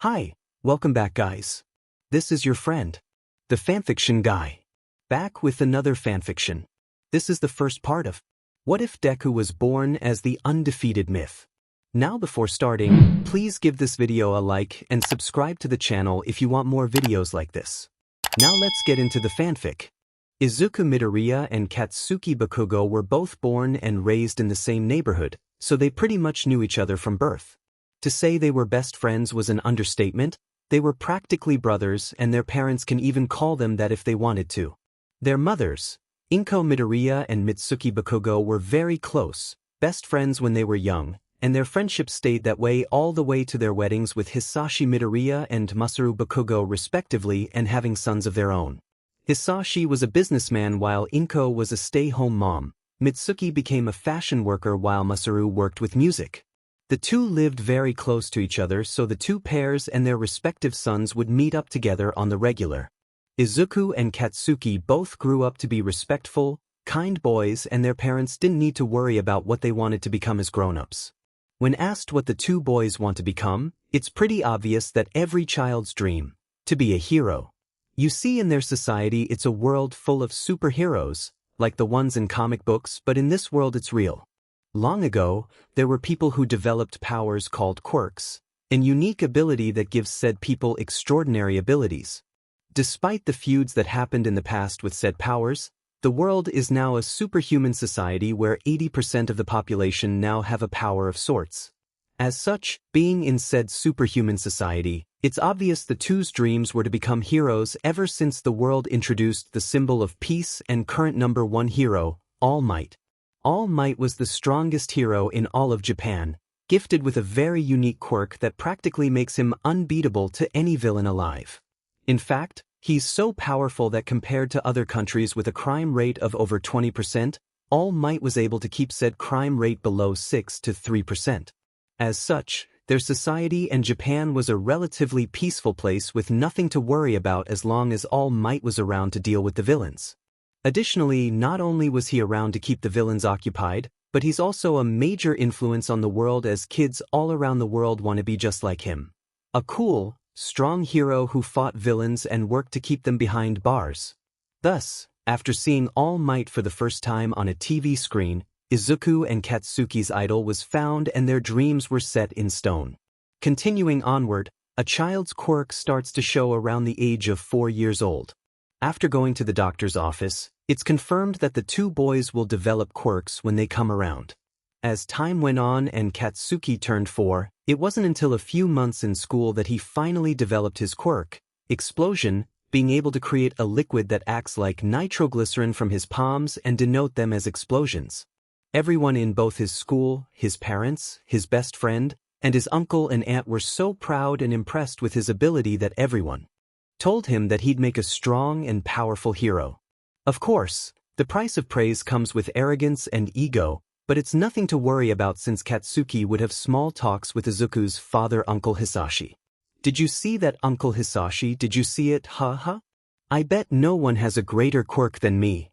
Hi, welcome back guys. This is your friend, the fanfiction guy. Back with another fanfiction. This is the first part of What If Deku Was Born as the Undefeated Myth? Now before starting, please give this video a like and subscribe to the channel if you want more videos like this. Now let's get into the fanfic. Izuku Midoriya and Katsuki Bakugo were both born and raised in the same neighborhood, so they pretty much knew each other from birth. To say they were best friends was an understatement. They were practically brothers, and their parents can even call them that if they wanted to. Their mothers, Izuku Midoriya and Mitsuki Bakugo, were very close, best friends when they were young, and their friendship stayed that way all the way to their weddings with Hisashi Midoriya and Masaru Bakugo respectively, and having sons of their own. Hisashi was a businessman while Izuku was a stay-home mom. Mitsuki became a fashion worker while Masaru worked with music. The two lived very close to each other, so the two pairs and their respective sons would meet up together on the regular. Izuku and Katsuki both grew up to be respectful, kind boys, and their parents didn't need to worry about what they wanted to become as grown-ups. When asked what the two boys want to become, it's pretty obvious that every child's dream, to be a hero. You see, in their society it's a world full of superheroes, like the ones in comic books, but in this world it's real. Long ago, there were people who developed powers called quirks, an unique ability that gives said people extraordinary abilities. Despite the feuds that happened in the past with said powers, the world is now a superhuman society where 80% of the population now have a power of sorts. As such, being in said superhuman society, it's obvious the two's dreams were to become heroes ever since the world introduced the symbol of peace and current number one hero, All Might. All Might was the strongest hero in all of Japan, gifted with a very unique quirk that practically makes him unbeatable to any villain alive. In fact, he's so powerful that compared to other countries with a crime rate of over 20%, All Might was able to keep said crime rate below 6 to 3%. As such, their society and Japan was a relatively peaceful place with nothing to worry about as long as All Might was around to deal with the villains. Additionally, not only was he around to keep the villains occupied, but he's also a major influence on the world as kids all around the world want to be just like him. A cool, strong hero who fought villains and worked to keep them behind bars. Thus, after seeing All Might for the first time on a TV screen, Izuku and Katsuki's idol was found and their dreams were set in stone. Continuing onward, a child's quirk starts to show around the age of 4 years old. After going to the doctor's office, it's confirmed that the two boys will develop quirks when they come around. As time went on and Katsuki turned 4, it wasn't until a few months in school that he finally developed his quirk, Explosion, being able to create a liquid that acts like nitroglycerin from his palms and denote them as explosions. Everyone in both his school, his parents, his best friend, and his uncle and aunt were so proud and impressed with his ability that everyone told him that he'd make a strong and powerful hero. Of course, the price of praise comes with arrogance and ego, but it's nothing to worry about since Katsuki would have small talks with Izuku's father, Uncle Hisashi. Did you see that, Uncle Hisashi? Did you see it? Huh? I bet no one has a greater quirk than me.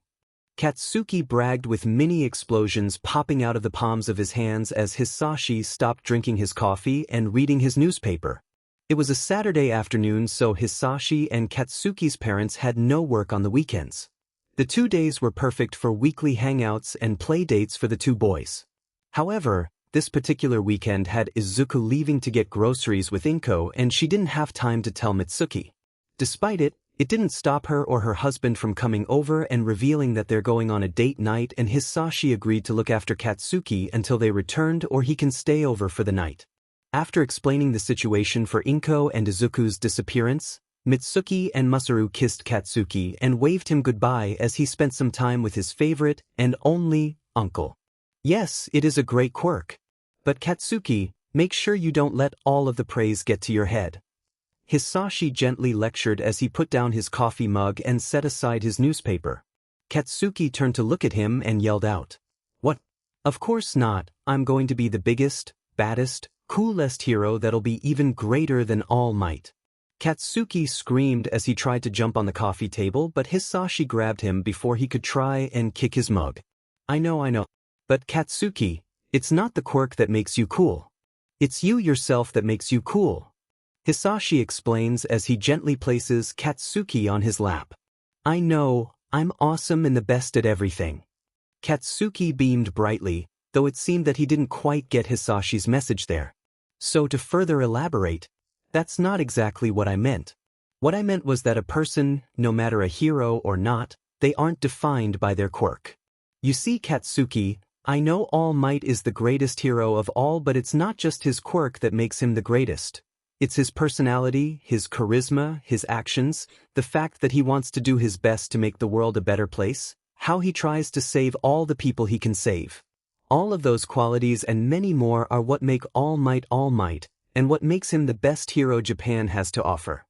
Katsuki bragged with mini explosions popping out of the palms of his hands as Hisashi stopped drinking his coffee and reading his newspaper. It was a Saturday afternoon, so Hisashi and Katsuki's parents had no work on the weekends. The 2 days were perfect for weekly hangouts and play dates for the two boys. However, this particular weekend had Izuku leaving to get groceries with Izuku, and she didn't have time to tell Mitsuki. Despite it, it didn't stop her or her husband from coming over and revealing that they're going on a date night, and Hisashi agreed to look after Katsuki until they returned, or he can stay over for the night. After explaining the situation for Izuku and Izuku's disappearance, Mitsuki and Masaru kissed Katsuki and waved him goodbye as he spent some time with his favorite and only uncle. Yes, it is a great quirk. But Katsuki, make sure you don't let all of the praise get to your head. Hisashi gently lectured as he put down his coffee mug and set aside his newspaper. Katsuki turned to look at him and yelled out, "What? Of course not. I'm going to be the biggest, baddest, coolest hero that'll be even greater than All Might." Katsuki screamed as he tried to jump on the coffee table, but Hisashi grabbed him before he could try and kick his mug. I know. But Katsuki, it's not the quirk that makes you cool. It's you yourself that makes you cool. Hisashi explains as he gently places Katsuki on his lap. I know, I'm awesome and the best at everything. Katsuki beamed brightly, though it seemed that he didn't quite get Hisashi's message there. So to further elaborate, that's not exactly what I meant. What I meant was that a person, no matter a hero or not, they aren't defined by their quirk. You see, Katsuki, I know All Might is the greatest hero of all, but it's not just his quirk that makes him the greatest. It's his personality, his charisma, his actions, the fact that he wants to do his best to make the world a better place, how he tries to save all the people he can save. All of those qualities and many more are what make All Might, and what makes him the best hero Japan has to offer.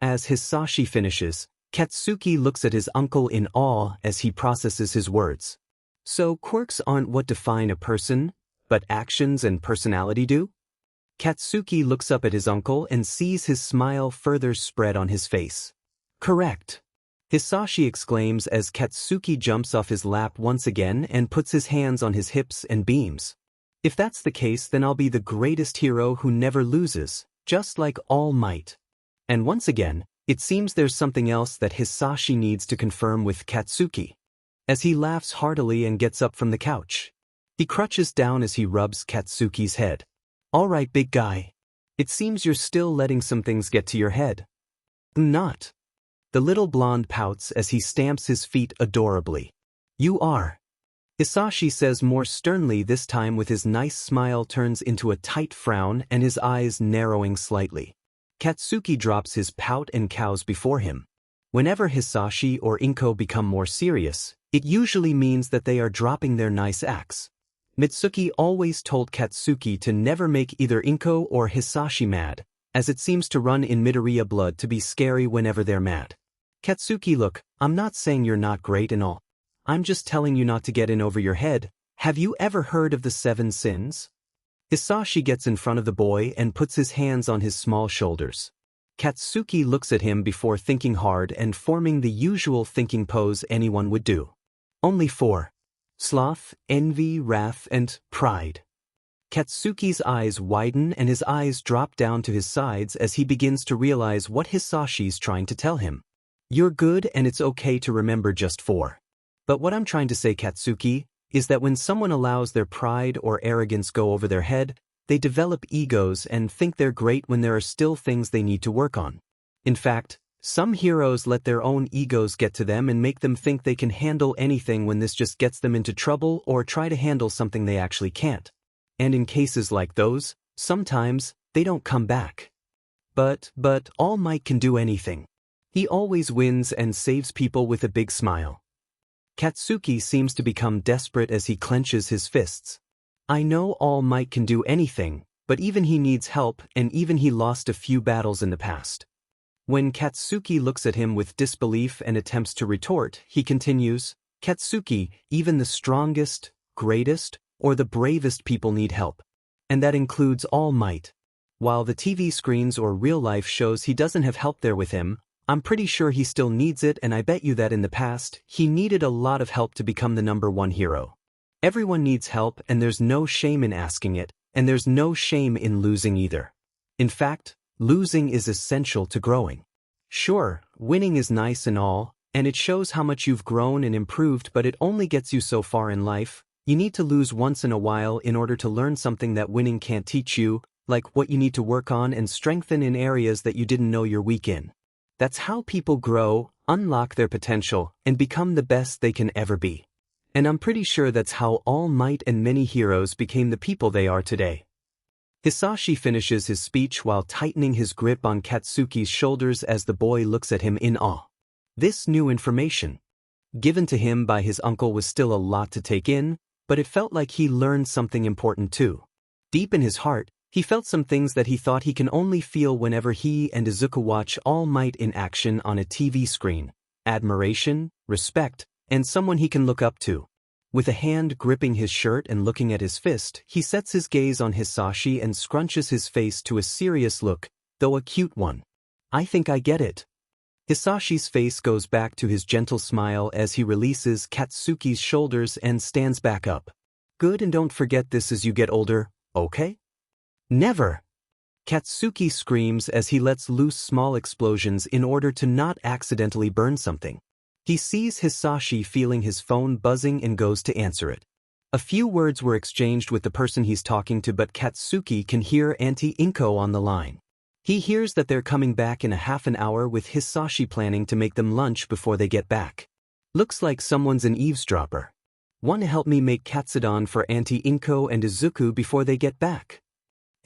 As Hisashi finishes, Katsuki looks at his uncle in awe as he processes his words. So quirks aren't what define a person, but actions and personality do? Katsuki looks up at his uncle and sees his smile further spread on his face. Correct. Hisashi exclaims as Katsuki jumps off his lap once again and puts his hands on his hips and beams. If that's the case, then I'll be the greatest hero who never loses, just like All Might. And once again, it seems there's something else that Hisashi needs to confirm with Katsuki. As he laughs heartily and gets up from the couch, he crouches down as he rubs Katsuki's head. All right, big guy. It seems you're still letting some things get to your head. Not. The little blonde pouts as he stamps his feet adorably. You are. Hisashi says more sternly, this time with his nice smile turns into a tight frown and his eyes narrowing slightly. Katsuki drops his pout and cows before him. Whenever Hisashi or Inko become more serious, it usually means that they are dropping their nice acts. Mitsuki always told Katsuki to never make either Inko or Hisashi mad, as it seems to run in Midoriya blood to be scary whenever they're mad. Katsuki, look, I'm not saying you're not great and all. I'm just telling you not to get in over your head. Have you ever heard of the 7 sins? Hisashi gets in front of the boy and puts his hands on his small shoulders. Katsuki looks at him before thinking hard and forming the usual thinking pose anyone would do. Only 4. Sloth, envy, wrath, and pride. Katsuki's eyes widen and his eyes drop down to his sides as he begins to realize what Hisashi's trying to tell him. You're good and it's okay to remember just 4. But what I'm trying to say, Katsuki, is that when someone allows their pride or arrogance go over their head, they develop egos and think they're great when there are still things they need to work on. In fact, some heroes let their own egos get to them and make them think they can handle anything when this just gets them into trouble or try to handle something they actually can't. And in cases like those, sometimes, they don't come back. But All Might can do anything. He always wins and saves people with a big smile. Katsuki seems to become desperate as he clenches his fists. I know All Might can do anything, but even he needs help and even he lost a few battles in the past. When Katsuki looks at him with disbelief and attempts to retort, he continues, Katsuki, even the strongest, greatest, or the bravest people need help. And that includes All Might. While the TV screens or real life shows he doesn't have help there with him, I'm pretty sure he still needs it, and I bet you that in the past, he needed a lot of help to become the #1 hero. Everyone needs help and there's no shame in asking it, and there's no shame in losing either. In fact, losing is essential to growing. Sure, winning is nice and all, and it shows how much you've grown and improved, but it only gets you so far in life. You need to lose once in a while in order to learn something that winning can't teach you, like what you need to work on and strengthen in areas that you didn't know you're weak in. That's how people grow, unlock their potential, and become the best they can ever be. And I'm pretty sure that's how All Might and many heroes became the people they are today. Hisashi finishes his speech while tightening his grip on Katsuki's shoulders as the boy looks at him in awe. This new information, given to him by his uncle, was still a lot to take in, but it felt like he learned something important too. Deep in his heart, he felt some things that he thought he can only feel whenever he and Izuku watch All Might in action on a TV screen: admiration, respect, and someone he can look up to. With a hand gripping his shirt and looking at his fist, he sets his gaze on Hisashi and scrunches his face to a serious look, though a cute one. I think I get it. Hisashi's face goes back to his gentle smile as he releases Katsuki's shoulders and stands back up. Good, and don't forget this as you get older, okay? Never! Katsuki screams as he lets loose small explosions in order to not accidentally burn something. He sees Hisashi feeling his phone buzzing and goes to answer it. A few words were exchanged with the person he's talking to, but Katsuki can hear Auntie Inko on the line. He hears that they're coming back in a half an hour, with Hisashi planning to make them lunch before they get back. Looks like someone's an eavesdropper. Want to help me make katsudon for Auntie Inko and Izuku before they get back?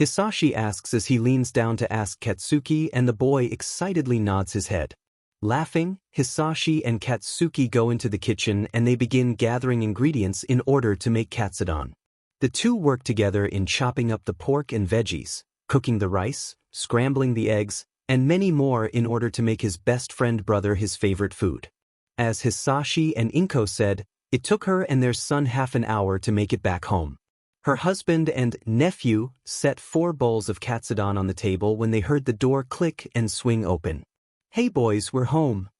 Hisashi asks as he leans down to ask Katsuki, and the boy excitedly nods his head. Laughing, Hisashi and Katsuki go into the kitchen and they begin gathering ingredients in order to make katsudon. The two work together in chopping up the pork and veggies, cooking the rice, scrambling the eggs, and many more in order to make his best friend brother his favorite food. As Hisashi and Inko said, it took her and their son half an hour to make it back home. Her husband and nephew set 4 bowls of katsudon on the table when they heard the door click and swing open. "Hey boys, we're home,"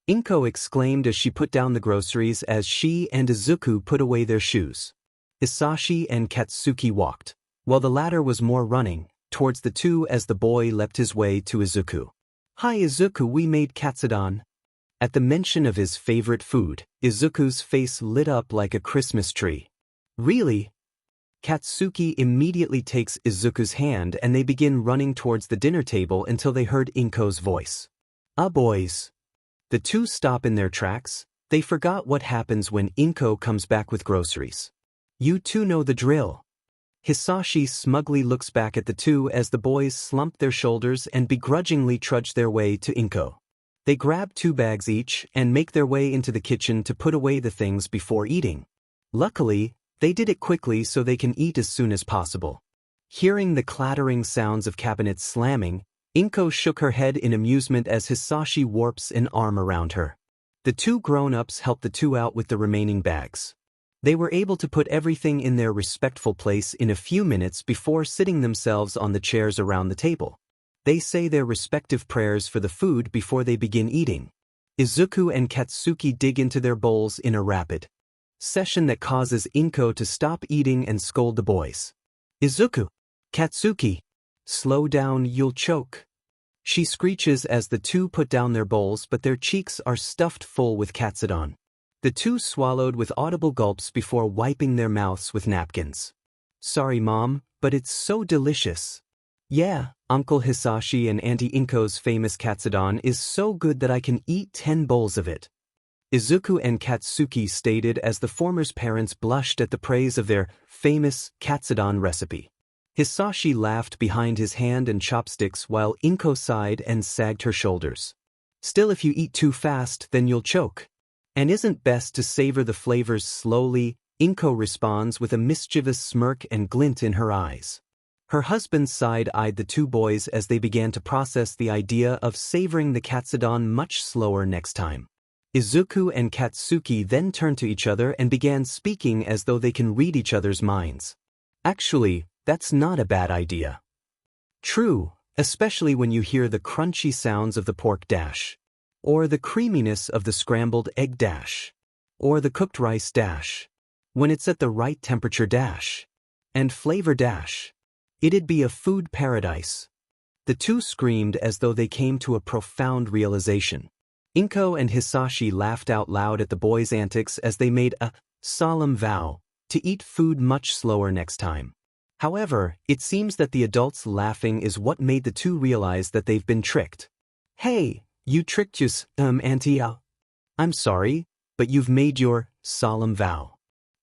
Inko exclaimed as she put down the groceries as she and Izuku put away their shoes. Hisashi and Katsuki walked, while the latter was more running, towards the two as the boy leapt his way to Izuku. "Hi Izuku, we made katsudon." At the mention of his favorite food, Izuku's face lit up like a Christmas tree. "Really?" Katsuki immediately takes Izuku's hand and they begin running towards the dinner table until they heard Inko's voice. Boys." The two stop in their tracks. They forgot what happens when Inko comes back with groceries. "You two know the drill." Hisashi smugly looks back at the two as the boys slump their shoulders and begrudgingly trudge their way to Inko. They grab 2 bags each and make their way into the kitchen to put away the things before eating. Luckily, they did it quickly so they can eat as soon as possible. Hearing the clattering sounds of cabinets slamming, Inko shook her head in amusement as Hisashi warps an arm around her. The 2 grown-ups helped the 2 out with the remaining bags. They were able to put everything in their respectful place in a few minutes before sitting themselves on the chairs around the table. They say their respective prayers for the food before they begin eating. Izuku and Katsuki dig into their bowls in a rapid session that causes Inko to stop eating and scold the boys. "Izuku! Katsuki! Slow down, you'll choke." She screeches as the 2 put down their bowls, but their cheeks are stuffed full with katsudon. The 2 swallowed with audible gulps before wiping their mouths with napkins. "Sorry Mom, but it's so delicious." "Yeah, Uncle Hisashi and Auntie Inko's famous katsudon is so good that I can eat 10 bowls of it," Izuku and Katsuki stated as the former's parents blushed at the praise of their famous katsudon recipe. Hisashi laughed behind his hand and chopsticks while Inko sighed and sagged her shoulders. "Still, if you eat too fast, then you'll choke. And isn't best to savor the flavors slowly," Inko responds with a mischievous smirk and glint in her eyes. Her husband side-eyed the 2 boys as they began to process the idea of savoring the katsudon much slower next time. Izuku and Katsuki then turned to each other and began speaking as though they can read each other's minds. "Actually, that's not a bad idea." "True, especially when you hear the crunchy sounds of the pork dash, or the creaminess of the scrambled egg dash, or the cooked rice dash. When it's at the right temperature dash, and flavor dash. It'd be a food paradise." The 2 screamed as though they came to a profound realization. Inko and Hisashi laughed out loud at the boys' antics as they made a solemn vow to eat food much slower next time. However, it seems that the adults laughing is what made the 2 realize that they've been tricked. "Hey, you tricked us, Auntie. I'm sorry, but you've made your solemn vow.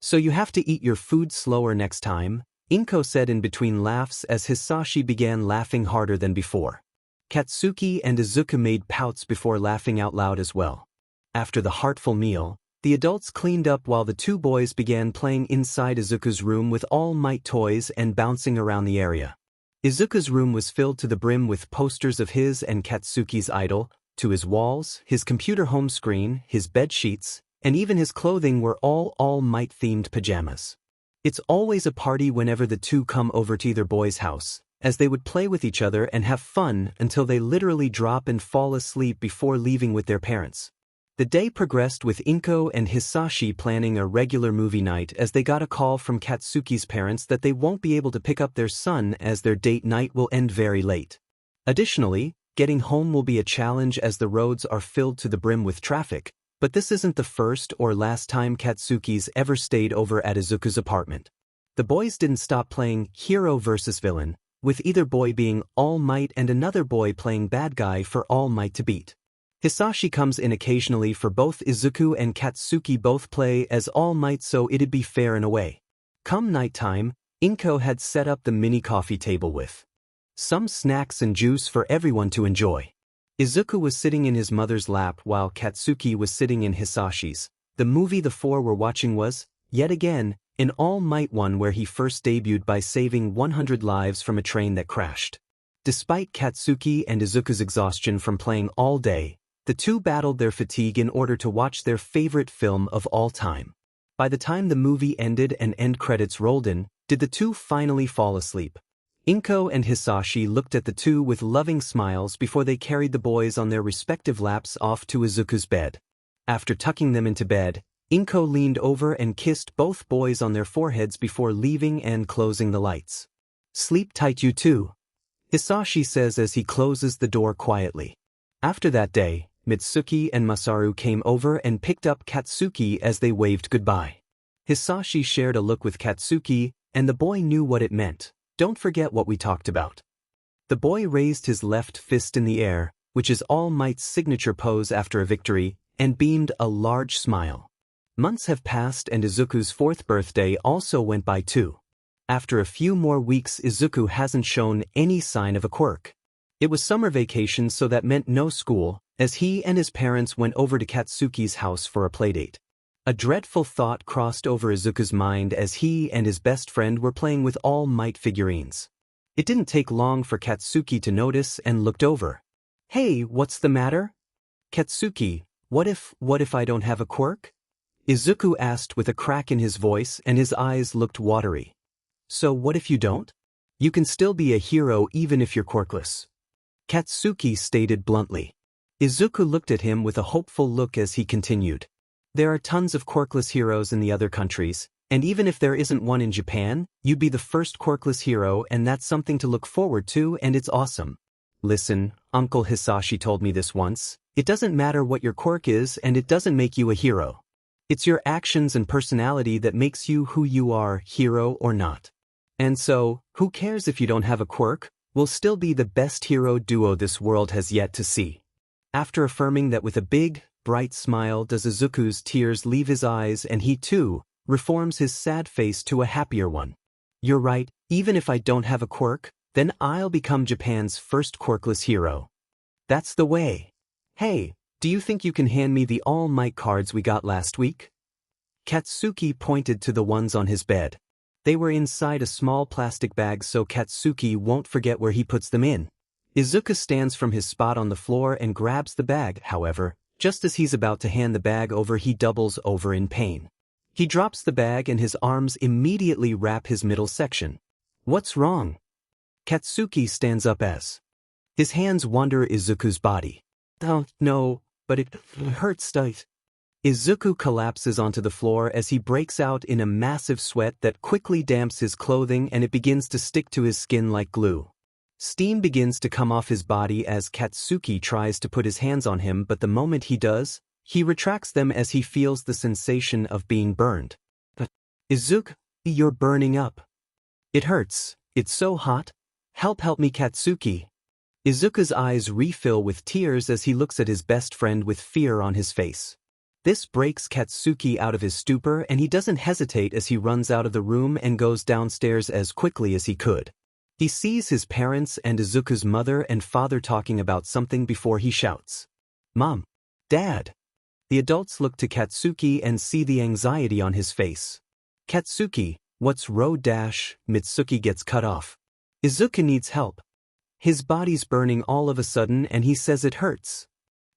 So you have to eat your food slower next time," Inko said in between laughs as Hisashi began laughing harder than before. Katsuki and Izuku made pouts before laughing out loud as well. After the heartful meal, the adults cleaned up while the 2 boys began playing inside Izuku's room with all might toys and bouncing around the area. Izuku's room was filled to the brim with posters of his and Katsuki's idol. To his walls, his computer home screen, his bed sheets, and even his clothing were all might-themed pajamas. It's always a party whenever the 2 come over to either boy's house, as they would play with each other and have fun until they literally drop and fall asleep before leaving with their parents. The day progressed with Inko and Hisashi planning a regular movie night as they got a call from Katsuki's parents that they won't be able to pick up their son as their date night will end very late. Additionally, getting home will be a challenge as the roads are filled to the brim with traffic, but this isn't the first or last time Katsuki's ever stayed over at Izuku's apartment. The boys didn't stop playing hero versus villain, with either boy being All Might and another boy playing bad guy for All Might to beat. Hisashi comes in occasionally for both Izuku and Katsuki both play as All Might, so it'd be fair in a way. Come nighttime, Inko had set up the mini coffee table with some snacks and juice for everyone to enjoy. Izuku was sitting in his mother's lap while Katsuki was sitting in Hisashi's. The movie the four were watching was, yet again, an All Might one where he first debuted by saving 100 lives from a train that crashed. Despite Katsuki and Izuku's exhaustion from playing all day, the two battled their fatigue in order to watch their favorite film of all time. By the time the movie ended and end credits rolled in, did the two finally fall asleep. Inko and Hisashi looked at the two with loving smiles before they carried the boys on their respective laps off to Izuku's bed. After tucking them into bed, Inko leaned over and kissed both boys on their foreheads before leaving and closing the lights. "Sleep tight you two," Hisashi says as he closes the door quietly. After that day, Mitsuki and Masaru came over and picked up Katsuki as they waved goodbye. Hisashi shared a look with Katsuki, and the boy knew what it meant. "Don't forget what we talked about." The boy raised his left fist in the air, which is All Might's signature pose after a victory, and beamed a large smile. Months have passed and Izuku's 4th birthday also went by too. After a few more weeks, Izuku hasn't shown any sign of a quirk. It was summer vacation, so that meant no school, as he and his parents went over to Katsuki's house for a playdate. A dreadful thought crossed over Izuku's mind as he and his best friend were playing with All Might figurines. It didn't take long for Katsuki to notice and looked over. "Hey, what's the matter?" "Katsuki, what if I don't have a quirk?" Izuku asked with a crack in his voice, and his eyes looked watery. "So what if you don't? You can still be a hero even if you're quirkless," Katsuki stated bluntly. Izuku looked at him with a hopeful look as he continued. "There are tons of quirkless heroes in the other countries, and even if there isn't one in Japan, you'd be the first quirkless hero, and that's something to look forward to, and it's awesome. Listen, Uncle Hisashi told me this once, it doesn't matter what your quirk is and it doesn't make you a hero. It's your actions and personality that makes you who you are, hero or not. And so, who cares if you don't have a quirk? We'll still be the best hero duo this world has yet to see." After affirming that with a big, bright smile does Izuku's tears leave his eyes, and he too reforms his sad face to a happier one. "You're right, even if I don't have a quirk, then I'll become Japan's first quirkless hero. That's the way. Hey, do you think you can hand me the All Might cards we got last week?" Katsuki pointed to the ones on his bed. They were inside a small plastic bag so Katsuki won't forget where he puts them in. Izuku stands from his spot on the floor and grabs the bag. However, just as he's about to hand the bag over, he doubles over in pain. He drops the bag and his arms immediately wrap his middle section. "What's wrong?" Katsuki stands up as his hands wander Izuku's body. "Oh, no, but it hurts, does." Izuku collapses onto the floor as he breaks out in a massive sweat that quickly damps his clothing and it begins to stick to his skin like glue. Steam begins to come off his body as Katsuki tries to put his hands on him, but the moment he does, he retracts them as he feels the sensation of being burned. "Izuku, you're burning up. It hurts, it's so hot. Help me, Katsuki." Izuku's eyes refill with tears as he looks at his best friend with fear on his face. This breaks Katsuki out of his stupor, and he doesn't hesitate as he runs out of the room and goes downstairs as quickly as he could. He sees his parents and Izuku's mother and father talking about something before he shouts, "Mom! Dad!" The adults look to Katsuki and see the anxiety on his face. "Katsuki, what's road dash?" Mitsuki gets cut off. "Izuku needs help. His body's burning all of a sudden and he says it hurts."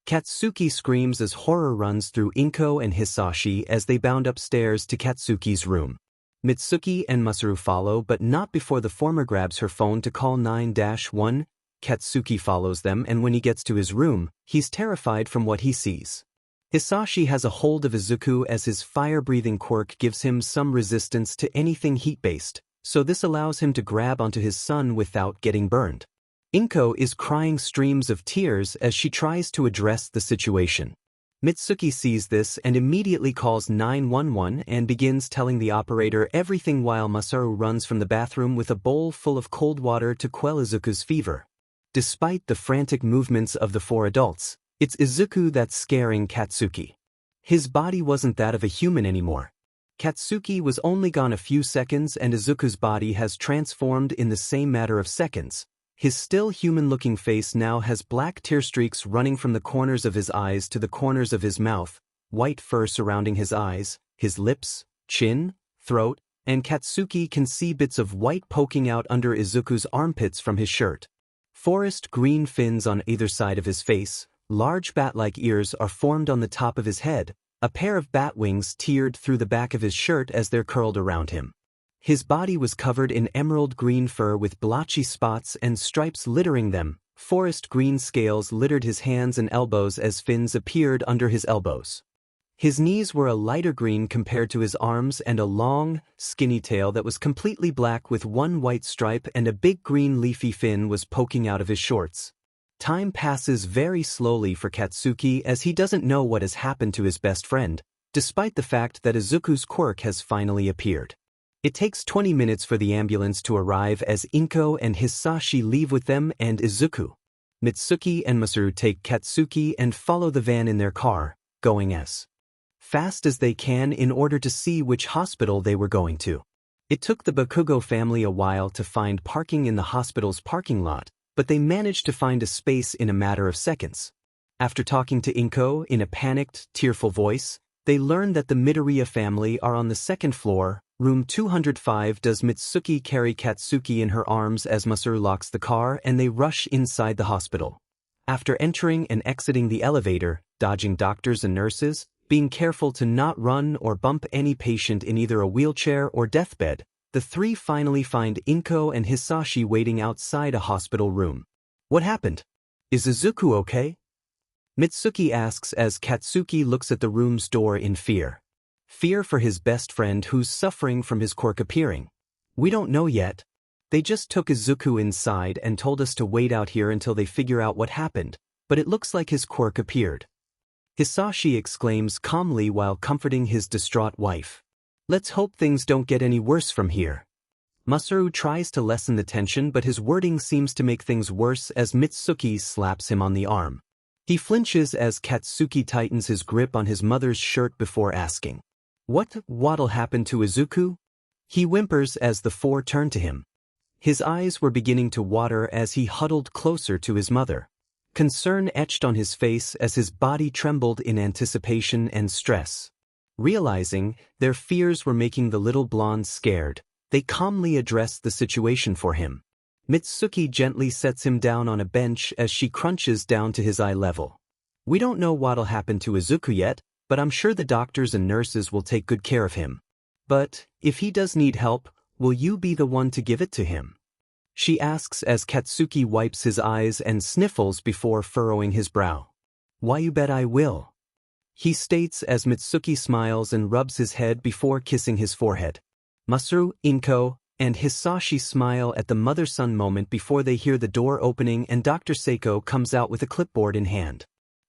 Katsuki screams as horror runs through Inko and Hisashi as they bound upstairs to Katsuki's room. Mitsuki and Masaru follow, but not before the former grabs her phone to call 911. Katsuki follows them, and when he gets to his room, he's terrified from what he sees. Hisashi has a hold of Izuku as his fire-breathing quirk gives him some resistance to anything heat-based, so this allows him to grab onto his son without getting burned. Inko is crying streams of tears as she tries to address the situation. Mitsuki sees this and immediately calls 911 and begins telling the operator everything while Masaru runs from the bathroom with a bowl full of cold water to quell Izuku's fever. Despite the frantic movements of the four adults, it's Izuku that's scaring Katsuki. His body wasn't that of a human anymore. Katsuki was only gone a few seconds and Izuku's body has transformed in the same matter of seconds. His still human-looking face now has black tear streaks running from the corners of his eyes to the corners of his mouth, white fur surrounding his eyes, his lips, chin, throat, and Katsuki can see bits of white poking out under Izuku's armpits from his shirt. Forest green fins on either side of his face, large bat-like ears are formed on the top of his head, a pair of bat wings tiered through the back of his shirt as they're curled around him. His body was covered in emerald green fur with blotchy spots and stripes littering them. Forest green scales littered his hands and elbows as fins appeared under his elbows. His knees were a lighter green compared to his arms and a long, skinny tail that was completely black with one white stripe and a big green leafy fin was poking out of his shorts. Time passes very slowly for Katsuki as he doesn't know what has happened to his best friend, despite the fact that Izuku's quirk has finally appeared. It takes 20 minutes for the ambulance to arrive as Inko and Hisashi leave with them and Izuku. Mitsuki and Masaru take Katsuki and follow the van in their car, going as fast as they can in order to see which hospital they were going to. It took the Bakugo family a while to find parking in the hospital's parking lot, but they managed to find a space in a matter of seconds. After talking to Inko in a panicked, tearful voice, they learn that the Midoriya family are on the second floor, room 205. Does Mitsuki carry Katsuki in her arms as Masaru locks the car and they rush inside the hospital. After entering and exiting the elevator, dodging doctors and nurses, being careful to not run or bump any patient in either a wheelchair or deathbed, the three finally find Inko and Hisashi waiting outside a hospital room. What happened? Is Izuku okay? Mitsuki asks as Katsuki looks at the room's door in fear. Fear for his best friend who's suffering from his quirk appearing. We don't know yet. They just took Izuku inside and told us to wait out here until they figure out what happened, but it looks like his quirk appeared. Hisashi exclaims calmly while comforting his distraught wife. Let's hope things don't get any worse from here. Masaru tries to lessen the tension but his wording seems to make things worse as Mitsuki slaps him on the arm. He flinches as Katsuki tightens his grip on his mother's shirt before asking, "What'll happen to Izuku?" He whimpers as the four turn to him. His eyes were beginning to water as he huddled closer to his mother. Concern etched on his face as his body trembled in anticipation and stress. Realizing their fears were making the little blonde scared, they calmly addressed the situation for him. Mitsuki gently sets him down on a bench as she crunches down to his eye level. We don't know what'll happen to Izuku yet, but I'm sure the doctors and nurses will take good care of him. But, if he does need help, will you be the one to give it to him? She asks as Katsuki wipes his eyes and sniffles before furrowing his brow. Why you bet I will. He states as Mitsuki smiles and rubs his head before kissing his forehead. Masaru, Inko, and Hisashi smile at the mother-son moment before they hear the door opening and Dr. Seiko comes out with a clipboard in hand.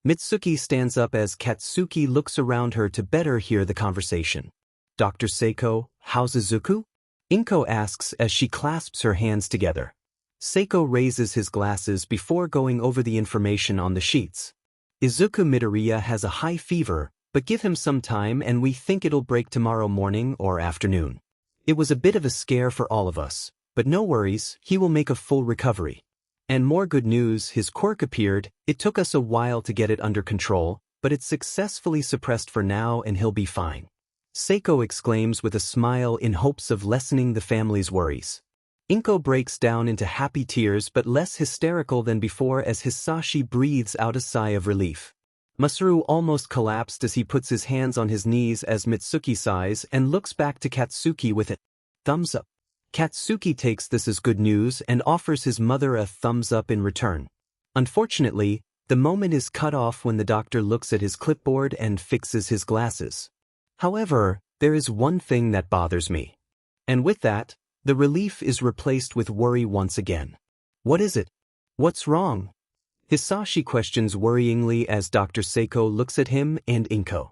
Mitsuki stands up as Katsuki looks around her to better hear the conversation. Dr. Seiko, how's Izuku? Inko asks as she clasps her hands together. Seiko raises his glasses before going over the information on the sheets. Izuku Midoriya has a high fever, but give him some time and we think it'll break tomorrow morning or afternoon. It was a bit of a scare for all of us, but no worries, he will make a full recovery. And more good news, his quirk appeared. It took us a while to get it under control, but it's successfully suppressed for now and he'll be fine. Seiko exclaims with a smile in hopes of lessening the family's worries. Inko breaks down into happy tears but less hysterical than before as Hisashi breathes out a sigh of relief. Masaru almost collapsed as he puts his hands on his knees as Mitsuki sighs and looks back to Katsuki with a thumbs up. Katsuki takes this as good news and offers his mother a thumbs up in return. Unfortunately, The moment is cut off when the doctor looks at his clipboard and fixes his glasses. However, there is one thing that bothers me. And with that, the relief is replaced with worry once again. What is it? What's wrong? Hisashi questions worryingly as Dr. Seiko looks at him and Inko.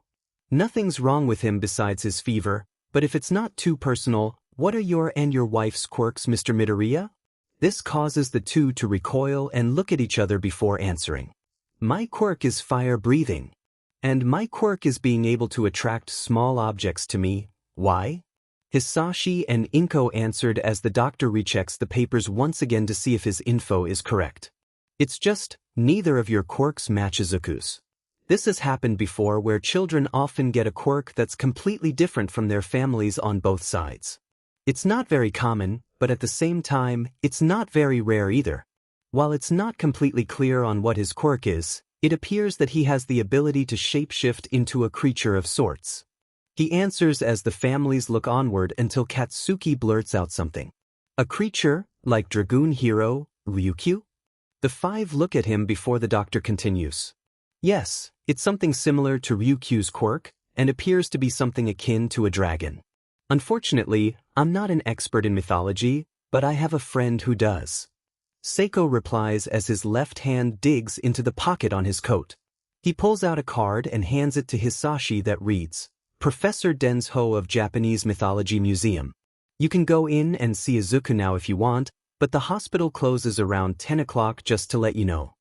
Nothing's wrong with him besides his fever, but if it's not too personal, what are your and your wife's quirks, Mr. Midoriya? This causes the two to recoil and look at each other before answering. My quirk is fire breathing. And my quirk is being able to attract small objects to me. Why? Hisashi and Inko answered as the doctor rechecks the papers once again to see if his info is correct. It's just, neither of your quirks match Izuku's. This has happened before where children often get a quirk that's completely different from their families on both sides. It's not very common, but at the same time, it's not very rare either. While it's not completely clear on what his quirk is, it appears that he has the ability to shapeshift into a creature of sorts. He answers as the families look onward until Katsuki blurts out something. A creature, like Dragoon Hero, Ryukyu? The five look at him before the doctor continues. Yes, it's something similar to Ryukyu's quirk, and appears to be something akin to a dragon. Unfortunately, I'm not an expert in mythology, but I have a friend who does. Seiko replies as his left hand digs into the pocket on his coat. He pulls out a card and hands it to Hisashi that reads, Professor Densho of Japanese Mythology Museum. You can go in and see Izuku now if you want, but the hospital closes around 10 o'clock just to let you know.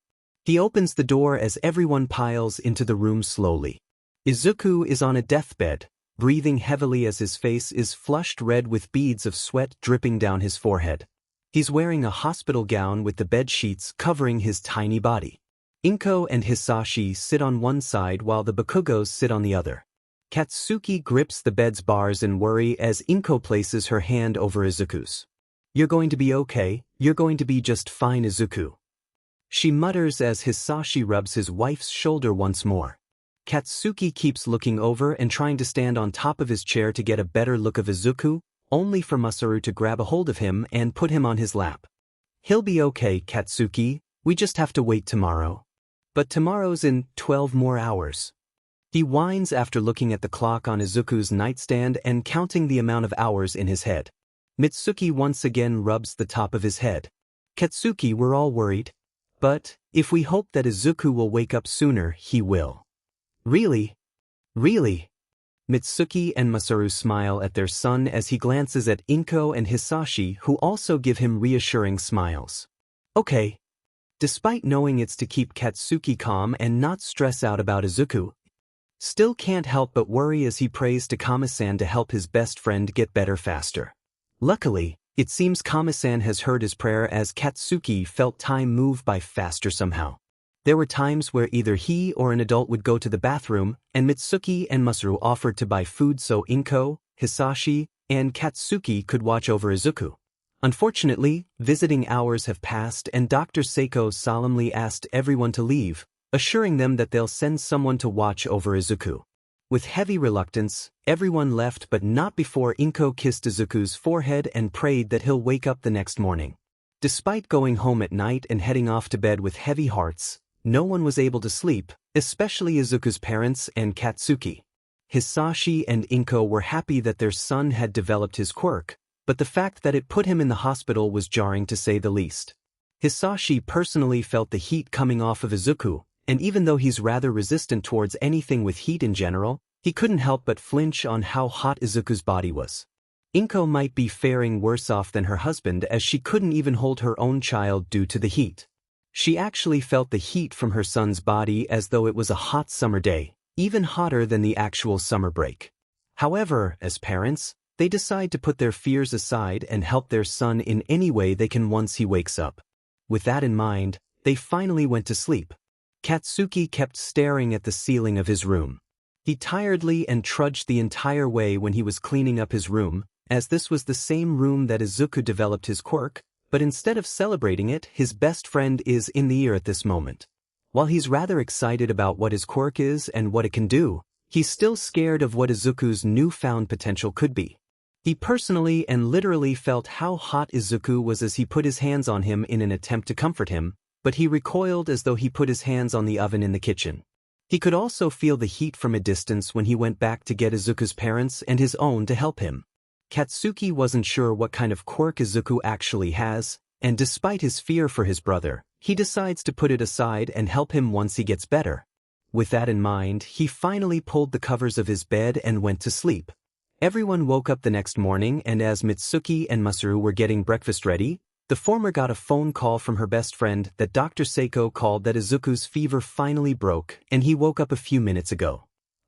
He opens the door as everyone piles into the room slowly. Izuku is on a deathbed, breathing heavily as his face is flushed red with beads of sweat dripping down his forehead. He's wearing a hospital gown with the bed sheets covering his tiny body. Inko and Hisashi sit on one side while the Bakugos sit on the other. Katsuki grips the bed's bars in worry as Inko places her hand over Izuku's. You're going to be okay, you're going to be just fine, Izuku. She mutters as Hisashi rubs his wife's shoulder once more. Katsuki keeps looking over and trying to stand on top of his chair to get a better look of Izuku, only for Masaru to grab a hold of him and put him on his lap. He'll be okay, Katsuki, we just have to wait tomorrow. But tomorrow's in 12 more hours. He whines after looking at the clock on Izuku's nightstand and counting the amount of hours in his head. Mitsuki once again rubs the top of his head. Katsuki, we're all worried. But, if we hope that Izuku will wake up sooner, he will. Really? Really? Mitsuki and Masaru smile at their son as he glances at Inko and Hisashi, who also give him reassuring smiles. Okay. Despite knowing it's to keep Katsuki calm and not stress out about Izuku, still can't help but worry as he prays to Kama-san to help his best friend get better faster. Luckily, it seems Kama-san has heard his prayer as Katsuki felt time move by faster somehow. There were times where either he or an adult would go to the bathroom, and Mitsuki and Masaru offered to buy food so Inko, Hisashi, and Katsuki could watch over Izuku. Unfortunately, visiting hours have passed and Dr. Seiko solemnly asked everyone to leave, assuring them that they'll send someone to watch over Izuku. With heavy reluctance, everyone left but not before Inko kissed Izuku's forehead and prayed that he'll wake up the next morning. Despite going home at night and heading off to bed with heavy hearts, no one was able to sleep, especially Izuku's parents and Katsuki. Hisashi and Inko were happy that their son had developed his quirk, but the fact that it put him in the hospital was jarring to say the least. Hisashi personally felt the heat coming off of Izuku, and even though he's rather resistant towards anything with heat in general, he couldn't help but flinch on how hot Izuku's body was. Inko might be faring worse off than her husband as she couldn't even hold her own child due to the heat. She actually felt the heat from her son's body as though it was a hot summer day, even hotter than the actual summer break. However, as parents, they decide to put their fears aside and help their son in any way they can once he wakes up. With that in mind, they finally went to sleep. Katsuki kept staring at the ceiling of his room. He tiredly and trudged the entire way when he was cleaning up his room, as this was the same room that Izuku developed his quirk, but instead of celebrating it, his best friend is in the ear at this moment. While he's rather excited about what his quirk is and what it can do, he's still scared of what Izuku's newfound potential could be. He personally and literally felt how hot Izuku was as he put his hands on him in an attempt to comfort him, but he recoiled as though he put his hands on the oven in the kitchen. He could also feel the heat from a distance when he went back to get Izuku's parents and his own to help him. Katsuki wasn't sure what kind of quirk Izuku actually has, and despite his fear for his brother, he decides to put it aside and help him once he gets better. With that in mind, he finally pulled the covers of his bed and went to sleep. Everyone woke up the next morning, and as Mitsuki and Masaru were getting breakfast ready, the former got a phone call from her best friend that Dr. Seiko called that Izuku's fever finally broke and he woke up a few minutes ago.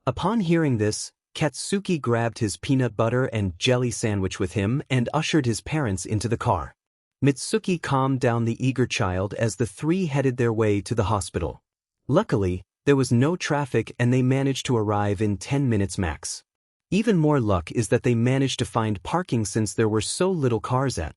Upon hearing this, Katsuki grabbed his peanut butter and jelly sandwich with him and ushered his parents into the car. Mitsuki calmed down the eager child as the three headed their way to the hospital. Luckily, there was no traffic and they managed to arrive in 10 minutes max. Even more luck is that they managed to find parking since there were so little cars at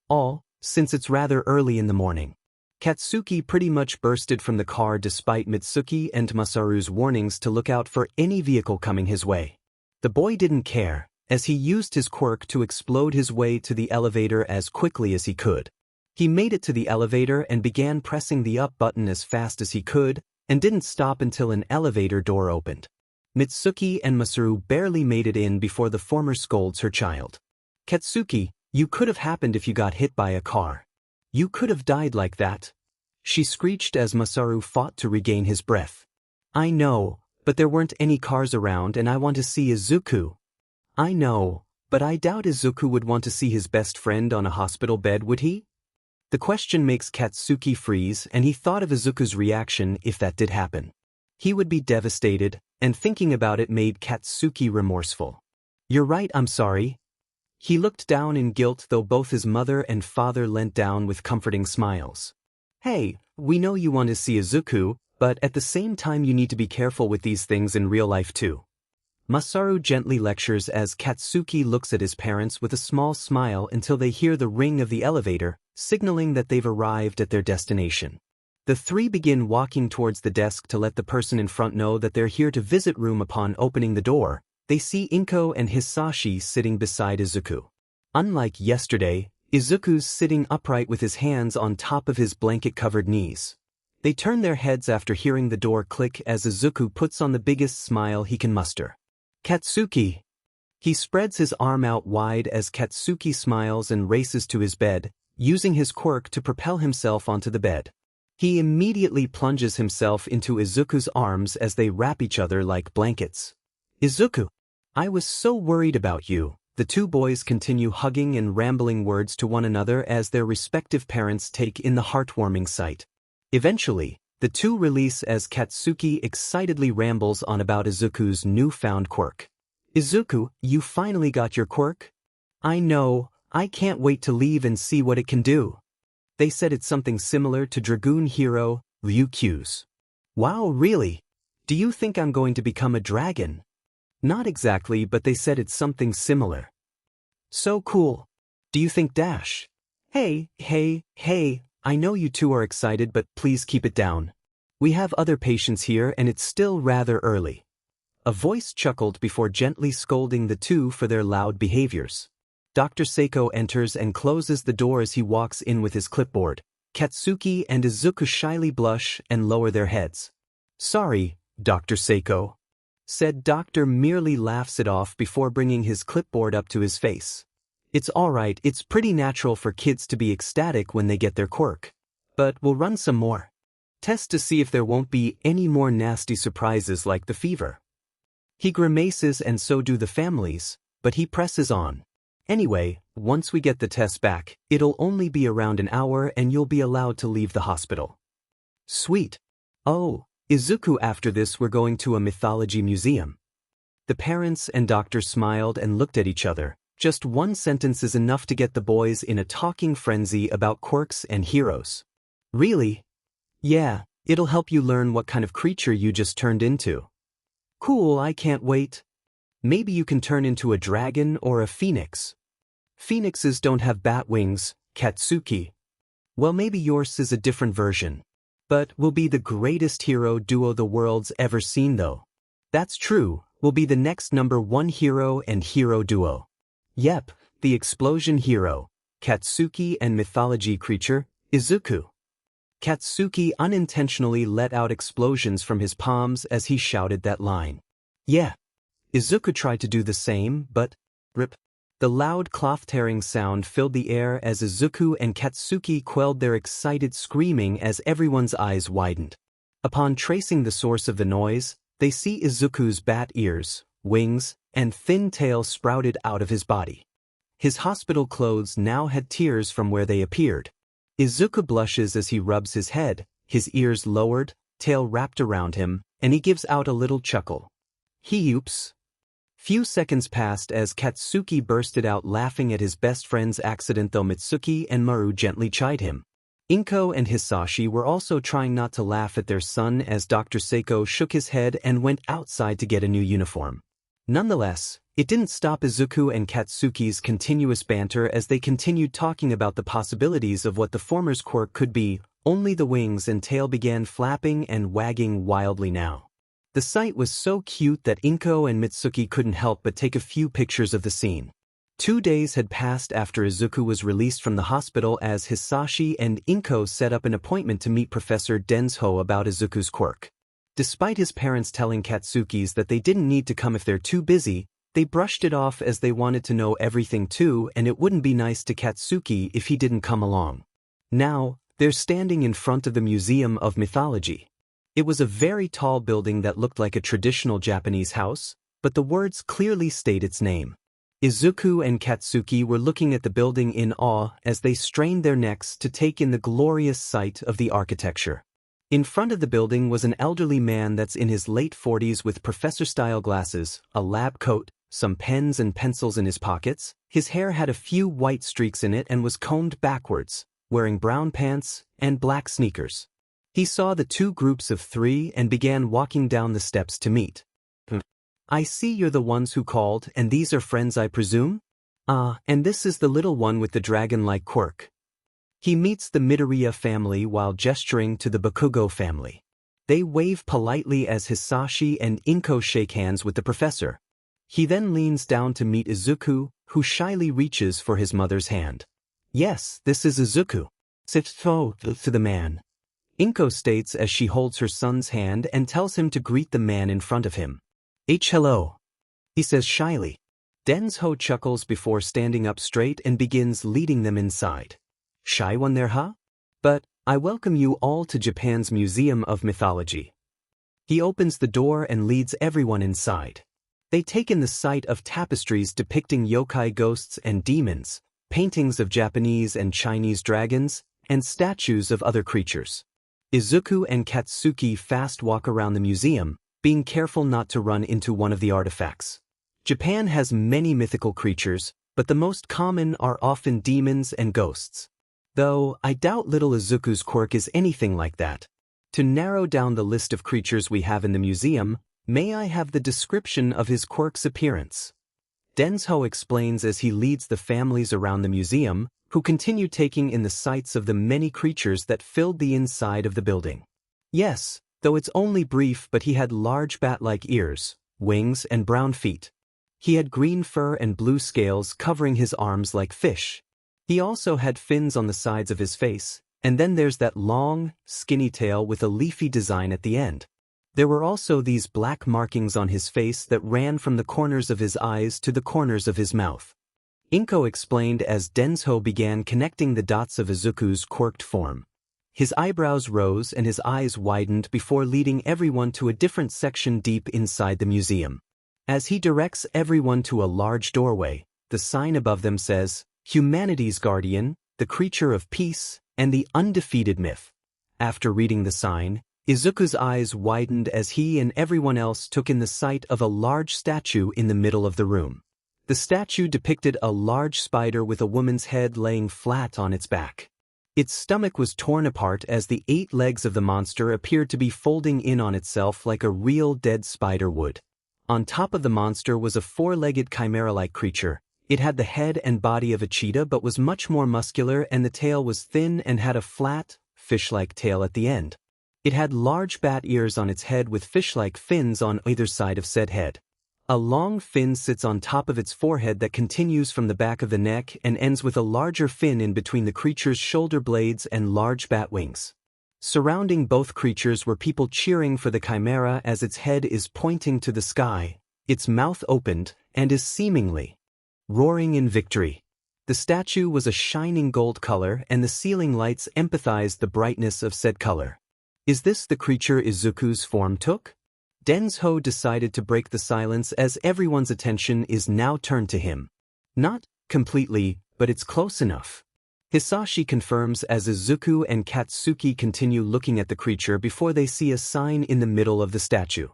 all, since it's rather early in the morning. Katsuki pretty much bursted from the car despite Mitsuki and Masaru's warnings to look out for any vehicle coming his way. The boy didn't care, as he used his quirk to explode his way to the elevator as quickly as he could. He made it to the elevator and began pressing the up button as fast as he could, and didn't stop until an elevator door opened. Mitsuki and Masaru barely made it in before the former scolds her child. "Katsuki, you could have happened if you got hit by a car. You could have died like that," she screeched as Masaru fought to regain his breath. "I know, but there weren't any cars around and I want to see Izuku." "I know, but I doubt Izuku would want to see his best friend on a hospital bed, would he?" The question makes Katsuki freeze, and he thought of Izuku's reaction if that did happen. He would be devastated, and thinking about it made Katsuki remorseful. "You're right, I'm sorry." He looked down in guilt, though both his mother and father leant down with comforting smiles. "Hey, we know you want to see Izuku, but at the same time you need to be careful with these things in real life too." Masaru gently lectures as Katsuki looks at his parents with a small smile until they hear the ring of the elevator, signaling that they've arrived at their destination. The three begin walking towards the desk to let the person in front know that they're here to visit room. Upon opening the door, they see Inko and Hisashi sitting beside Izuku. Unlike yesterday, Izuku's sitting upright with his hands on top of his blanket-covered knees. They turn their heads after hearing the door click as Izuku puts on the biggest smile he can muster. "Katsuki." He spreads his arm out wide as Katsuki smiles and races to his bed, using his quirk to propel himself onto the bed. He immediately plunges himself into Izuku's arms as they wrap each other like blankets. "Izuku, I was so worried about you." The two boys continue hugging and rambling words to one another as their respective parents take in the heartwarming sight. Eventually, the two release as Katsuki excitedly rambles on about Izuku's newfound quirk. "Izuku, you finally got your quirk?" "I know, I can't wait to leave and see what it can do." They said it's something similar to Dragoon hero Ryukyu's. "Wow, really? Do you think I'm going to become a dragon?" "Not exactly, but they said it's something similar." "So cool. Do you think Dash?" Hey, I know you two are excited, but please keep it down. We have other patients here and it's still rather early." A voice chuckled before gently scolding the two for their loud behaviors. Dr. Seiko enters and closes the door as he walks in with his clipboard. Katsuki and Izuku shyly blush and lower their heads. "Sorry, Dr. Seiko," said Doctor merely laughs it off before bringing his clipboard up to his face. "It's alright, it's pretty natural for kids to be ecstatic when they get their quirk. But we'll run some more tests to see if there won't be any more nasty surprises like the fever." He grimaces and so do the families, but he presses on. "Anyway, once we get the test back, it'll only be around an hour and you'll be allowed to leave the hospital." "Sweet. Oh, Izuku, after this we're going to a mythology museum." The parents and doctor smiled and looked at each other. Just one sentence is enough to get the boys in a talking frenzy about quirks and heroes. "Really?" "Yeah, it'll help you learn what kind of creature you just turned into." "Cool, I can't wait. Maybe you can turn into a dragon or a phoenix." "Phoenixes don't have bat wings, Katsuki." "Well, maybe yours is a different version. But we'll be the greatest hero duo the world's ever seen though." "That's true, we'll be the next #1 hero and hero duo." "Yep, the explosion hero, Katsuki, and mythology creature, Izuku." Katsuki unintentionally let out explosions from his palms as he shouted that line. Yeah. Izuku tried to do the same, but rip. The loud cloth-tearing sound filled the air as Izuku and Katsuki quelled their excited screaming as everyone's eyes widened. Upon tracing the source of the noise, they see Izuku's bat ears, wings, and thin tail sprouted out of his body. His hospital clothes now had tears from where they appeared. Izuku blushes as he rubs his head, his ears lowered, tail wrapped around him, and he gives out a little chuckle. He oops. Few seconds passed as Katsuki bursted out laughing at his best friend's accident, though Mitsuki and Maru gently chide him. Inko and Hisashi were also trying not to laugh at their son as Dr. Seiko shook his head and went outside to get a new uniform. Nonetheless, it didn't stop Izuku and Katsuki's continuous banter as they continued talking about the possibilities of what the former's quirk could be. Only the wings and tail began flapping and wagging wildly now. The sight was so cute that Inko and Mitsuki couldn't help but take a few pictures of the scene. 2 days had passed after Izuku was released from the hospital as Hisashi and Inko set up an appointment to meet Professor Densho about Izuku's quirk. Despite his parents telling Katsuki's that they didn't need to come if they're too busy, they brushed it off as they wanted to know everything too, and it wouldn't be nice to Katsuki if he didn't come along. Now, they're standing in front of the Museum of Mythology. It was a very tall building that looked like a traditional Japanese house, but the words clearly state its name. Izuku and Katsuki were looking at the building in awe as they strained their necks to take in the glorious sight of the architecture. In front of the building was an elderly man that's in his late 40s with professor-style glasses, a lab coat, some pens and pencils in his pockets. His hair had a few white streaks in it and was combed backwards, wearing brown pants and black sneakers. He saw the 2 groups of 3 and began walking down the steps to meet. I see you're the ones who called, and these are friends, I presume? And this is the little one with the dragon-like quirk. He meets the Midoriya family while gesturing to the Bakugo family. They wave politely as Hisashi and Inko shake hands with the professor. He then leans down to meet Izuku, who shyly reaches for his mother's hand. Yes, this is Izuku. Sifo to the man. Inko states as she holds her son's hand and tells him to greet the man in front of him. Hello. He says shyly. Densho chuckles before standing up straight and begins leading them inside. Shy one there, huh? But I welcome you all to Japan's Museum of Mythology. He opens the door and leads everyone inside. They take in the sight of tapestries depicting yokai ghosts and demons, paintings of Japanese and Chinese dragons, and statues of other creatures. Izuku and Katsuki fast walk around the museum, being careful not to run into one of the artifacts. Japan has many mythical creatures, but the most common are often demons and ghosts. Though I doubt little Izuku's quirk is anything like that. To narrow down the list of creatures we have in the museum, may I have the description of his quirk's appearance? Densho explains as he leads the families around the museum, who continue taking in the sights of the many creatures that filled the inside of the building. Yes, though it's only brief, but he had large bat-like ears, wings, and brown feet. He had green fur and blue scales covering his arms like fish. He also had fins on the sides of his face, and then there's that long, skinny tail with a leafy design at the end. There were also these black markings on his face that ran from the corners of his eyes to the corners of his mouth. Inko explained as Densho began connecting the dots of Izuku's quirked form. His eyebrows rose and his eyes widened before leading everyone to a different section deep inside the museum. As he directs everyone to a large doorway, the sign above them says, Humanity's Guardian, the Creature of Peace, and the Undefeated Myth. After reading the sign, Izuku's eyes widened as he and everyone else took in the sight of a large statue in the middle of the room. The statue depicted a large spider with a woman's head laying flat on its back. Its stomach was torn apart as the 8 legs of the monster appeared to be folding in on itself like a real dead spider would. On top of the monster was a 4-legged chimera-like creature. It had the head and body of a cheetah but was much more muscular, and the tail was thin and had a flat, fish-like tail at the end. It had large bat ears on its head with fish-like fins on either side of said head. A long fin sits on top of its forehead that continues from the back of the neck and ends with a larger fin in between the creature's shoulder blades and large bat wings. Surrounding both creatures were people cheering for the chimera as its head is pointing to the sky, its mouth opened, and is seemingly roaring in victory. The statue was a shining gold color and the ceiling lights empathized the brightness of said color. Is this the creature Izuku's form took? Denzo decided to break the silence as everyone's attention is now turned to him. Not completely, but it's close enough. Hisashi confirms as Izuku and Katsuki continue looking at the creature before they see a sign in the middle of the statue.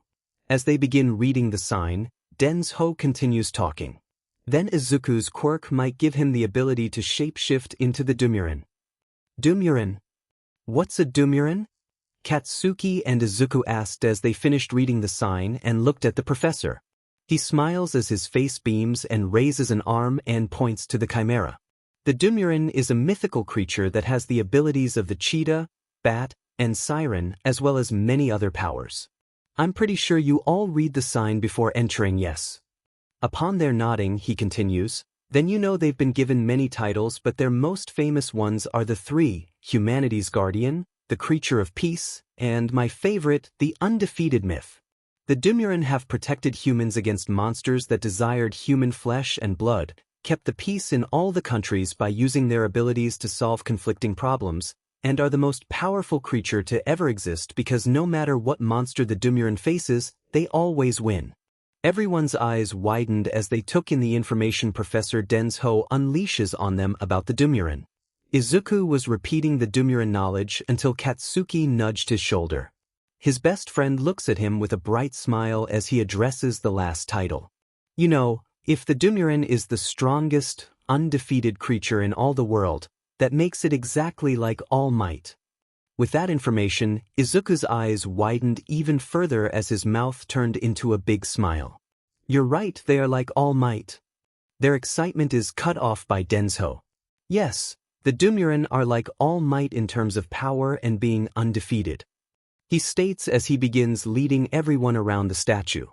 As they begin reading the sign, Denzo continues talking. Then Izuku's quirk might give him the ability to shapeshift into the Dumuren. Dumuren? What's a Dumuren? Katsuki and Izuku asked as they finished reading the sign and looked at the professor. He smiles as his face beams and raises an arm and points to the chimera. The Dumuren is a mythical creature that has the abilities of the cheetah, bat, and siren as well as many other powers. I'm pretty sure you all read the sign before entering, yes? Upon their nodding, he continues, then you know they've been given many titles but their most famous ones are the three, humanity's guardian, the creature of peace, and my favorite, the undefeated myth. The Dumuren have protected humans against monsters that desired human flesh and blood, kept the peace in all the countries by using their abilities to solve conflicting problems, and are the most powerful creature to ever exist because no matter what monster the Dumuren faces, they always win. Everyone's eyes widened as they took in the information Professor Denzo unleashes on them about the Dumuren. Izuku was repeating the Dumuren knowledge until Katsuki nudged his shoulder. His best friend looks at him with a bright smile as he addresses the last title. You know, if the Dumuren is the strongest, undefeated creature in all the world, that makes it exactly like All Might. With that information, Izuku's eyes widened even further as his mouth turned into a big smile. You're right, they are like All Might. Their excitement is cut off by Denzo. Yes, the Dumuren are like All Might in terms of power and being undefeated. He states as he begins leading everyone around the statue.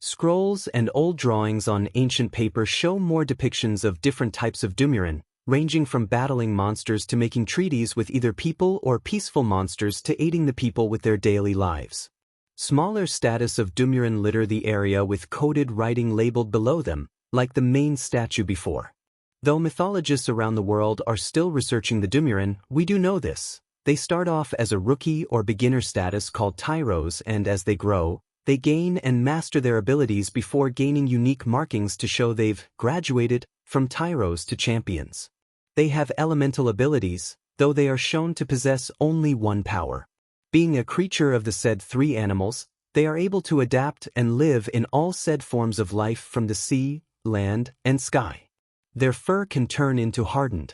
Scrolls and old drawings on ancient paper show more depictions of different types of Dumuren, ranging from battling monsters to making treaties with either people or peaceful monsters to aiding the people with their daily lives. Smaller status of Dumuren litter the area with coded writing labeled below them, like the main statue before. Though mythologists around the world are still researching the Dumuren, we do know this. They start off as a rookie or beginner status called tyros, and as they grow, they gain and master their abilities before gaining unique markings to show they've graduated from tyros to champions. They have elemental abilities, though they are shown to possess only one power. Being a creature of the said three animals, they are able to adapt and live in all said forms of life from the sea, land, and sky. Their fur can turn into hardened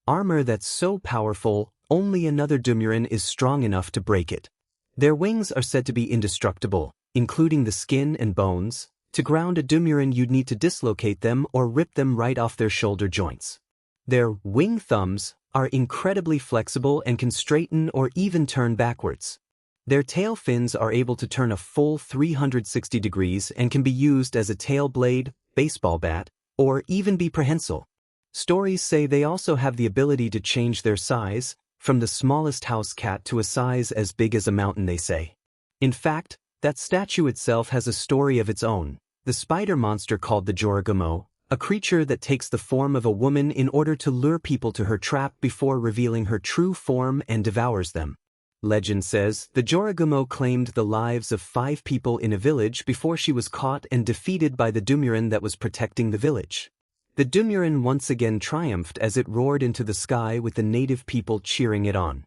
armor that's so powerful, only another Dumuren is strong enough to break it. Their wings are said to be indestructible, including the skin and bones. To ground a Dumuren you'd need to dislocate them or rip them right off their shoulder joints. Their wing thumbs are incredibly flexible and can straighten or even turn backwards. Their tail fins are able to turn a full 360 degrees and can be used as a tail blade, baseball bat, or even be prehensile. Stories say they also have the ability to change their size, from the smallest house cat to a size as big as a mountain, they say. In fact, that statue itself has a story of its own. The spider monster called the Joragumo, a creature that takes the form of a woman in order to lure people to her trap before revealing her true form and devours them. Legend says the Joragumo claimed the lives of 5 people in a village before she was caught and defeated by the Dumuren that was protecting the village. The Dumuren once again triumphed as it roared into the sky with the native people cheering it on.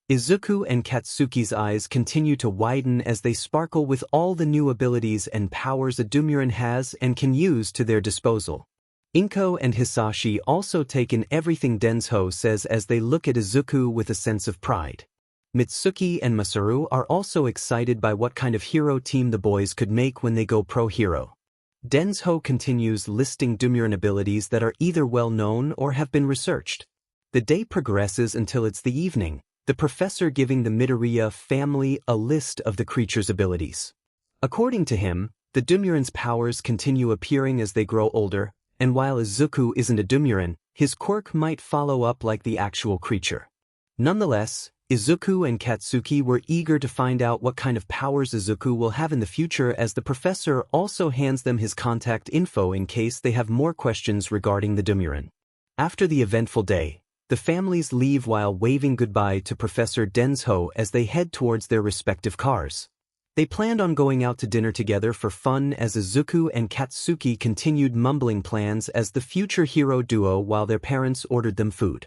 Izuku and Katsuki's eyes continue to widen as they sparkle with all the new abilities and powers a Dumuren has and can use to their disposal. Inko and Hisashi also take in everything Denzo says as they look at Izuku with a sense of pride. Mitsuki and Masaru are also excited by what kind of hero team the boys could make when they go pro-hero. Denzo continues listing Dumuren abilities that are either well-known or have been researched. The day progresses until it's the evening, the professor giving the Midoriya family a list of the creature's abilities. According to him, the Dumuren's powers continue appearing as they grow older, and while Izuku isn't a Dumuren, his quirk might follow up like the actual creature. Nonetheless, Izuku and Katsuki were eager to find out what kind of powers Izuku will have in the future, as the professor also hands them his contact info in case they have more questions regarding the Dumuren. After the eventful day, the families leave while waving goodbye to Professor Densho as they head towards their respective cars. They planned on going out to dinner together for fun, as Izuku and Katsuki continued mumbling plans as the future hero duo while their parents ordered them food.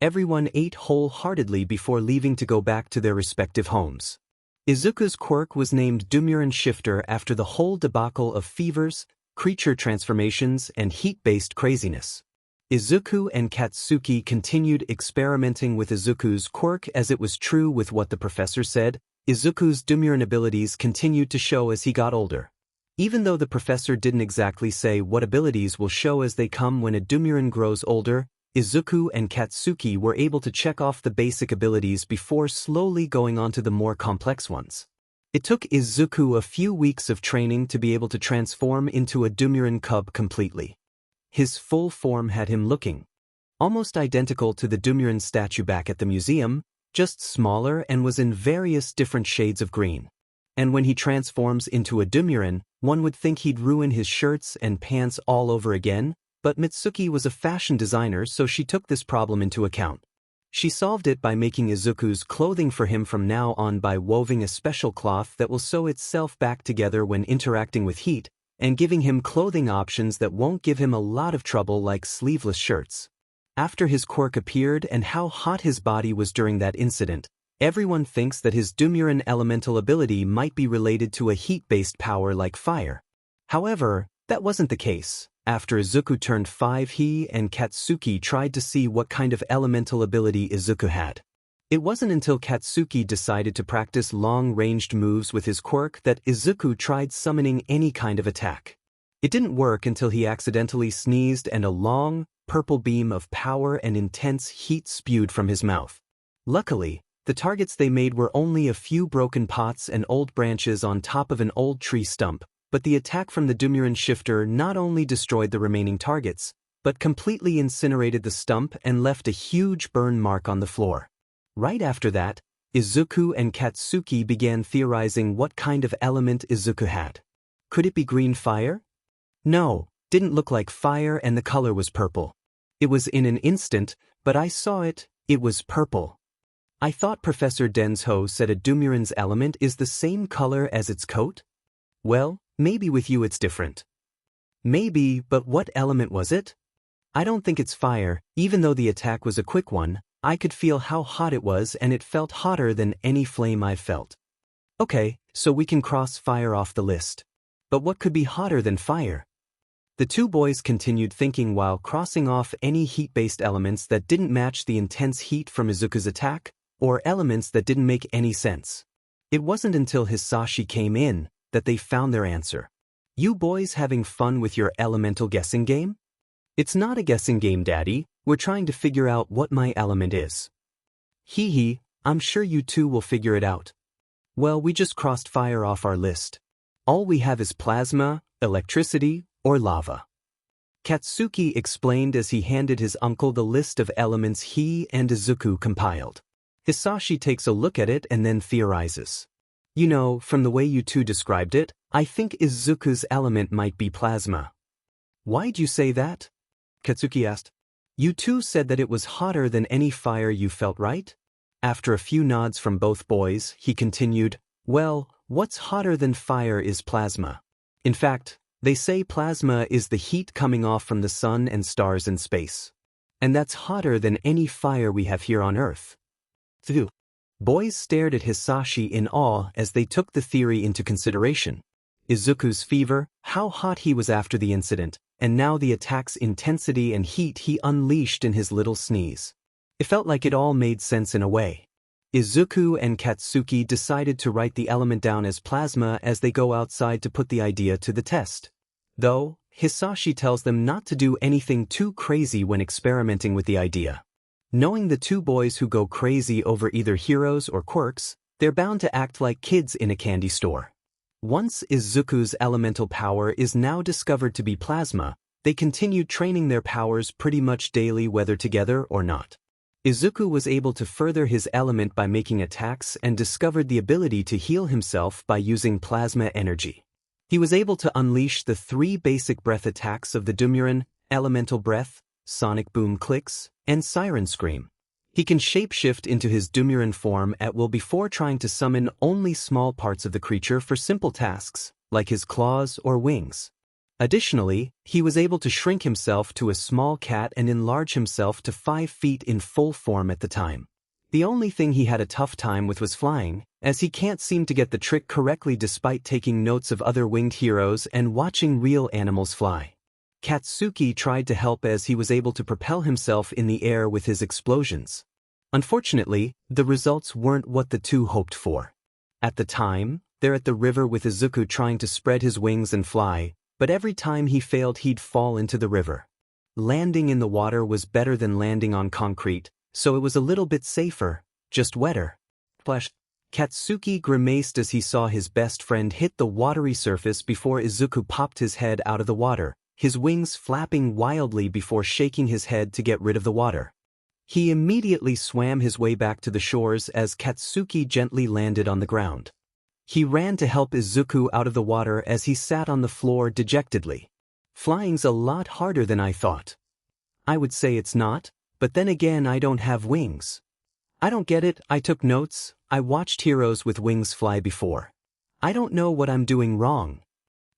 Everyone ate wholeheartedly before leaving to go back to their respective homes. Izuku's quirk was named Dumuren Shifter after the whole debacle of fevers, creature transformations, and heat-based craziness. Izuku and Katsuki continued experimenting with Izuku's quirk, as it was true with what the professor said. Izuku's Dumuren abilities continued to show as he got older. Even though the professor didn't exactly say what abilities will show as they come when a Dumuren grows older, Izuku and Katsuki were able to check off the basic abilities before slowly going on to the more complex ones. It took Izuku a few weeks of training to be able to transform into a Dumuren cub completely. His full form had him looking almost identical to the Dumuren statue back at the museum, just smaller, and was in various different shades of green. And when he transforms into a Dumuren, one would think he'd ruin his shirts and pants all over again, but Mitsuki was a fashion designer, so she took this problem into account. She solved it by making Izuku's clothing for him from now on by weaving a special cloth that will sew itself back together when interacting with heat, and giving him clothing options that won't give him a lot of trouble, like sleeveless shirts. After his quirk appeared and how hot his body was during that incident, everyone thinks that his Dumuren elemental ability might be related to a heat-based power like fire. However, that wasn't the case. After Izuku turned 5, he and Katsuki tried to see what kind of elemental ability Izuku had. It wasn't until Katsuki decided to practice long-ranged moves with his quirk that Izuku tried summoning any kind of attack. It didn't work until he accidentally sneezed and a long, purple beam of power and intense heat spewed from his mouth. Luckily, the targets they made were only a few broken pots and old branches on top of an old tree stump, but the attack from the Dumuren Shifter not only destroyed the remaining targets, but completely incinerated the stump and left a huge burn mark on the floor. Right after that, Izuku and Katsuki began theorizing what kind of element Izuku had. Could it be green fire? No, didn't look like fire, and the color was purple. It was in an instant, but I saw it, it was purple. I thought Professor Densho said a Dumuren's element is the same color as its coat? Well, maybe with you it's different. Maybe, but what element was it? I don't think it's fire. Even though the attack was a quick one, I could feel how hot it was, and it felt hotter than any flame I've felt. Okay, so we can cross fire off the list. But what could be hotter than fire? The two boys continued thinking while crossing off any heat-based elements that didn't match the intense heat from Izuku's attack, or elements that didn't make any sense. It wasn't until Hisashi came in that they found their answer. You boys having fun with your elemental guessing game? It's not a guessing game, Daddy. We're trying to figure out what my element is. Hee hee, I'm sure you two will figure it out. Well, we just crossed fire off our list. All we have is plasma, electricity, or lava. Katsuki explained as he handed his uncle the list of elements he and Izuku compiled. Hisashi takes a look at it and then theorizes. You know, from the way you two described it, I think Izuku's element might be plasma. Why'd you say that? Katsuki asked. You two said that it was hotter than any fire you felt, right? After a few nods from both boys, he continued, well, what's hotter than fire is plasma. In fact, they say plasma is the heat coming off from the sun and stars in space. And that's hotter than any fire we have here on Earth. Phew. Boys stared at Hisashi in awe as they took the theory into consideration. Izuku's fever, how hot he was after the incident, and now the attack's intensity and heat he unleashed in his little sneeze. It felt like it all made sense in a way. Izuku and Katsuki decided to write the element down as plasma as they go outside to put the idea to the test. Though, Hisashi tells them not to do anything too crazy when experimenting with the idea. Knowing the two boys who go crazy over either heroes or quirks, they're bound to act like kids in a candy store. Once Izuku's elemental power is now discovered to be plasma, they continued training their powers pretty much daily, whether together or not. Izuku was able to further his element by making attacks and discovered the ability to heal himself by using plasma energy. He was able to unleash the 3 basic breath attacks of the Dumuren: Elemental Breath, Sonic Boom Clicks, and Siren Scream. He can shapeshift into his Dumuren form at will before trying to summon only small parts of the creature for simple tasks, like his claws or wings. Additionally, he was able to shrink himself to a small cat and enlarge himself to 5 feet in full form at the time. The only thing he had a tough time with was flying, as he can't seem to get the trick correctly despite taking notes of other winged heroes and watching real animals fly. Katsuki tried to help as he was able to propel himself in the air with his explosions. Unfortunately, the results weren't what the two hoped for. At the time, they're at the river with Izuku trying to spread his wings and fly, but every time he failed he'd fall into the river. Landing in the water was better than landing on concrete, so it was a little bit safer, just wetter. Splash. Katsuki grimaced as he saw his best friend hit the watery surface before Izuku popped his head out of the water, his wings flapping wildly before shaking his head to get rid of the water. He immediately swam his way back to the shores as Katsuki gently landed on the ground. He ran to help Izuku out of the water as he sat on the floor dejectedly. Flying's a lot harder than I thought. I would say it's not, but then again I don't have wings. I don't get it. I took notes. I watched heroes with wings fly before. I don't know what I'm doing wrong.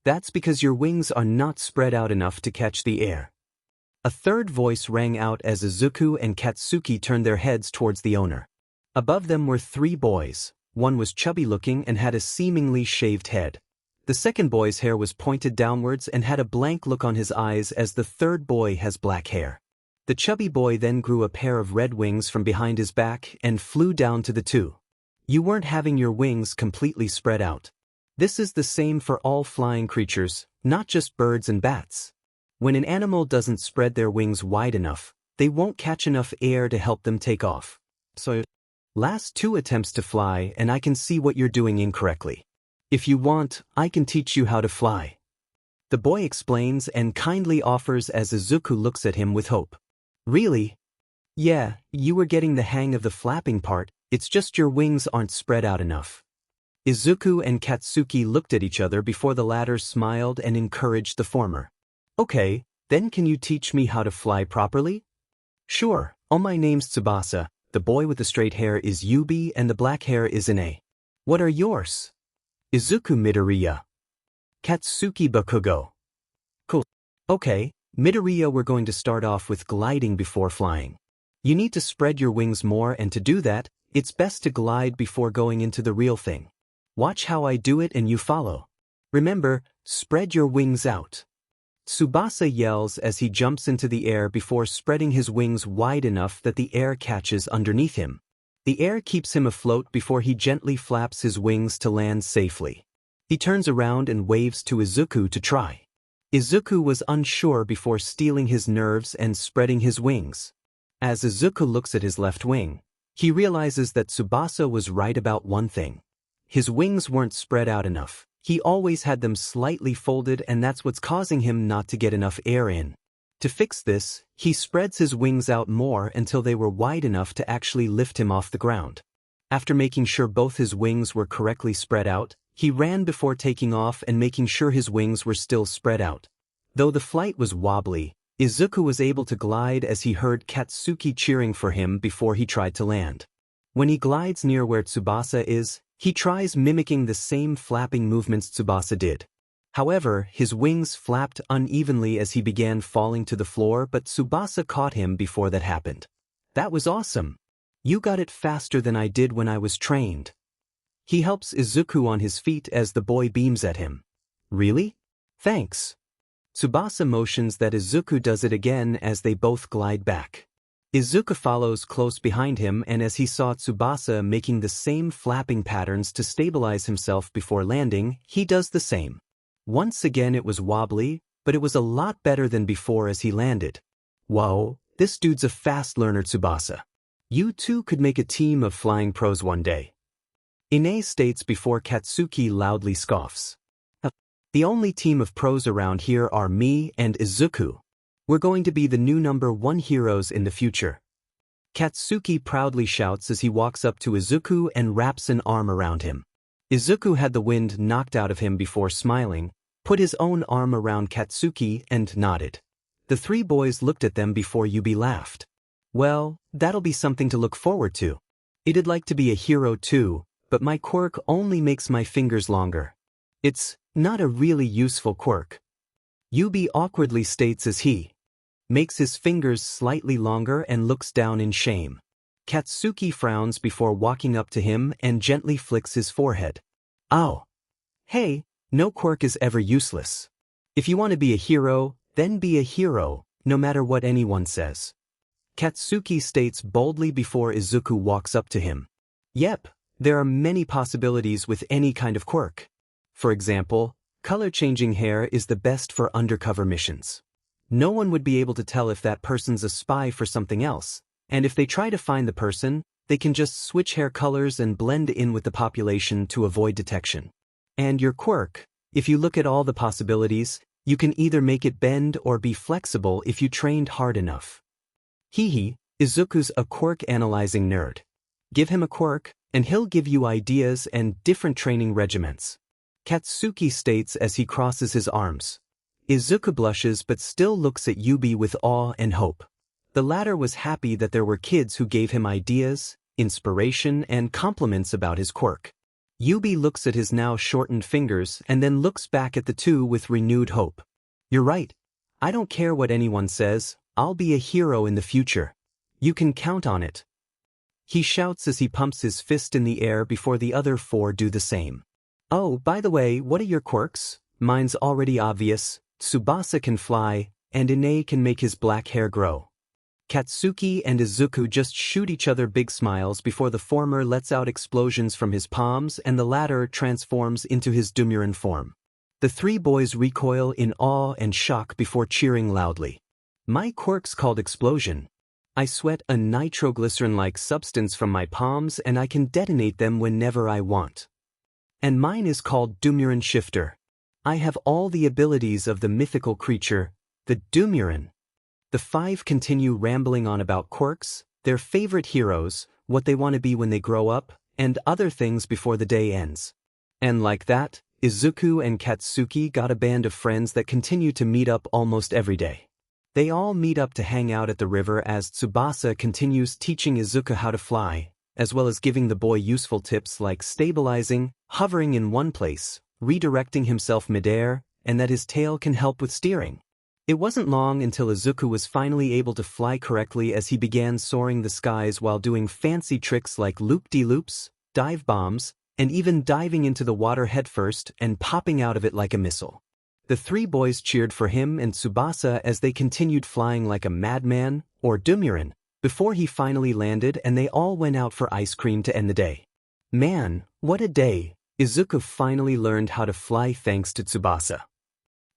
That's because your wings are not spread out enough to catch the air. A third voice rang out as Izuku and Katsuki turned their heads towards the owner. Above them were 3 boys. One was chubby-looking and had a seemingly shaved head. The second boy's hair was pointed downwards and had a blank look on his eyes as the third boy has black hair. The chubby boy then grew a pair of red wings from behind his back and flew down to the 2. You weren't having your wings completely spread out. This is the same for all flying creatures, not just birds and bats. When an animal doesn't spread their wings wide enough, they won't catch enough air to help them take off. So, last 2 attempts to fly and I can see what you're doing incorrectly. If you want, I can teach you how to fly. The boy explains and kindly offers as Izuku looks at him with hope. Really? Yeah, you were getting the hang of the flapping part, it's just your wings aren't spread out enough. Izuku and Katsuki looked at each other before the latter smiled and encouraged the former. Okay, then can you teach me how to fly properly? Sure. Oh, my name's Tsubasa, the boy with the straight hair is Yubi and the black hair is Ine. What are yours? Izuku Midoriya. Katsuki Bakugo. Cool. Okay, Midoriya, we're going to start off with gliding before flying. You need to spread your wings more, and to do that, it's best to glide before going into the real thing. Watch how I do it and you follow. Remember, spread your wings out. Tsubasa yells as he jumps into the air before spreading his wings wide enough that the air catches underneath him. The air keeps him afloat before he gently flaps his wings to land safely. He turns around and waves to Izuku to try. Izuku was unsure before steeling his nerves and spreading his wings. As Izuku looks at his left wing, he realizes that Tsubasa was right about one thing. His wings weren't spread out enough. He always had them slightly folded, and that's what's causing him not to get enough air in. To fix this, he spreads his wings out more until they were wide enough to actually lift him off the ground. After making sure both his wings were correctly spread out, he ran before taking off and making sure his wings were still spread out. Though the flight was wobbly, Izuku was able to glide as he heard Katsuki cheering for him before he tried to land. When he glides near where Tsubasa is, he tries mimicking the same flapping movements Tsubasa did. However, his wings flapped unevenly as he began falling to the floor, but Tsubasa caught him before that happened. That was awesome. You got it faster than I did when I was trained. He helps Izuku on his feet as the boy beams at him. Really? Thanks. Tsubasa motions that Izuku does it again as they both glide back. Izuku follows close behind him, and as he saw Tsubasa making the same flapping patterns to stabilize himself before landing, he does the same. Once again it was wobbly, but it was a lot better than before as he landed. Whoa, this dude's a fast learner, Tsubasa. You two could make a team of flying pros one day. Ine states before Katsuki loudly scoffs. The only team of pros around here are me and Izuku. We're going to be the new #1 heroes in the future. Katsuki proudly shouts as he walks up to Izuku and wraps an arm around him. Izuku had the wind knocked out of him before smiling, put his own arm around Katsuki and nodded. The three boys looked at them before Yubi laughed. Well, that'll be something to look forward to. It'd like to be a hero too, but my quirk only makes my fingers longer. It's not a really useful quirk. Yubi awkwardly states as he makes his fingers slightly longer and looks down in shame. Katsuki frowns before walking up to him and gently flicks his forehead. Oh. Hey, no quirk is ever useless. If you want to be a hero, then be a hero, no matter what anyone says. Katsuki states boldly before Izuku walks up to him. Yep, there are many possibilities with any kind of quirk. For example, color-changing hair is the best for undercover missions. No one would be able to tell if that person's a spy for something else, and if they try to find the person, they can just switch hair colors and blend in with the population to avoid detection. And your quirk, if you look at all the possibilities, you can either make it bend or be flexible if you trained hard enough. Hehe, Izuku's a quirk-analyzing nerd. Give him a quirk, and he'll give you ideas and different training regiments. Katsuki states as he crosses his arms. Izuku blushes but still looks at Yubi with awe and hope. The latter was happy that there were kids who gave him ideas, inspiration, and compliments about his quirk. Yubi looks at his now shortened fingers and then looks back at the two with renewed hope. You're right. I don't care what anyone says, I'll be a hero in the future. You can count on it. He shouts as he pumps his fist in the air before the other four do the same. Oh, by the way, what are your quirks? Mine's already obvious. Tsubasa can fly, and Ine can make his black hair grow. Katsuki and Izuku just shoot each other big smiles before the former lets out explosions from his palms and the latter transforms into his Dumuren form. The three boys recoil in awe and shock before cheering loudly. My quirk's called Explosion. I sweat a nitroglycerin-like substance from my palms and I can detonate them whenever I want. And mine is called Dumuren Shifter. I have all the abilities of the mythical creature, the Dumuren. The five continue rambling on about quirks, their favorite heroes, what they want to be when they grow up, and other things before the day ends. And like that, Izuku and Katsuki got a band of friends that continue to meet up almost every day. They all meet up to hang out at the river as Tsubasa continues teaching Izuku how to fly, as well as giving the boy useful tips like stabilizing, hovering in one place, redirecting himself midair, and that his tail can help with steering. It wasn't long until Izuku was finally able to fly correctly as he began soaring the skies while doing fancy tricks like loop-de-loops, dive bombs, and even diving into the water headfirst and popping out of it like a missile. The three boys cheered for him and Tsubasa as they continued flying like a madman, or Dumuren, before he finally landed and they all went out for ice cream to end the day. Man, what a day! Izuku finally learned how to fly thanks to Tsubasa.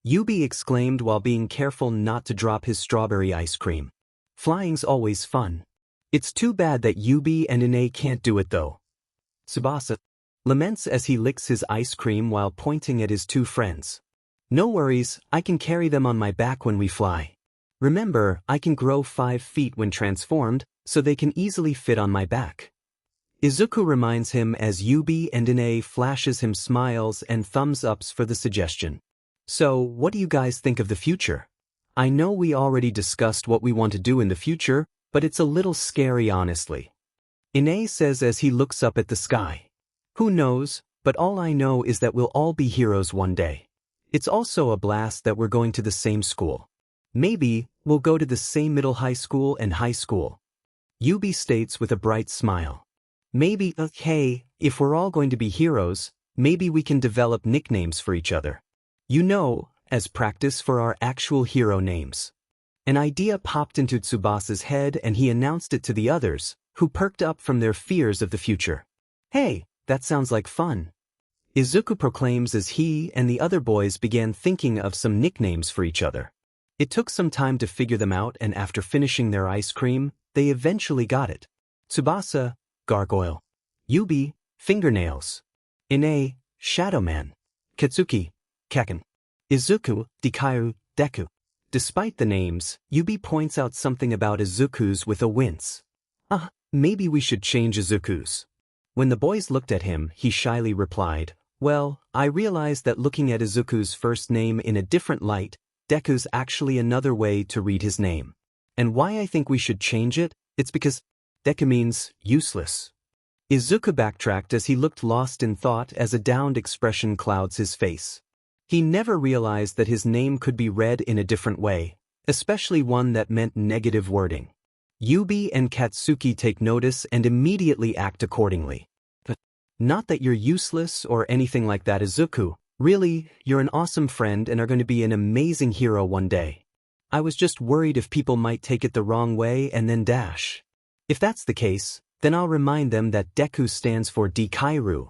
Yubi exclaimed while being careful not to drop his strawberry ice cream. Flying's always fun. It's too bad that Yubi and Ine can't do it though. Tsubasa laments as he licks his ice cream while pointing at his two friends. No worries, I can carry them on my back when we fly. Remember, I can grow 5 feet when transformed, so they can easily fit on my back. Izuku reminds him as Yubi and Ine flashes him smiles and thumbs ups for the suggestion. So, what do you guys think of the future? I know we already discussed what we want to do in the future, but it's a little scary honestly. Ine says as he looks up at the sky. Who knows, but all I know is that we'll all be heroes one day. It's also a blast that we're going to the same school. Maybe, we'll go to the same middle high school and high school. Yubi states with a bright smile. Maybe, hey, if we're all going to be heroes, maybe we can develop nicknames for each other. You know, as practice for our actual hero names. An idea popped into Tsubasa's head and he announced it to the others, who perked up from their fears of the future. Hey, that sounds like fun. Izuku proclaims as he and the other boys began thinking of some nicknames for each other. It took some time to figure them out and after finishing their ice cream, they eventually got it. Tsubasa, Gargoyle. Yubi, Fingernails. Ine, Shadowman. Katsuki, Kaken. Izuku, Dikaru, Deku. Despite the names, Yubi points out something about Izuku's with a wince. Maybe we should change Izuku's. When the boys looked at him, he shyly replied, well, I realized that looking at Izuku's first name in a different light, Deku's actually another way to read his name. And why I think we should change it? It's because Deku means useless. Izuku backtracked as he looked lost in thought as a downed expression clouds his face. He never realized that his name could be read in a different way, especially one that meant negative wording. Yubi and Katsuki take notice and immediately act accordingly. Not that you're useless or anything like that, Izuku. Really, you're an awesome friend and are going to be an amazing hero one day. I was just worried if people might take it the wrong way and then dash. If that's the case, then I'll remind them that Deku stands for Dikairu.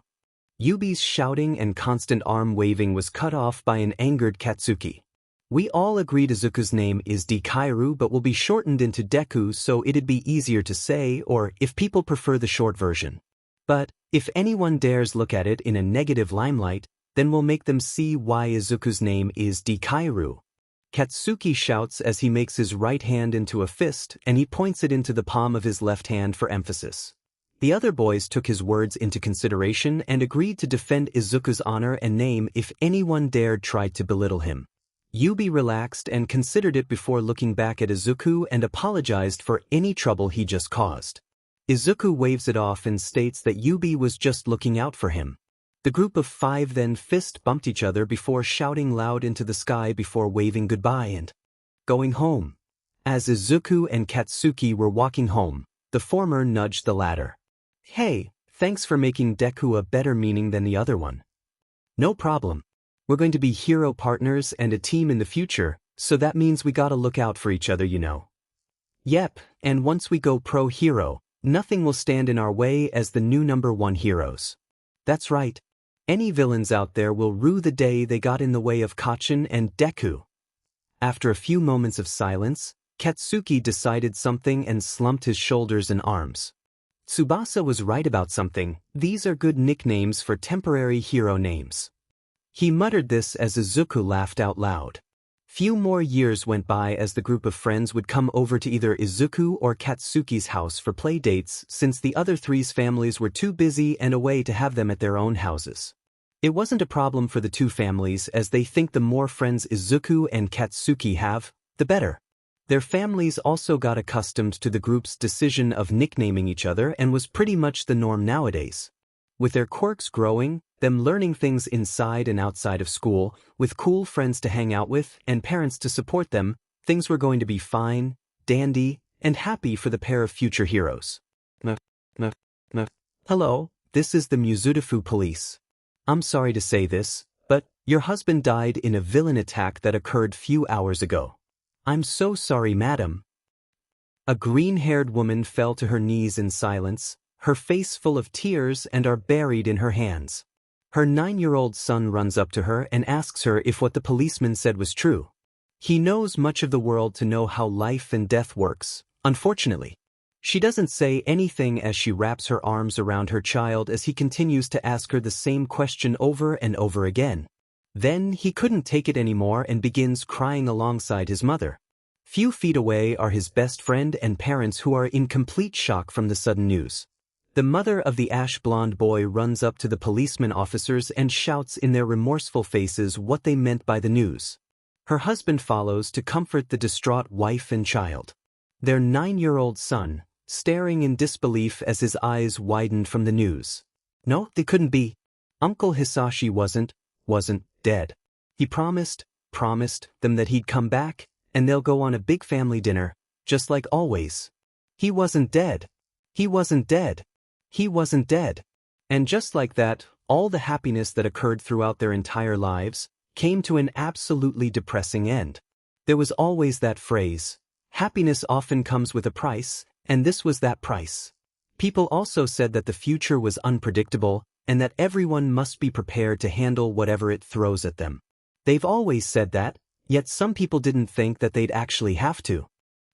Yubi's shouting and constant arm waving was cut off by an angered Katsuki. We all agreed Izuku's name is Dikairu but will be shortened into Deku so it'd be easier to say, or if people prefer the short version. But if anyone dares look at it in a negative limelight, then we'll make them see why Izuku's name is Dikairu. Katsuki shouts as he makes his right hand into a fist and he points it into the palm of his left hand for emphasis. The other boys took his words into consideration and agreed to defend Izuku's honor and name if anyone dared try to belittle him. Yubi relaxed and considered it before looking back at Izuku and apologized for any trouble he just caused. Izuku waves it off and states that Yubi was just looking out for him. The group of 5 then fist-bumped each other before shouting loud into the sky before waving goodbye and going home. As Izuku and Katsuki were walking home, the former nudged the latter. Hey, thanks for making Deku a better meaning than the other one. No problem. We're going to be hero partners and a team in the future, so that means we gotta look out for each other, you know. Yep, and once we go pro-hero, nothing will stand in our way as the new #1 heroes. That's right. Any villains out there will rue the day they got in the way of Kacchan and Deku. After a few moments of silence, Katsuki decided something and slumped his shoulders and arms. Tsubasa was right about something. These are good nicknames for temporary hero names. He muttered this as Izuku laughed out loud. Few more years went by as the group of friends would come over to either Izuku or Katsuki's house for play dates since the other three's families were too busy and away to have them at their own houses. It wasn't a problem for the two families as they think the more friends Izuku and Katsuki have, the better. Their families also got accustomed to the group's decision of nicknaming each other and was pretty much the norm nowadays. With their quirks growing, them learning things inside and outside of school, with cool friends to hang out with and parents to support them, things were going to be fine, dandy, and happy for the pair of future heroes. Hello, this is the Mizudafu police. I'm sorry to say this, but your husband died in a villain attack that occurred few hours ago. I'm so sorry, madam. A green-haired woman fell to her knees in silence, her face full of tears and are buried in her hands. Her 9-year-old son runs up to her and asks her if what the policeman said was true. He knows much of the world to know how life and death works, unfortunately. She doesn't say anything as she wraps her arms around her child as he continues to ask her the same question over and over again. Then he couldn't take it anymore and begins crying alongside his mother. Few feet away are his best friend and parents who are in complete shock from the sudden news. The mother of the ash-blonde boy runs up to the policeman officers and shouts in their remorseful faces what they meant by the news. Her husband follows to comfort the distraught wife and child. Their 9-year-old son, staring in disbelief as his eyes widened from the news. No, they couldn't be. Uncle Hisashi wasn't dead. He promised them that he'd come back, and they'll go on a big family dinner, just like always. He wasn't dead. He wasn't dead. He wasn't dead. And just like that, all the happiness that occurred throughout their entire lives came to an absolutely depressing end. There was always that phrase, happiness often comes with a price, and this was that price. People also said that the future was unpredictable, and that everyone must be prepared to handle whatever it throws at them. They've always said that, yet some people didn't think that they'd actually have to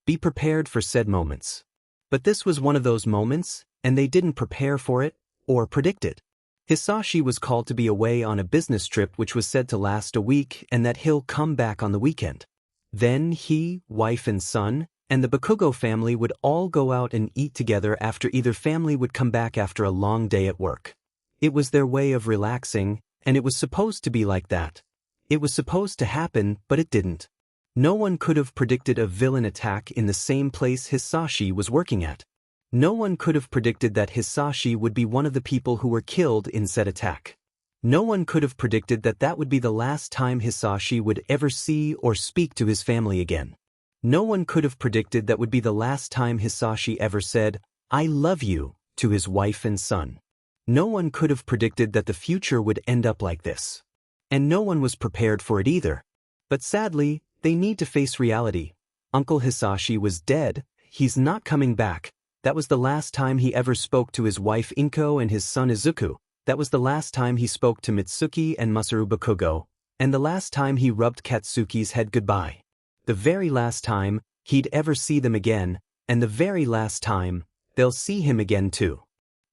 be prepared for said moments. But this was one of those moments, and they didn't prepare for it, or predict it. Hisashi was called to be away on a business trip which was said to last a week and that he'll come back on the weekend. Then he, wife and son, and the Bakugo family would all go out and eat together after either family would come back after a long day at work. It was their way of relaxing, and it was supposed to be like that. It was supposed to happen, but it didn't. No one could have predicted a villain attack in the same place Hisashi was working at. No one could have predicted that Hisashi would be one of the people who were killed in said attack. No one could have predicted that that would be the last time Hisashi would ever see or speak to his family again. No one could have predicted that would be the last time Hisashi ever said, "I love you," to his wife and son. No one could have predicted that the future would end up like this. And no one was prepared for it either. But sadly, they need to face reality. Uncle Hisashi was dead, he's not coming back. That was the last time he ever spoke to his wife Inko and his son Izuku. That was the last time he spoke to Mitsuki and Masaru Bakugo, and the last time he rubbed Katsuki's head goodbye. The very last time he'd ever see them again, and the very last time they'll see him again too.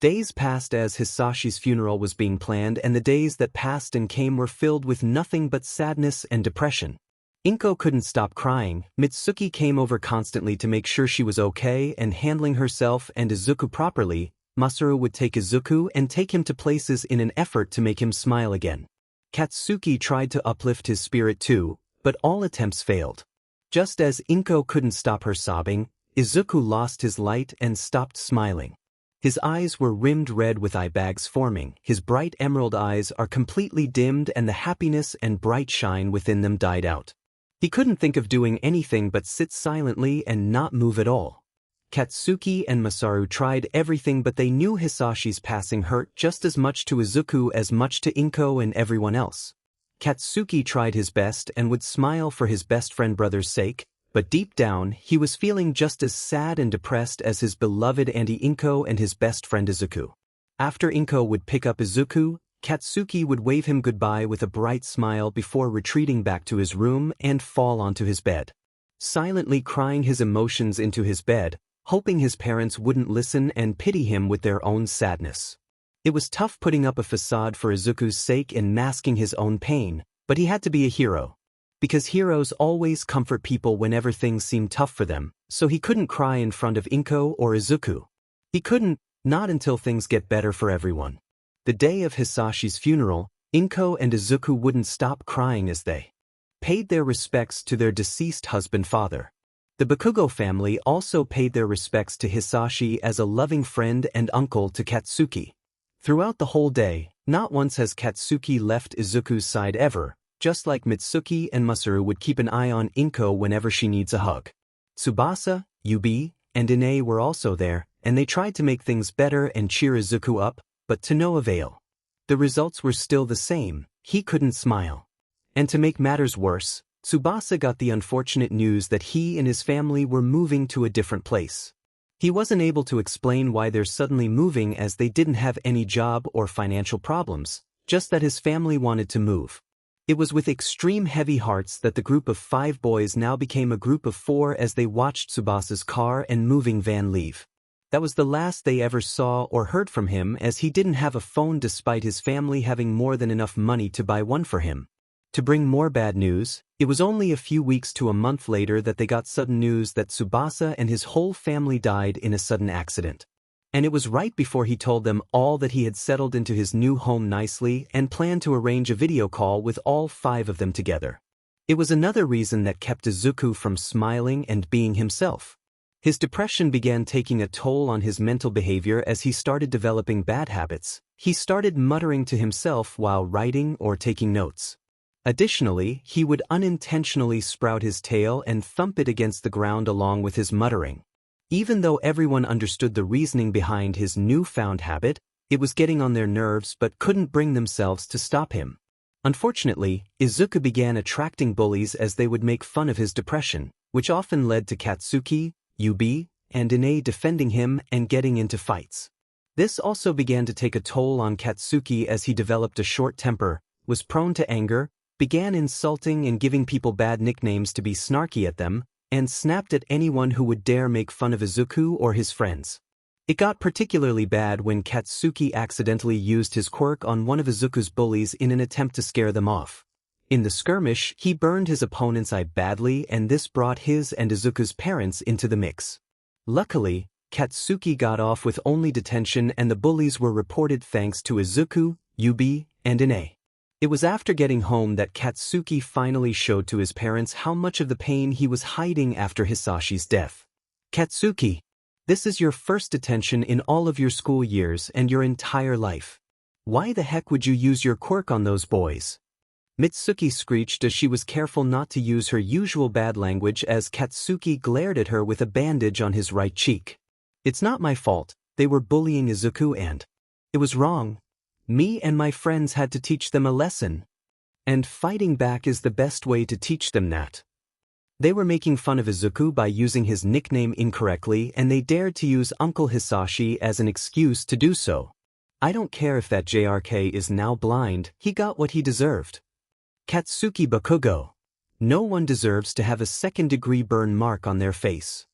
Days passed as Hisashi's funeral was being planned, and the days that passed and came were filled with nothing but sadness and depression. Inko couldn't stop crying. Mitsuki came over constantly to make sure she was okay and handling herself and Izuku properly. Masaru would take Izuku and take him to places in an effort to make him smile again. Katsuki tried to uplift his spirit too, but all attempts failed. Just as Inko couldn't stop her sobbing, Izuku lost his light and stopped smiling. His eyes were rimmed red with eye bags forming. His bright emerald eyes are completely dimmed and the happiness and bright shine within them died out. He couldn't think of doing anything but sit silently and not move at all. Katsuki and Masaru tried everything, but they knew Hisashi's passing hurt just as much to Izuku as much to Inko and everyone else. Katsuki tried his best and would smile for his best friend brother's sake, but deep down he was feeling just as sad and depressed as his beloved auntie Inko and his best friend Izuku. After Inko would pick up Izuku, Katsuki would wave him goodbye with a bright smile before retreating back to his room and fall onto his bed. Silently crying his emotions into his bed, hoping his parents wouldn't listen and pity him with their own sadness. It was tough putting up a facade for Izuku's sake and masking his own pain, but he had to be a hero. Because heroes always comfort people whenever things seem tough for them, so he couldn't cry in front of Inko or Izuku. He couldn't, not until things get better for everyone. The day of Hisashi's funeral, Inko and Izuku wouldn't stop crying as they paid their respects to their deceased husband-father. The Bakugo family also paid their respects to Hisashi as a loving friend and uncle to Katsuki. Throughout the whole day, not once has Katsuki left Izuku's side ever, just like Mitsuki and Masaru would keep an eye on Inko whenever she needs a hug. Tsubasa, Yubi, and Ine were also there, and they tried to make things better and cheer Izuku up, but to no avail. The results were still the same, he couldn't smile. And to make matters worse, Tsubasa got the unfortunate news that he and his family were moving to a different place. He wasn't able to explain why they're suddenly moving, as they didn't have any job or financial problems, just that his family wanted to move. It was with extreme heavy hearts that the group of 5 boys now became a group of 4 as they watched Tsubasa's car and moving van leave. That was the last they ever saw or heard from him, as he didn't have a phone despite his family having more than enough money to buy one for him. To bring more bad news, it was only a few weeks to a month later that they got sudden news that Tsubasa and his whole family died in a sudden accident. And it was right before he told them all that he had settled into his new home nicely and planned to arrange a video call with all 5 of them together. It was another reason that kept Izuku from smiling and being himself. His depression began taking a toll on his mental behavior as he started developing bad habits. He started muttering to himself while writing or taking notes. Additionally, he would unintentionally sprout his tail and thump it against the ground along with his muttering. Even though everyone understood the reasoning behind his newfound habit, it was getting on their nerves but couldn't bring themselves to stop him. Unfortunately, Izuku began attracting bullies as they would make fun of his depression, which often led to Katsuki, Yubi, and Ine defending him and getting into fights. This also began to take a toll on Katsuki as he developed a short temper, was prone to anger, began insulting and giving people bad nicknames to be snarky at them, and snapped at anyone who would dare make fun of Izuku or his friends. It got particularly bad when Katsuki accidentally used his quirk on one of Izuku's bullies in an attempt to scare them off. In the skirmish, he burned his opponent's eye badly, and this brought his and Izuku's parents into the mix. Luckily, Katsuki got off with only detention, and the bullies were reported thanks to Izuku, Yubi, and Ine. It was after getting home that Katsuki finally showed to his parents how much of the pain he was hiding after Hisashi's death. Katsuki, this is your first detention in all of your school years and your entire life. Why the heck would you use your quirk on those boys? Mitsuki screeched as she was careful not to use her usual bad language as Katsuki glared at her with a bandage on his right cheek. It's not my fault, they were bullying Izuku and it was wrong. Me and my friends had to teach them a lesson. And fighting back is the best way to teach them that. They were making fun of Izuku by using his nickname incorrectly, and they dared to use Uncle Hisashi as an excuse to do so. I don't care if that JRK is now blind, he got what he deserved. Katsuki Bakugo. No one deserves to have a second-degree burn mark on their face.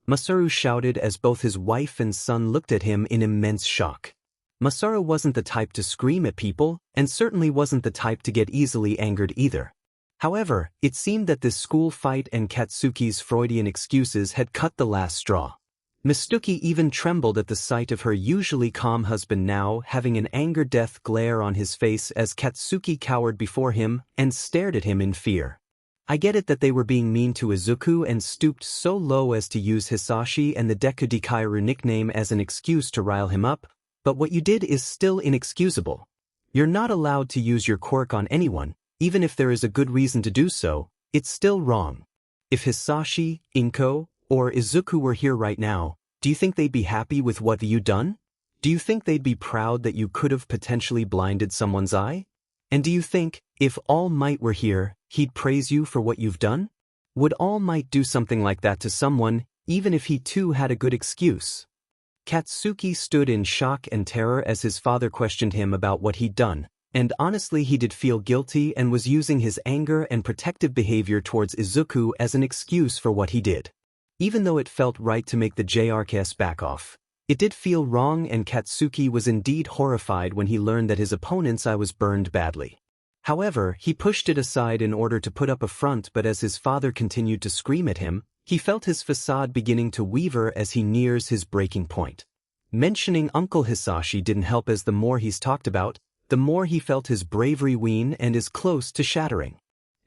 Masaru shouted as both his wife and son looked at him in immense shock. Masaru wasn't the type to scream at people, and certainly wasn't the type to get easily angered either. However, it seemed that this school fight and Katsuki's Freudian excuses had cut the last straw. Mitsuki even trembled at the sight of her usually calm husband now having an angered death glare on his face as Katsuki cowered before him and stared at him in fear. I get it that they were being mean to Izuku and stooped so low as to use Hisashi and the Deku Dikairu nickname as an excuse to rile him up, but what you did is still inexcusable. You're not allowed to use your quirk on anyone, even if there is a good reason to do so, it's still wrong. If Hisashi, Inko, or Izuku were here right now, do you think they'd be happy with what you'd done? Do you think they'd be proud that you could have potentially blinded someone's eye? And do you think, if All Might were here, he'd praise you for what you've done? Would All Might do something like that to someone, even if he too had a good excuse? Katsuki stood in shock and terror as his father questioned him about what he'd done, and honestly he did feel guilty and was using his anger and protective behavior towards Izuku as an excuse for what he did. Even though it felt right to make the JRKS back off, it did feel wrong, and Katsuki was indeed horrified when he learned that his opponent's eye was burned badly. However, he pushed it aside in order to put up a front, but as his father continued to scream at him, he felt his facade beginning to waver as he nears his breaking point. Mentioning Uncle Hisashi didn't help, as the more he's talked about, the more he felt his bravery wane and is close to shattering.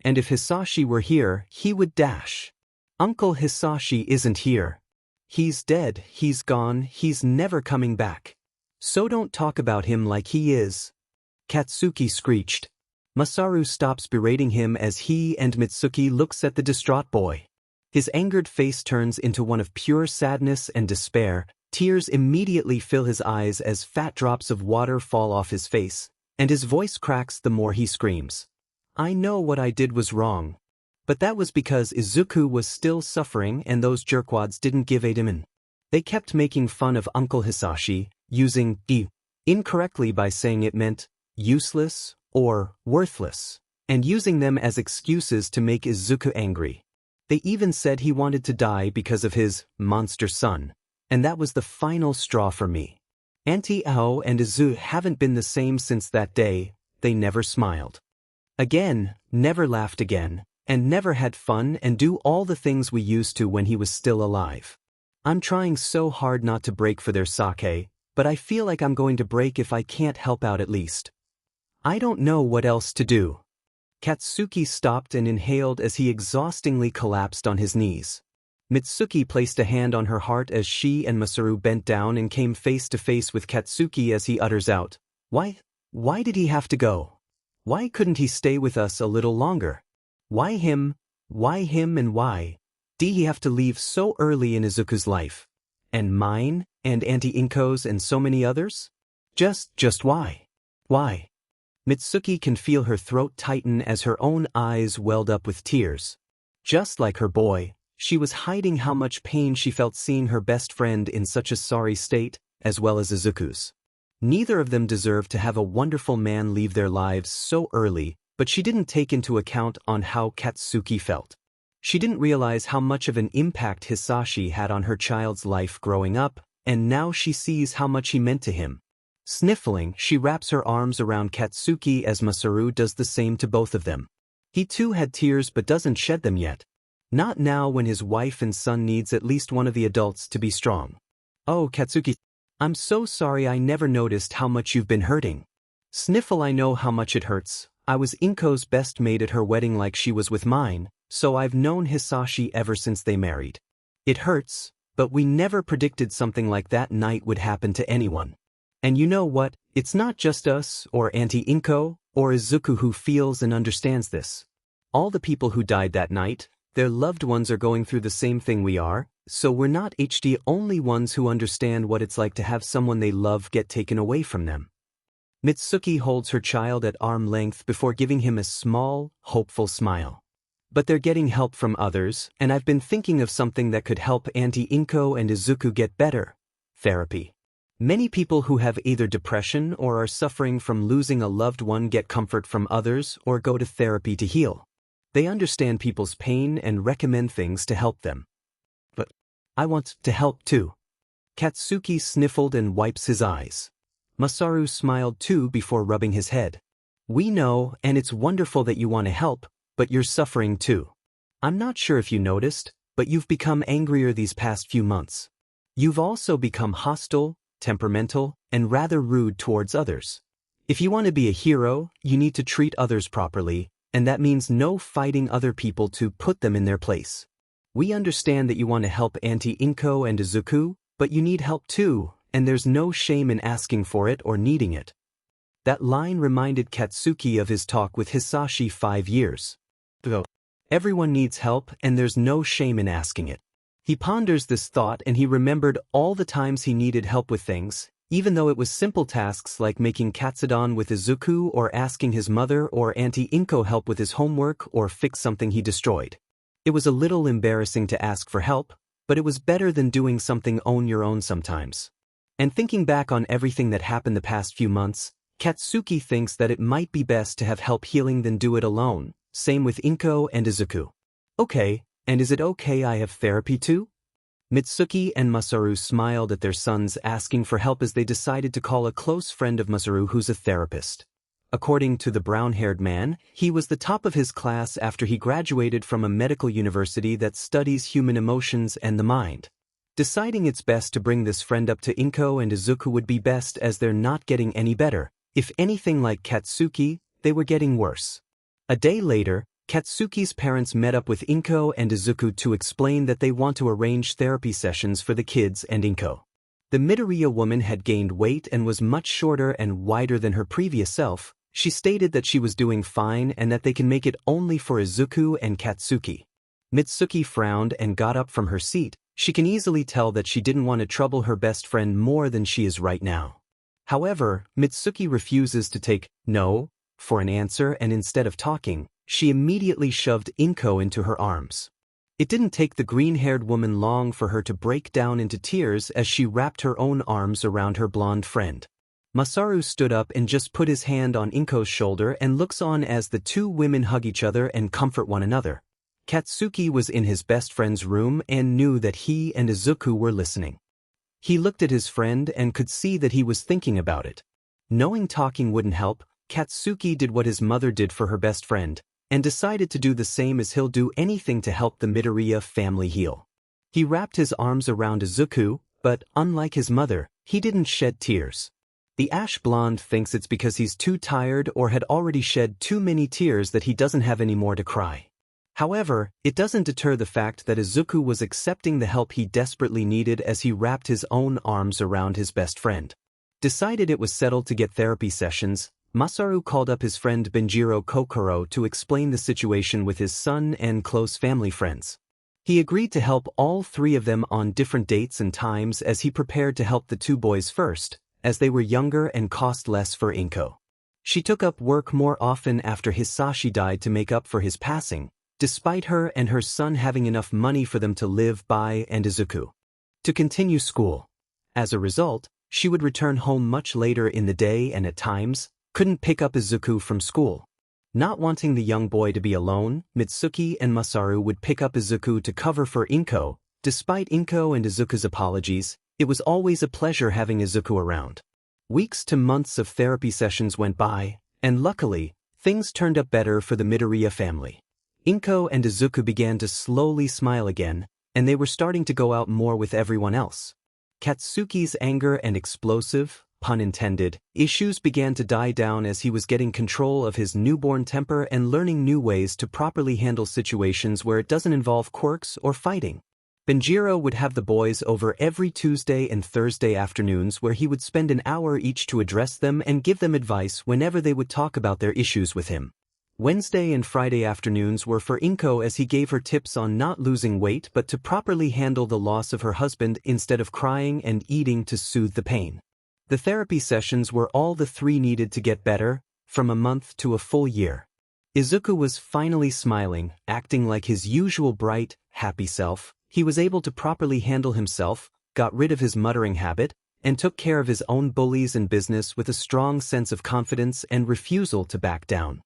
And if Hisashi were here, he would dash. Uncle Hisashi isn't here. He's dead, he's gone, he's never coming back. So don't talk about him like he is. Katsuki screeched. Masaru stops berating him as he and Mitsuki looks at the distraught boy. His angered face turns into one of pure sadness and despair. Tears immediately fill his eyes as fat drops of water fall off his face, and his voice cracks the more he screams. I know what I did was wrong. But that was because Izuku was still suffering and those jerkwads didn't give a damn. They kept making fun of Uncle Hisashi, using "I" incorrectly by saying it meant useless or worthless, and using them as excuses to make Izuku angry. They even said he wanted to die because of his monster son, and that was the final straw for me. Auntie Ao and Izuku haven't been the same since that day. They never smiled again, never laughed again, and never had fun and do all the things we used to when he was still alive. I'm trying so hard not to break for their sake, but I feel like I'm going to break if I can't help out at least. I don't know what else to do. Katsuki stopped and inhaled as he exhaustingly collapsed on his knees. Mitsuki placed a hand on her heart as she and Masaru bent down and came face to face with Katsuki as he utters out, Why did he have to go? Why couldn't he stay with us a little longer? Why him and why did he have to leave so early in Izuku's life? And mine, and Auntie Inko's, and so many others? Just why? Why? Mitsuki can feel her throat tighten as her own eyes welled up with tears. Just like her boy, she was hiding how much pain she felt seeing her best friend in such a sorry state, as well as Izuku's. Neither of them deserved to have a wonderful man leave their lives so early, but she didn't take into account on how Katsuki felt. She didn't realize how much of an impact Hisashi had on her child's life growing up, and now she sees how much he meant to him. Sniffling, she wraps her arms around Katsuki as Masaru does the same to both of them. He too had tears but doesn't shed them yet. Not now when his wife and son needs at least one of the adults to be strong. Oh, Katsuki, I'm so sorry, I never noticed how much you've been hurting. Sniffle, I know how much it hurts. I was Inko's best maid at her wedding like she was with mine, so I've known Hisashi ever since they married. It hurts, but we never predicted something like that night would happen to anyone. And you know what, it's not just us or Auntie Inko or Izuku who feels and understands this. All the people who died that night, their loved ones are going through the same thing we are, so we're not the only ones who understand what it's like to have someone they love get taken away from them. Mitsuki holds her child at arm length before giving him a small, hopeful smile. But they're getting help from others, and I've been thinking of something that could help Auntie Inko and Izuku get better. Therapy. Many people who have either depression or are suffering from losing a loved one get comfort from others or go to therapy to heal. They understand people's pain and recommend things to help them. But I want to help too. Katsuki sniffled and wipes his eyes. Masaru smiled too before rubbing his head. We know, and it's wonderful that you want to help, but you're suffering too. I'm not sure if you noticed, but you've become angrier these past few months. You've also become hostile, temperamental, and rather rude towards others. If you want to be a hero, you need to treat others properly, and that means no fighting other people to put them in their place. We understand that you want to help Auntie Inko and Izuku, but you need help too, and there's no shame in asking for it or needing it. That line reminded Katsuki of his talk with Hisashi 5 years ago. Everyone needs help, and there's no shame in asking it. He ponders this thought and he remembered all the times he needed help with things, even though it was simple tasks like making katsudon with Izuku or asking his mother or Auntie Inko help with his homework or fix something he destroyed. It was a little embarrassing to ask for help, but it was better than doing something on your own sometimes. And thinking back on everything that happened the past few months, Katsuki thinks that it might be best to have help healing than do it alone, same with Inko and Izuku. Okay, and is it okay I have therapy too? Mitsuki and Masaru smiled at their sons asking for help as they decided to call a close friend of Masaru who's a therapist. According to the brown-haired man, he was the top of his class after he graduated from a medical university that studies human emotions and the mind. Deciding it's best to bring this friend up to Inko and Izuku would be best as they're not getting any better. If anything like Katsuki, they were getting worse. A day later, Katsuki's parents met up with Inko and Izuku to explain that they want to arrange therapy sessions for the kids and Inko. The Midoriya woman had gained weight and was much shorter and wider than her previous self. She stated that she was doing fine and that they can make it only for Izuku and Katsuki. Mitsuki frowned and got up from her seat. She can easily tell that she didn't want to trouble her best friend more than she is right now. However, Mitsuki refuses to take no for an answer, and instead of talking, she immediately shoved Inko into her arms. It didn't take the green-haired woman long for her to break down into tears as she wrapped her own arms around her blonde friend. Masaru stood up and just put his hand on Inko's shoulder and looks on as the two women hug each other and comfort one another. Katsuki was in his best friend's room and knew that he and Izuku were listening. He looked at his friend and could see that he was thinking about it. Knowing talking wouldn't help, Katsuki did what his mother did for her best friend, and decided to do the same as he'll do anything to help the Midoriya family heal. He wrapped his arms around Izuku, but unlike his mother, he didn't shed tears. The ash blonde thinks it's because he's too tired or had already shed too many tears that he doesn't have any more to cry. However, it doesn't deter the fact that Izuku was accepting the help he desperately needed as he wrapped his own arms around his best friend. Decided it was settled to get therapy sessions, Masaru called up his friend Benjiro Kokoro to explain the situation with his son and close family friends. He agreed to help all three of them on different dates and times as he prepared to help the two boys first, as they were younger and cost less for Inko. She took up work more often after Hisashi died to make up for his passing, despite her and her son having enough money for them to live by and Izuku to continue school. As a result, she would return home much later in the day and at times couldn't pick up Izuku from school. Not wanting the young boy to be alone, Mitsuki and Masaru would pick up Izuku to cover for Inko. Despite Inko and Izuku's apologies, it was always a pleasure having Izuku around. Weeks to months of therapy sessions went by, and luckily, Things turned up better for the Midoriya family. Inko and Izuku began to slowly smile again, and they were starting to go out more with everyone else. Katsuki's anger and explosive, pun intended, issues began to die down as he was getting control of his newborn temper and learning new ways to properly handle situations where it doesn't involve quirks or fighting. Benjiro would have the boys over every Tuesday and Thursday afternoons where he would spend an hour each to address them and give them advice whenever they would talk about their issues with him. Wednesday and Friday afternoons were for Inko as he gave her tips on not losing weight but to properly handle the loss of her husband instead of crying and eating to soothe the pain. The therapy sessions were all the three needed to get better, from a month to a full year. Izuku was finally smiling, acting like his usual bright, happy self. He was able to properly handle himself, got rid of his muttering habit, and took care of his own bullies and business with a strong sense of confidence and refusal to back down.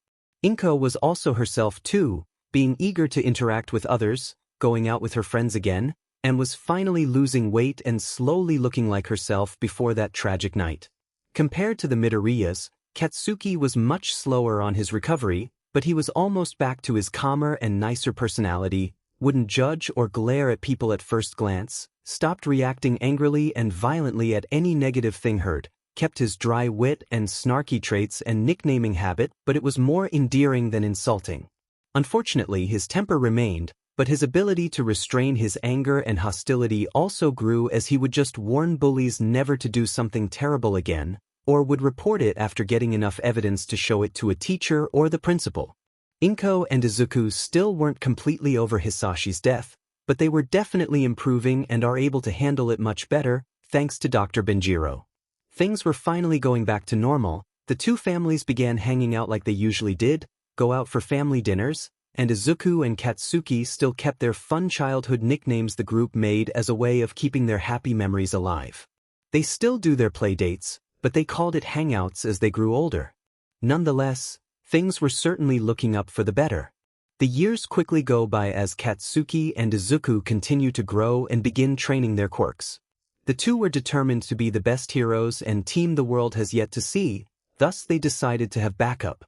Inko was also herself too, being eager to interact with others, going out with her friends again, and was finally losing weight and slowly looking like herself before that tragic night. Compared to the Midoriyas, Katsuki was much slower on his recovery, but he was almost back to his calmer and nicer personality, wouldn't judge or glare at people at first glance, stopped reacting angrily and violently at any negative thing heard, kept his dry wit and snarky traits and nicknaming habit, but it was more endearing than insulting. Unfortunately, his temper remained, but his ability to restrain his anger and hostility also grew as he would just warn bullies never to do something terrible again, or would report it after getting enough evidence to show it to a teacher or the principal. Inko and Izuku still weren't completely over Hisashi's death, but they were definitely improving and are able to handle it much better, thanks to Dr. Benjiro. Things were finally going back to normal, the two families began hanging out like they usually did, go out for family dinners, and Izuku and Katsuki still kept their fun childhood nicknames the group made as a way of keeping their happy memories alive. They still do their play dates, but they called it hangouts as they grew older. Nonetheless, things were certainly looking up for the better. The years quickly go by as Katsuki and Izuku continue to grow and begin training their quirks. The two were determined to be the best heroes and team the world has yet to see, thus they decided to have backup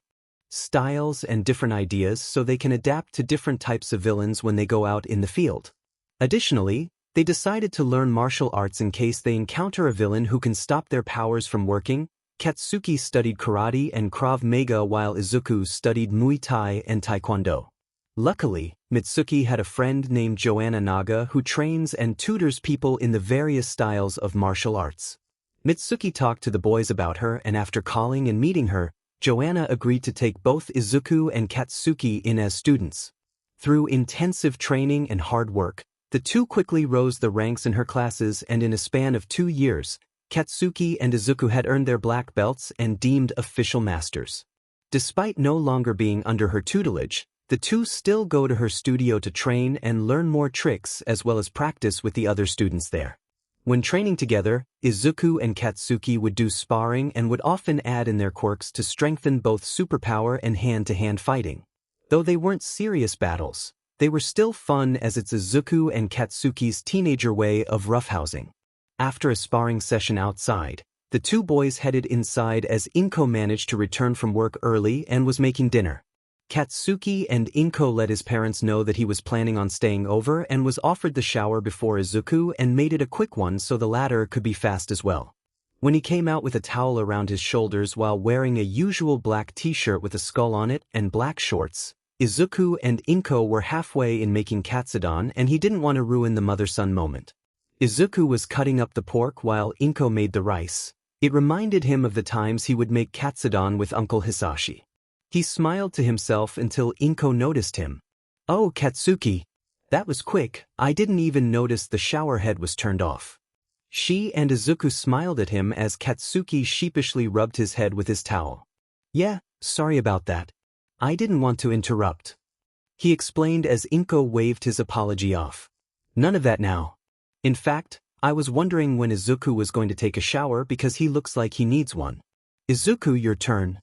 styles and different ideas so they can adapt to different types of villains when they go out in the field. Additionally, they decided to learn martial arts in case they encounter a villain who can stop their powers from working. Katsuki studied karate and Krav Maga while Izuku studied Muay Thai and Taekwondo. Luckily, Mitsuki had a friend named Joanna Naga who trains and tutors people in the various styles of martial arts. Mitsuki talked to the boys about her, and after calling and meeting her, Joanna agreed to take both Izuku and Katsuki in as students. Through intensive training and hard work, the two quickly rose the ranks in her classes, and in a span of 2 years, Katsuki and Izuku had earned their black belts and deemed official masters. Despite no longer being under her tutelage, the two still go to her studio to train and learn more tricks as well as practice with the other students there. When training together, Izuku and Katsuki would do sparring and would often add in their quirks to strengthen both superpower and hand-to-hand fighting. Though they weren't serious battles, they were still fun as it's Izuku and Katsuki's teenager way of roughhousing. After a sparring session outside, the two boys headed inside as Inko managed to return from work early and was making dinner. Katsuki and Inko let his parents know that he was planning on staying over and was offered the shower before Izuku and made it a quick one so the latter could be fast as well. When he came out with a towel around his shoulders while wearing a usual black t-shirt with a skull on it and black shorts, Izuku and Inko were halfway in making katsudon and he didn't want to ruin the mother-son moment. Izuku was cutting up the pork while Inko made the rice. It reminded him of the times he would make katsudon with Uncle Hisashi. He smiled to himself until Inko noticed him. "Oh, Katsuki. That was quick, I didn't even notice the shower head was turned off." She and Izuku smiled at him as Katsuki sheepishly rubbed his head with his towel. "Yeah, sorry about that. I didn't want to interrupt," he explained as Inko waved his apology off. "None of that now. In fact, I was wondering when Izuku was going to take a shower because he looks like he needs one." "Izuku, your turn."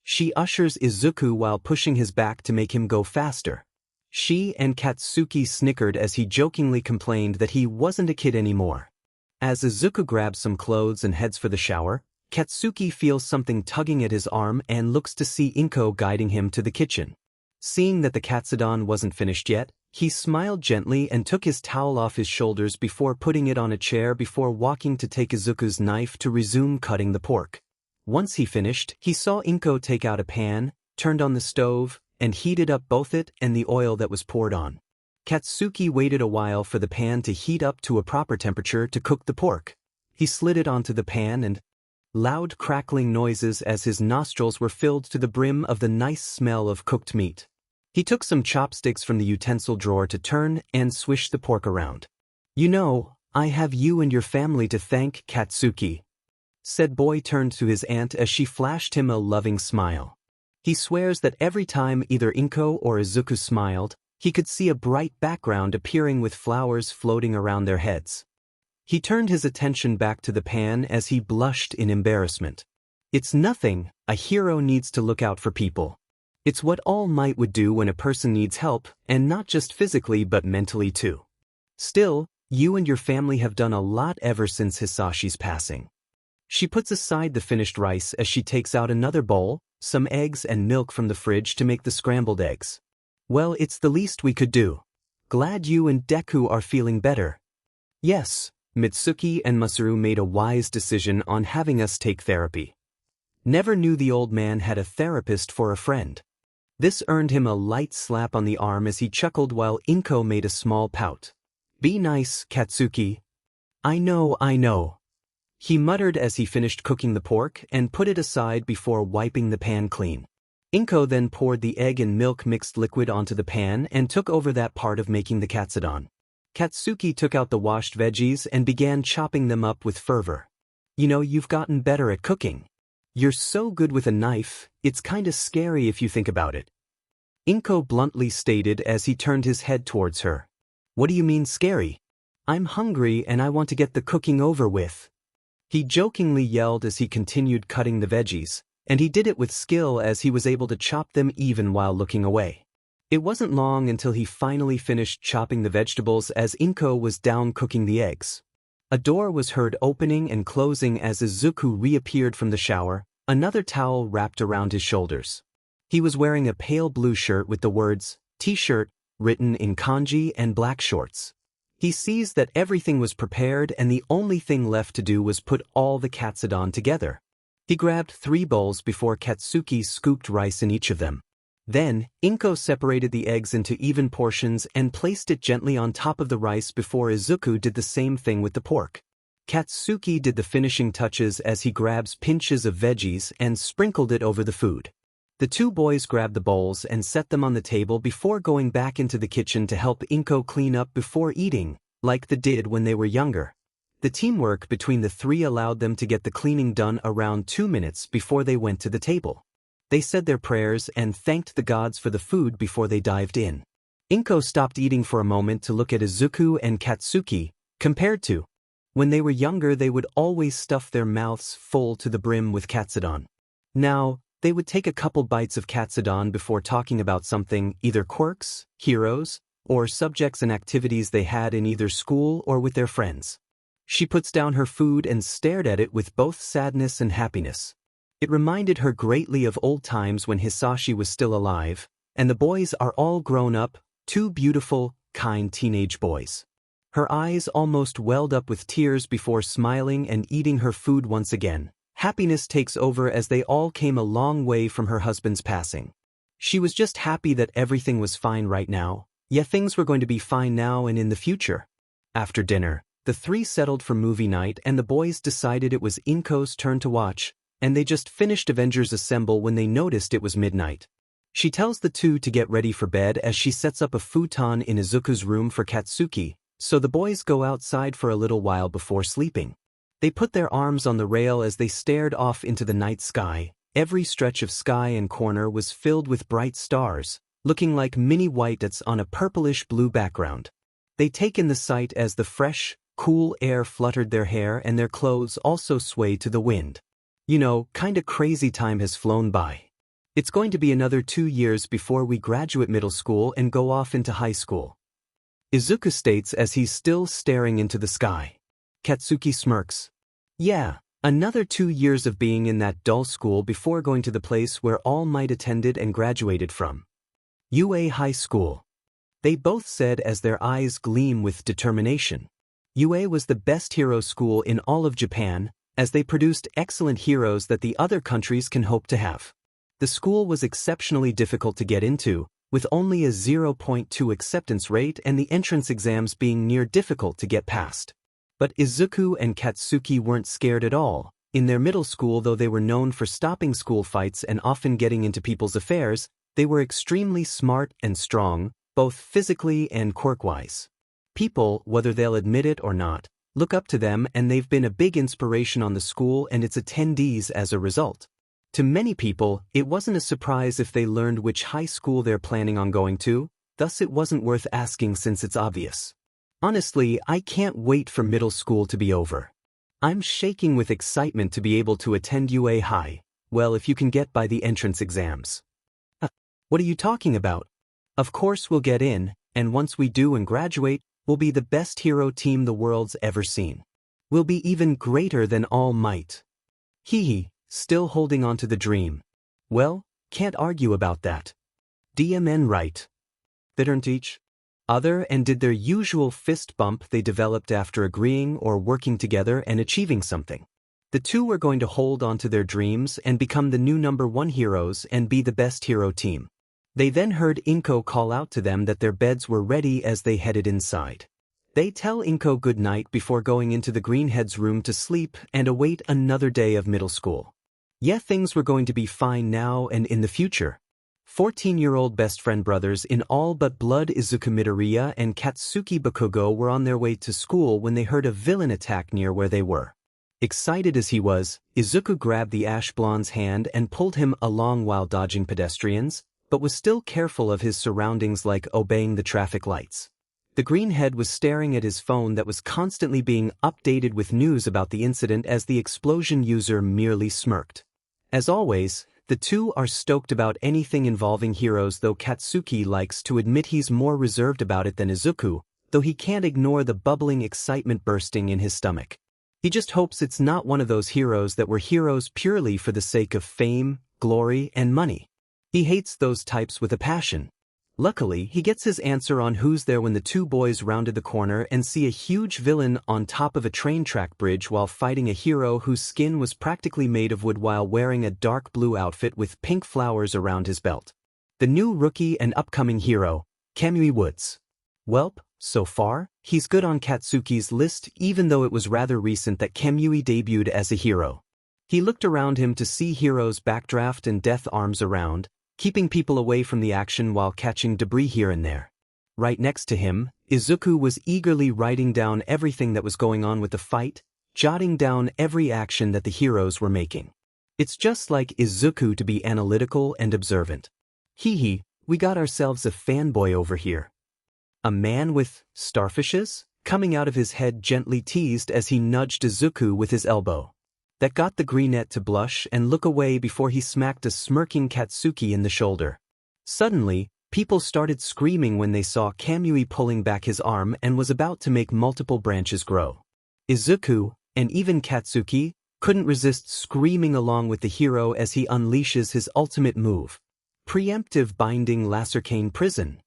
She ushers Izuku while pushing his back to make him go faster. She and Katsuki snickered as he jokingly complained that he wasn't a kid anymore. As Izuku grabs some clothes and heads for the shower, Katsuki feels something tugging at his arm and looks to see Inko guiding him to the kitchen. Seeing that the katsudon wasn't finished yet, he smiled gently and took his towel off his shoulders before putting it on a chair before walking to take Izuku's knife to resume cutting the pork. Once he finished, he saw Inko take out a pan, turned on the stove, and heated up both it and the oil that was poured on. Katsuki waited a while for the pan to heat up to a proper temperature to cook the pork. He slid it onto the pan and loud crackling noises as his nostrils were filled to the brim of the nice smell of cooked meat. He took some chopsticks from the utensil drawer to turn and swish the pork around. "You know, I have you and your family to thank, Katsuki," said Boy turned to his aunt as she flashed him a loving smile. He swears that every time either Inko or Izuku smiled, he could see a bright background appearing with flowers floating around their heads. He turned his attention back to the pan as he blushed in embarrassment. "It's nothing, a hero needs to look out for people. It's what All Might would do when a person needs help, and not just physically but mentally too. Still, you and your family have done a lot ever since Hisashi's passing." She puts aside the finished rice as she takes out another bowl, some eggs and milk from the fridge to make the scrambled eggs. "Well, it's the least we could do. Glad you and Deku are feeling better." "Yes, Mitsuki and Masaru made a wise decision on having us take therapy. Never knew the old man had a therapist for a friend." This earned him a light slap on the arm as he chuckled while Inko made a small pout. "Be nice, Katsuki." I know. He muttered as he finished cooking the pork and put it aside before wiping the pan clean. Inko then poured the egg and milk mixed liquid onto the pan and took over that part of making the katsudon. Katsuki took out the washed veggies and began chopping them up with fervor. "You know, you've gotten better at cooking. You're so good with a knife, it's kinda scary if you think about it," Inko bluntly stated as he turned his head towards her. "What do you mean scary? I'm hungry and I want to get the cooking over with," he jokingly yelled as he continued cutting the veggies, and he did it with skill as he was able to chop them even while looking away. It wasn't long until he finally finished chopping the vegetables as Inko was down cooking the eggs. A door was heard opening and closing as Izuku reappeared from the shower, another towel wrapped around his shoulders. He was wearing a pale blue shirt with the words, "T-shirt," written in kanji and black shorts. He sees that everything was prepared and the only thing left to do was put all the katsudon together. He grabbed 3 bowls before Katsuki scooped rice in each of them. Then, Inko separated the eggs into even portions and placed it gently on top of the rice before Izuku did the same thing with the pork. Katsuki did the finishing touches as he grabs pinches of veggies and sprinkled it over the food. The 2 boys grabbed the bowls and set them on the table before going back into the kitchen to help Inko clean up before eating, like they did when they were younger. The teamwork between the 3 allowed them to get the cleaning done around 2 minutes before they went to the table. They said their prayers and thanked the gods for the food before they dived in. Inko stopped eating for a moment to look at Izuku and Katsuki. Compared to when they were younger, they would always stuff their mouths full to the brim with katsudon. Now, they would take a couple bites of katsudon before talking about something, either quirks, heroes, or subjects and activities they had in either school or with their friends. She puts down her food and stared at it with both sadness and happiness. It reminded her greatly of old times when Hisashi was still alive, and the boys are all grown up, 2 beautiful, kind teenage boys. Her eyes almost welled up with tears before smiling and eating her food once again. Happiness takes over as they all came a long way from her husband's passing. She was just happy that everything was fine right now. Yeah, things were going to be fine now and in the future. After dinner, the 3 settled for movie night and the boys decided it was Inko's turn to watch, and they just finished Avengers Assemble when they noticed it was midnight. She tells the 2 to get ready for bed as she sets up a futon in Izuku's room for Katsuki, so the boys go outside for a little while before sleeping. They put their arms on the rail as they stared off into the night sky. Every stretch of sky and corner was filled with bright stars, looking like mini white dots on a purplish-blue background. They take in the sight as the fresh, cool air fluttered their hair and their clothes also swayed to the wind. You know, kinda crazy time has flown by. It's going to be another 2 years before we graduate middle school and go off into high school, Izuku states as he's still staring into the sky. Katsuki smirks. Yeah, Another 2 years of being in that dull school before going to the place where All Might attended and graduated from. UA High School. They both said as their eyes gleam with determination. UA was the best hero school in all of Japan, as they produced excellent heroes that the other countries can hope to have. The school was exceptionally difficult to get into, with only a 0.2 acceptance rate and the entrance exams being near difficult to get past. But Izuku and Katsuki weren't scared at all. In their middle school, though they were known for stopping school fights and often getting into people's affairs, they were extremely smart and strong, both physically and quirk-wise. People, whether they'll admit it or not, look up to them, and they've been a big inspiration on the school and its attendees as a result. To many people, it wasn't a surprise if they learned which high school they're planning on going to, thus it wasn't worth asking since it's obvious. Honestly, I can't wait for middle school to be over. I'm shaking with excitement to be able to attend UA High, well, if you can get by the entrance exams. What are you talking about? Of course we'll get in, and once we do and graduate, we'll be the best hero team the world's ever seen. We'll be even greater than All Might. Hee. Still holding on to the dream. Well, can't argue about that. DMN right. They turned each other and did their usual fist bump they developed after agreeing or working together and achieving something. The two were going to hold on to their dreams and become the new #1 heroes and be the best hero team. They then heard Inko call out to them that their beds were ready as they headed inside. They tell Inko good night before going into the Greenhead's room to sleep and await another day of middle school. Yeah, things were going to be fine now and in the future. 14-year-old best friend brothers in all but blood Izuku Midoriya and Katsuki Bakugo were on their way to school when they heard a villain attack near where they were. Excited as he was, Izuku grabbed the ash blonde's hand and pulled him along while dodging pedestrians, but was still careful of his surroundings like obeying the traffic lights. The greenhead was staring at his phone that was constantly being updated with news about the incident as the explosion user merely smirked. As always, the two are stoked about anything involving heroes, though Katsuki likes to admit he's more reserved about it than Izuku, though he can't ignore the bubbling excitement bursting in his stomach. He just hopes it's not one of those heroes that were heroes purely for the sake of fame, glory, and money. He hates those types with a passion. Luckily, he gets his answer on who's there when the two boys rounded the corner and see a huge villain on top of a train track bridge while fighting a hero whose skin was practically made of wood while wearing a dark blue outfit with pink flowers around his belt. The new rookie and upcoming hero, Kamui Woods. Welp, so far, he's good on Katsuki's list, even though it was rather recent that Kamui debuted as a hero. He looked around him to see heroes backdraft and death arms around, keeping people away from the action while catching debris here and there. Right next to him, Izuku was eagerly writing down everything that was going on with the fight, jotting down every action that the heroes were making. It's just like Izuku to be analytical and observant. Hee, we got ourselves a fanboy over here. A man with starfishes coming out of his head gently teased as he nudged Izuku with his elbow. That got the greenette to blush and look away before he smacked a smirking Katsuki in the shoulder. Suddenly, people started screaming when they saw Kamui pulling back his arm and was about to make multiple branches grow. Izuku, and even Katsuki, couldn't resist screaming along with the hero as he unleashes his ultimate move. Preemptive binding lacercane prison.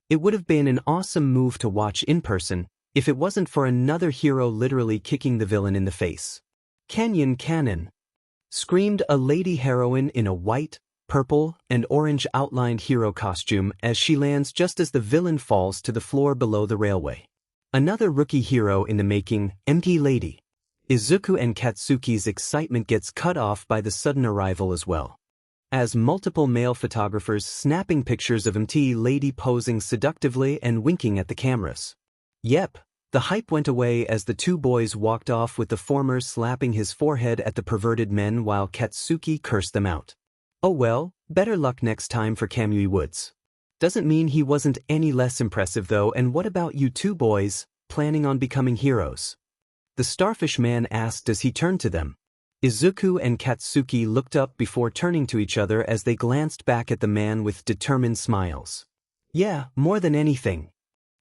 It would have been an awesome move to watch in person if it wasn't for another hero literally kicking the villain in the face. Canyon Cannon, screamed a lady heroine in a white, purple, and orange outlined hero costume as she lands just as the villain falls to the floor below the railway. Another rookie hero in the making, MP Lady. Izuku and Katsuki's excitement gets cut off by the sudden arrival as well, as multiple male photographers snapping pictures of MT Lady posing seductively and winking at the cameras. Yep. The hype went away as the two boys walked off with the former slapping his forehead at the perverted men while Katsuki cursed them out. Oh well, better luck next time for Kamui Woods. Doesn't mean he wasn't any less impressive though. And what about you two boys, planning on becoming heroes? The starfish man asked as he turned to them. Izuku and Katsuki looked up before turning to each other as they glanced back at the man with determined smiles. Yeah, more than anything.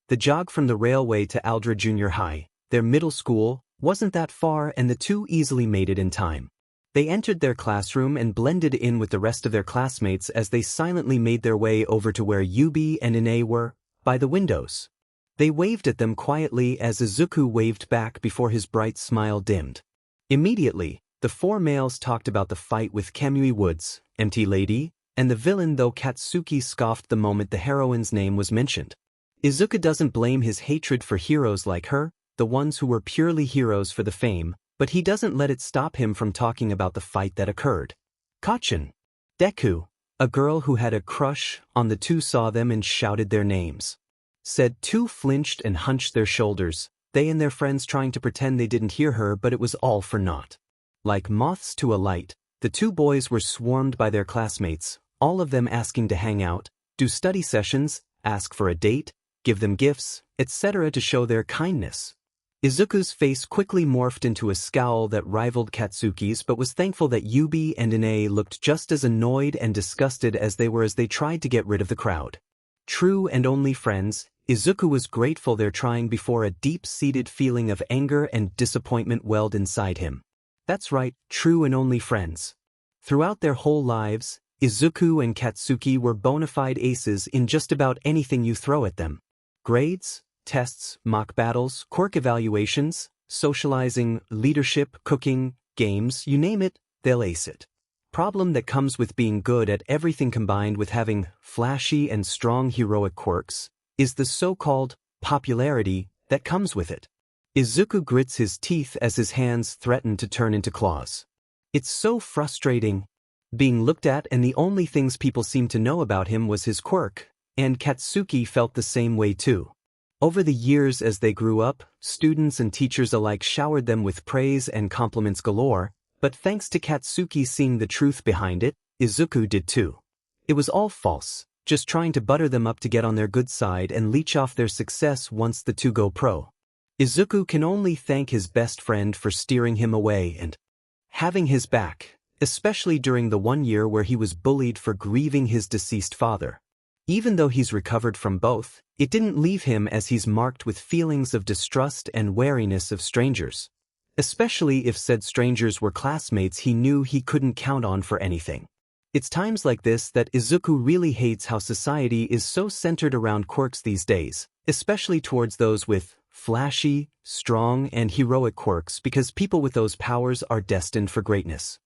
The jog from the railway to Aldra Junior High, their middle school, wasn't that far and the two easily made it in time. They entered their classroom and blended in with the rest of their classmates as they silently made their way over to where Yubi and Ine were, by the windows. They waved at them quietly as Izuku waved back before his bright smile dimmed. Immediately, the four males talked about the fight with Kamui Woods, Empty Lady, and the villain, though Katsuki scoffed the moment the heroine's name was mentioned. Izuku doesn't blame his hatred for heroes like her, the ones who were purely heroes for the fame, but he doesn't let it stop him from talking about the fight that occurred. Kachin. Deku, a girl who had a crush on the two, saw them and shouted their names. Said two flinched and hunched their shoulders, they and their friends trying to pretend they didn't hear her, but it was all for naught. Like moths to a light, the two boys were swarmed by their classmates, all of them asking to hang out, do study sessions, ask for a date, give them gifts, etc. to show their kindness. Izuku's face quickly morphed into a scowl that rivaled Katsuki's, but was thankful that Yubi and Ine looked just as annoyed and disgusted as they were as they tried to get rid of the crowd. True and only friends, Izuku was grateful they're trying before a deep-seated feeling of anger and disappointment welled inside him. That's right, true and only friends. Throughout their whole lives, Izuku and Katsuki were bona fide aces in just about anything you throw at them. Grades, tests, mock battles, quirk evaluations, socializing, leadership, cooking, games, you name it, they'll ace it. Problem that comes with being good at everything combined with having flashy and strong heroic quirks is the so-called popularity that comes with it. Izuku grits his teeth as his hands threaten to turn into claws. It's so frustrating being looked at, and the only things people seemed to know about him was his quirk, and Katsuki felt the same way too. Over the years as they grew up, students and teachers alike showered them with praise and compliments galore, but thanks to Katsuki seeing the truth behind it, Izuku did too. It was all false, just trying to butter them up to get on their good side and leech off their success once the two go pro. Izuku can only thank his best friend for steering him away and having his back, especially during the 1 year where he was bullied for grieving his deceased father. Even though he's recovered from both, it didn't leave him, as he's marked with feelings of distrust and wariness of strangers. Especially if said strangers were classmates he knew he couldn't count on for anything. It's times like this that Izuku really hates how society is so centered around quirks these days, especially towards those with flashy, strong, and heroic quirks, because people with those powers are destined for greatness.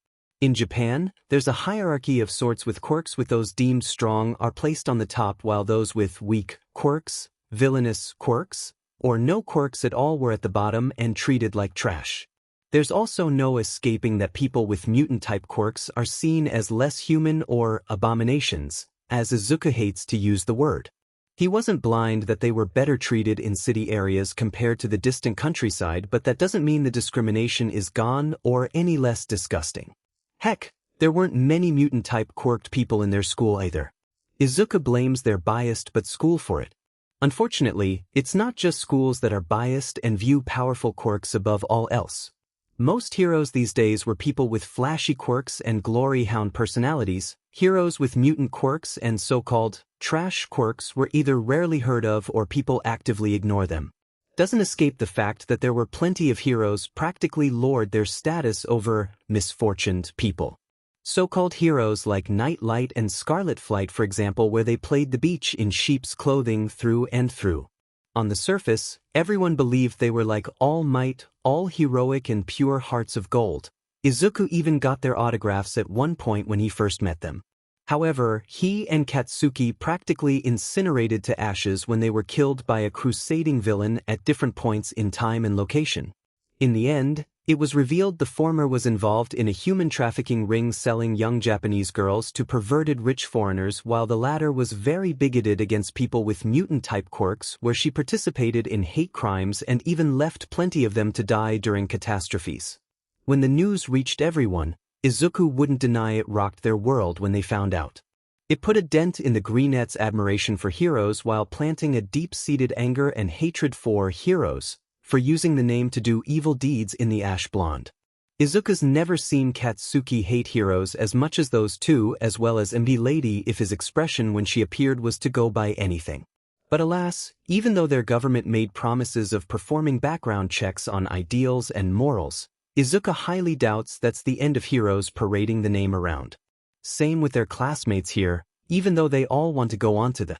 In Japan, there's a hierarchy of sorts, with quirks with those deemed strong are placed on the top, while those with weak quirks, villainous quirks, or no quirks at all were at the bottom and treated like trash. There's also no escaping that people with mutant-type quirks are seen as less human or abominations, as Izuku hates to use the word. He wasn't blind that they were better treated in city areas compared to the distant countryside, but that doesn't mean the discrimination is gone or any less disgusting. Heck, there weren't many mutant-type quirked people in their school either. Izuku blames their biased but school for it. Unfortunately, it's not just schools that are biased and view powerful quirks above all else. Most heroes these days were people with flashy quirks and glory hound personalities. Heroes with mutant quirks and so-called trash quirks were either rarely heard of or people actively ignore them. Doesn't escape the fact that there were plenty of heroes practically lord their status over misfortuned people. So-called heroes like Night Light and Scarlet Flight, for example, where they played the beach in sheep's clothing through and through. On the surface, everyone believed they were like all might, all heroic and pure hearts of gold. Izuku even got their autographs at one point when he first met them. However, he and Katsuki practically incinerated to ashes when they were killed by a crusading villain at different points in time and location. In the end, it was revealed the former was involved in a human trafficking ring selling young Japanese girls to perverted rich foreigners, while the latter was very bigoted against people with mutant-type quirks, where she participated in hate crimes and even left plenty of them to die during catastrophes. When the news reached everyone, Izuku wouldn't deny it rocked their world when they found out. It put a dent in the Greenette's admiration for heroes while planting a deep-seated anger and hatred for heroes for using the name to do evil deeds in the Ash Blonde. Izuku's never seen Katsuki hate heroes as much as those two, as well as MD Lady if his expression when she appeared was to go by anything. But alas, even though their government made promises of performing background checks on ideals and morals, Izuku highly doubts that's the end of heroes parading the name around. Same with their classmates here, even though they all want to go on to the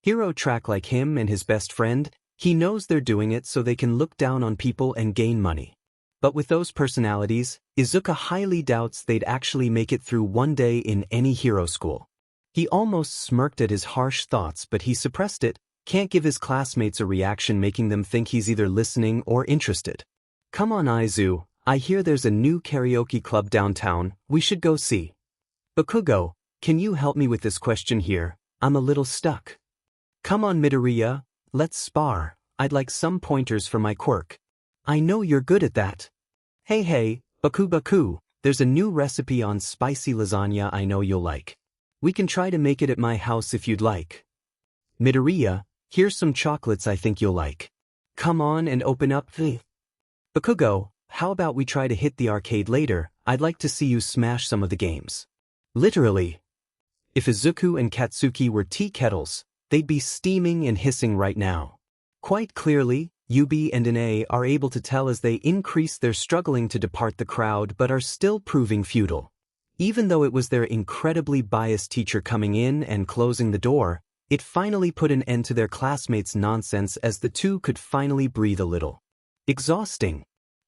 hero track like him and his best friend, he knows they're doing it so they can look down on people and gain money. But with those personalities, Izuku highly doubts they'd actually make it through one day in any hero school. He almost smirked at his harsh thoughts, but he suppressed it, can't give his classmates a reaction making them think he's either listening or interested. Come on Izu, I hear there's a new karaoke club downtown, we should go see. Bakugo, can you help me with this question here? I'm a little stuck. Come on Midoriya, let's spar, I'd like some pointers for my quirk. I know you're good at that. Hey, Baku, there's a new recipe on spicy lasagna I know you'll like. We can try to make it at my house if you'd like. Midoriya, here's some chocolates I think you'll like. Come on and open up. Bakugo, how about we try to hit the arcade later? I'd like to see you smash some of the games. Literally. If Izuku and Katsuki were tea kettles, they'd be steaming and hissing right now. Quite clearly, Yubi and Ine are able to tell as they increase their struggling to depart the crowd but are still proving futile. Even though it was their incredibly biased teacher coming in and closing the door, it finally put an end to their classmates' nonsense as the two could finally breathe a little. Exhausting.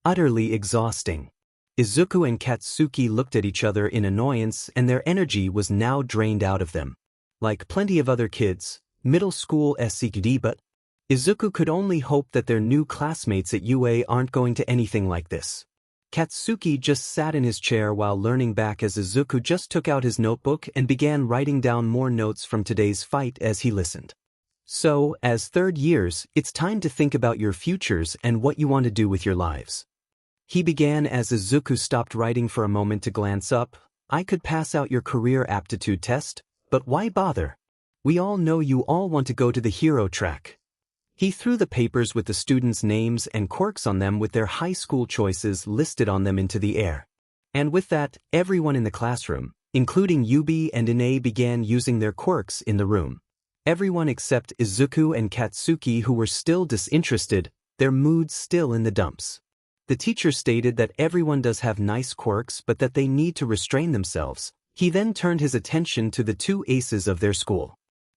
Utterly exhausting. Izuku and Katsuki looked at each other in annoyance and their energy was now drained out of them. Like plenty of other kids, middle school SCD, but Izuku could only hope that their new classmates at UA aren't going to anything like this. Katsuki just sat in his chair while learning back as Izuku just took out his notebook and began writing down more notes from today's fight as he listened. So, as third years, it's time to think about your futures and what you want to do with your lives. He began as Izuku stopped writing for a moment to glance up. I could pass out your career aptitude test, but why bother? We all know you all want to go to the hero track. He threw the papers with the students' names and quirks on them with their high school choices listed on them into the air. And with that, everyone in the classroom, including Yubi and Ine, began using their quirks in the room. Everyone except Izuku and Katsuki, who were still disinterested, their moods still in the dumps. The teacher stated that everyone does have nice quirks but that they need to restrain themselves. He then turned his attention to the two aces of their school.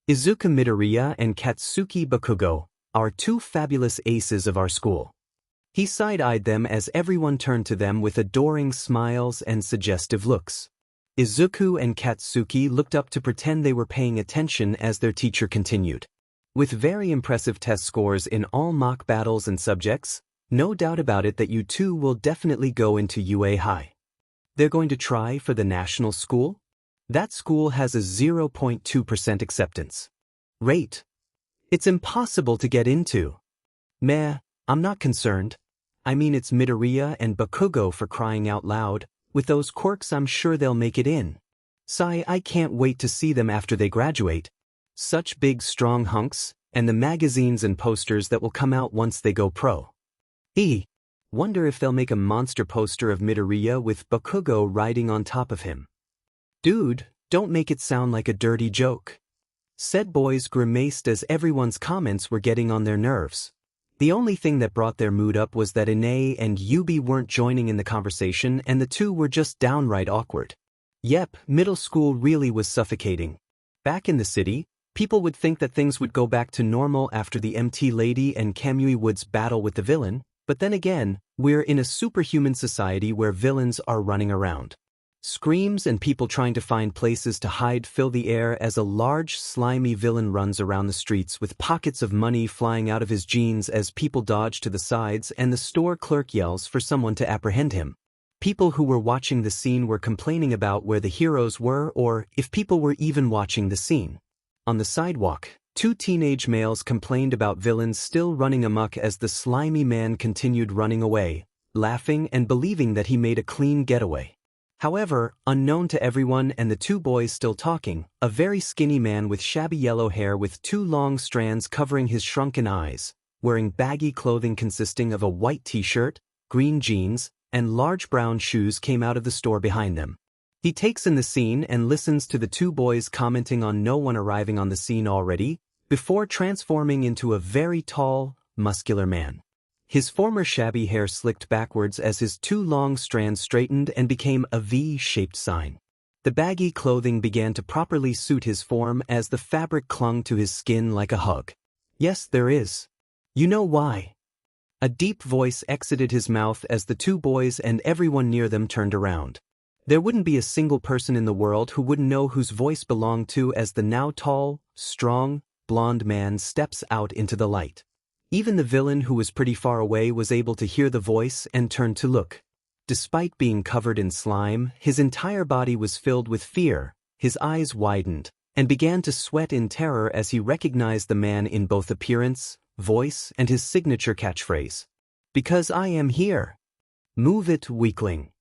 Izuku Midoriya and Katsuki Bakugo are two fabulous aces of our school. He side-eyed them as everyone turned to them with adoring smiles and suggestive looks. Izuku and Katsuki looked up to pretend they were paying attention as their teacher continued. With very impressive test scores in all mock battles and subjects, no doubt about it that you two will definitely go into UA High. They're going to try for the national school? That school has a 0.2% acceptance rate. It's impossible to get into. Meh, I'm not concerned. I mean, it's Midoriya and Bakugo for crying out loud. With those quirks I'm sure they'll make it in. Sigh, I can't wait to see them after they graduate. Such big strong hunks, and the magazines and posters that will come out once they go pro. Wonder if they'll make a monster poster of Midoriya with Bakugo riding on top of him. Dude, don't make it sound like a dirty joke. Said boys grimaced as everyone's comments were getting on their nerves. The only thing that brought their mood up was that Ine and Yubi weren't joining in the conversation and the two were just downright awkward. Yep, middle school really was suffocating. Back in the city, people would think that things would go back to normal after the MT Lady and Kamui Wood's battle with the villain, but then again, we're in a superhuman society where villains are running around. Screams and people trying to find places to hide fill the air as a large, slimy villain runs around the streets with pockets of money flying out of his jeans as people dodge to the sides and the store clerk yells for someone to apprehend him. People who were watching the scene were complaining about where the heroes were or if people were even watching the scene. On the sidewalk, two teenage males complained about villains still running amok as the slimy man continued running away, laughing and believing that he made a clean getaway. However, unknown to everyone and the two boys still talking, a very skinny man with shabby yellow hair with two long strands covering his shrunken eyes, wearing baggy clothing consisting of a white t-shirt, green jeans, and large brown shoes came out of the store behind them. He takes in the scene and listens to the two boys commenting on no one arriving on the scene already, before transforming into a very tall, muscular man. His former shabby hair slicked backwards as his two long strands straightened and became a V-shaped sign. The baggy clothing began to properly suit his form as the fabric clung to his skin like a hug. Yes, there is. You know why? A deep voice exited his mouth as the two boys and everyone near them turned around. There wouldn't be a single person in the world who wouldn't know whose voice belonged to as the now tall, strong, blonde man steps out into the light. Even the villain who was pretty far away was able to hear the voice and turned to look. Despite being covered in slime, his entire body was filled with fear, his eyes widened, and began to sweat in terror as he recognized the man in both appearance, voice, and his signature catchphrase. "Because I am here." "Move it, weakling,"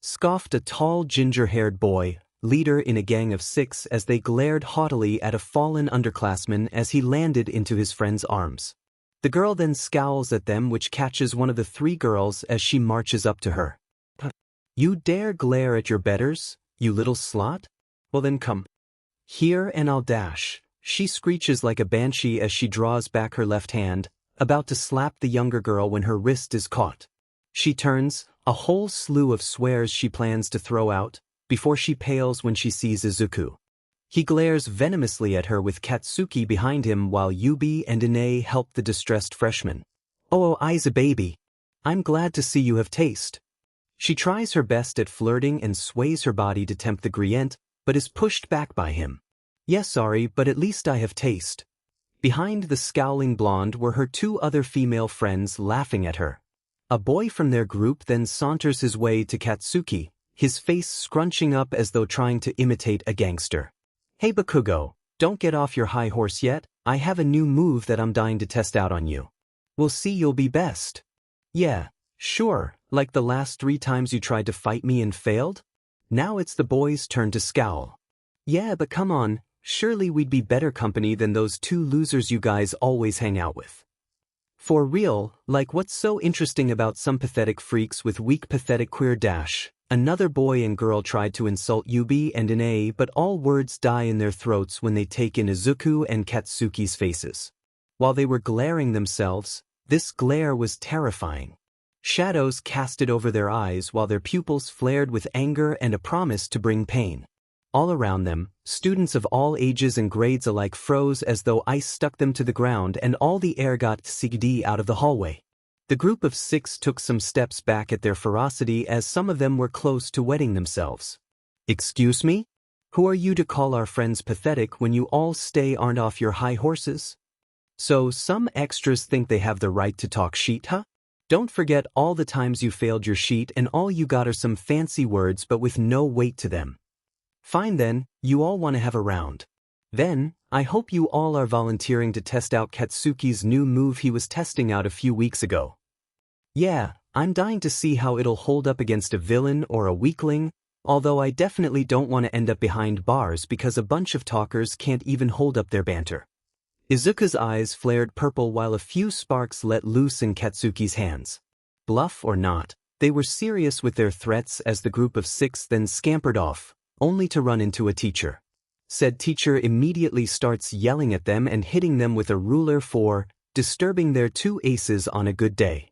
scoffed a tall ginger-haired boy, leader in a gang of 6 as they glared haughtily at a fallen underclassman as he landed into his friend's arms. The girl then scowls at them, which catches one of the 3 girls as she marches up to her. "You dare glare at your betters, you little slut? Well then come here and I'll dash," she screeches like a banshee as she draws back her left hand, about to slap the younger girl when her wrist is caught. She turns, a whole slew of swears she plans to throw out, before she pales when she sees Izuku. He glares venomously at her with Katsuki behind him while Yubi and Ine help the distressed freshman. "Oh, Iza baby. I'm glad to see you have taste." She tries her best at flirting and sways her body to tempt the Grient, but is pushed back by him. "Yes, sorry, but at least I have taste." Behind the scowling blonde were her 2 other female friends laughing at her. A boy from their group then saunters his way to Katsuki, his face scrunching up as though trying to imitate a gangster. "Hey Bakugo, don't get off your high horse yet, I have a new move that I'm dying to test out on you. We'll see you'll be best." "Yeah, sure, like the last 3 times you tried to fight me and failed?" Now it's the boys' turn to scowl. "Yeah, but come on, surely we'd be better company than those 2 losers you guys always hang out with." For real, like what's so interesting about some pathetic freaks with weak pathetic queer dash? Another boy and girl tried to insult Yubi and Ine, but all words die in their throats when they take in Izuku and Katsuki's faces. While they were glaring themselves, this glare was terrifying. Shadows casted over their eyes while their pupils flared with anger and a promise to bring pain. All around them, students of all ages and grades alike froze as though ice stuck them to the ground and all the air got tsigd out of the hallway. The group of 6 took some steps back at their ferocity as some of them were close to wetting themselves. "Excuse me? Who are you to call our friends pathetic when you all aren't off your high horses? So some extras think they have the right to talk shit, huh? Don't forget all the times you failed your sheet and all you got are some fancy words but with no weight to them. Fine then, you all want to have a round. Then, I hope you all are volunteering to test out Katsuki's new move he was testing out a few weeks ago. Yeah, I'm dying to see how it'll hold up against a villain or a weakling, although I definitely don't want to end up behind bars because a bunch of talkers can't even hold up their banter." Izuku's eyes flared purple while a few sparks let loose in Katsuki's hands. Bluff or not, they were serious with their threats as the group of 6 then scampered off, only to run into a teacher. Said teacher immediately starts yelling at them and hitting them with a ruler for disturbing their 2 aces on a good day.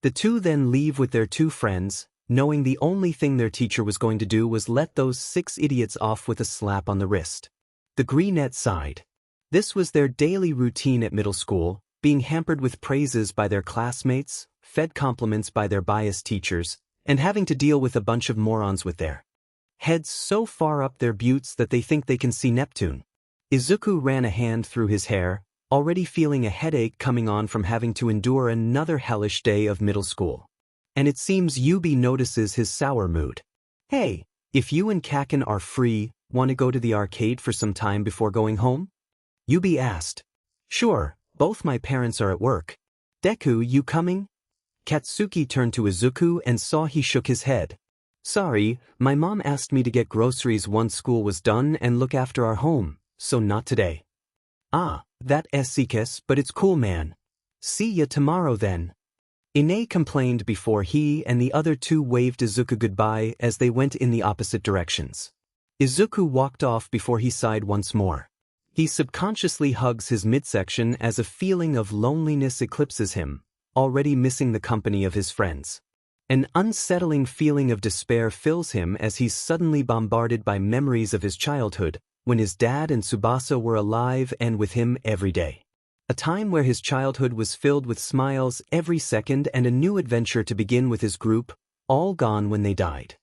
The 2 then leave with their 2 friends, knowing the only thing their teacher was going to do was let those 6 idiots off with a slap on the wrist. The Greenette sighed. This was their daily routine at middle school, being hampered with praises by their classmates, fed compliments by their biased teachers, and having to deal with a bunch of morons with their heads so far up their buttes that they think they can see Neptune. Izuku ran a hand through his hair, already feeling a headache coming on from having to endure another hellish day of middle school. And it seems Yubi notices his sour mood. "Hey, if you and Kaken are free, want to go to the arcade for some time before going home?" Yubi asked. "Sure, both my parents are at work. Deku, you coming?" Katsuki turned to Izuku and saw he shook his head. "Sorry, my mom asked me to get groceries once school was done and look after our home, so not today." "Ah, that SCKS, but it's cool man. See ya tomorrow then." Ine complained before he and the other 2 waved Izuku goodbye as they went in the opposite directions. Izuku walked off before he sighed once more. He subconsciously hugs his midsection as a feeling of loneliness eclipses him, already missing the company of his friends. An unsettling feeling of despair fills him as he's suddenly bombarded by memories of his childhood, when his dad and Tsubasa were alive and with him every day. A time where his childhood was filled with smiles every second and a new adventure to begin with his group, all gone when they died.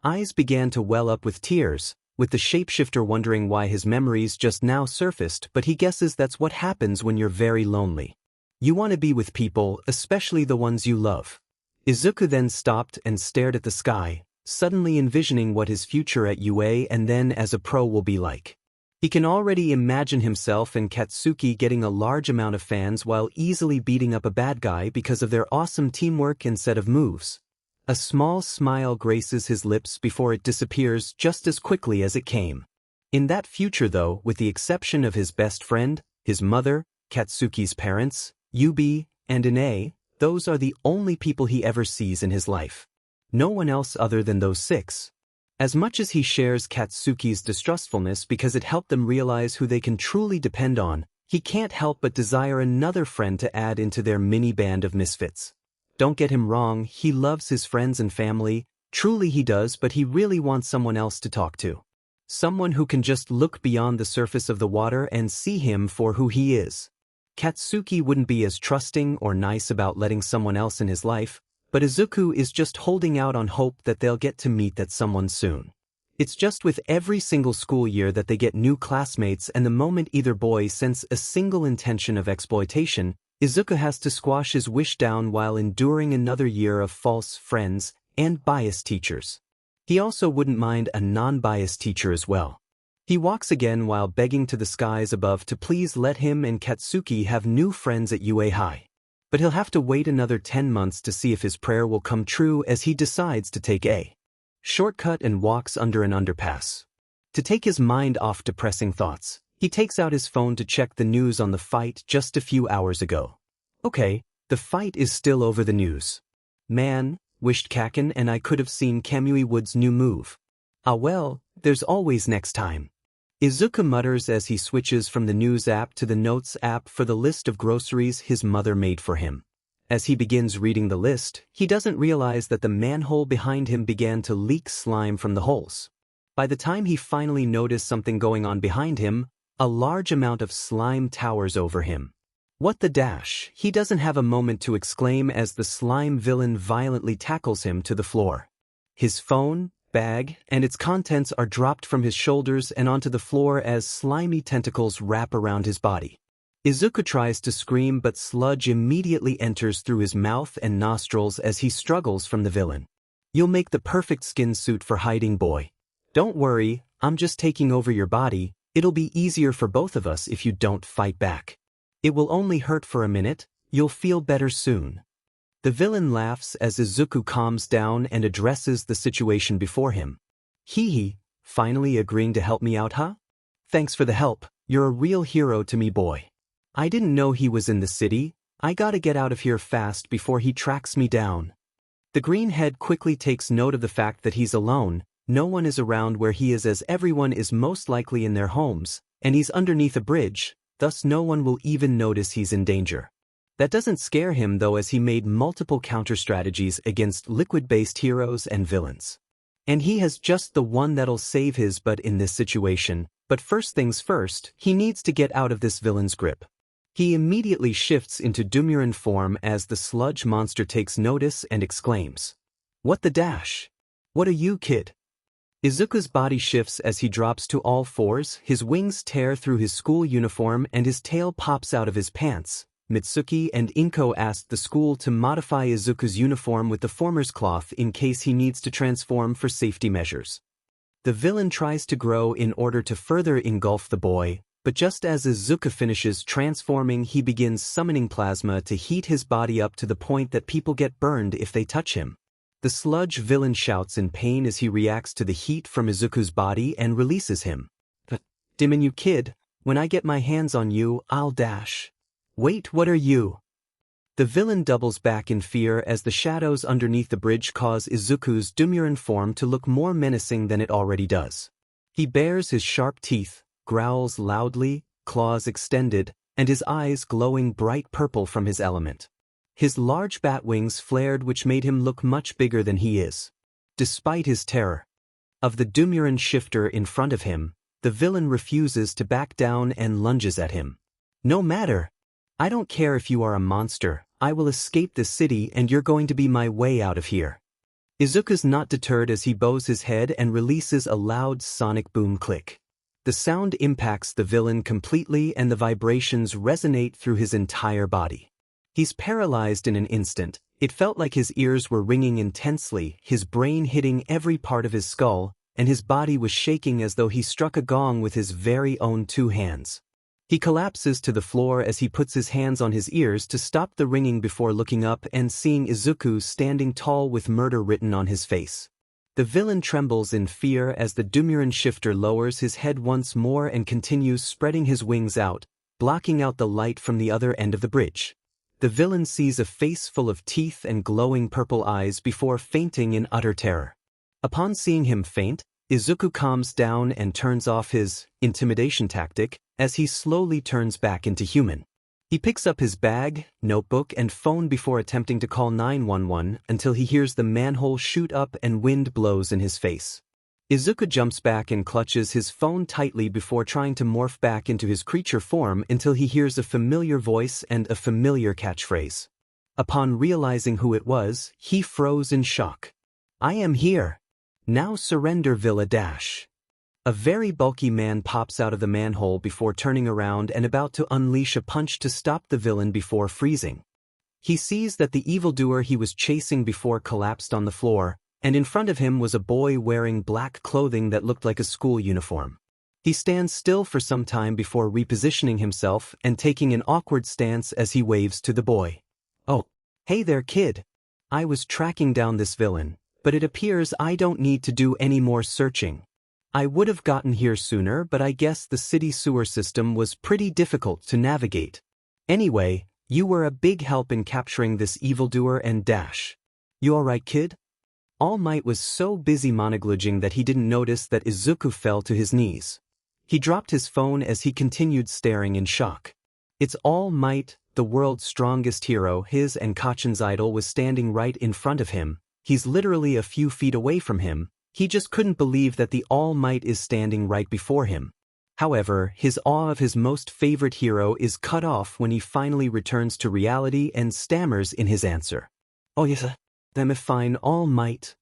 Eyes began to well up with tears, with the shapeshifter wondering why his memories just now surfaced, but he guesses that's what happens when you're very lonely. You want to be with people, especially the ones you love. Izuku then stopped and stared at the sky, suddenly envisioning what his future at UA and then as a pro will be like. He can already imagine himself and Katsuki getting a large amount of fans while easily beating up a bad guy because of their awesome teamwork and set of moves. A small smile graces his lips before it disappears just as quickly as it came. In that future though, with the exception of his best friend, his mother, Katsuki's parents, Yubi, and Ine, those are the only people he ever sees in his life. No one else other than those six. As much as he shares Katsuki's distrustfulness because it helped them realize who they can truly depend on, he can't help but desire another friend to add into their mini band of misfits. Don't get him wrong, he loves his friends and family, truly he does, but he really wants someone else to talk to. Someone who can just look beyond the surface of the water and see him for who he is. Katsuki wouldn't be as trusting or nice about letting someone else in his life, but Izuku is just holding out on hope that they'll get to meet that someone soon. It's just with every single school year that they get new classmates, and the moment either boy sense a single intention of exploitation, Izuku has to squash his wish down while enduring another year of false friends and biased teachers. He also wouldn't mind a non-biased teacher as well. He walks again while begging to the skies above to please let him and Katsuki have new friends at UA High. But he'll have to wait another 10 months to see if his prayer will come true as he decides to take a shortcut and walks under an underpass. To take his mind off depressing thoughts, he takes out his phone to check the news on the fight just a few hours ago. Okay, the fight is still over the news. Man, wished Kaken and I could have seen Kamui Wood's new move. Ah well, there's always next time. Izuku mutters as he switches from the news app to the notes app for the list of groceries his mother made for him. As he begins reading the list, he doesn't realize that the manhole behind him began to leak slime from the holes. By the time he finally noticed something going on behind him, a large amount of slime towers over him. What the dash? He doesn't have a moment to exclaim as the slime villain violently tackles him to the floor. His phone, bag, and its contents are dropped from his shoulders and onto the floor as slimy tentacles wrap around his body. Izuku tries to scream, but sludge immediately enters through his mouth and nostrils as he struggles from the villain. You'll make the perfect skin suit for hiding, boy. Don't worry, I'm just taking over your body. It'll be easier for both of us if you don't fight back. It will only hurt for a minute, you'll feel better soon. The villain laughs as Izuku calms down and addresses the situation before him. Hee, finally agreeing to help me out, huh? Thanks for the help, you're a real hero to me, boy. I didn't know he was in the city, I gotta get out of here fast before he tracks me down. The green head quickly takes note of the fact that he's alone, no one is around where he is as everyone is most likely in their homes, and he's underneath a bridge, thus no one will even notice he's in danger. That doesn't scare him though, as he made multiple counter-strategies against liquid-based heroes and villains. And he has just the one that'll save his butt in this situation, but first things first, he needs to get out of this villain's grip. He immediately shifts into Dumuren form as the sludge monster takes notice and exclaims, "What the dash? What are you, kid?" Izuku's body shifts as he drops to all fours, his wings tear through his school uniform and his tail pops out of his pants. Mitsuki and Inko asked the school to modify Izuku's uniform with the former's cloth in case he needs to transform for safety measures. The villain tries to grow in order to further engulf the boy, but just as Izuku finishes transforming, he begins summoning plasma to heat his body up to the point that people get burned if they touch him. The sludge villain shouts in pain as he reacts to the heat from Izuku's body and releases him. "Damn you, kid, when I get my hands on you, I'll dash." "Wait, what are you?" The villain doubles back in fear as the shadows underneath the bridge cause Izuku's Dumuren form to look more menacing than it already does. He bares his sharp teeth, growls loudly, claws extended, and his eyes glowing bright purple from his element. His large bat wings flared, which made him look much bigger than he is. Despite his terror of the Dumuren shifter in front of him, the villain refuses to back down and lunges at him. No matter. I don't care if you are a monster, I will escape this city and you're going to be my way out of here. Izuku's not deterred as he bows his head and releases a loud sonic boom click. The sound impacts the villain completely and the vibrations resonate through his entire body. He's paralyzed in an instant. It felt like his ears were ringing intensely, his brain hitting every part of his skull, and his body was shaking as though he struck a gong with his very own 2 hands. He collapses to the floor as he puts his hands on his ears to stop the ringing before looking up and seeing Izuku standing tall with murder written on his face. The villain trembles in fear as the Dumuren shifter lowers his head once more and continues spreading his wings out, blocking out the light from the other end of the bridge. The villain sees a face full of teeth and glowing purple eyes before fainting in utter terror. Upon seeing him faint, Izuku calms down and turns off his intimidation tactic as he slowly turns back into human. He picks up his bag, notebook, and phone before attempting to call 911 until he hears the manhole shoot up and wind blows in his face. Izuku jumps back and clutches his phone tightly before trying to morph back into his creature form until he hears a familiar voice and a familiar catchphrase. Upon realizing who it was, he froze in shock. "I am here. Now surrender, Villa Dash." A very bulky man pops out of the manhole before turning around and about to unleash a punch to stop the villain before freezing. He sees that the evildoer he was chasing before collapsed on the floor, and in front of him was a boy wearing black clothing that looked like a school uniform. He stands still for some time before repositioning himself and taking an awkward stance as he waves to the boy. "Oh, hey there, kid. I was tracking down this villain, but it appears I don't need to do any more searching. I would have gotten here sooner, but I guess the city sewer system was pretty difficult to navigate. Anyway, you were a big help in capturing this evildoer and Dash. You alright, kid?" All Might was so busy monologuing that he didn't notice that Izuku fell to his knees. He dropped his phone as he continued staring in shock. It's All Might, the world's strongest hero. His and Kachan's idol was standing right in front of him. He's literally a few feet away from him. He just couldn't believe that the All Might is standing right before him. However, his awe of his most favorite hero is cut off when he finally returns to reality and stammers in his answer. "Oh yes, I'm fine, All Might."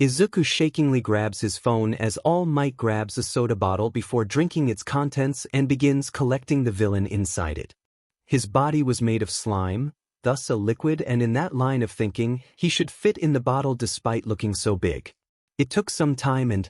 Izuku shakingly grabs his phone as All Might grabs a soda bottle before drinking its contents and begins collecting the villain inside it. His body was made of slime, thus a liquid, and in that line of thinking, he should fit in the bottle despite looking so big. It took some time and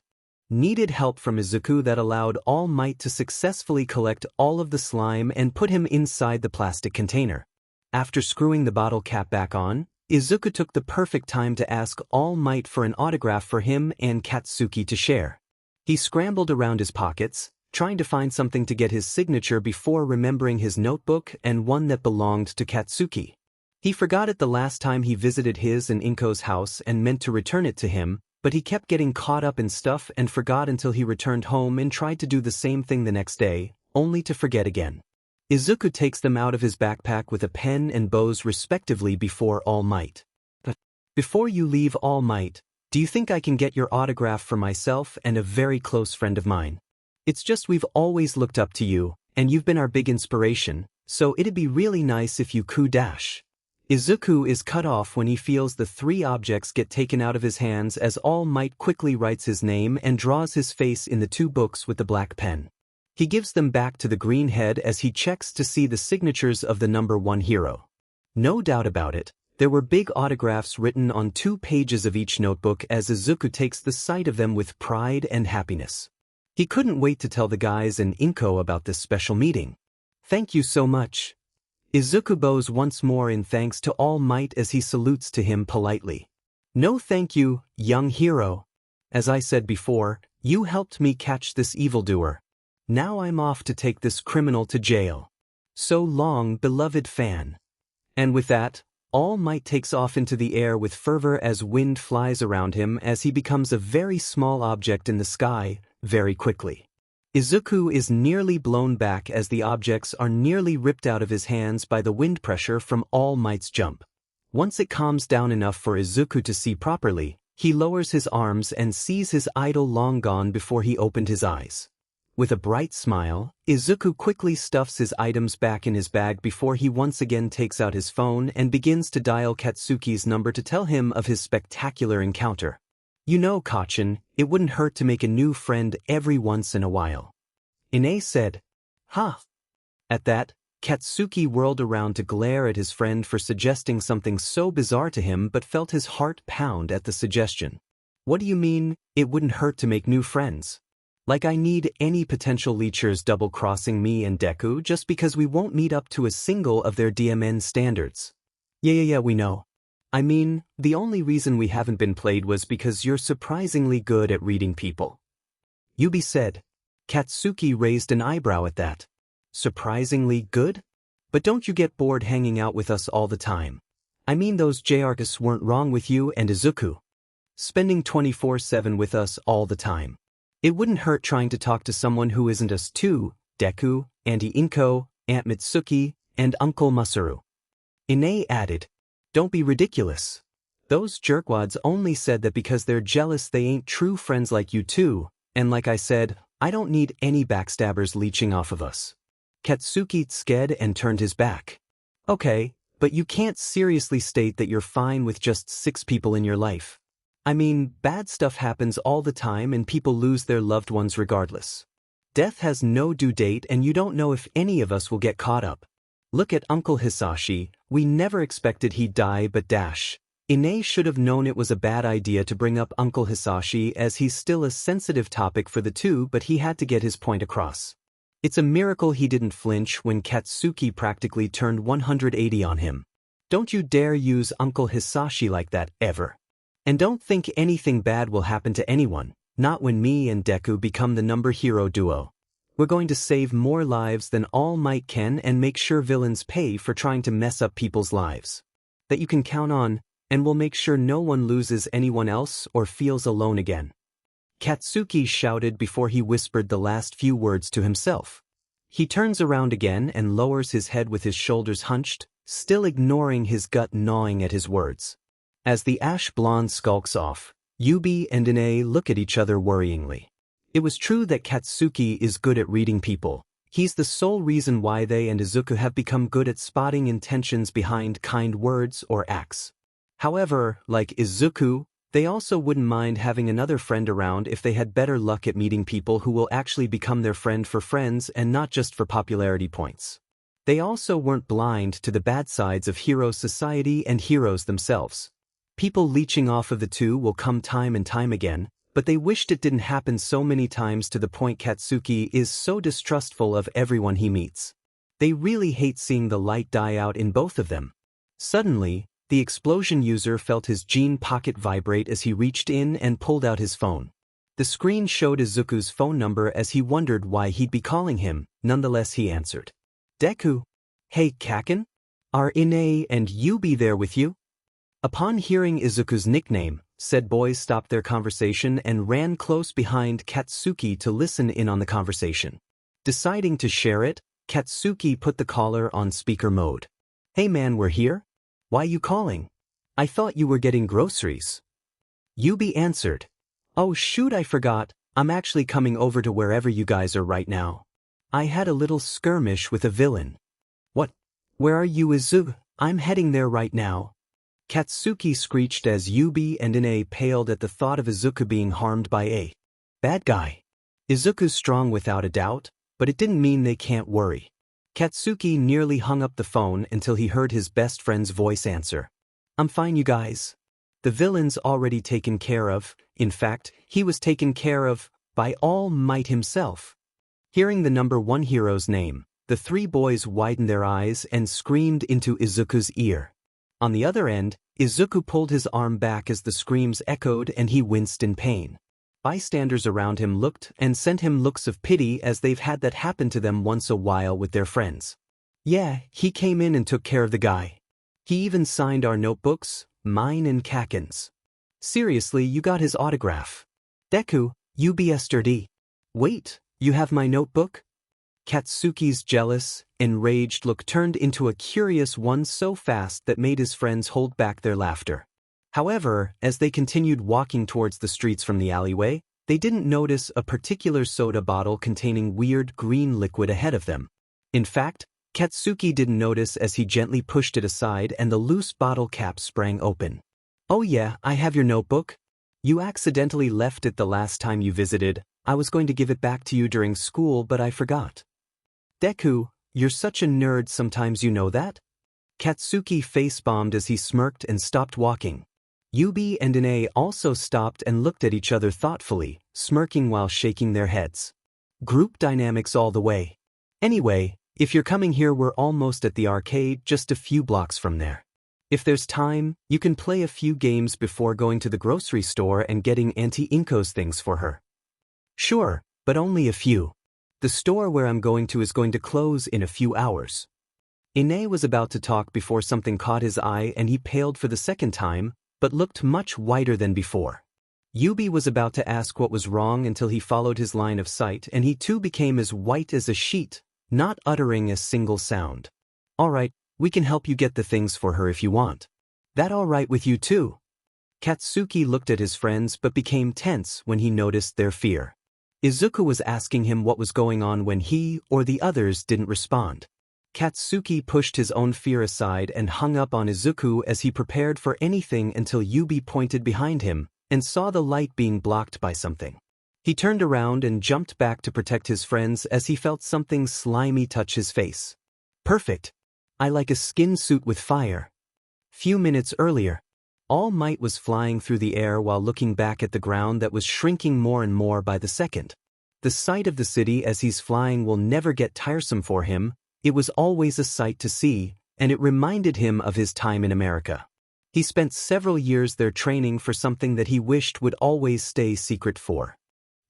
needed help from Izuku that allowed All Might to successfully collect all of the slime and put him inside the plastic container. After screwing the bottle cap back on, Izuku took the perfect time to ask All Might for an autograph for him and Katsuki to share. He scrambled around his pockets, trying to find something to get his signature before remembering his notebook and one that belonged to Katsuki. He forgot it the last time he visited his and Inko's house and meant to return it to him, but he kept getting caught up in stuff and forgot until he returned home and tried to do the same thing the next day, only to forget again. Izuku takes them out of his backpack with a pen and bows respectively before All Might. "But before you leave, All Might, do you think I can get your autograph for myself and a very close friend of mine? It's just we've always looked up to you, and you've been our big inspiration, so it'd be really nice if you could dash." Izuku is cut off when he feels the 3 objects get taken out of his hands as All Might quickly writes his name and draws his face in the 2 books with the black pen. He gives them back to the green head as he checks to see the signatures of the number 1 hero. No doubt about it, there were big autographs written on 2 pages of each notebook as Izuku takes the sight of them with pride and happiness. He couldn't wait to tell the guys and Inko about this special meeting. "Thank you so much." Izuku bows once more in thanks to All Might as he salutes to him politely. "No thank you, young hero. As I said before, you helped me catch this evildoer. Now I'm off to take this criminal to jail. So long, beloved fan." And with that, All Might takes off into the air with fervor as wind flies around him as he becomes a very small object in the sky, very quickly. Izuku is nearly blown back as the objects are nearly ripped out of his hands by the wind pressure from All Might's jump. Once it calms down enough for Izuku to see properly, he lowers his arms and sees his idol long gone before he opened his eyes. With a bright smile, Izuku quickly stuffs his items back in his bag before he once again takes out his phone and begins to dial Katsuki's number to tell him of his spectacular encounter. You know, Kachin, it wouldn't hurt to make a new friend every once in a while. Ine said. Huh. At that, Katsuki whirled around to glare at his friend for suggesting something so bizarre to him but felt his heart pound at the suggestion. What do you mean, it wouldn't hurt to make new friends? Like I need any potential leechers double-crossing me and Deku just because we won't meet up to a single of their DMN standards. Yeah, we know. I mean, the only reason we haven't been played was because you're surprisingly good at reading people. Yubi said. Katsuki raised an eyebrow at that. Surprisingly good? But don't you get bored hanging out with us all the time? I mean, those JRKs weren't wrong with you and Izuku. Spending 24/7 with us all the time. It wouldn't hurt trying to talk to someone who isn't us too, Deku, Auntie Inko, Aunt Mitsuki, and Uncle Masaru. Ine added, don't be ridiculous. Those jerkwads only said that because they're jealous they ain't true friends like you two, and like I said, I don't need any backstabbers leeching off of us. Katsuki sked and turned his back. Okay, but you can't seriously state that you're fine with just 6 people in your life. I mean, bad stuff happens all the time and people lose their loved ones regardless. Death has no due date and you don't know if any of us will get caught up. Look at Uncle Hisashi, we never expected he'd die but dash. Ine should have known it was a bad idea to bring up Uncle Hisashi as he's still a sensitive topic for the two, but he had to get his point across. It's a miracle he didn't flinch when Katsuki practically turned 180 on him. Don't you dare use Uncle Hisashi like that ever. And don't think anything bad will happen to anyone, not when me and Deku become the number hero duo. We're going to save more lives than All Might can and make sure villains pay for trying to mess up people's lives. That you can count on, and we'll make sure no one loses anyone else or feels alone again. Katsuki shouted before he whispered the last few words to himself. He turns around again and lowers his head with his shoulders hunched, still ignoring his gut gnawing at his words. As the ash blonde skulks off, Yubi and Ine look at each other worryingly. It was true that Katsuki is good at reading people. He's the sole reason why they and Izuku have become good at spotting intentions behind kind words or acts. However, like Izuku, they also wouldn't mind having another friend around if they had better luck at meeting people who will actually become their friend for friends and not just for popularity points. They also weren't blind to the bad sides of hero society and heroes themselves. People leeching off of the two will come time and time again, but they wished it didn't happen so many times to the point Katsuki is so distrustful of everyone he meets. They really hate seeing the light die out in both of them. Suddenly, the explosion user felt his jean pocket vibrate as he reached in and pulled out his phone. The screen showed Izuku's phone number as he wondered why he'd be calling him. Nonetheless, he answered. Deku. Hey, Kaken? Are Ine and Yubi there with you? Upon hearing Izuku's nickname, said boys stopped their conversation and ran close behind Katsuki to listen in on the conversation. Deciding to share it, Katsuki put the caller on speaker mode. Hey man, we're here? Why you calling? I thought you were getting groceries. Yubi answered. Oh shoot, I forgot, I'm actually coming over to wherever you guys are right now. I had a little skirmish with a villain. What? Where are you, Izuku? I'm heading there right now. Katsuki screeched as Yubi and Ine paled at the thought of Izuku being harmed by a bad guy. Izuku's strong without a doubt, but it didn't mean they can't worry. Katsuki nearly hung up the phone until he heard his best friend's voice answer. I'm fine, you guys. The villain's already taken care of. In fact, he was taken care of by All Might himself. Hearing the number 1 hero's name, the 3 boys widened their eyes and screamed into Izuku's ear. On the other end, Izuku pulled his arm back as the screams echoed and he winced in pain. Bystanders around him looked and sent him looks of pity as they've had that happen to them once a while with their friends. Yeah, he came in and took care of the guy. He even signed our notebooks, mine and Kaken's. Seriously, you got his autograph. Deku, you be yesterday. Wait, You have my notebook? Katsuki's jealous, enraged look turned into a curious one so fast that made his friends hold back their laughter. However, as they continued walking towards the streets from the alleyway, they didn't notice a particular soda bottle containing weird green liquid ahead of them. In fact, Katsuki didn't notice as he gently pushed it aside and the loose bottle cap sprang open. Oh yeah, I have your notebook. You accidentally left it the last time you visited. I was going to give it back to you during school, but I forgot. Deku, you're such a nerd, sometimes you know that? Katsuki face-bombed as he smirked and stopped walking. Yubi and Ine also stopped and looked at each other thoughtfully, smirking while shaking their heads. Group dynamics all the way. Anyway, if you're coming here, we're almost at the arcade, just a few blocks from there. If there's time, you can play a few games before going to the grocery store and getting Auntie Inko's things for her. Sure, but only a few. The store where I'm going to is going to close in a few hours. Ine was about to talk before something caught his eye and he paled for the second time, but looked much whiter than before. Yubi was about to ask what was wrong until he followed his line of sight and he too became as white as a sheet, not uttering a single sound. Alright, we can help you get the things for her if you want. That alright with you too? Katsuki looked at his friends but became tense when he noticed their fear. Izuku was asking him what was going on when he or the others didn't respond. Katsuki pushed his own fear aside and hung up on Izuku as he prepared for anything until Yubi pointed behind him and saw the light being blocked by something. He turned around and jumped back to protect his friends as he felt something slimy touch his face. Perfect. I like a skin suit with fire. Few minutes earlier, All Might was flying through the air while looking back at the ground that was shrinking more and more by the second. The sight of the city as he's flying will never get tiresome for him. It was always a sight to see, and it reminded him of his time in America. He spent several years there training for something that he wished would always stay secret for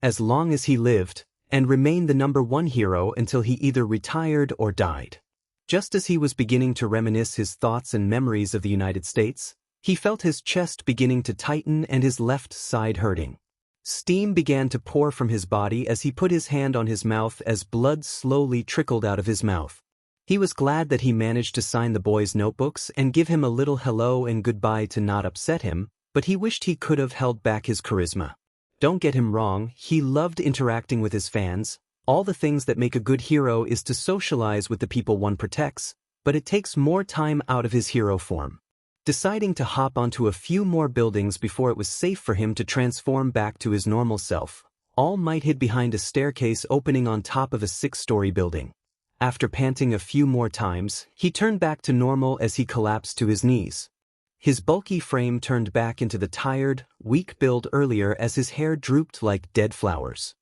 as long as he lived, and remain the #1 hero until he either retired or died. Just as he was beginning to reminisce his thoughts and memories of the United States, he felt his chest beginning to tighten and his left side hurting. Steam began to pour from his body as he put his hand on his mouth as blood slowly trickled out of his mouth. He was glad that he managed to sign the boy's notebooks and give him a little hello and goodbye to not upset him, but he wished he could have held back his charisma. Don't get him wrong, he loved interacting with his fans. All the things that make a good hero is to socialize with the people one protects, but it takes more time out of his hero form. Deciding to hop onto a few more buildings before it was safe for him to transform back to his normal self, All Might hid behind a staircase opening on top of a 6-story building. After panting a few more times, he turned back to normal as he collapsed to his knees. His bulky frame turned back into the tired, weak build earlier as his hair drooped like dead flowers.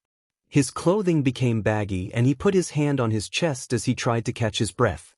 His clothing became baggy and he put his hand on his chest as he tried to catch his breath.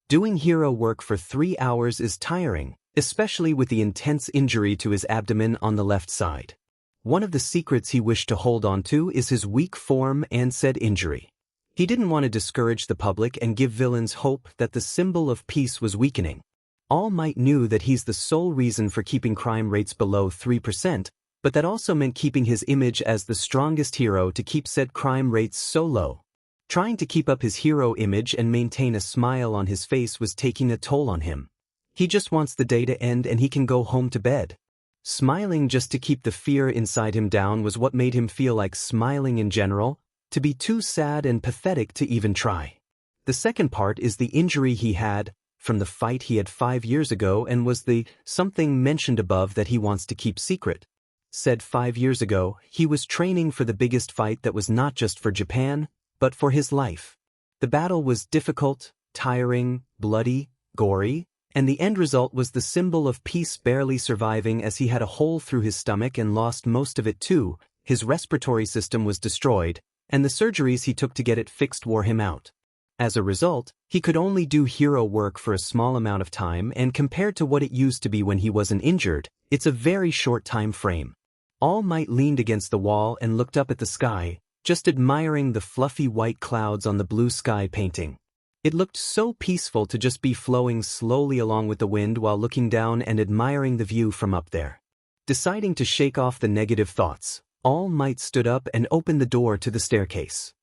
Doing hero work for 3 hours is tiring, especially with the intense injury to his abdomen on the left side. One of the secrets he wished to hold on to is his weak form and said injury. He didn't want to discourage the public and give villains hope that the symbol of peace was weakening. All Might knew that he's the sole reason for keeping crime rates below 3%, but that also meant keeping his image as the strongest hero to keep said crime rates so low. Trying to keep up his hero image and maintain a smile on his face was taking a toll on him. He just wants the day to end and he can go home to bed. Smiling just to keep the fear inside him down was what made him feel like smiling in general, to be too sad and pathetic to even try. The second part is the injury he had from the fight he had 5 years ago and was the something mentioned above that he wants to keep secret. Said 5 years ago, he was training for the biggest fight that was not just for Japan, but for his life. The battle was difficult, tiring, bloody, gory, and the end result was the symbol of peace barely surviving as he had a hole through his stomach and lost most of it too. His respiratory system was destroyed, and the surgeries he took to get it fixed wore him out. As a result, he could only do hero work for a small amount of time, and compared to what it used to be when he wasn't injured, it's a very short time frame. All Might leaned against the wall and looked up at the sky, just admiring the fluffy white clouds on the blue sky painting. It looked so peaceful to just be flowing slowly along with the wind while looking down and admiring the view from up there. Deciding to shake off the negative thoughts, All Might stood up and opened the door to the staircase.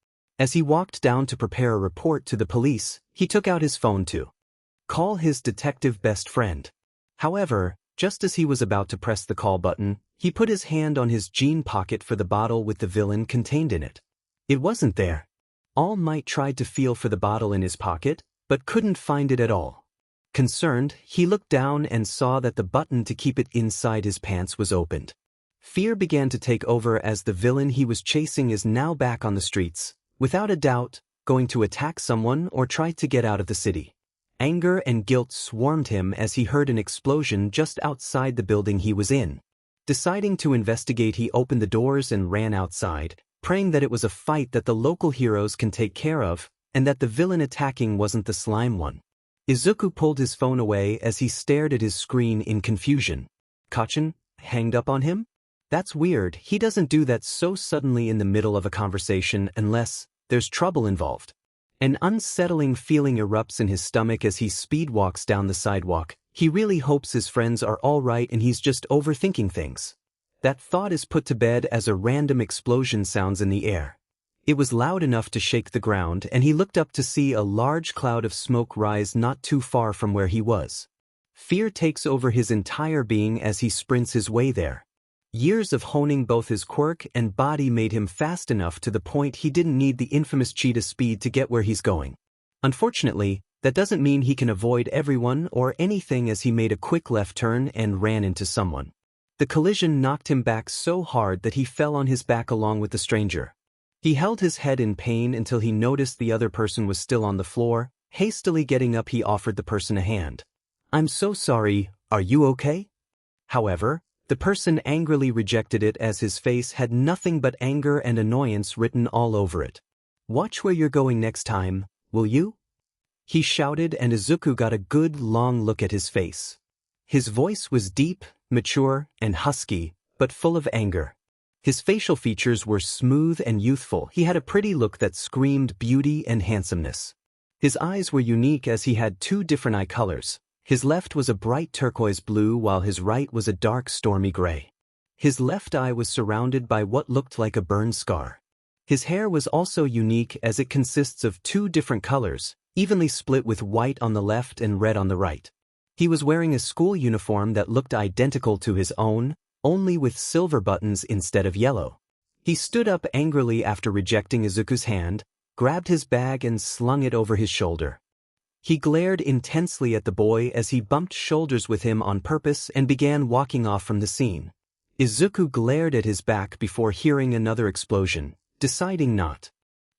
As he walked down to prepare a report to the police, he took out his phone to call his detective best friend. However, just as he was about to press the call button, he put his hand on his jean pocket for the bottle with the villain contained in it. It wasn't there. All Might tried to feel for the bottle in his pocket, but couldn't find it at all. Concerned, he looked down and saw that the button to keep it inside his pants was opened. Fear began to take over as the villain he was chasing is now back on the streets, without a doubt, going to attack someone or try to get out of the city. Anger and guilt swarmed him as he heard an explosion just outside the building he was in. Deciding to investigate, he opened the doors and ran outside, praying that it was a fight that the local heroes can take care of, and that the villain attacking wasn't the slime one. Izuku pulled his phone away as he stared at his screen in confusion. Kachin hanged up on him? That's weird, he doesn't do that so suddenly in the middle of a conversation unless there's trouble involved. An unsettling feeling erupts in his stomach as he speedwalks down the sidewalk. He really hopes his friends are all right and he's just overthinking things. That thought is put to bed as a random explosion sounds in the air. It was loud enough to shake the ground, and he looked up to see a large cloud of smoke rise not too far from where he was. Fear takes over his entire being as he sprints his way there. Years of honing both his quirk and body made him fast enough to the point he didn't need the infamous cheetah speed to get where he's going. Unfortunately, that doesn't mean he can avoid everyone or anything as he made a quick left turn and ran into someone. The collision knocked him back so hard that he fell on his back along with the stranger. He held his head in pain until he noticed the other person was still on the floor. Hastily getting up, he offered the person a hand. "I'm so sorry, are you okay?" However, the person angrily rejected it as his face had nothing but anger and annoyance written all over it. "Watch where you're going next time, will you?" he shouted, and Izuku got a good long look at his face. His voice was deep, mature, and husky, but full of anger. His facial features were smooth and youthful. He had a pretty look that screamed beauty and handsomeness. His eyes were unique as he had two different eye colors. His left was a bright turquoise blue while his right was a dark stormy gray. His left eye was surrounded by what looked like a burn scar. His hair was also unique as it consists of two different colors, evenly split with white on the left and red on the right. He was wearing a school uniform that looked identical to his own, only with silver buttons instead of yellow. He stood up angrily after rejecting Izuku's hand, grabbed his bag and slung it over his shoulder. He glared intensely at the boy as he bumped shoulders with him on purpose and began walking off from the scene. Izuku glared at his back before hearing another explosion, deciding not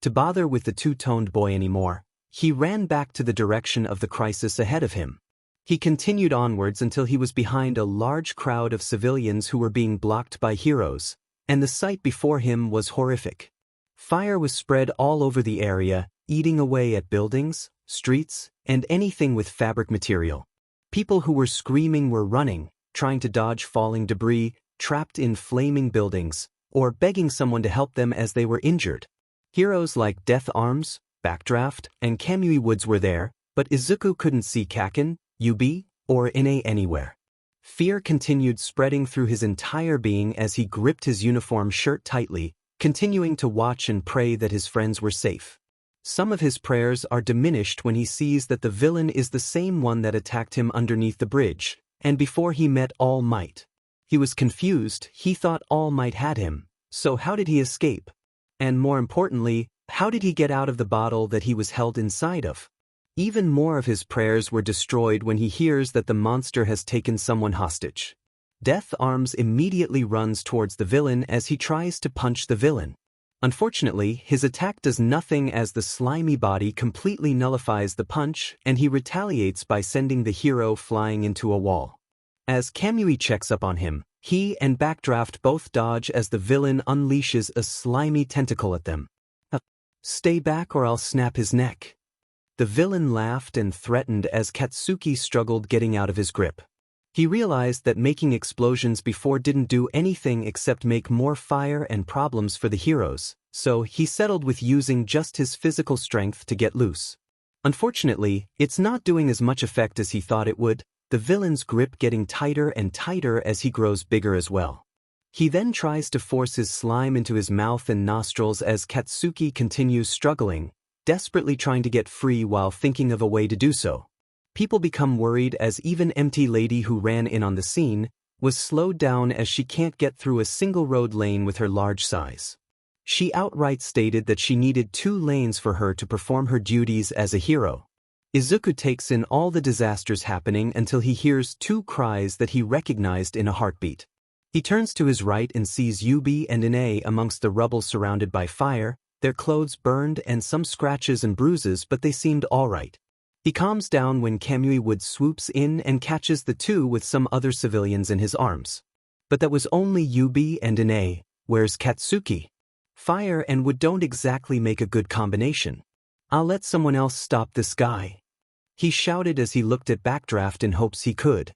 to bother with the two-toned boy anymore. He ran back to the direction of the crisis ahead of him. He continued onwards until he was behind a large crowd of civilians who were being blocked by heroes, and the sight before him was horrific. Fire was spread all over the area, eating away at buildings, streets, and anything with fabric material. People who were screaming were running, trying to dodge falling debris, trapped in flaming buildings, or begging someone to help them as they were injured. Heroes like Death Arms, Backdraft, and Kamui Woods were there, but Izuku couldn't see Kaken, Yubi, or Ine anywhere. Fear continued spreading through his entire being as he gripped his uniform shirt tightly, continuing to watch and pray that his friends were safe. Some of his prayers are diminished when he sees that the villain is the same one that attacked him underneath the bridge, and before he met All Might. He was confused. He thought All Might had him, so how did he escape? And more importantly, how did he get out of the bottle that he was held inside of? Even more of his prayers were destroyed when he hears that the monster has taken someone hostage. Death Arms immediately runs towards the villain as he tries to punch the villain. Unfortunately, his attack does nothing as the slimy body completely nullifies the punch, and he retaliates by sending the hero flying into a wall. As Kamui checks up on him, he and Backdraft both dodge as the villain unleashes a slimy tentacle at them. "Stay back or I'll snap his neck." The villain laughed and threatened as Katsuki struggled getting out of his grip. He realized that making explosions before didn't do anything except make more fire and problems for the heroes, so he settled with using just his physical strength to get loose. Unfortunately, it's not doing as much effect as he thought it would, the villain's grip getting tighter and tighter as he grows bigger as well. He then tries to force his slime into his mouth and nostrils as Katsuki continues struggling, desperately trying to get free while thinking of a way to do so. People become worried as even Empty Lady, who ran in on the scene, was slowed down as she can't get through a single road lane with her large size. She outright stated that she needed 2 lanes for her to perform her duties as a hero. Izuku takes in all the disasters happening until he hears 2 cries that he recognized in a heartbeat. He turns to his right and sees Yubi and Ine amongst the rubble surrounded by fire, their clothes burned and some scratches and bruises, but they seemed alright. He calms down when Kamui Wood swoops in and catches the 2 with some other civilians in his arms. But that was only Yubi and Ine. Where's Katsuki? Fire and wood don't exactly make a good combination. I'll let someone else stop this guy, he shouted as he looked at Backdraft in hopes he could.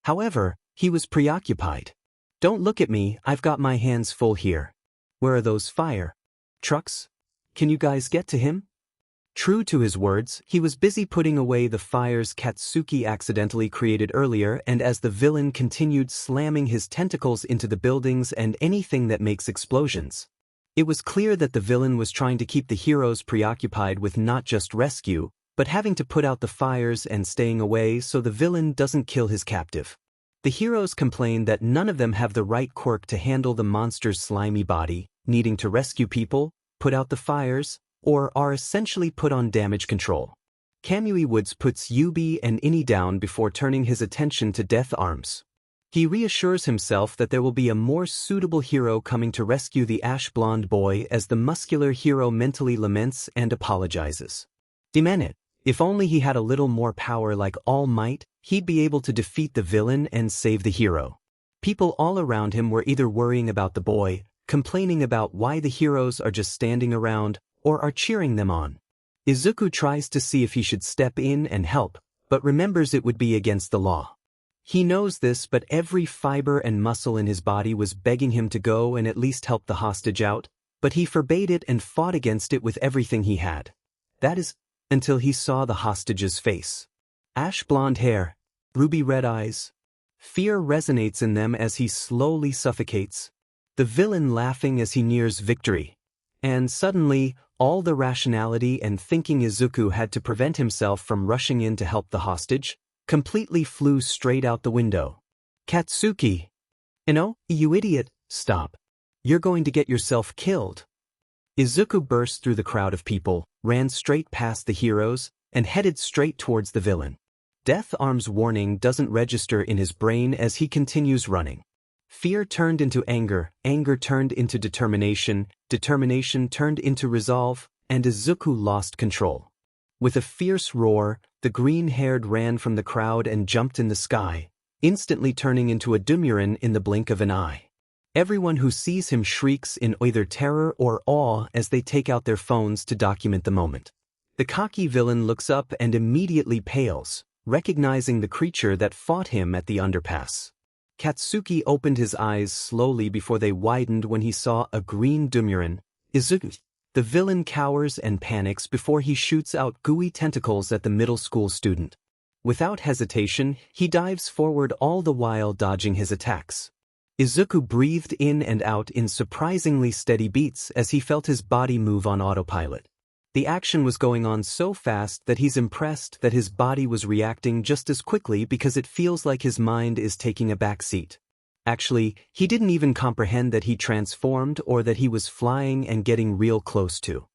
However, he was preoccupied. Don't look at me, I've got my hands full here. Where are those fire trucks? Can you guys get to him? True to his words, he was busy putting away the fires Katsuki accidentally created earlier, and as the villain continued slamming his tentacles into the buildings and anything that makes explosions. It was clear that the villain was trying to keep the heroes preoccupied with not just rescue, but having to put out the fires and staying away so the villain doesn't kill his captive. The heroes complain that none of them have the right quirk to handle the monster's slimy body, needing to rescue people, put out the fires, or are essentially put on damage control. Kamui Woods puts Yubi and Ini down before turning his attention to Death Arms. He reassures himself that there will be a more suitable hero coming to rescue the ash-blonde boy as the muscular hero mentally laments and apologizes. Demon it, if only he had a little more power like All Might, he'd be able to defeat the villain and save the hero. People all around him were either worrying about the boy, complaining about why the heroes are just standing around, or are cheering them on. Izuku tries to see if he should step in and help, but remembers it would be against the law. He knows this, but every fiber and muscle in his body was begging him to go and at least help the hostage out, but he forbade it and fought against it with everything he had. That is, until he saw the hostage's face. Ash blonde hair, ruby red eyes. Fear resonates in them as he slowly suffocates. The villain laughing as he nears victory. And suddenly, all the rationality and thinking Izuku had to prevent himself from rushing in to help the hostage completely flew straight out the window. Katsuki! You idiot, stop. You're going to get yourself killed. Izuku burst through the crowd of people, ran straight past the heroes, and headed straight towards the villain. Death Arm's warning doesn't register in his brain as he continues running. Fear turned into anger, anger turned into determination, determination turned into resolve, and Izuku lost control. With a fierce roar, the green-haired ran from the crowd and jumped in the sky, instantly turning into a Dumuren in the blink of an eye. Everyone who sees him shrieks in either terror or awe as they take out their phones to document the moment. The cocky villain looks up and immediately pales, recognizing the creature that fought him at the underpass. Katsuki opened his eyes slowly before they widened when he saw a green Dumuren. Izuku. The villain cowers and panics before he shoots out gooey tentacles at the middle school student. Without hesitation, he dives forward, all the while dodging his attacks. Izuku breathed in and out in surprisingly steady beats as he felt his body move on autopilot. The action was going on so fast that he's impressed that his body was reacting just as quickly because it feels like his mind is taking a back seat. Actually, he didn't even comprehend that he transformed or that he was flying and getting real close to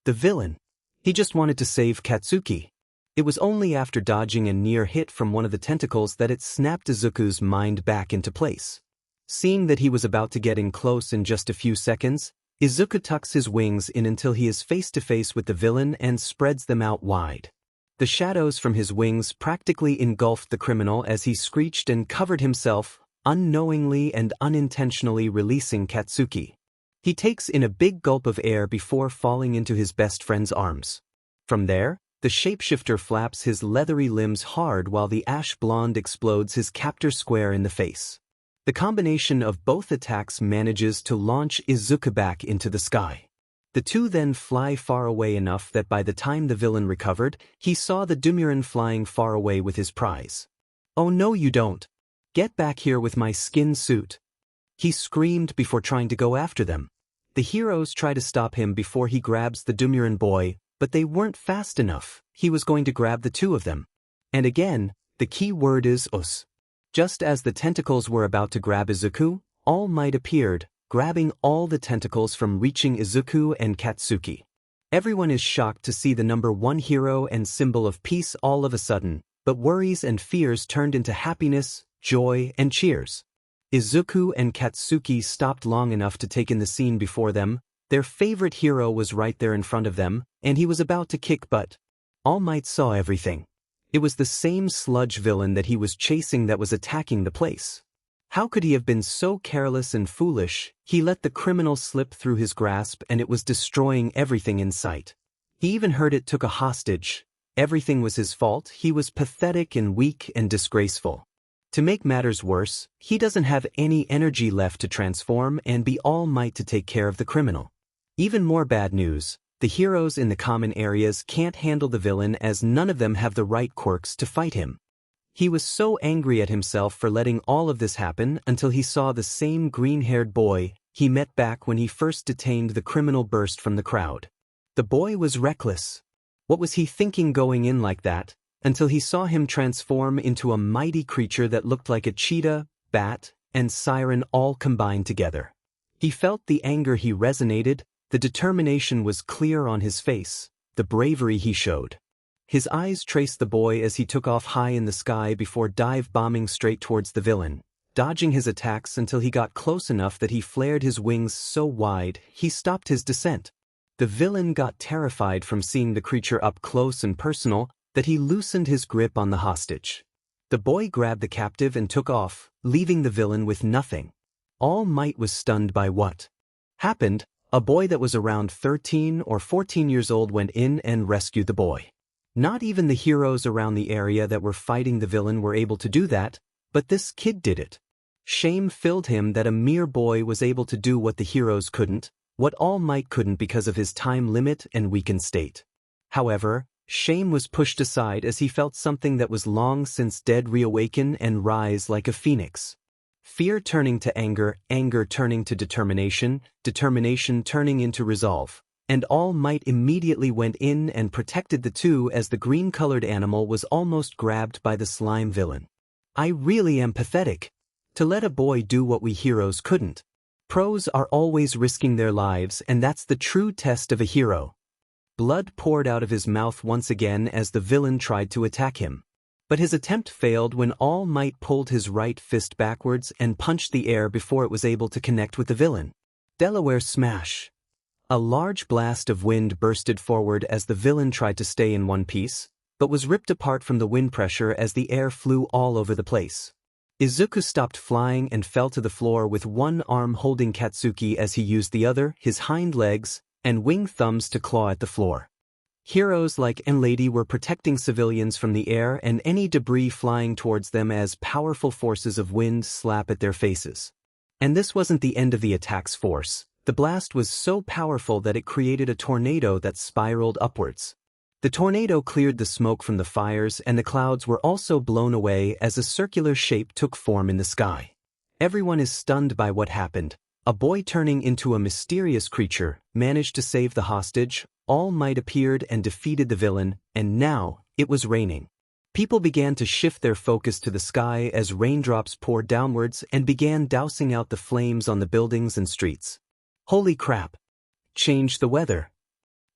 the villain. He just wanted to save Katsuki. It was only after dodging a near hit from one of the tentacles that it snapped Izuku's mind back into place. Seeing that he was about to get in close in just a few seconds, Izuku tucks his wings in until he is face to face with the villain and spreads them out wide. The shadows from his wings practically engulfed the criminal as he screeched and covered himself, unknowingly and unintentionally releasing Katsuki. He takes in a big gulp of air before falling into his best friend's arms. From there, the shapeshifter flaps his leathery limbs hard while the ash blonde explodes his captor square in the face. The combination of both attacks manages to launch Izuku back into the sky. The two then fly far away enough that by the time the villain recovered, he saw the Dumuren flying far away with his prize. "Oh no, you don't. Get back here with my skin suit." He screamed before trying to go after them. The heroes try to stop him before he grabs the Dumuren boy, but they weren't fast enough. He was going to grab the two of them. And again, the key word is us. Just as the tentacles were about to grab Izuku, All Might appeared, grabbing all the tentacles from reaching Izuku and Katsuki. Everyone is shocked to see the number one hero and symbol of peace all of a sudden, but worries and fears turned into happiness, joy, and cheers. Izuku and Katsuki stopped long enough to take in the scene before them. Their favorite hero was right there in front of them, and he was about to kick butt. All Might saw everything. It was the same sludge villain that he was chasing that was attacking the place. How could he have been so careless and foolish? He let the criminal slip through his grasp and it was destroying everything in sight. He even heard it took a hostage. Everything was his fault. He was pathetic and weak and disgraceful. To make matters worse, he doesn't have any energy left to transform and be All Might to take care of the criminal. Even more bad news, the heroes in the common areas can't handle the villain as none of them have the right quirks to fight him. He was so angry at himself for letting all of this happen until he saw the same green-haired boy he met back when he first detained the criminal burst from the crowd. The boy was reckless. What was he thinking going in like that? Until he saw him transform into a mighty creature that looked like a cheetah, bat, and siren all combined together. He felt the anger he resonated, the determination was clear on his face, the bravery he showed. His eyes traced the boy as he took off high in the sky before dive-bombing straight towards the villain, dodging his attacks until he got close enough that he flared his wings so wide he stopped his descent. The villain got terrified from seeing the creature up close and personal that he loosened his grip on the hostage. The boy grabbed the captive and took off, leaving the villain with nothing. All Might was stunned by what happened. A boy that was around 13 or 14 years old went in and rescued the boy. Not even the heroes around the area that were fighting the villain were able to do that, but this kid did it. Shame filled him that a mere boy was able to do what the heroes couldn't, what All Might couldn't because of his time limit and weakened state. However, shame was pushed aside as he felt something that was long since dead reawaken and rise like a phoenix. Fear turning to anger, anger turning to determination, determination turning into resolve. And All Might immediately went in and protected the two as the green-colored animal was almost grabbed by the slime villain. I really am pathetic. To let a boy do what we heroes couldn't. Pros are always risking their lives and that's the true test of a hero. Blood poured out of his mouth once again as the villain tried to attack him. But his attempt failed when All Might pulled his right fist backwards and punched the air before it was able to connect with the villain. Delaware smash. A large blast of wind bursted forward as the villain tried to stay in one piece, but was ripped apart from the wind pressure as the air flew all over the place. Izuku stopped flying and fell to the floor with one arm holding Katsuki as he used the other, his hind legs, and wing thumbs to claw at the floor. Heroes like Lady were protecting civilians from the air and any debris flying towards them as powerful forces of wind slap at their faces. And this wasn't the end of the attack's force. The blast was so powerful that it created a tornado that spiraled upwards. The tornado cleared the smoke from the fires and the clouds were also blown away as a circular shape took form in the sky. Everyone is stunned by what happened. A boy turning into a mysterious creature managed to save the hostage, All Might appeared and defeated the villain, and now, it was raining. People began to shift their focus to the sky as raindrops poured downwards and began dousing out the flames on the buildings and streets. Holy crap! Change the weather.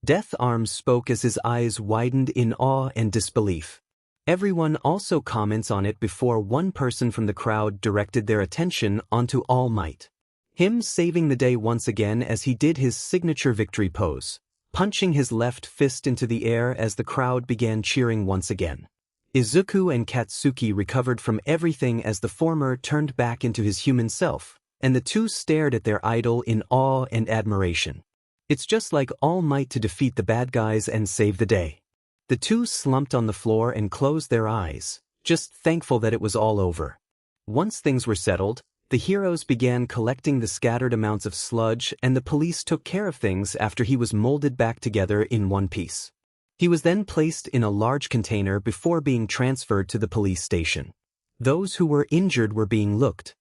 Death Arms spoke as his eyes widened in awe and disbelief. Everyone also comments on it before one person from the crowd directed their attention onto All Might. Him saving the day once again as he did his signature victory pose, punching his left fist into the air as the crowd began cheering once again. Izuku and Katsuki recovered from everything as the former turned back into his human self, and the two stared at their idol in awe and admiration. It's just like All Might to defeat the bad guys and save the day. The two slumped on the floor and closed their eyes, just thankful that it was all over. Once things were settled, the heroes began collecting the scattered amounts of sludge and the police took care of things after he was molded back together in one piece. He was then placed in a large container before being transferred to the police station. Those who were injured were being looked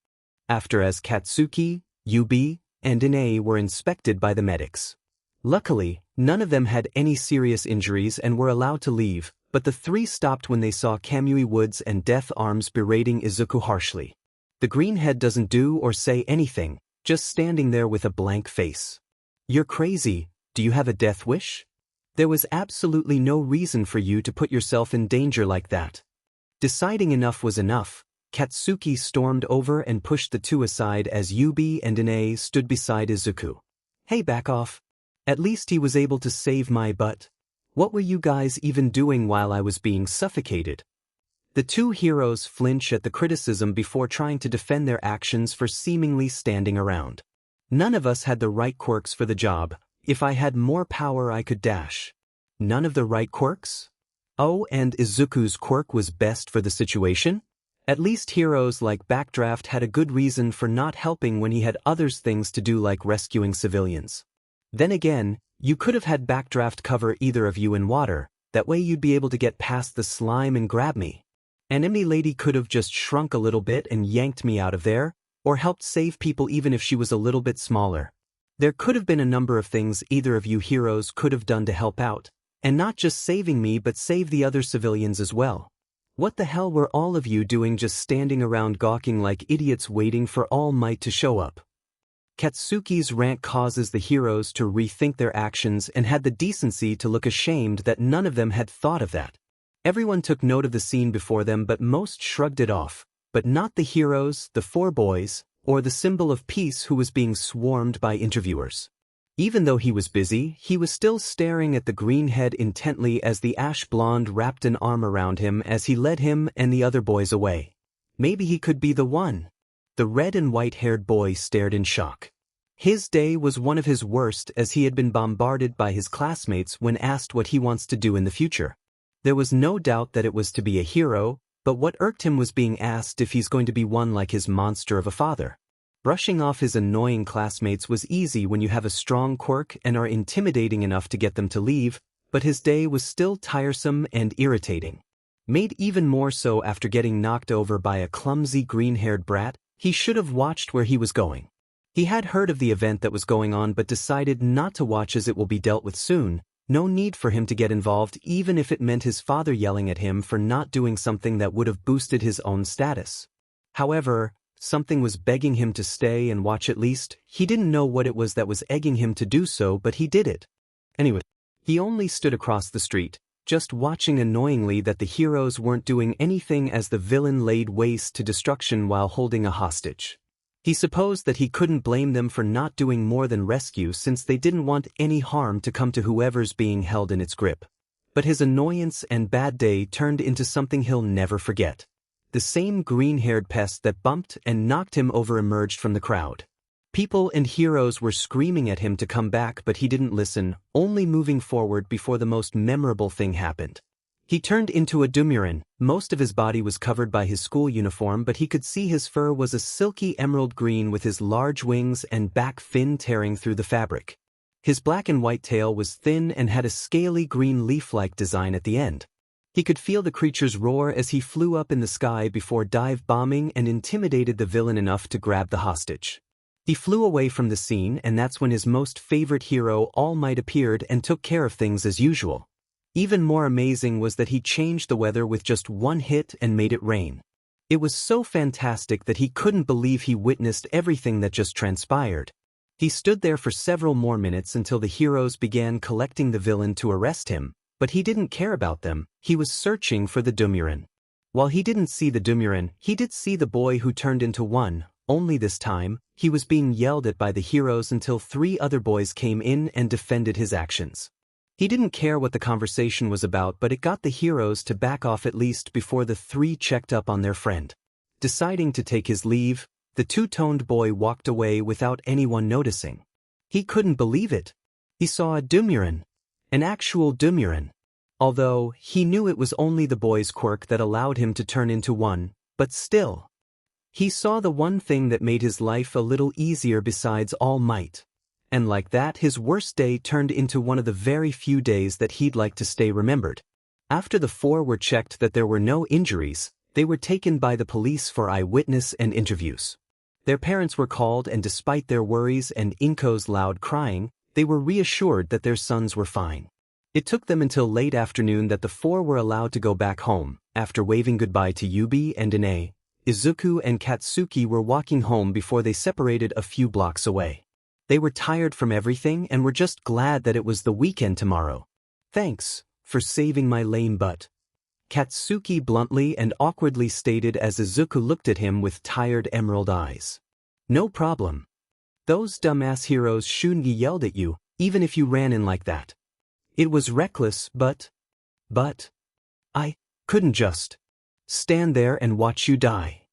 after as Katsuki, Yubi, and Ine were inspected by the medics. Luckily, none of them had any serious injuries and were allowed to leave, but the three stopped when they saw Kamui Woods and Death Arms berating Izuku harshly. The greenhead doesn't do or say anything, just standing there with a blank face. "You're crazy, do you have a death wish? There was absolutely no reason for you to put yourself in danger like that." Deciding enough was enough, Katsuki stormed over and pushed the two aside as Yubi and Ine stood beside Izuku. "Hey, back off. At least he was able to save my butt. What were you guys even doing while I was being suffocated?" The two heroes flinch at the criticism before trying to defend their actions for seemingly standing around. "None of us had the right quirks for the job. If I had more power I could dash." None of the right quirks? Oh, and Izuku's quirk was best for the situation? At least heroes like Backdraft had a good reason for not helping when he had other things to do like rescuing civilians. Then again, you could have had Backdraft cover either of you in water, that way you'd be able to get past the slime and grab me. Enemy Lady could have just shrunk a little bit and yanked me out of there, or helped save people even if she was a little bit smaller. There could have been a number of things either of you heroes could have done to help out, and not just saving me but save the other civilians as well. What the hell were all of you doing just standing around gawking like idiots waiting for All Might to show up? Katsuki's rant causes the heroes to rethink their actions and had the decency to look ashamed that none of them had thought of that. Everyone took note of the scene before them but most shrugged it off, but not the heroes, the four boys, or the symbol of peace who was being swarmed by interviewers. Even though he was busy, he was still staring at the greenhead intently as the ash blonde wrapped an arm around him as he led him and the other boys away. Maybe he could be the one. The red and white-haired boy stared in shock. His day was one of his worst as he had been bombarded by his classmates when asked what he wants to do in the future. There was no doubt that it was to be a hero, but what irked him was being asked if he's going to be one like his monster of a father. Brushing off his annoying classmates was easy when you have a strong quirk and are intimidating enough to get them to leave, but his day was still tiresome and irritating. Made even more so after getting knocked over by a clumsy green-haired brat, he should have watched where he was going. He had heard of the event that was going on but decided not to watch as it will be dealt with soon. No need for him to get involved even if it meant his father yelling at him for not doing something that would have boosted his own status. However, something was begging him to stay and watch at least. He didn't know what it was that was egging him to do so, but he did it. Anyway, he only stood across the street, just watching annoyingly that the heroes weren't doing anything as the villain laid waste to destruction while holding a hostage. He supposed that he couldn't blame them for not doing more than rescue since they didn't want any harm to come to whoever's being held in its grip. But his annoyance and bad day turned into something he'll never forget. The same green-haired pest that bumped and knocked him over emerged from the crowd. People and heroes were screaming at him to come back, but he didn't listen, only moving forward before the most memorable thing happened. He turned into a Dumuren. Most of his body was covered by his school uniform, but he could see his fur was a silky emerald green with his large wings and back fin tearing through the fabric. His black and white tail was thin and had a scaly green leaf-like design at the end. He could feel the creature's roar as he flew up in the sky before dive-bombing and intimidated the villain enough to grab the hostage. He flew away from the scene, and that's when his most favorite hero All Might appeared and took care of things as usual. Even more amazing was that he changed the weather with just one hit and made it rain. It was so fantastic that he couldn't believe he witnessed everything that just transpired. He stood there for several more minutes until the heroes began collecting the villain to arrest him, but he didn't care about them. He was searching for the Dumuren. While he didn't see the Dumuren, he did see the boy who turned into one, only this time, he was being yelled at by the heroes until 3 other boys came in and defended his actions. He didn't care what the conversation was about, but it got the heroes to back off at least before the 3 checked up on their friend. Deciding to take his leave, the two-toned boy walked away without anyone noticing. He couldn't believe it. He saw a Dumuren. An actual Dumuren. Although, he knew it was only the boy's quirk that allowed him to turn into one, but still. He saw the one thing that made his life a little easier besides All Might. And like that, his worst day turned into one of the very few days that he'd like to stay remembered. After the 4 were checked that there were no injuries, they were taken by the police for eyewitness and interviews. Their parents were called, and despite their worries and Inko's loud crying, they were reassured that their sons were fine. It took them until late afternoon that the four were allowed to go back home. After waving goodbye to Yubi and Ine, Izuku and Katsuki were walking home before they separated a few blocks away. They were tired from everything and were just glad that it was the weekend tomorrow. "Thanks for saving my lame butt," Katsuki bluntly and awkwardly stated as Izuku looked at him with tired emerald eyes. "No problem. Those dumbass heroes shouldn't have yelled at you, even if you ran in like that. It was reckless, but I couldn't just stand there and watch you die."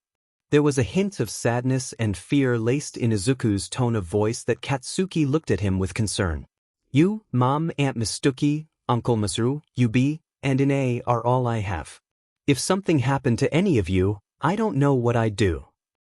There was a hint of sadness and fear laced in Izuku's tone of voice that Katsuki looked at him with concern. "You, Mom, Aunt Mistuki, Uncle Masaru, Yubi, and Ine are all I have. If something happened to any of you, I don't know what I'd do."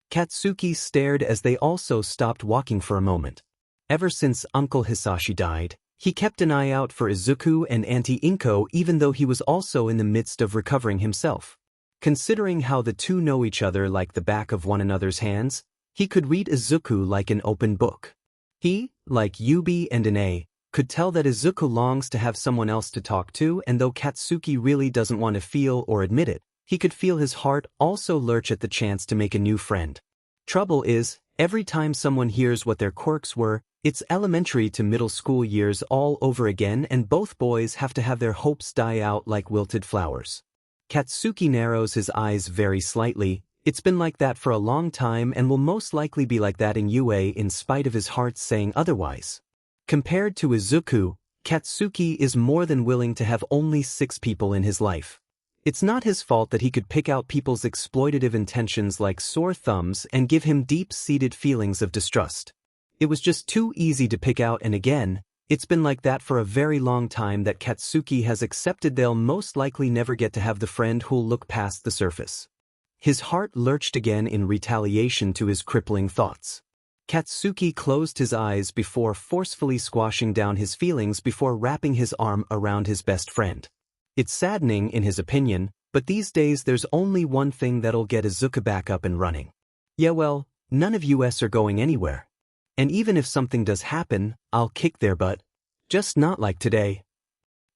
Katsuki stared as they also stopped walking for a moment. Ever since Uncle Hisashi died, he kept an eye out for Izuku and Auntie Inko, even though he was also in the midst of recovering himself. Considering how the two know each other like the back of one another's hands, he could read Izuku like an open book. He, like Yubi and Ine, could tell that Izuku longs to have someone else to talk to, and though Katsuki really doesn't want to feel or admit it, he could feel his heart also lurch at the chance to make a new friend. Trouble is, every time someone hears what their quirks were, it's elementary to middle school years all over again, and both boys have to have their hopes die out like wilted flowers. Katsuki narrows his eyes very slightly. It's been like that for a long time and will most likely be like that in UA in spite of his heart saying otherwise. Compared to Izuku, Katsuki is more than willing to have only 6 people in his life. It's not his fault that he could pick out people's exploitative intentions like sore thumbs and give him deep-seated feelings of distrust. It was just too easy to pick out, and again, it's been like that for a very long time that Katsuki has accepted they'll most likely never get to have the friend who'll look past the surface. His heart lurched again in retaliation to his crippling thoughts. Katsuki closed his eyes before forcefully squashing down his feelings before wrapping his arm around his best friend. It's saddening in his opinion, but these days there's only one thing that'll get Izuku back up and running. Yeah, well, none of us are going anywhere. And even if something does happen, I'll kick their butt. Just not like today.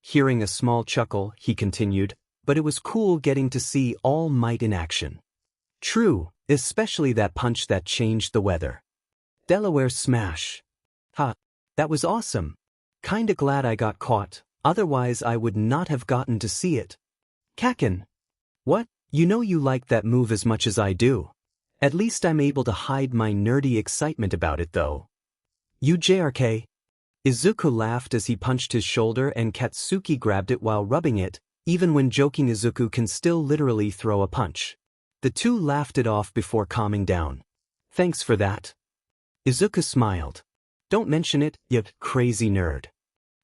Hearing a small chuckle, he continued, but it was cool getting to see All Might in action. True, especially that punch that changed the weather. Delaware smash. Ha, that was awesome. Kinda glad I got caught, otherwise I would not have gotten to see it. Kaken. What? You know you like that move as much as I do. At least I'm able to hide my nerdy excitement about it though. You JRK. Izuku laughed as he punched his shoulder and Katsuki grabbed it while rubbing it, even when joking Izuku can still literally throw a punch. The two laughed it off before calming down. Thanks for that. Izuku smiled. Don't mention it, you crazy nerd.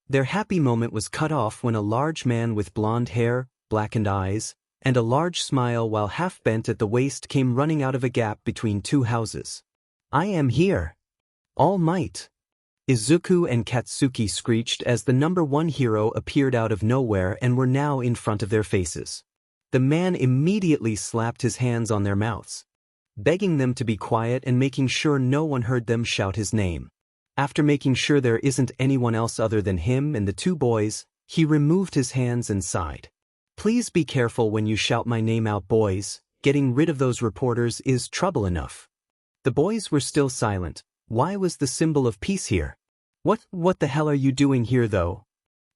Their happy moment was cut off when a large man with blonde hair, blackened eyes, and a large smile while half bent at the waist came running out of a gap between 2 houses. I am here. All Might. Izuku and Katsuki screeched as the number 1 hero appeared out of nowhere and were now in front of their faces. The man immediately slapped his hands on their mouths, begging them to be quiet and making sure no one heard them shout his name. After making sure there isn't anyone else other than him and the 2 boys, he removed his hands and sighed. Please be careful when you shout my name out, boys. Getting rid of those reporters is trouble enough. The boys were still silent. Why was the symbol of peace here? What the hell are you doing here though?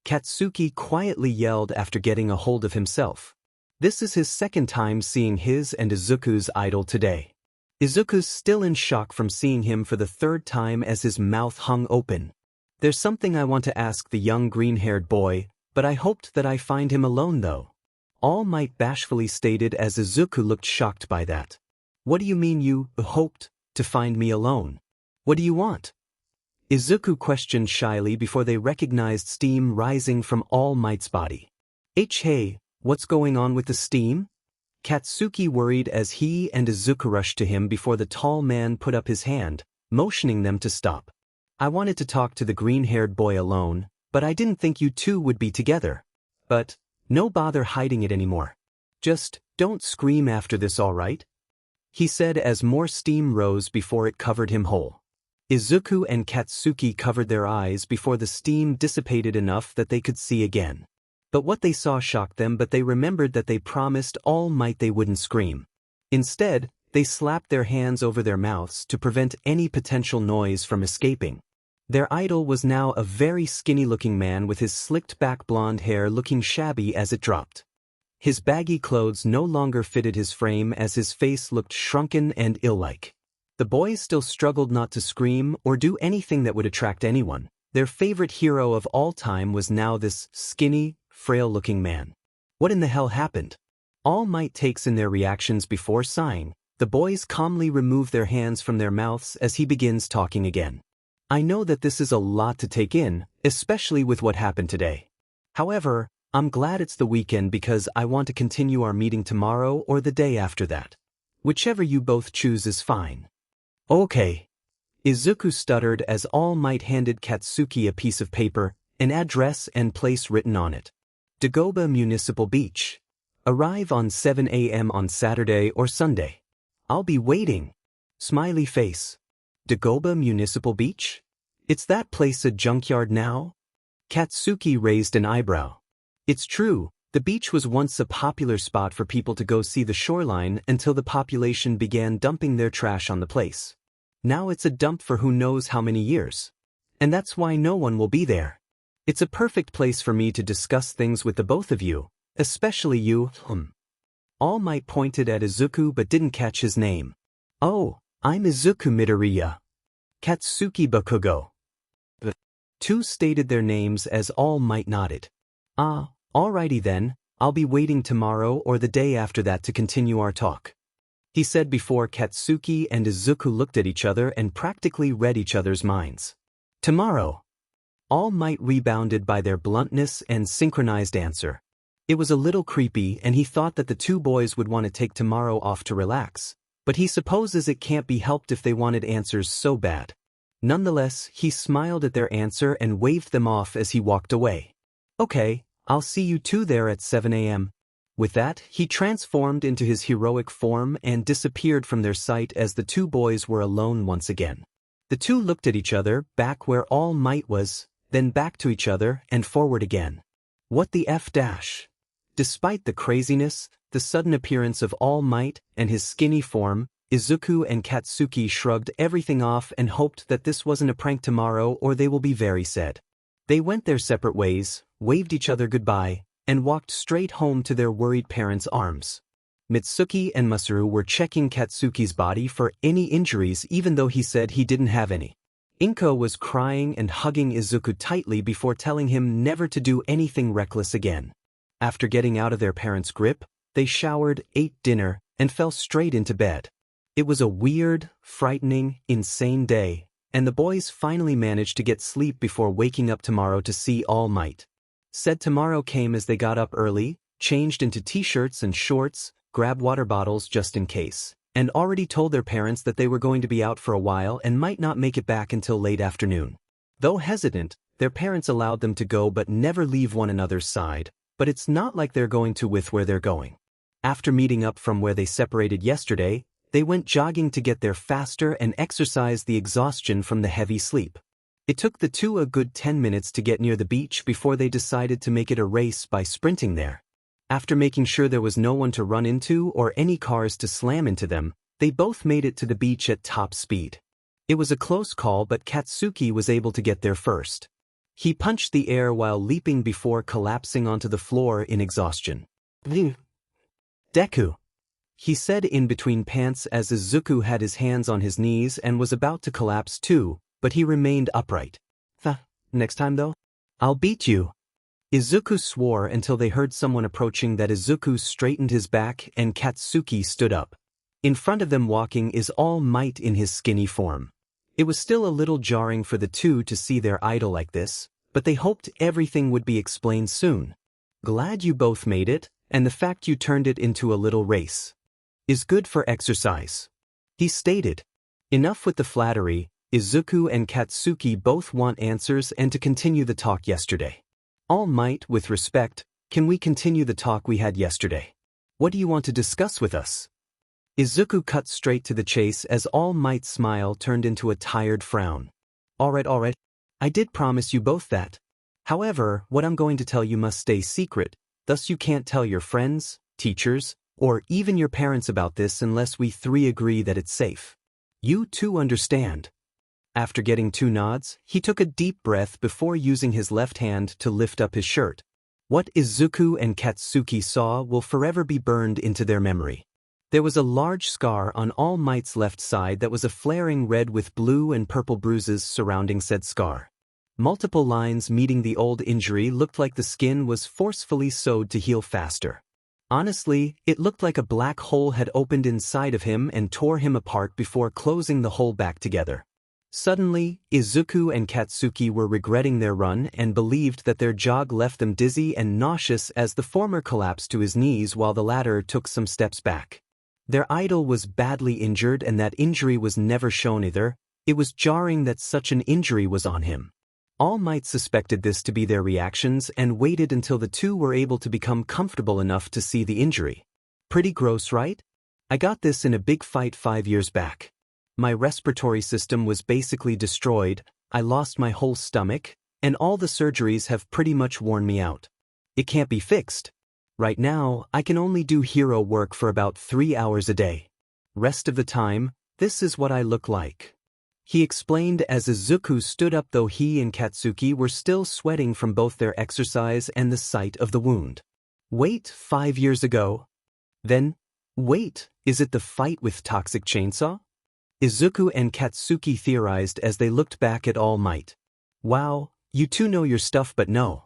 Katsuki quietly yelled after getting a hold of himself. This is his second time seeing his and Izuku's idol today. Izuku's still in shock from seeing him for the 3rd time as his mouth hung open. There's something I want to ask the young green-haired boy, but I hoped that I find him alone though. All Might bashfully stated as Izuku looked shocked by that. What do you mean you hoped to find me alone? What do you want? Izuku questioned shyly before they recognized steam rising from All Might's body. Hey, what's going on with the steam? Katsuki worried as he and Izuku rushed to him before the tall man put up his hand, motioning them to stop. I wanted to talk to the green-haired boy alone, but I didn't think you two would be together. But no bother hiding it anymore. Just don't scream after this, all right? he said as more steam rose before it covered him whole. Izuku and Katsuki covered their eyes before the steam dissipated enough that they could see again. But what they saw shocked them, but they remembered that they promised All Might they wouldn't scream. Instead, they slapped their hands over their mouths to prevent any potential noise from escaping. Their idol was now a very skinny-looking man with his slicked-back blonde hair looking shabby as it dropped. His baggy clothes no longer fitted his frame as his face looked shrunken and ill-like. The boys still struggled not to scream or do anything that would attract anyone. Their favorite hero of all time was now this skinny, frail-looking man. What in the hell happened? All Might takes in their reactions before sighing. The boys calmly remove their hands from their mouths as he begins talking again. I know that this is a lot to take in, especially with what happened today. However, I'm glad it's the weekend because I want to continue our meeting tomorrow or the day after that. Whichever you both choose is fine. Okay. Izuku stuttered as All Might handed Katsuki a piece of paper, an address and place written on it. Dagoba Municipal Beach. Arrive on 7 a.m. on Saturday or Sunday. I'll be waiting. Smiley face. Dagoba Municipal Beach? It's that place a junkyard now? Katsuki raised an eyebrow. It's true, the beach was once a popular spot for people to go see the shoreline until the population began dumping their trash on the place. Now it's a dump for who knows how many years. And that's why no one will be there. It's a perfect place for me to discuss things with the both of you, especially you. All Might pointed at Izuku but didn't catch his name. Oh, I'm Izuku Midoriya. Katsuki Bakugo. The two stated their names as All Might nodded. Ah, alrighty then, I'll be waiting tomorrow or the day after that to continue our talk. He said before Katsuki and Izuku looked at each other and practically read each other's minds. Tomorrow. All Might rebounded by their bluntness and synchronized answer. It was a little creepy and he thought that the two boys would want to take tomorrow off to relax, but he supposes it can't be helped if they wanted answers so bad. Nonetheless, he smiled at their answer and waved them off as he walked away. Okay, I'll see you two there at 7 a.m. With that, he transformed into his heroic form and disappeared from their sight as the two boys were alone once again. The two looked at each other, back where All Might was, then back to each other and forward again. What the F dash? Despite the craziness, the sudden appearance of All Might and his skinny form, Izuku and Katsuki shrugged everything off and hoped that this wasn't a prank tomorrow or they will be very sad. They went their separate ways, waved each other goodbye, and walked straight home to their worried parents' arms. Mitsuki and Masaru were checking Katsuki's body for any injuries even though he said he didn't have any. Inko was crying and hugging Izuku tightly before telling him never to do anything reckless again. After getting out of their parents' grip, they showered, ate dinner, and fell straight into bed. It was a weird, frightening, insane day, and the boys finally managed to get sleep before waking up tomorrow to see All Might. Said tomorrow came as they got up early, changed into t-shirts and shorts, grabbed water bottles just in case, and already told their parents that they were going to be out for a while and might not make it back until late afternoon. Though hesitant, their parents allowed them to go but never leave one another's side, but it's not like they're going to with where they're going. After meeting up from where they separated yesterday, they went jogging to get there faster and exercised the exhaustion from the heavy sleep. It took the two a good 10 minutes to get near the beach before they decided to make it a race by sprinting there. After making sure there was no one to run into or any cars to slam into them, they both made it to the beach at top speed. It was a close call but Katsuki was able to get there first. He punched the air while leaping before collapsing onto the floor in exhaustion. Deku, he said in between pants as Izuku had his hands on his knees and was about to collapse too, but he remained upright. Next time though? I'll beat you. Izuku swore until they heard someone approaching that Izuku straightened his back and Katsuki stood up. In front of them walking is All Might in his skinny form. It was still a little jarring for the two to see their idol like this, but they hoped everything would be explained soon. Glad you both made it, and the fact you turned it into a little race is good for exercise, he stated. Enough with the flattery, Izuku and Katsuki both want answers and to continue the talk yesterday. All Might, with respect, can we continue the talk we had yesterday? What do you want to discuss with us? Izuku cut straight to the chase as All Might's smile turned into a tired frown. Alright. I did promise you both that. However, what I'm going to tell you must stay secret, thus you can't tell your friends, teachers, or even your parents about this unless we three agree that it's safe. You two understand. After getting 2 nods, he took a deep breath before using his left hand to lift up his shirt. What Izuku and Katsuki saw will forever be burned into their memory. There was a large scar on All Might's left side that was a flaring red with blue and purple bruises surrounding said scar. Multiple lines meeting the old injury looked like the skin was forcefully sewed to heal faster. Honestly, it looked like a black hole had opened inside of him and tore him apart before closing the hole back together. Suddenly, Izuku and Katsuki were regretting their run and believed that their jog left them dizzy and nauseous as the former collapsed to his knees while the latter took some steps back. Their idol was badly injured and that injury was never shown either. It was jarring that such an injury was on him. All Might suspected this to be their reactions and waited until the two were able to become comfortable enough to see the injury. Pretty gross, right? I got this in a big fight 5 years back. My respiratory system was basically destroyed, I lost my whole stomach, and all the surgeries have pretty much worn me out. It can't be fixed. Right now, I can only do hero work for about 3 hours a day. Rest of the time, this is what I look like. He explained as Izuku stood up, though he and Katsuki were still sweating from both their exercise and the sight of the wound. Wait, 5 years ago? Then, wait, is it the fight with Toxic Chainsaw? Izuku and Katsuki theorized as they looked back at All Might. Wow, you two know your stuff, but no.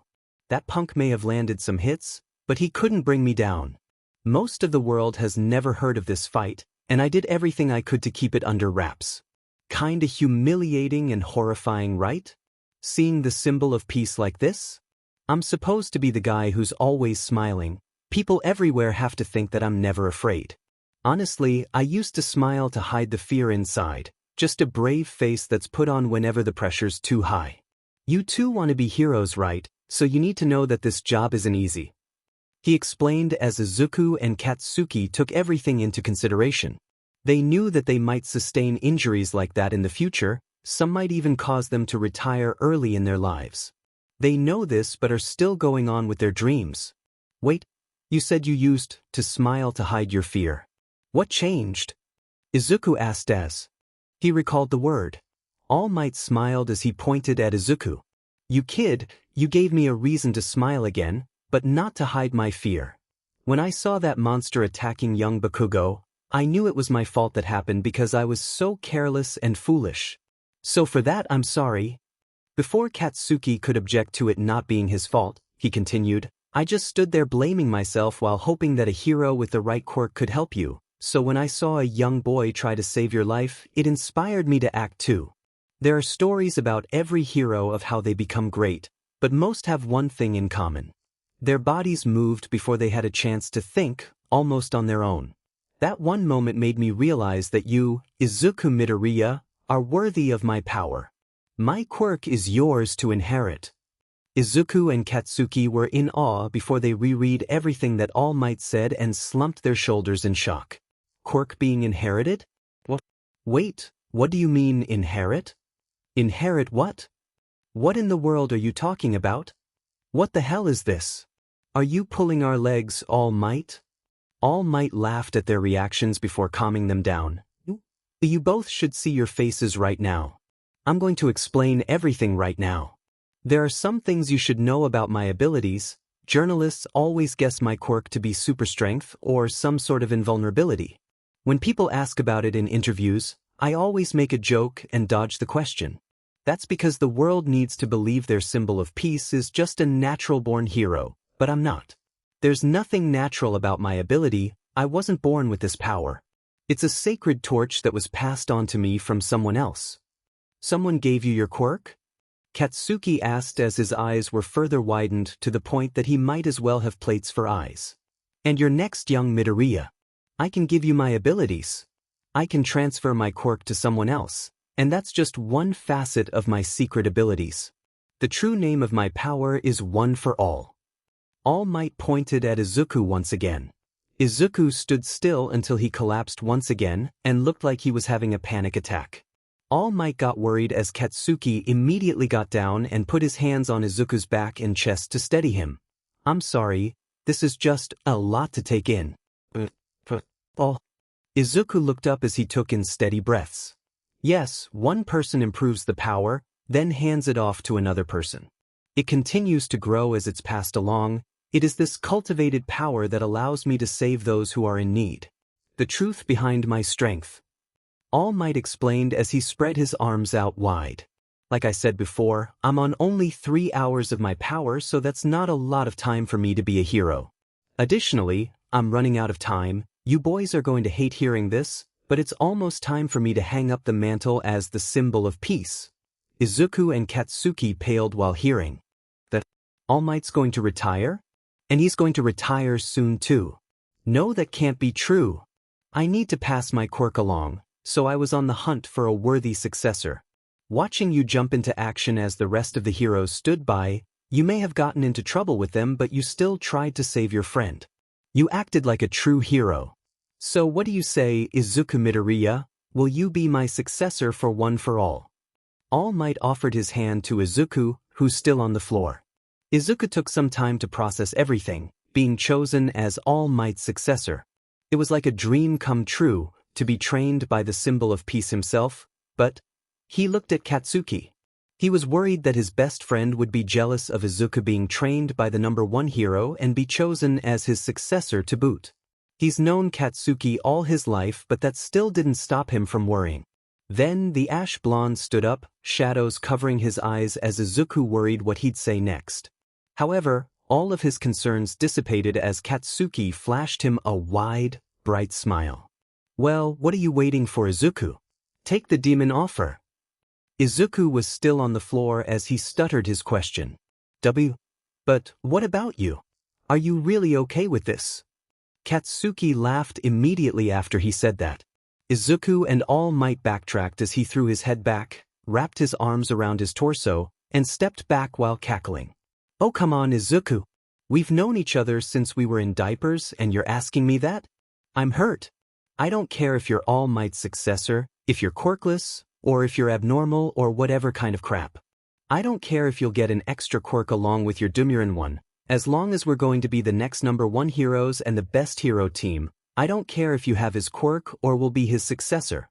That punk may have landed some hits, but he couldn't bring me down. Most of the world has never heard of this fight, and I did everything I could to keep it under wraps. Kinda humiliating and horrifying, right? Seeing the symbol of peace like this? I'm supposed to be the guy who's always smiling. People everywhere have to think that I'm never afraid. Honestly, I used to smile to hide the fear inside, just a brave face that's put on whenever the pressure's too high. You two want to be heroes, right? So you need to know that this job isn't easy. He explained as Izuku and Katsuki took everything into consideration. They knew that they might sustain injuries like that in the future, some might even cause them to retire early in their lives. They know this but are still going on with their dreams. Wait, you said you used to smile to hide your fear. What changed? Izuku asked as he recalled the word. All Might smiled as he pointed at Izuku. You kid, you gave me a reason to smile again, but not to hide my fear. When I saw that monster attacking young Bakugo, I knew it was my fault that happened because I was so careless and foolish. So for that I'm sorry. Before Katsuki could object to it not being his fault, he continued, I just stood there blaming myself while hoping that a hero with the right quirk could help you. So when I saw a young boy try to save your life, it inspired me to act too. There are stories about every hero of how they become great, but most have one thing in common. Their bodies moved before they had a chance to think, almost on their own. That one moment made me realize that you, Izuku Midoriya, are worthy of my power. My quirk is yours to inherit. Izuku and Katsuki were in awe before they reread everything that All Might said and slumped their shoulders in shock. Quirk being inherited? What? Wait, what do you mean inherit? Inherit what? What in the world are you talking about? What the hell is this? Are you pulling our legs, All Might? All Might laughed at their reactions before calming them down. You both should see your faces right now. I'm going to explain everything right now. There are some things you should know about my abilities. Journalists always guess my quirk to be super strength or some sort of invulnerability. When people ask about it in interviews, I always make a joke and dodge the question. That's because the world needs to believe their symbol of peace is just a natural-born hero, but I'm not. There's nothing natural about my ability. I wasn't born with this power. It's a sacred torch that was passed on to me from someone else. Someone gave you your quirk? Katsuki asked as his eyes were further widened to the point that he might as well have plates for eyes. And your next young Midoriya. I can give you my abilities. I can transfer my quirk to someone else, and that's just one facet of my secret abilities. The true name of my power is One for All. All Might pointed at Izuku once again. Izuku stood still until he collapsed once again and looked like he was having a panic attack. All Might got worried as Katsuki immediately got down and put his hands on Izuku's back and chest to steady him. "I'm sorry, this is just a lot to take in." Izuku looked up as he took in steady breaths. Yes, one person improves the power, then hands it off to another person. It continues to grow as it's passed along. It is this cultivated power that allows me to save those who are in need. The truth behind my strength. All Might explained as he spread his arms out wide. Like I said before, I'm on only 3 hours of my power, so that's not a lot of time for me to be a hero. Additionally, I'm running out of time. You boys are going to hate hearing this, but it's almost time for me to hang up the mantle as the symbol of peace. Izuku and Katsuki paled while hearing that All Might's going to retire? And he's going to retire soon too. No, that can't be true. I need to pass my quirk along, so I was on the hunt for a worthy successor. Watching you jump into action as the rest of the heroes stood by, you may have gotten into trouble with them, but you still tried to save your friend. You acted like a true hero. So what do you say, Izuku Midoriya? Will you be my successor for one for all? All Might offered his hand to Izuku, who's still on the floor. Izuku took some time to process everything, being chosen as All Might's successor. It was like a dream come true, to be trained by the symbol of peace himself, but he looked at Katsuki. He was worried that his best friend would be jealous of Izuku being trained by the #1 hero and be chosen as his successor to boot. He's known Katsuki all his life, but that still didn't stop him from worrying. Then the ash blonde stood up, shadows covering his eyes as Izuku worried what he'd say next. However, all of his concerns dissipated as Katsuki flashed him a wide, bright smile. "Well, what are you waiting for, Izuku? Take the demon offer." Izuku was still on the floor as he stuttered his question. But what about you? Are you really okay with this?" Katsuki laughed immediately after he said that. Izuku and All Might backtracked as he threw his head back, wrapped his arms around his torso, and stepped back while cackling. "Oh, come on, Izuku. We've known each other since we were in diapers, and you're asking me that? I'm hurt. I don't care if you're All Might's successor, if you're quirkless, or if you're abnormal or whatever kind of crap. I don't care if you'll get an extra quirk along with your Dumuren one. As long as we're going to be the next #1 heroes and the best hero team, I don't care if you have his quirk or will be his successor."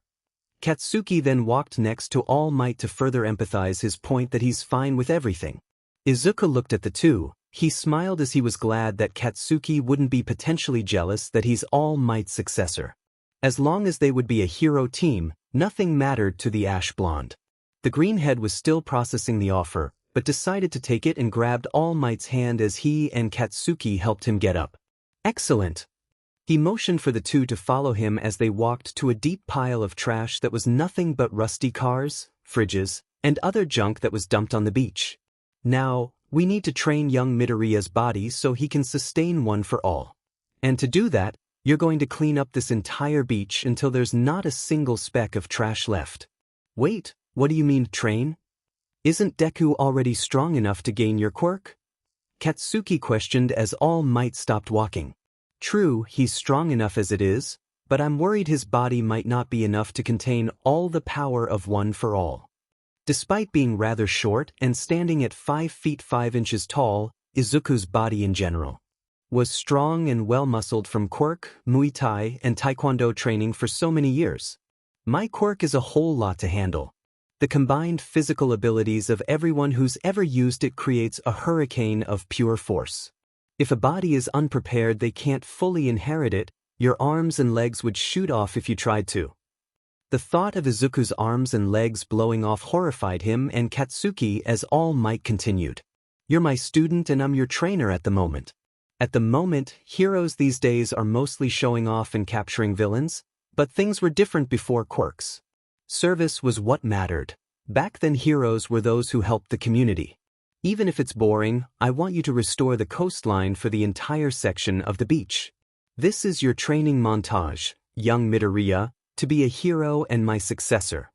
Katsuki then walked next to All Might to further empathize his point that he's fine with everything. Izuku looked at the two. He smiled as he was glad that Katsuki wouldn't be potentially jealous that he's All Might's successor. As long as they would be a hero team, nothing mattered to the ash blonde. The greenhead was still processing the offer, but decided to take it and grabbed All Might's hand as he and Katsuki helped him get up. "Excellent." He motioned for the two to follow him as they walked to a deep pile of trash that was nothing but rusty cars, fridges, and other junk that was dumped on the beach. "Now, we need to train young Midoriya's body so he can sustain one for all. And to do that, you're going to clean up this entire beach until there's not a single speck of trash left." "Wait, what do you mean train? Isn't Deku already strong enough to gain your quirk?" Katsuki questioned as All Might stopped walking. "True, he's strong enough as it is, but I'm worried his body might not be enough to contain all the power of one for all." Despite being rather short and standing at 5 feet 5 inches tall, Izuku's body in general was strong and well-muscled from Quirk, Muay Thai, and Taekwondo training for so many years. "My quirk is a whole lot to handle. The combined physical abilities of everyone who's ever used it creates a hurricane of pure force. If a body is unprepared, they can't fully inherit it. Your arms and legs would shoot off if you tried to." The thought of Izuku's arms and legs blowing off horrified him and Katsuki as All Might continued. "You're my student and I'm your trainer at the moment. At the moment, heroes these days are mostly showing off and capturing villains, but things were different before quirks. Service was what mattered. Back then heroes were those who helped the community. Even if it's boring, I want you to restore the coastline for the entire section of the beach. This is your training montage, young Midoriya, to be a hero and my successor."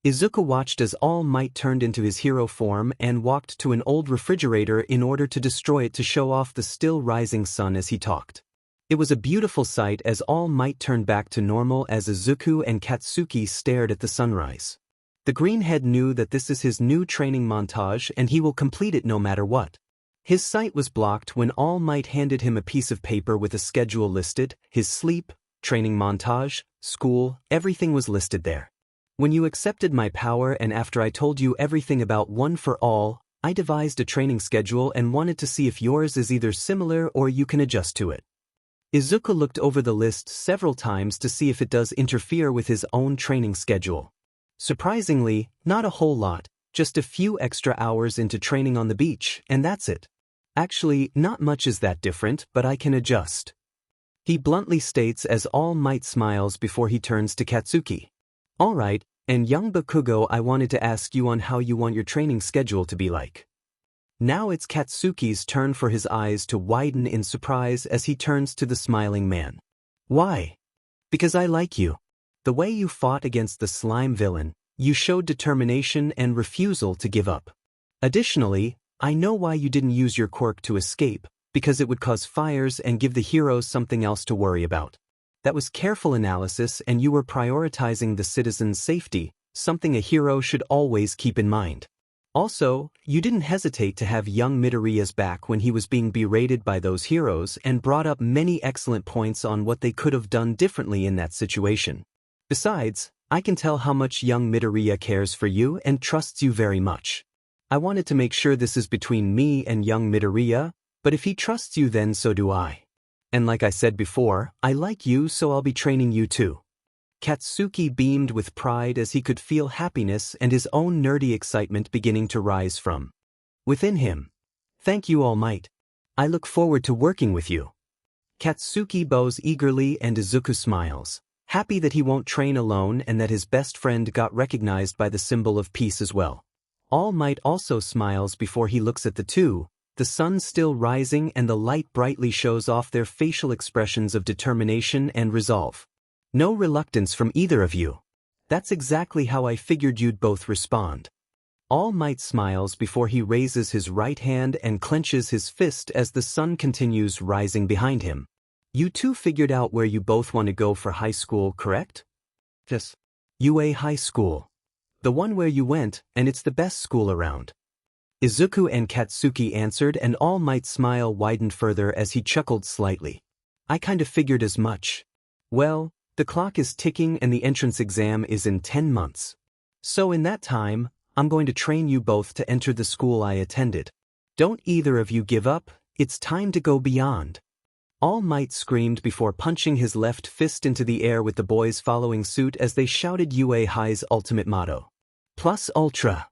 Izuku watched as All Might turned into his hero form and walked to an old refrigerator in order to destroy it to show off the still rising sun as he talked. It was a beautiful sight as All Might turned back to normal as Izuku and Katsuki stared at the sunrise. The greenhead knew that this is his new training montage and he will complete it no matter what. His sight was blocked when All Might handed him a piece of paper with a schedule listed, his sleep, training montage, school, everything was listed there. When you accepted my power and after I told you everything about One for All, I devised a training schedule and wanted to see if yours is either similar or you can adjust to it. Izuku looked over the list several times to see if it does interfere with his own training schedule. Surprisingly, not a whole lot, just a few extra hours into training on the beach, and that's it. Actually, not much is that different, but I can adjust. He bluntly states as All Might smiles before he turns to Katsuki. Alright, and young Bakugo, I wanted to ask you on how you want your training schedule to be like. Now it's Katsuki's turn for his eyes to widen in surprise as he turns to the smiling man. Why? Because I like you. The way you fought against the slime villain, you showed determination and refusal to give up. Additionally, I know why you didn't use your quirk to escape, because it would cause fires and give the heroes something else to worry about. That was careful analysis and you were prioritizing the citizens' safety, something a hero should always keep in mind. Also, you didn't hesitate to have young Midoriya's back when he was being berated by those heroes and brought up many excellent points on what they could have done differently in that situation. Besides, I can tell how much young Midoriya cares for you and trusts you very much. I wanted to make sure this is between me and young Midoriya, but if he trusts you then so do I. And like I said before, I like you so I'll be training you too. Katsuki beamed with pride as he could feel happiness and his own nerdy excitement beginning to rise from within him. Thank you, All Might. I look forward to working with you. Katsuki bows eagerly and Izuku smiles, happy that he won't train alone and that his best friend got recognized by the symbol of peace as well. All Might also smiles before he looks at the two, the sun still rising and the light brightly shows off their facial expressions of determination and resolve. No reluctance from either of you. That's exactly how I figured you'd both respond. All Might smiles before he raises his right hand and clenches his fist as the sun continues rising behind him. You two figured out where you both want to go for high school, correct? Yes. UA High School. The one where you went, and it's the best school around. Izuku and Katsuki answered and All Might's smile widened further as he chuckled slightly. I kind of figured as much. Well, the clock is ticking and the entrance exam is in 10 months. So in that time, I'm going to train you both to enter the school I attended. Don't either of you give up, it's time to go beyond. All Might screamed before punching his left fist into the air with the boys following suit as they shouted UA High's ultimate motto. Plus Ultra.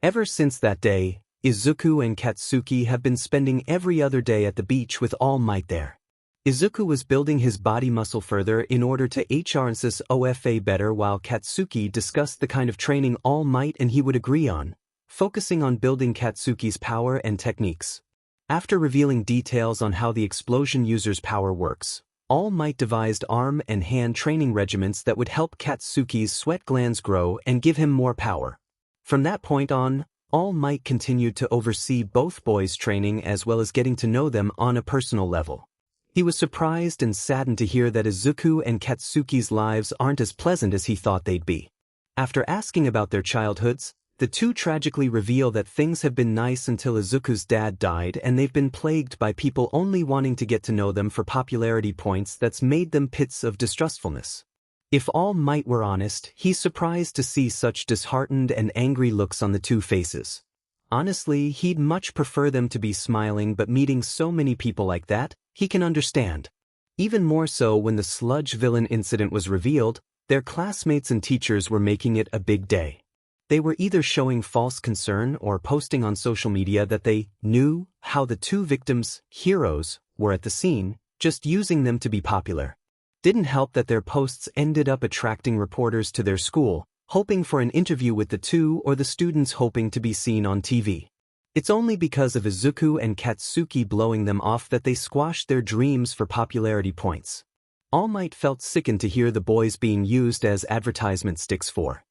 Ever since that day, Izuku and Katsuki have been spending every other day at the beach with All Might there. Izuku was building his body muscle further in order to HRNSS OFA better while Katsuki discussed the kind of training All Might and he would agree on, focusing on building Katsuki's power and techniques. After revealing details on how the explosion user's power works, All Might devised arm and hand training regimens that would help Katsuki's sweat glands grow and give him more power. From that point on, All Might continued to oversee both boys' training as well as getting to know them on a personal level. He was surprised and saddened to hear that Izuku and Katsuki's lives aren't as pleasant as he thought they'd be. After asking about their childhoods, the two tragically reveal that things have been nice until Izuku's dad died and they've been plagued by people only wanting to get to know them for popularity points that's made them pits of distrustfulness. If All Might were honest, he's surprised to see such disheartened and angry looks on the two faces. Honestly, he'd much prefer them to be smiling, but meeting so many people like that, he can understand. Even more so when the sludge villain incident was revealed, their classmates and teachers were making it a big day. They were either showing false concern or posting on social media that they knew how the two victims, heroes, were at the scene, just using them to be popular. Didn't help that their posts ended up attracting reporters to their school, hoping for an interview with the two or the students hoping to be seen on TV. It's only because of Izuku and Katsuki blowing them off that they squashed their dreams for popularity points. All Might felt sickened to hear the boys being used as advertisement sticks for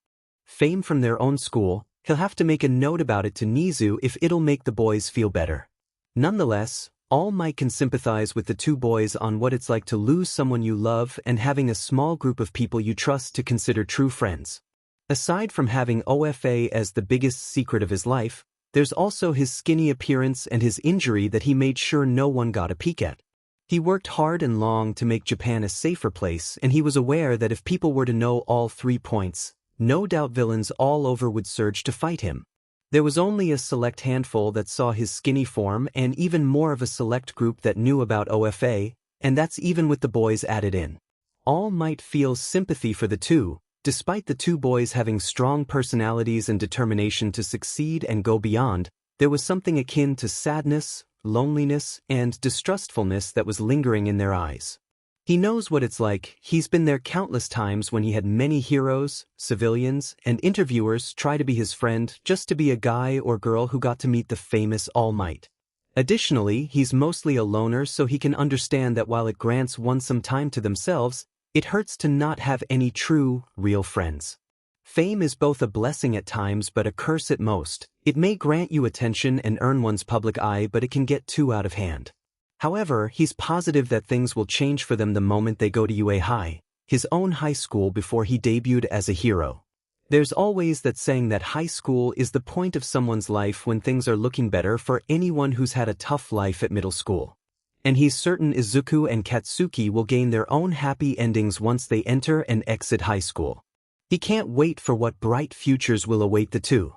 fame from their own school. He'll have to make a note about it to Nizu if it'll make the boys feel better. Nonetheless, All Might can sympathize with the two boys on what it's like to lose someone you love and having a small group of people you trust to consider true friends. Aside from having OFA as the biggest secret of his life, there's also his skinny appearance and his injury that he made sure no one got a peek at. He worked hard and long to make Japan a safer place, and he was aware that if people were to know all 3 points, no doubt villains all over would surge to fight him. There was only a select handful that saw his skinny form and even more of a select group that knew about OFA, and that's even with the boys added in. All Might feels sympathy for the two, despite the two boys having strong personalities and determination to succeed and go beyond. There was something akin to sadness, loneliness, and distrustfulness that was lingering in their eyes. He knows what it's like. He's been there countless times when he had many heroes, civilians, and interviewers try to be his friend just to be a guy or girl who got to meet the famous All Might. Additionally, he's mostly a loner, so he can understand that while it grants one some time to themselves, it hurts to not have any true, real friends. Fame is both a blessing at times but a curse at most. It may grant you attention and earn one's public eye, but it can get too out of hand. However, he's positive that things will change for them the moment they go to UA High, his own high school before he debuted as a hero. There's always that saying that high school is the point of someone's life when things are looking better for anyone who's had a tough life at middle school. And he's certain Izuku and Katsuki will gain their own happy endings once they enter and exit high school. He can't wait for what bright futures will await the two.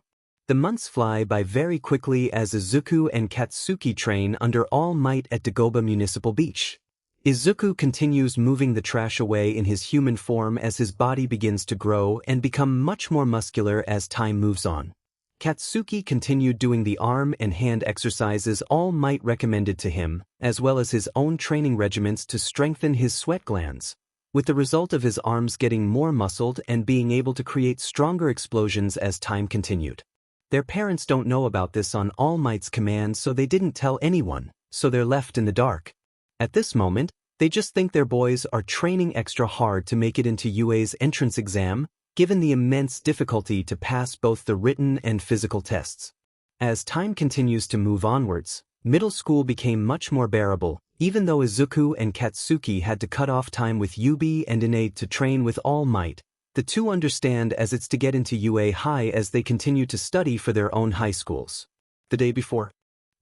The months fly by very quickly as Izuku and Katsuki train under All Might at Dagoba Municipal Beach. Izuku continues moving the trash away in his human form as his body begins to grow and become much more muscular as time moves on. Katsuki continued doing the arm and hand exercises All Might recommended to him, as well as his own training regimens to strengthen his sweat glands, with the result of his arms getting more muscled and being able to create stronger explosions as time continued. Their parents don't know about this on All Might's command, so they didn't tell anyone, so they're left in the dark. At this moment, they just think their boys are training extra hard to make it into UA's entrance exam, given the immense difficulty to pass both the written and physical tests. As time continues to move onwards, middle school became much more bearable, even though Izuku and Katsuki had to cut off time with Yubi and Ine to train with All Might. The two understand as it's to get into UA High as they continue to study for their own high schools. The day before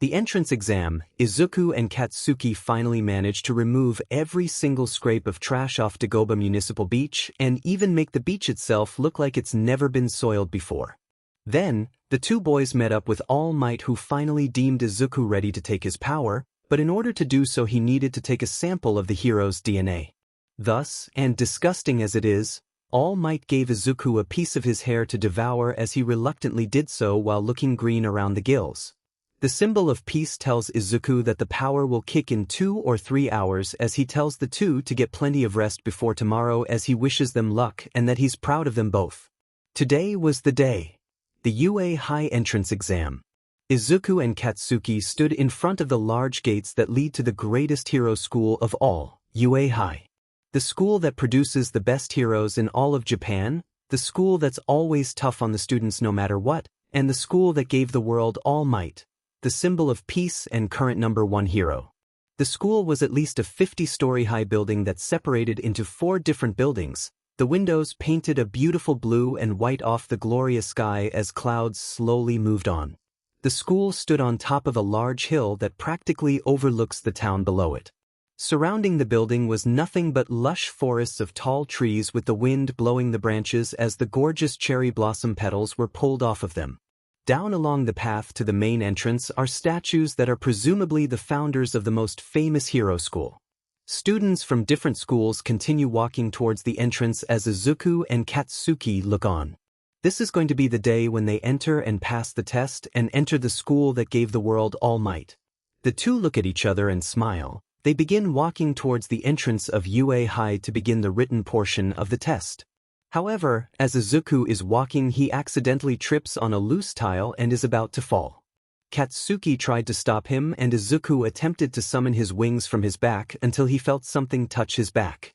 the entrance exam, Izuku and Katsuki finally managed to remove every single scrape of trash off Dagoba Municipal Beach and even make the beach itself look like it's never been soiled before. Then, the two boys met up with All Might, who finally deemed Izuku ready to take his power, but in order to do so he needed to take a sample of the hero's DNA. Thus, and disgusting as it is, All Might gave Izuku a piece of his hair to devour as he reluctantly did so while looking green around the gills. The symbol of peace tells Izuku that the power will kick in 2 or 3 hours, as he tells the two to get plenty of rest before tomorrow, as he wishes them luck and that he's proud of them both. Today was the day. The UA High entrance exam. Izuku and Katsuki stood in front of the large gates that lead to the greatest hero school of all, UA High. The school that produces the best heroes in all of Japan, the school that's always tough on the students no matter what, and the school that gave the world All Might, the symbol of peace and current #1 hero. The school was at least a 50-story high building that separated into 4 different buildings, the windows painted a beautiful blue and white off the glorious sky as clouds slowly moved on. The school stood on top of a large hill that practically overlooks the town below it. Surrounding the building was nothing but lush forests of tall trees, with the wind blowing the branches as the gorgeous cherry blossom petals were pulled off of them. Down along the path to the main entrance are statues that are presumably the founders of the most famous hero school. Students from different schools continue walking towards the entrance as Izuku and Katsuki look on. This is going to be the day when they enter and pass the test and enter the school that gave the world All Might. The two look at each other and smile. They begin walking towards the entrance of UA High to begin the written portion of the test. However, as Izuku is walking, he accidentally trips on a loose tile and is about to fall. Katsuki tried to stop him, and Izuku attempted to summon his wings from his back until he felt something touch his back.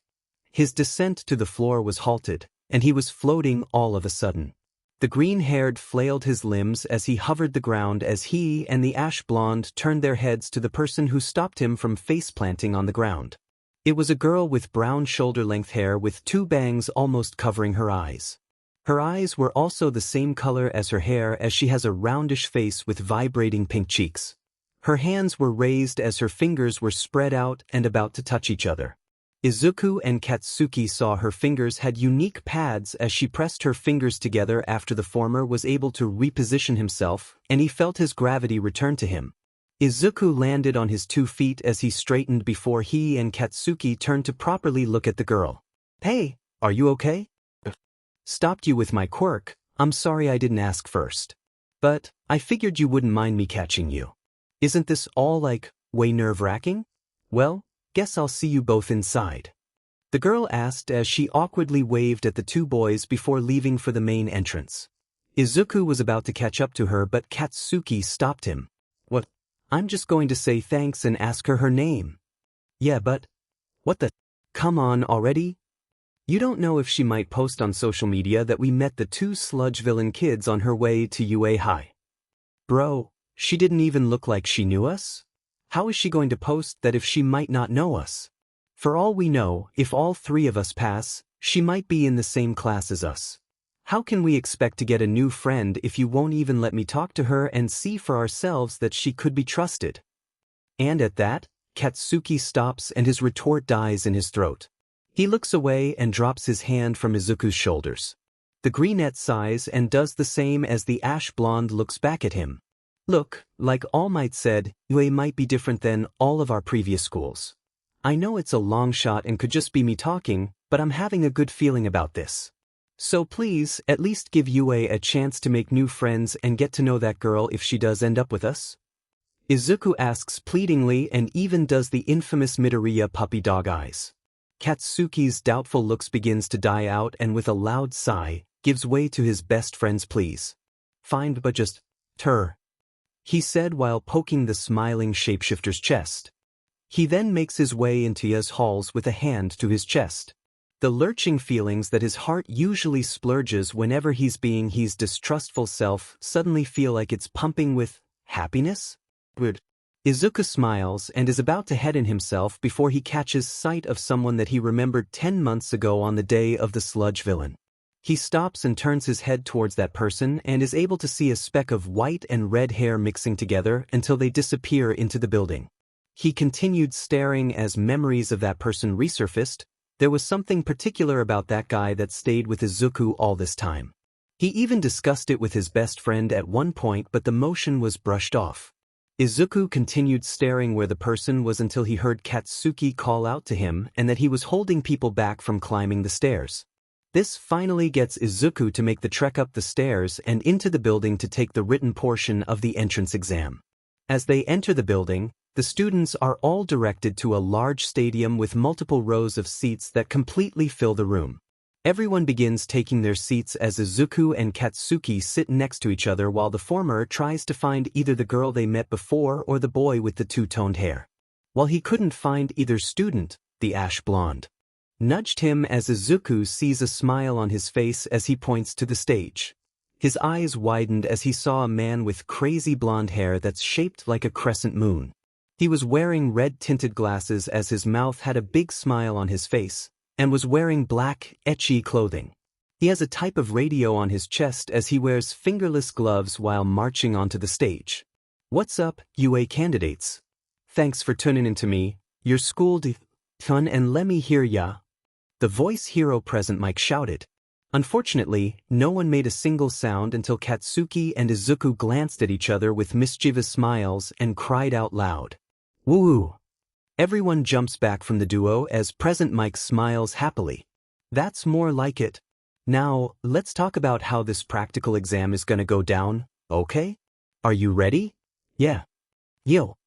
His descent to the floor was halted, and he was floating all of a sudden. The green-haired flailed his limbs as he hovered the ground as he and the ash blonde turned their heads to the person who stopped him from face-planting on the ground. It was a girl with brown shoulder-length hair with 2 bangs almost covering her eyes. Her eyes were also the same color as her hair, as she has a roundish face with vibrating pink cheeks. Her hands were raised as her fingers were spread out and about to touch each other. Izuku and Katsuki saw her fingers had unique pads as she pressed her fingers together after the former was able to reposition himself, and he felt his gravity return to him. Izuku landed on his 2 feet as he straightened before he and Katsuki turned to properly look at the girl. "Hey, are you okay?" "Stopped you with my quirk. I'm sorry I didn't ask first. But I figured you wouldn't mind me catching you. Isn't this all way nerve-wracking? Well, guess I'll see you both inside." The girl asked as she awkwardly waved at the 2 boys before leaving for the main entrance. Izuku was about to catch up to her, but Katsuki stopped him. "What? I'm just going to say thanks and ask her name." "Yeah, but what the? Come on already? You don't know if she might post on social media that we met the 2 sludge villain kids on her way to UA High." "Bro, she didn't even look like she knew us? How is she going to post that if she might not know us? For all we know, if all 3 of us pass, she might be in the same class as us. How can we expect to get a new friend if you won't even let me talk to her and see for ourselves that she could be trusted?" And at that, Katsuki stops and his retort dies in his throat. He looks away and drops his hand from Izuku's shoulders. The greenette sighs and does the same as the ash blonde looks back at him. "Look, like All Might said, UA might be different than all of our previous schools. I know it's a long shot and could just be me talking, but I'm having a good feeling about this. So please, at least give UA a chance to make new friends and get to know that girl if she does end up with us." Izuku asks pleadingly and even does the infamous Midoriya puppy dog eyes. Katsuki's doubtful looks begins to die out and with a loud sigh, gives way to his best friend's pleas. "Fine, but just her," he said while poking the smiling shapeshifter's chest. He then makes his way into his halls with a hand to his chest. The lurching feelings that his heart usually splurges whenever he's being his distrustful self suddenly feel like it's pumping with happiness? Weird. Izuku smiles and is about to head in himself before he catches sight of someone that he remembered 10 months ago on the day of the sludge villain. He stops and turns his head towards that person and is able to see a speck of white and red hair mixing together until they disappear into the building. He continued staring as memories of that person resurfaced. There was something particular about that guy that stayed with Izuku all this time. He even discussed it with his best friend at one point, but the motion was brushed off. Izuku continued staring where the person was until he heard Katsuki call out to him and that he was holding people back from climbing the stairs. This finally gets Izuku to make the trek up the stairs and into the building to take the written portion of the entrance exam. As they enter the building, the students are all directed to a large stadium with multiple rows of seats that completely fill the room. Everyone begins taking their seats as Izuku and Katsuki sit next to each other while the former tries to find either the girl they met before or the boy with the 2-toned hair. While he couldn't find either student, the ash blonde nudged him as Izuku sees a smile on his face as he points to the stage. His eyes widened as he saw a man with crazy blonde hair that's shaped like a crescent moon. He was wearing red-tinted glasses as his mouth had a big smile on his face, and was wearing black, etchy clothing. He has a type of radio on his chest as he wears fingerless gloves while marching onto the stage. "What's up, UA candidates? Thanks for tuning into me, your school fun, and let me hear ya." The voice hero present mic shouted. Unfortunately, no one made a single sound until Katsuki and Izuku glanced at each other with mischievous smiles and cried out loud, "Woo!" Everyone jumps back from the duo as present Mike smiles happily. "That's more like it. Now, let's talk about how this practical exam is gonna go down, okay? Are you ready? Yeah. Yo.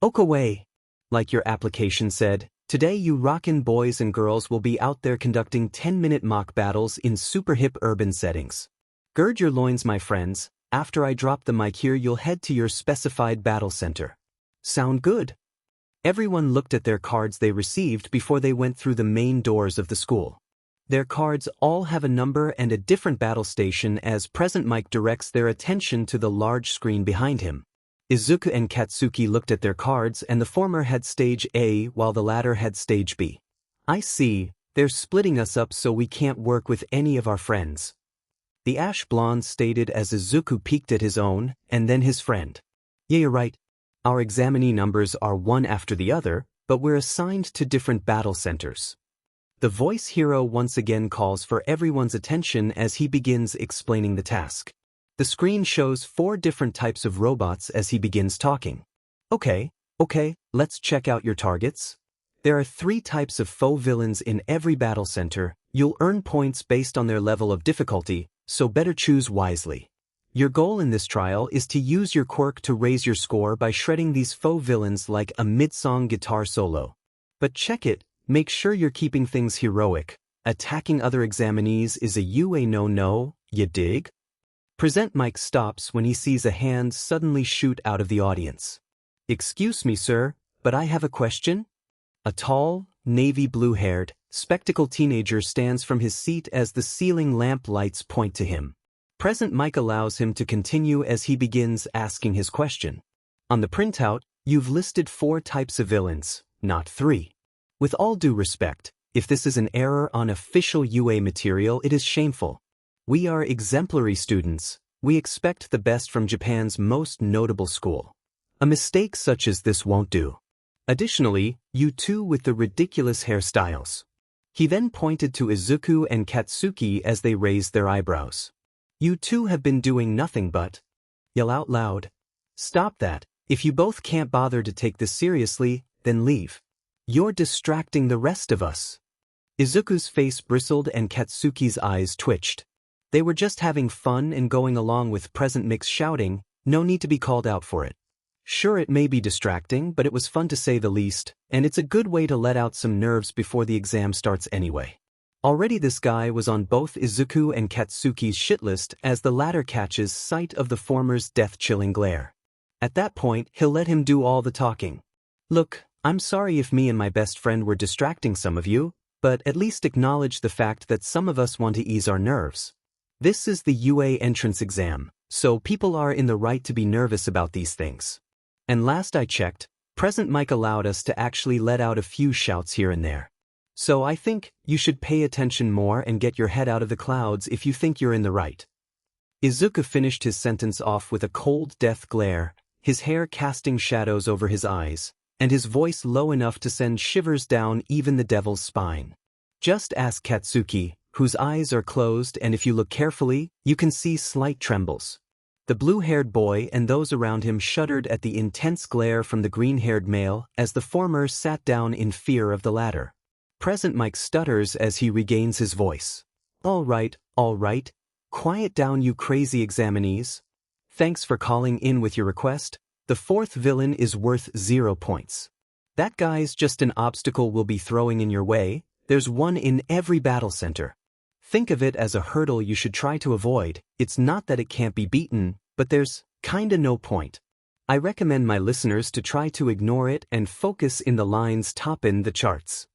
Okay. Like your application said, today you rockin' boys and girls will be out there conducting 10-minute mock battles in super hip urban settings. Gird your loins, my friends. After I drop the mic here, you'll head to your specified battle center. Sound good?" Everyone looked at their cards they received before they went through the main doors of the school. Their cards all have a number and a different battle station as Present Mike directs their attention to the large screen behind him. Izuku and Katsuki looked at their cards and the former had stage A while the latter had stage B. I see, they're splitting us up so we can't work with any of our friends. The ash blonde stated as Izuku peeked at his own and then his friend. Yeah, you're right. Our examinee numbers are one after the other, but we're assigned to different battle centers. The voice hero once again calls for everyone's attention as he begins explaining the task. The screen shows 4 different types of robots as he begins talking. Okay, let's check out your targets. There are 3 types of foe villains in every battle center. You'll earn points based on their level of difficulty, so better choose wisely. Your goal in this trial is to use your quirk to raise your score by shredding these foe villains like a mid-song guitar solo. But check it, make sure you're keeping things heroic. Attacking other examinees is a UA no-no, you dig? Present Mike stops when he sees a hand suddenly shoot out of the audience. Excuse me, sir, but I have a question? A tall, navy blue-haired, spectacled teenager stands from his seat as the ceiling lamp lights point to him. Present Mike allows him to continue as he begins asking his question. On the printout, you've listed 4 types of villains, not 3. With all due respect, if this is an error on official UA material, it is shameful. We are exemplary students. We expect the best from Japan's most notable school. A mistake such as this won't do. Additionally, you two with the ridiculous hairstyles. He then pointed to Izuku and Katsuki as they raised their eyebrows. You two have been doing nothing but yell out loud. Stop that. If you both can't bother to take this seriously, then leave. You're distracting the rest of us. Izuku's face bristled and Katsuki's eyes twitched. They were just having fun and going along with Present Mike's shouting, no need to be called out for it. Sure, it may be distracting, but it was fun to say the least, and it's a good way to let out some nerves before the exam starts anyway. Already this guy was on both Izuku and Katsuki's shit list as the latter catches sight of the former's death-chilling glare. At that point, he'll let him do all the talking. Look, I'm sorry if me and my best friend were distracting some of you, but at least acknowledge the fact that some of us want to ease our nerves. This is the UA entrance exam, so people are in the right to be nervous about these things. And last I checked, Present Mike allowed us to actually let out a few shouts here and there. So I think you should pay attention more and get your head out of the clouds if you think you're in the right. Izuku finished his sentence off with a cold death glare, his hair casting shadows over his eyes, and his voice low enough to send shivers down even the devil's spine. Just ask Katsuki, whose eyes are closed, and if you look carefully, you can see slight trembles. The blue-haired boy and those around him shuddered at the intense glare from the green-haired male as the former sat down in fear of the latter. Present Mike stutters as he regains his voice. All right, quiet down you crazy examinees. Thanks for calling in with your request. The 4th villain is worth 0 points. That guy's just an obstacle we'll be throwing in your way. There's one in every battle center. Think of it as a hurdle you should try to avoid. It's not that it can't be beaten, but there's kinda no point. I recommend my listeners to try to ignore it and focus in the lines topping the charts.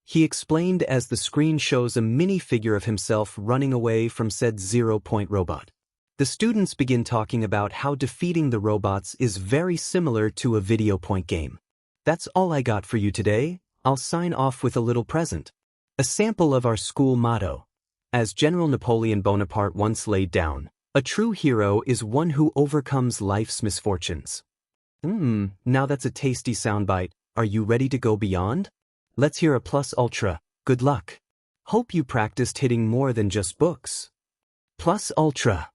He explained as the screen shows a mini-figure of himself running away from said 0-point robot. The students begin talking about how defeating the robots is very similar to a video point game. That's all I got for you today. I'll sign off with a little present. A sample of our school motto. As General Napoleon Bonaparte once laid down, a true hero is one who overcomes life's misfortunes. Now that's a tasty soundbite. Are you ready to go beyond? Let's hear a plus ultra. Good luck. Hope you practiced hitting more than just books. Plus ultra.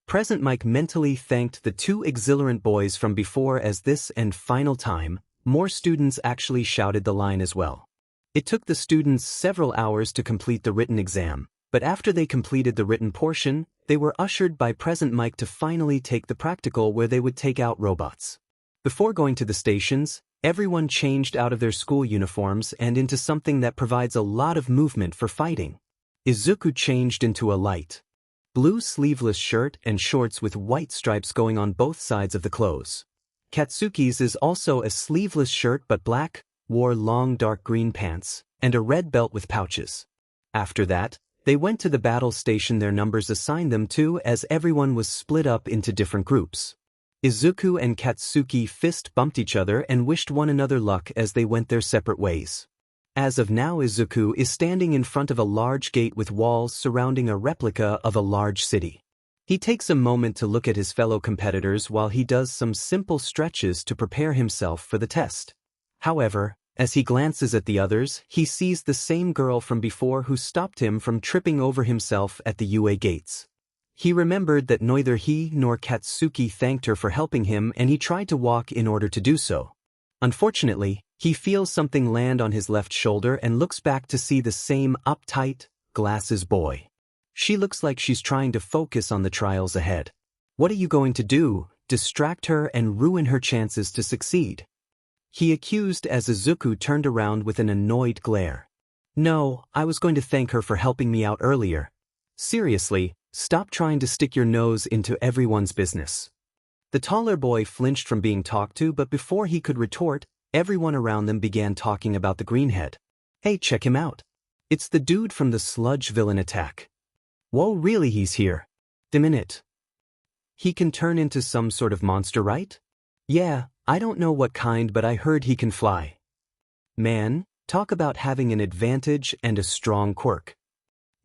Present Mike mentally thanked the 2 exhilarant boys from before as this and final time, more students actually shouted the line as well. It took the students several hours to complete the written exam, but after they completed the written portion, they were ushered by Present Mike to finally take the practical where they would take out robots. Before going to the stations, everyone changed out of their school uniforms and into something that provides a lot of movement for fighting. Izuku changed into a light blue sleeveless shirt and shorts with white stripes going on both sides of the clothes. Katsuki's is also a sleeveless shirt but black, wore long dark green pants, and a red belt with pouches. After that, they went to the battle station their numbers assigned them to as everyone was split up into different groups. Izuku and Katsuki fist-bumped each other and wished one another luck as they went their separate ways. As of now, Izuku is standing in front of a large gate with walls surrounding a replica of a large city. He takes a moment to look at his fellow competitors while he does some simple stretches to prepare himself for the test. However, as he glances at the others, he sees the same girl from before who stopped him from tripping over himself at the UA gates. He remembered that neither he nor Katsuki thanked her for helping him, and he tried to walk in order to do so. Unfortunately, he feels something land on his left shoulder and looks back to see the same uptight, glasses boy. She looks like she's trying to focus on the trials ahead. What are you going to do? Distract her and ruin her chances to succeed? He accused as Izuku turned around with an annoyed glare. No, I was going to thank her for helping me out earlier. Seriously, stop trying to stick your nose into everyone's business. The taller boy flinched from being talked to, but before he could retort, everyone around them began talking about the greenhead. Hey, check him out. It's the dude from the sludge villain attack. Whoa, really, he's here? Minute. He can turn into some sort of monster, right? Yeah, I don't know what kind, but I heard he can fly. Man, talk about having an advantage and a strong quirk.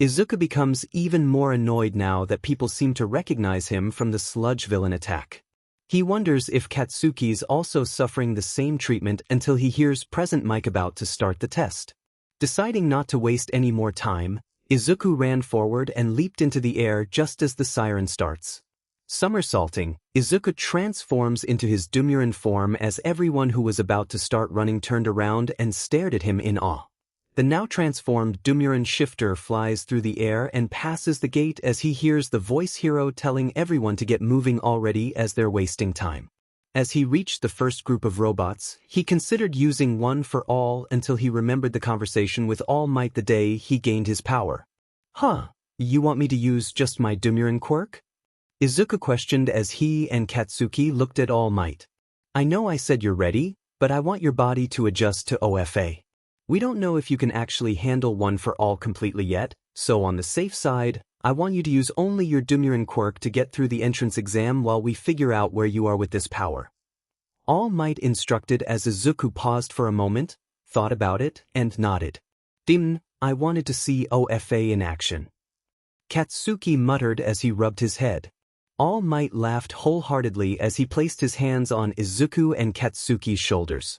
Izuku becomes even more annoyed now that people seem to recognize him from the sludge villain attack. He wonders if Katsuki's also suffering the same treatment until he hears Present Mike about to start the test. Deciding not to waste any more time, Izuku ran forward and leaped into the air just as the siren starts. Somersaulting, Izuku transforms into his Dumuren form as everyone who was about to start running turned around and stared at him in awe. The now transformed Dumuren shifter flies through the air and passes the gate as he hears the voice hero telling everyone to get moving already as they're wasting time. As he reached the first group of robots, he considered using one for all until he remembered the conversation with All Might the day he gained his power. Huh, you want me to use just my Dumuren quirk? Izuku questioned as he and Katsuki looked at All Might. I know I said you're ready, but I want your body to adjust to OFA. We don't know if you can actually handle one for all completely yet, so on the safe side, I want you to use only your Dumuren quirk to get through the entrance exam while we figure out where you are with this power. All Might instructed as Izuku paused for a moment, thought about it, and nodded. I wanted to see OFA in action. Katsuki muttered as he rubbed his head. All Might laughed wholeheartedly as he placed his hands on Izuku and Katsuki's shoulders.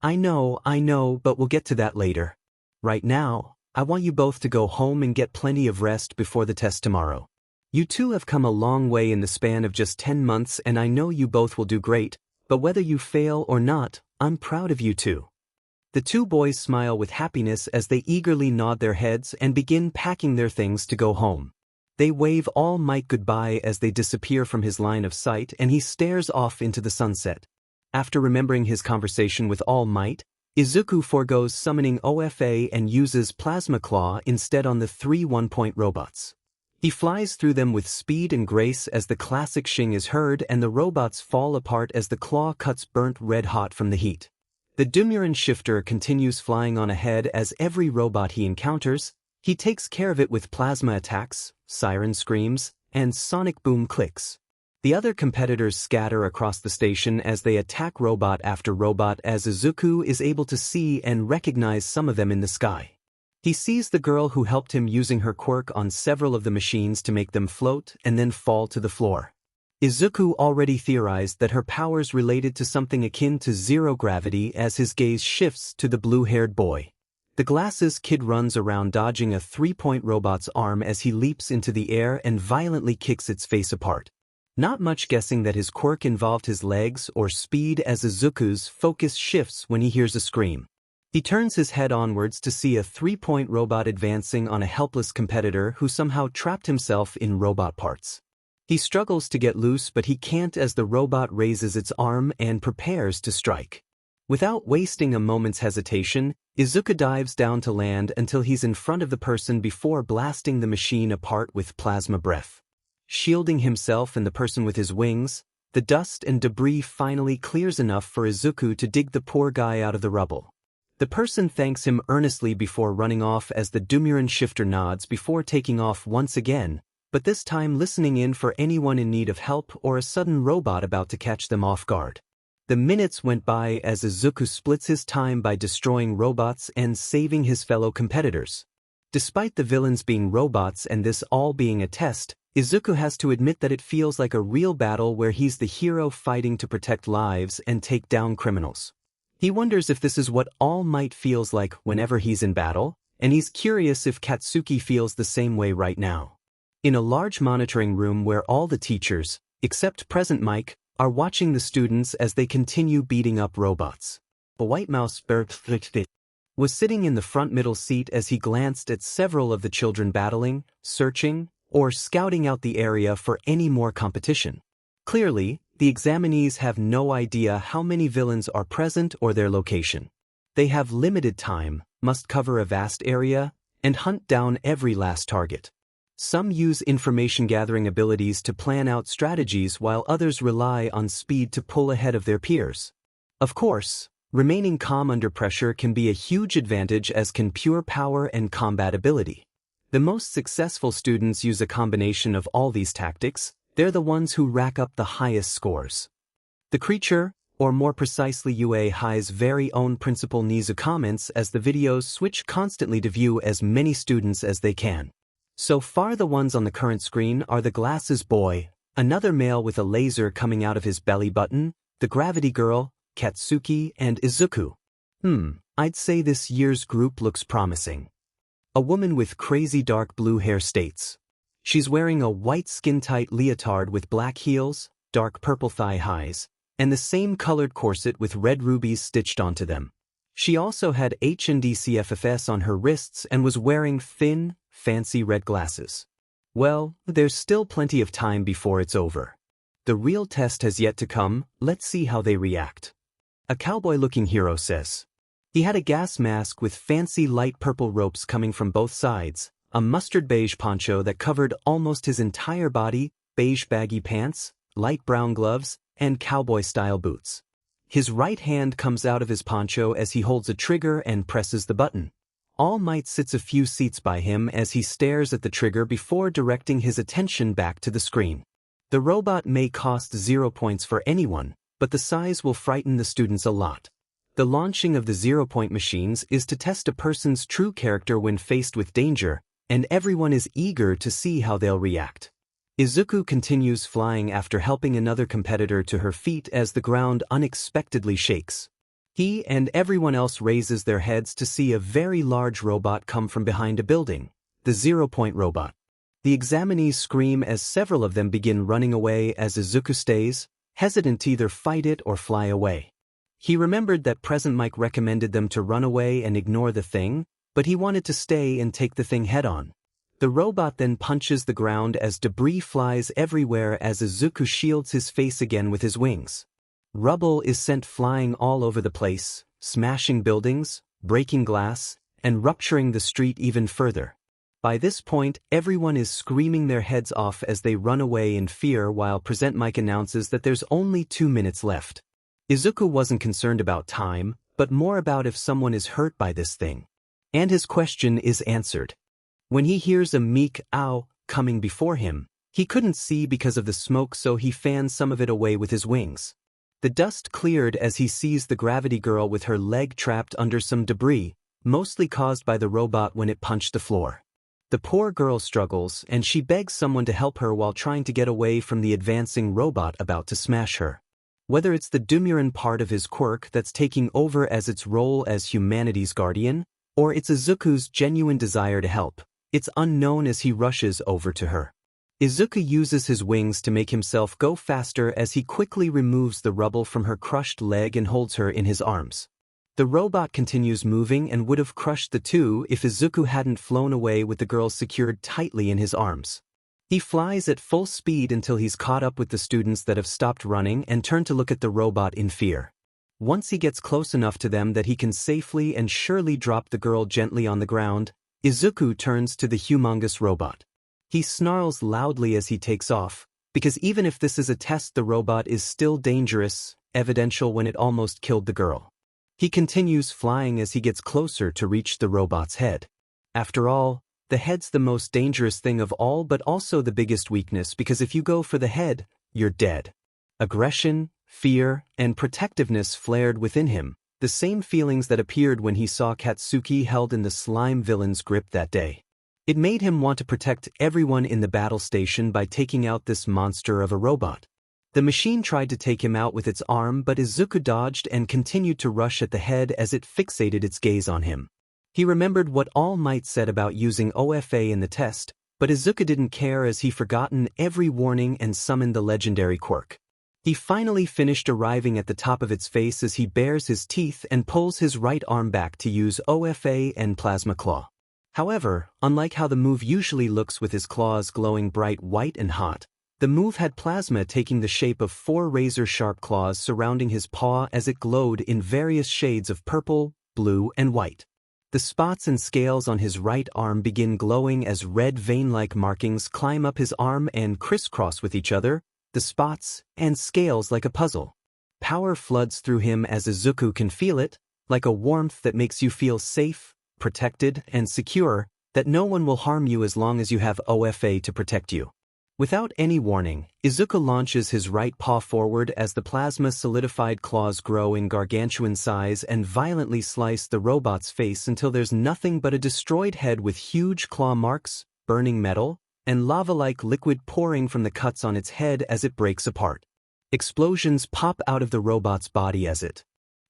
I know, but we'll get to that later. Right now, I want you both to go home and get plenty of rest before the test tomorrow. You two have come a long way in the span of just 10 months, and I know you both will do great, but whether you fail or not, I'm proud of you two. The two boys smile with happiness as they eagerly nod their heads and begin packing their things to go home. They wave All Might goodbye as they disappear from his line of sight, and he stares off into the sunset. After remembering his conversation with All Might, Izuku forgoes summoning OFA and uses Plasma Claw instead on the 3 1-point robots. He flies through them with speed and grace as the classic shing is heard and the robots fall apart as the claw cuts burnt red hot from the heat. The Dumuren shifter continues flying on ahead as every robot he encounters, he takes care of it with plasma attacks, siren screams, and sonic boom clicks. The other competitors scatter across the station as they attack robot after robot as Izuku is able to see and recognize some of them in the sky. He sees the girl who helped him using her quirk on several of the machines to make them float and then fall to the floor. Izuku already theorized that her powers related to something akin to zero gravity as his gaze shifts to the blue-haired boy. The glasses kid runs around dodging a 3-point robot's arm as he leaps into the air and violently kicks its face apart. Not much guessing that his quirk involved his legs or speed as Izuku's focus shifts when he hears a scream. He turns his head onwards to see a 3-point robot advancing on a helpless competitor who somehow trapped himself in robot parts. He struggles to get loose, but he can't as the robot raises its arm and prepares to strike. Without wasting a moment's hesitation, Izuku dives down to land until he's in front of the person before blasting the machine apart with plasma breath. Shielding himself and the person with his wings, the dust and debris finally clears enough for Izuku to dig the poor guy out of the rubble. The person thanks him earnestly before running off as the Dumuren shifter nods before taking off once again, but this time listening in for anyone in need of help or a sudden robot about to catch them off guard. The minutes went by as Izuku splits his time by destroying robots and saving his fellow competitors. Despite the villains being robots and this all being a test, Izuku has to admit that it feels like a real battle where he's the hero fighting to protect lives and take down criminals. He wonders if this is what All Might feels like whenever he's in battle, and he's curious if Katsuki feels the same way right now. In a large monitoring room where all the teachers, except present Mike, are watching the students as they continue beating up robots. The White Mouse was sitting in the front middle seat as he glanced at several of the children battling, searching, or scouting out the area for any more competition. Clearly, the examinees have no idea how many villains are present or their location. They have limited time, must cover a vast area, and hunt down every last target. Some use information-gathering abilities to plan out strategies while others rely on speed to pull ahead of their peers. Of course, remaining calm under pressure can be a huge advantage, as can pure power and combat ability. The most successful students use a combination of all these tactics. They're the ones who rack up the highest scores. The creature, or more precisely UA High's very own principal Nizu comments as the videos switch constantly to view as many students as they can. So far the ones on the current screen are the Glasses Boy, another male with a laser coming out of his belly button, the Gravity Girl, Katsuki, and Izuku. I'd say this year's group looks promising. A woman with crazy dark blue hair states. She's wearing a white skin-tight leotard with black heels, dark purple thigh highs, and the same colored corset with red rubies stitched onto them. She also had HNDCFFS on her wrists and was wearing thin, fancy red glasses. Well, there's still plenty of time before it's over. The real test has yet to come. Let's see how they react. A cowboy-looking hero says. He had a gas mask with fancy light purple ropes coming from both sides, a mustard beige poncho that covered almost his entire body, beige baggy pants, light brown gloves, and cowboy-style boots. His right hand comes out of his poncho as he holds a trigger and presses the button. All Might sits a few seats by him as he stares at the trigger before directing his attention back to the screen. The robot may cost 0 points for anyone, but the size will frighten the students a lot. The launching of the 0-point machines is to test a person's true character when faced with danger, and everyone is eager to see how they'll react. Izuku continues flying after helping another competitor to her feet as the ground unexpectedly shakes. He and everyone else raises their heads to see a very large robot come from behind a building, the 0-point robot. The examinees scream as several of them begin running away as Izuku stays, hesitant to either fight it or fly away. He remembered that Present Mike recommended them to run away and ignore the thing, but he wanted to stay and take the thing head-on. The robot then punches the ground as debris flies everywhere as Izuku shields his face again with his wings. Rubble is sent flying all over the place, smashing buildings, breaking glass, and rupturing the street even further. By this point, everyone is screaming their heads off as they run away in fear while Present Mike announces that there's only 2 minutes left. Izuku wasn't concerned about time, but more about if someone is hurt by this thing. And his question is answered. When he hears a meek "ow" coming before him, he couldn't see because of the smoke, so he fans some of it away with his wings. The dust cleared as he sees the Gravity Girl with her leg trapped under some debris, mostly caused by the robot when it punched the floor. The poor girl struggles, and she begs someone to help her while trying to get away from the advancing robot about to smash her. Whether it's the Dumuren part of his quirk that's taking over as its role as humanity's guardian, or it's Izuku's genuine desire to help, it's unknown as he rushes over to her. Izuku uses his wings to make himself go faster as he quickly removes the rubble from her crushed leg and holds her in his arms. The robot continues moving and would have crushed the two if Izuku hadn't flown away with the girl secured tightly in his arms. He flies at full speed until he's caught up with the students that have stopped running and turn to look at the robot in fear. Once he gets close enough to them that he can safely and surely drop the girl gently on the ground, Izuku turns to the humongous robot. He snarls loudly as he takes off, because even if this is a test, the robot is still dangerous, evidential when it almost killed the girl. He continues flying as he gets closer to reach the robot's head. After all, the head's the most dangerous thing of all but also the biggest weakness because if you go for the head, you're dead. Aggression, fear, and protectiveness flared within him, the same feelings that appeared when he saw Katsuki held in the slime villain's grip that day. It made him want to protect everyone in the battle station by taking out this monster of a robot. The machine tried to take him out with its arm but Izuku dodged and continued to rush at the head as it fixated its gaze on him. He remembered what All Might said about using OFA in the test, but Izuku didn't care as he forgotten every warning and summoned the legendary Quirk. He finally finished arriving at the top of its face as he bares his teeth and pulls his right arm back to use OFA and Plasma Claw. However, unlike how the move usually looks with his claws glowing bright white and hot, the move had plasma taking the shape of 4 razor-sharp claws surrounding his paw as it glowed in various shades of purple, blue, and white. The spots and scales on his right arm begin glowing as red vein-like markings climb up his arm and crisscross with each other, the spots and scales like a puzzle. Power floods through him as Izuku can feel it, like a warmth that makes you feel safe, protected, and secure, that no one will harm you as long as you have OFA to protect you. Without any warning, Izuku launches his right paw forward as the plasma-solidified claws grow in gargantuan size and violently slice the robot's face until there's nothing but a destroyed head with huge claw marks, burning metal, and lava-like liquid pouring from the cuts on its head as it breaks apart. Explosions pop out of the robot's body as it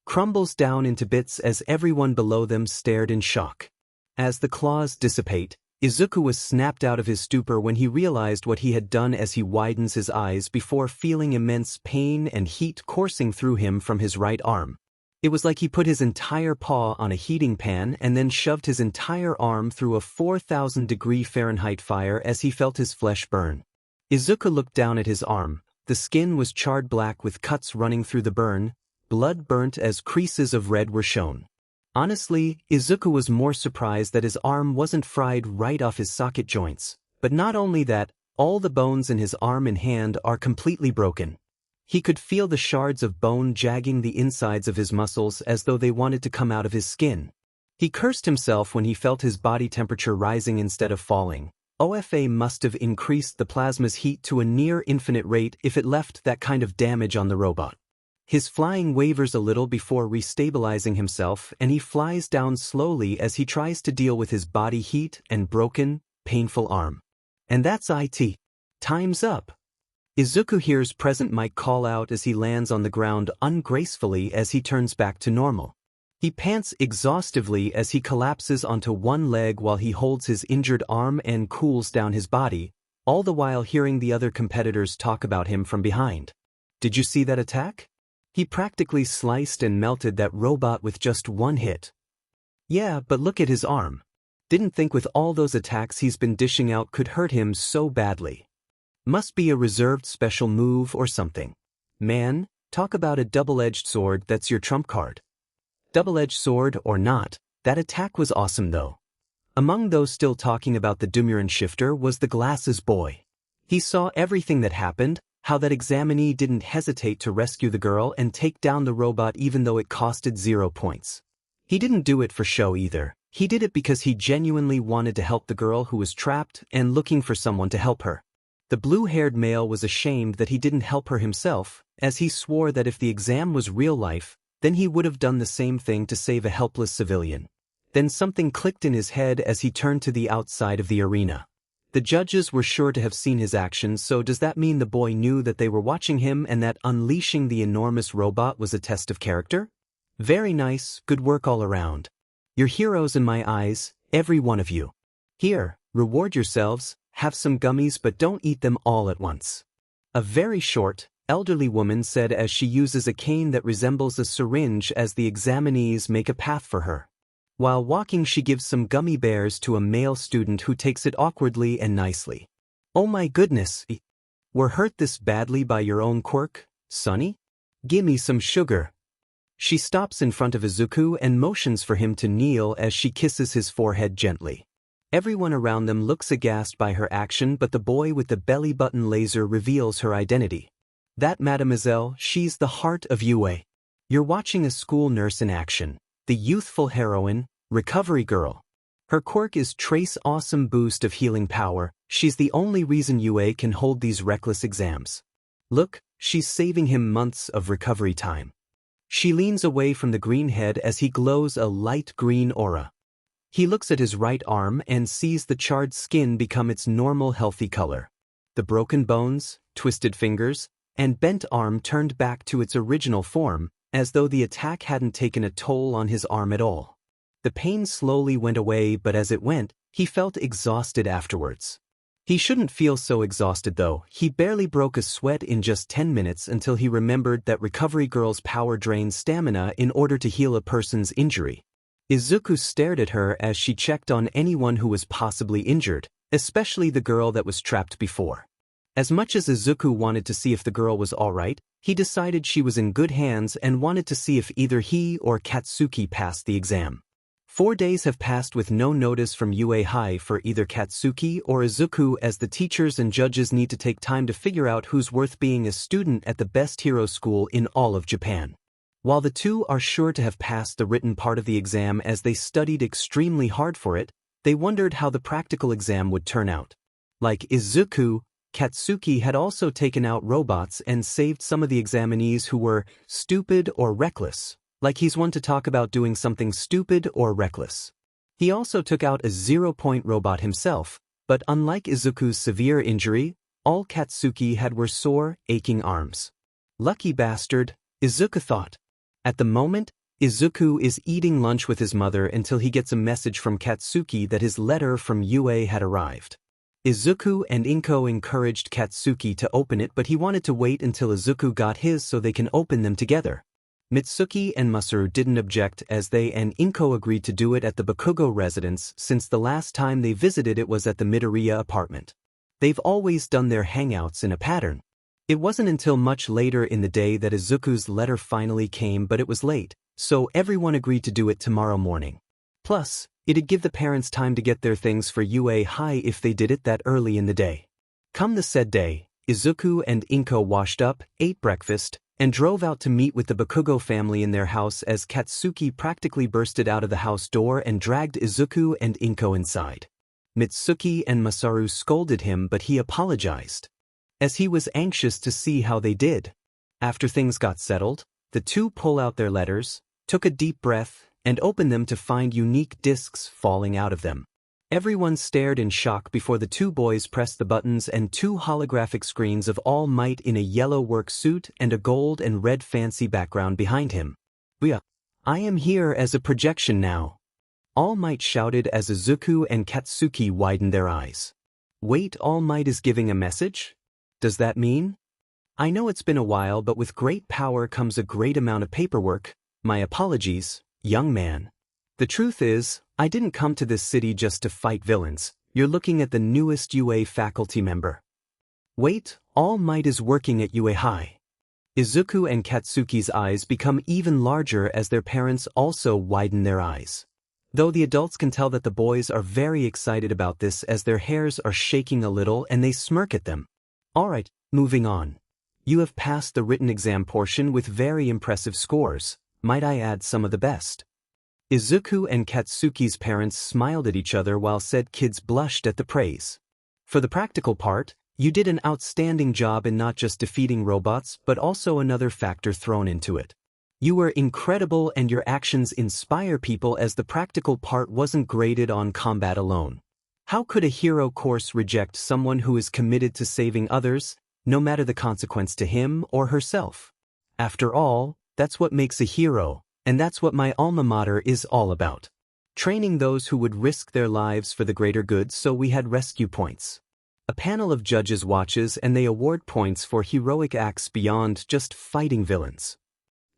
crumbles down into bits as everyone below them stared in shock. As the claws dissipate, Izuku was snapped out of his stupor when he realized what he had done as he widens his eyes before feeling immense pain and heat coursing through him from his right arm. It was like he put his entire paw on a heating pan and then shoved his entire arm through a 4,000-degree Fahrenheit fire as he felt his flesh burn. Izuku looked down at his arm. The skin was charred black with cuts running through the burn, blood burnt as creases of red were shown. Honestly, Izuku was more surprised that his arm wasn't fried right off his socket joints, but not only that, all the bones in his arm and hand are completely broken. He could feel the shards of bone jagging the insides of his muscles as though they wanted to come out of his skin. He cursed himself when he felt his body temperature rising instead of falling. OFA must have increased the plasma's heat to a near infinite rate if it left that kind of damage on the robot. His flying wavers a little before restabilizing himself and he flies down slowly as he tries to deal with his body heat and broken, painful arm. And that's it. Time's up. Izuku hears Present Mike call out as he lands on the ground ungracefully as he turns back to normal. He pants exhaustively as he collapses onto one leg while he holds his injured arm and cools down his body, all the while hearing the other competitors talk about him from behind. Did you see that attack? He practically sliced and melted that robot with just one hit. Yeah, but look at his arm. Didn't think with all those attacks he's been dishing out could hurt him so badly. Must be a reserved special move or something. Man, talk about a double-edged sword, that's your trump card. Double-edged sword or not, that attack was awesome though. Among those still talking about the Dumuren shifter was the glasses boy. He saw everything that happened, how that examinee didn't hesitate to rescue the girl and take down the robot even though it costed 0 points. He didn't do it for show either. He did it because he genuinely wanted to help the girl who was trapped and looking for someone to help her. The blue-haired male was ashamed that he didn't help her himself, as he swore that if the exam was real life, then he would have done the same thing to save a helpless civilian. Then something clicked in his head as he turned to the outside of the arena. The judges were sure to have seen his actions, so does that mean the boy knew that they were watching him and that unleashing the enormous robot was a test of character? Very nice, good work all around. You're heroes in my eyes, every one of you. Here, reward yourselves, have some gummies but don't eat them all at once. A very short, elderly woman said as she uses a cane that resembles a syringe as the examinees make a path for her. While walking, she gives some gummy bears to a male student who takes it awkwardly and nicely. Oh my goodness! Were hurt this badly by your own Quirk, Sonny? Gimme some sugar. She stops in front of Izuku and motions for him to kneel as she kisses his forehead gently. Everyone around them looks aghast by her action, but the boy with the belly button laser reveals her identity. That mademoiselle, she's the heart of UA. You're watching a school nurse in action, the youthful heroine, Recovery Girl. Her quirk is Trace awesome boost of healing power. She's the only reason UA can hold these reckless exams. Look, she's saving him months of recovery time. She leans away from the green head as he glows a light green aura. He looks at his right arm and sees the charred skin become its normal healthy color. The broken bones, twisted fingers, and bent arm turned back to its original form, as though the attack hadn't taken a toll on his arm at all. The pain slowly went away, but as it went, he felt exhausted afterwards. He shouldn't feel so exhausted though. He barely broke a sweat in just 10 minutes until he remembered that Recovery Girl's power drains stamina in order to heal a person's injury. Izuku stared at her as she checked on anyone who was possibly injured, especially the girl that was trapped before. As much as Izuku wanted to see if the girl was alright, he decided she was in good hands and wanted to see if either he or Katsuki passed the exam. 4 days have passed with no notice from UA High for either Katsuki or Izuku, as the teachers and judges need to take time to figure out who's worth being a student at the best hero school in all of Japan. While the two are sure to have passed the written part of the exam as they studied extremely hard for it, they wondered how the practical exam would turn out. Like Izuku, Katsuki had also taken out robots and saved some of the examinees who were stupid or reckless. Like he's one to talk about doing something stupid or reckless. He also took out a 0-point robot himself, but unlike Izuku's severe injury, all Katsuki had were sore, aching arms. Lucky bastard, Izuku thought. At the moment, Izuku is eating lunch with his mother until he gets a message from Katsuki that his letter from UA had arrived. Izuku and Inko encouraged Katsuki to open it, but he wanted to wait until Izuku got his so they can open them together. Mitsuki and Masaru didn't object, as they and Inko agreed to do it at the Bakugo residence since the last time they visited it was at the Midoriya apartment. They've always done their hangouts in a pattern. It wasn't until much later in the day that Izuku's letter finally came, but it was late, so everyone agreed to do it tomorrow morning. Plus, it'd give the parents time to get their things for UA High if they did it that early in the day. Come the said day, Izuku and Inko washed up, ate breakfast, and drove out to meet with the Bakugo family in their house as Katsuki practically bursted out of the house door and dragged Izuku and Inko inside. Mitsuki and Masaru scolded him, but he apologized, as he was anxious to see how they did. After things got settled, the two pull out their letters, took a deep breath, and opened them to find unique discs falling out of them. Everyone stared in shock before the two boys pressed the buttons, and 2 holographic screens of All Might in a yellow work suit and a gold and red fancy background behind him. I am here as a projection now. All Might shouted as Izuku and Katsuki widened their eyes. Wait, All Might is giving a message? Does that mean? I know it's been a while, but with great power comes a great amount of paperwork. My apologies, young man. The truth is, I didn't come to this city just to fight villains. You're looking at the newest UA faculty member. Wait, All Might is working at UA High. Izuku and Katsuki's eyes become even larger as their parents also widen their eyes. Though the adults can tell that the boys are very excited about this, as their hairs are shaking a little and they smirk at them. Alright, moving on. You have passed the written exam portion with very impressive scores. Might I add some of the best? Izuku and Katsuki's parents smiled at each other while said kids blushed at the praise. For the practical part, you did an outstanding job in not just defeating robots but also another factor thrown into it. You were incredible and your actions inspire people, as the practical part wasn't graded on combat alone. How could a hero course reject someone who is committed to saving others, no matter the consequence to him or herself? After all, that's what makes a hero. And that's what my alma mater is all about. Training those who would risk their lives for the greater good, so we had rescue points. A panel of judges watches and they award points for heroic acts beyond just fighting villains.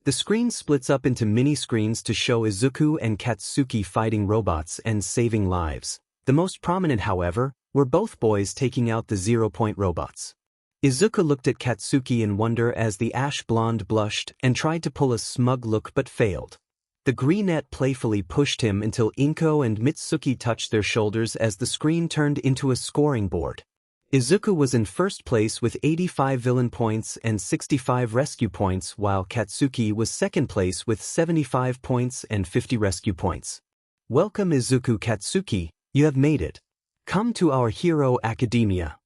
The screen splits up into mini-screens to show Izuku and Katsuki fighting robots and saving lives. The most prominent, however, were both boys taking out the 0-point robots. Izuku looked at Katsuki in wonder as the ash blonde blushed and tried to pull a smug look but failed. The greenette playfully pushed him until Inko and Mitsuki touched their shoulders as the screen turned into a scoring board. Izuku was in first place with 85 villain points and 65 rescue points, while Katsuki was second place with 75 points and 50 rescue points. Welcome Izuku Katsuki, you have made it. Come to our Hero Academia.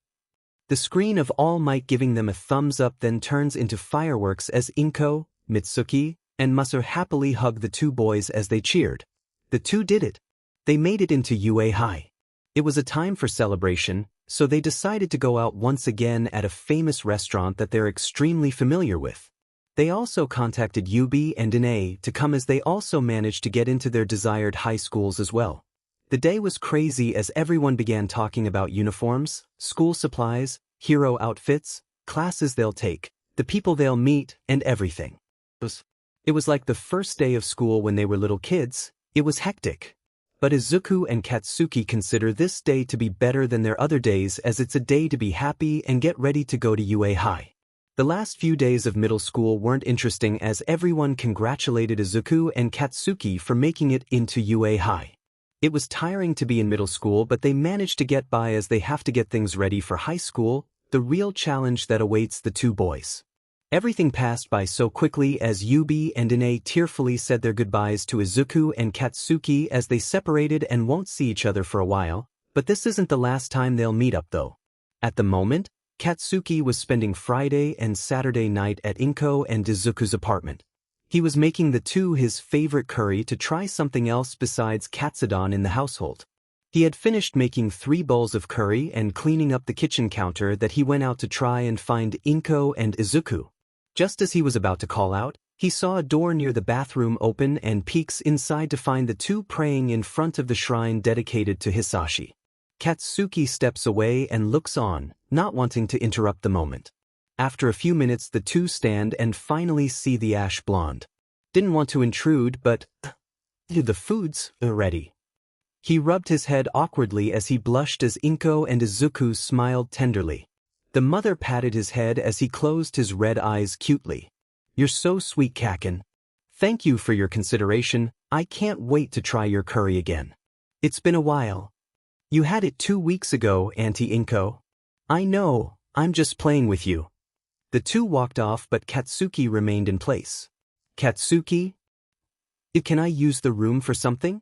The screen of All Might giving them a thumbs up then turns into fireworks as Inko, Mitsuki, and Maser happily hug the two boys as they cheered. The two did it. They made it into UA High. It was a time for celebration, so they decided to go out once again at a famous restaurant that they're extremely familiar with. They also contacted Yubi and Danae to come as they also managed to get into their desired high schools as well. The day was crazy as everyone began talking about uniforms, school supplies, hero outfits, classes they'll take, the people they'll meet, and everything. It was like the first day of school when they were little kids. It was hectic. But Izuku and Katsuki consider this day to be better than their other days as it's a day to be happy and get ready to go to UA High. The last few days of middle school weren't interesting as everyone congratulated Izuku and Katsuki for making it into UA High. It was tiring to be in middle school, but they managed to get by as they have to get things ready for high school, the real challenge that awaits the two boys. Everything passed by so quickly as Yubi and Danae tearfully said their goodbyes to Izuku and Katsuki as they separated and won't see each other for a while, but this isn't the last time they'll meet up though. At the moment, Katsuki was spending Friday and Saturday night at Inko and Izuku's apartment. He was making the two his favorite curry to try something else besides katsudon in the household. He had finished making 3 bowls of curry and cleaning up the kitchen counter that he went out to try and find Inko and Izuku. Just as he was about to call out, he saw a door near the bathroom open and peeks inside to find the two praying in front of the shrine dedicated to Hisashi. Katsuki steps away and looks on, not wanting to interrupt the moment. After a few minutes the two stand and finally see the ash blonde. Didn't want to intrude, but the food's ready. He rubbed his head awkwardly as he blushed as Inko and Izuku smiled tenderly. The mother patted his head as he closed his red eyes cutely. You're so sweet, Kaken. Thank you for your consideration. I can't wait to try your curry again. It's been a while. You had it 2 weeks ago, Auntie Inko. I know, I'm just playing with you. The two walked off, but Katsuki remained in place. Katsuki? Can I use the room for something?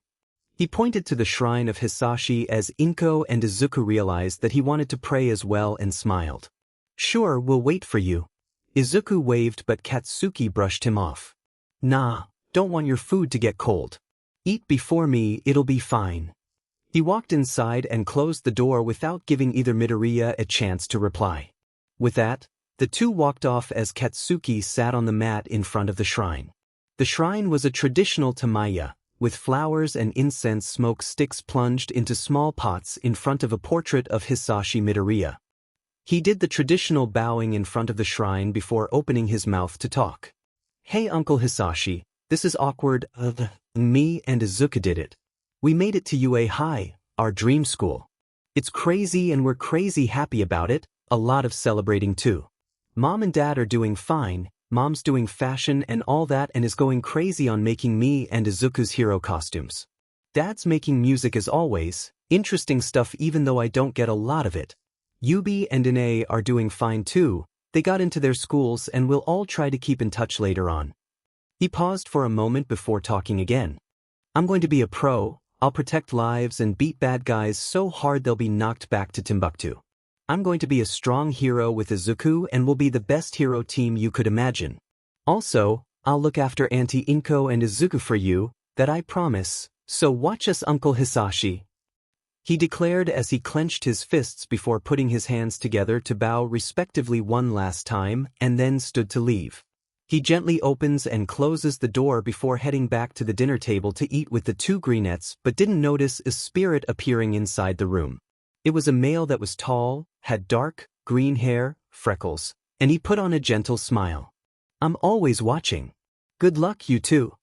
He pointed to the shrine of Hisashi as Inko and Izuku realized that he wanted to pray as well and smiled. Sure, we'll wait for you. Izuku waved, but Katsuki brushed him off. Nah, don't want your food to get cold. Eat before me, it'll be fine. He walked inside and closed the door without giving either Midoriya a chance to reply. With that, the two walked off as Katsuki sat on the mat in front of the shrine. The shrine was a traditional tamaya, with flowers and incense smoke sticks plunged into small pots in front of a portrait of Hisashi Midoriya. He did the traditional bowing in front of the shrine before opening his mouth to talk. Hey Uncle Hisashi, this is awkward. Me and Izuku did it. We made it to UA High, our dream school. It's crazy and we're crazy happy about it, a lot of celebrating too. Mom and Dad are doing fine, Mom's doing fashion and all that and is going crazy on making me and Izuku's hero costumes. Dad's making music as always, interesting stuff even though I don't get a lot of it. Yubi and Danae are doing fine too, they got into their schools and we'll all try to keep in touch later on. He paused for a moment before talking again. I'm going to be a pro, I'll protect lives and beat bad guys so hard they'll be knocked back to Timbuktu. I'm going to be a strong hero with Izuku and will be the best hero team you could imagine. Also, I'll look after Auntie Inko and Izuku for you, that I promise, so watch us Uncle Hisashi. He declared as he clenched his fists before putting his hands together to bow respectively one last time and then stood to leave. He gently opens and closes the door before heading back to the dinner table to eat with the two greenettes but didn't notice a spirit appearing inside the room. It was a male that was tall, had dark, green hair, freckles, and he put on a gentle smile. I'm always watching. Good luck, you two.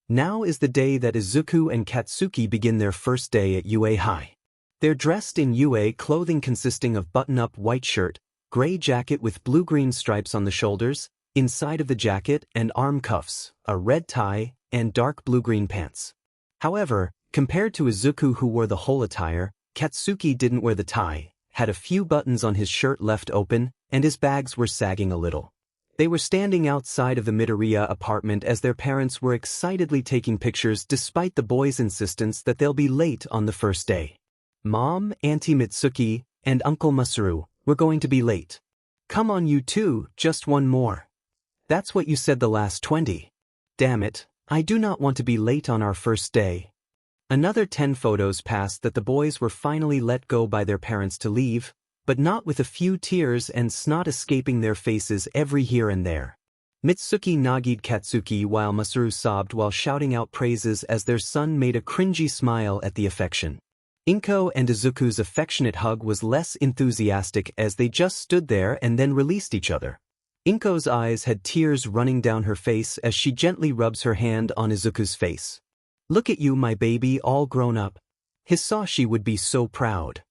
Now is the day that Izuku and Katsuki begin their first day at UA High. They're dressed in UA clothing consisting of button-up white shirt, gray jacket with blue-green stripes on the shoulders, inside of the jacket and arm cuffs, a red tie, and dark blue-green pants. However, compared to Izuku who wore the whole attire, Katsuki didn't wear the tie, had a few buttons on his shirt left open, and his bags were sagging a little. They were standing outside of the Midoriya apartment as their parents were excitedly taking pictures despite the boys' insistence that they'll be late on the first day. Mom, Auntie Mitsuki, and Uncle Masaru were going to be late. Come on you two, just one more. That's what you said the last 20. Damn it, I do not want to be late on our first day. Another 10 photos passed that the boys were finally let go by their parents to leave, but not with a few tears and snot escaping their faces every here and there. Mitsuki nagged Katsuki while Masaru sobbed while shouting out praises as their son made a cringy smile at the affection. Inko and Izuku's affectionate hug was less enthusiastic as they just stood there and then released each other. Inko's eyes had tears running down her face as she gently rubs her hand on Izuku's face. Look at you, my baby, all grown up. Hisashi would be so proud.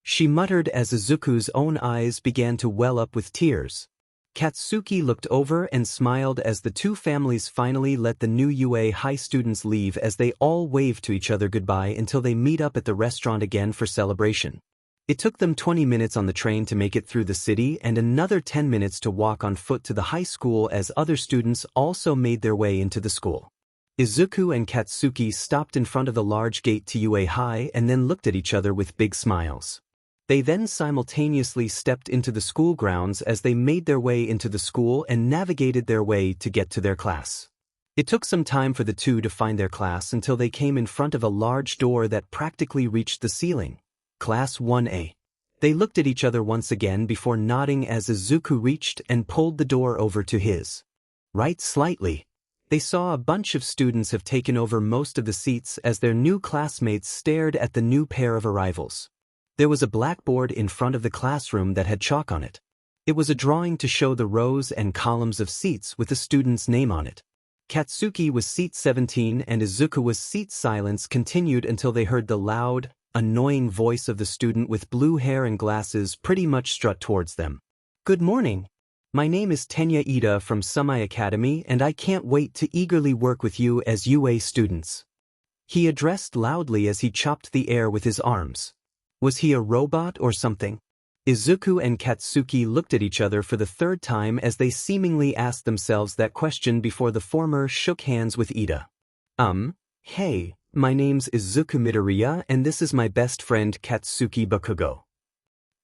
She muttered as Izuku's own eyes began to well up with tears. Katsuki looked over and smiled as the two families finally let the new UA high students leave as they all waved to each other goodbye until they meet up at the restaurant again for celebration. It took them 20 minutes on the train to make it through the city and another 10 minutes to walk on foot to the high school as other students also made their way into the school. Izuku and Katsuki stopped in front of the large gate to UA High and then looked at each other with big smiles. They then simultaneously stepped into the school grounds as they made their way into the school and navigated their way to get to their class. It took some time for the two to find their class until they came in front of a large door that practically reached the ceiling. Class 1A. They looked at each other once again before nodding as Izuku reached and pulled the door over to his right slightly. They saw a bunch of students have taken over most of the seats as their new classmates stared at the new pair of arrivals. There was a blackboard in front of the classroom that had chalk on it. It was a drawing to show the rows and columns of seats with the student's name on it. Katsuki was seat 17 and Izuku was seat. Silence continued until they heard the loud, annoying voice of the student with blue hair and glasses pretty much strut towards them. Good morning. My name is Tenya Ida from Sumai Academy and I can't wait to eagerly work with you as UA students. He addressed loudly as he chopped the air with his arms. Was he a robot or something? Izuku and Katsuki looked at each other for the third time as they seemingly asked themselves that question before the former shook hands with Ida. Hey, my name's Izuku Midoriya and this is my best friend Katsuki Bakugo.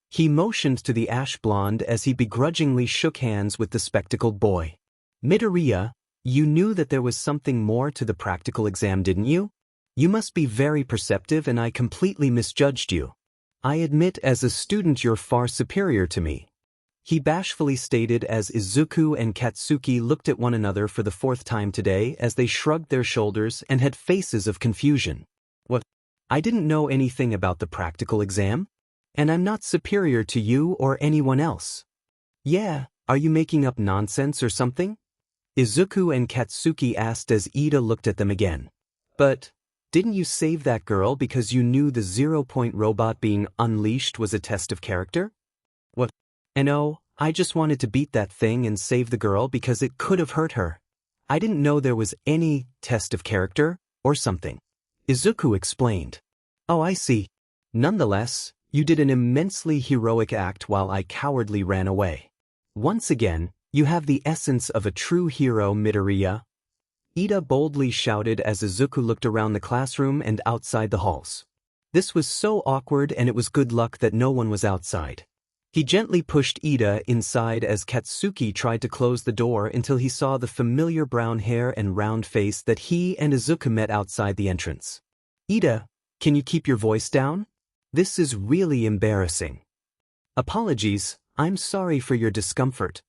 He motioned to the ash blonde as he begrudgingly shook hands with the spectacled boy. Midoriya, you knew that there was something more to the practical exam, didn't you? You must be very perceptive and I completely misjudged you. I admit as a student you're far superior to me. He bashfully stated as Izuku and Katsuki looked at one another for the fourth time today as they shrugged their shoulders and had faces of confusion. What? I didn't know anything about the practical exam? And I'm not superior to you or anyone else. Yeah, are you making up nonsense or something? Izuku and Katsuki asked as Ida looked at them again. But didn't you save that girl because you knew the 0-point robot being unleashed was a test of character? What? And oh, I just wanted to beat that thing and save the girl because it could have hurt her. I didn't know there was any test of character or something. Izuku explained. Oh, I see. Nonetheless, you did an immensely heroic act while I cowardly ran away. Once again, you have the essence of a true hero, Midoriya. Ida boldly shouted as Izuku looked around the classroom and outside the halls. This was so awkward and it was good luck that no one was outside. He gently pushed Ida inside as Katsuki tried to close the door until he saw the familiar brown hair and round face that he and Izuku met outside the entrance. Ida, can you keep your voice down? This is really embarrassing. Apologies, I'm sorry for your discomfort.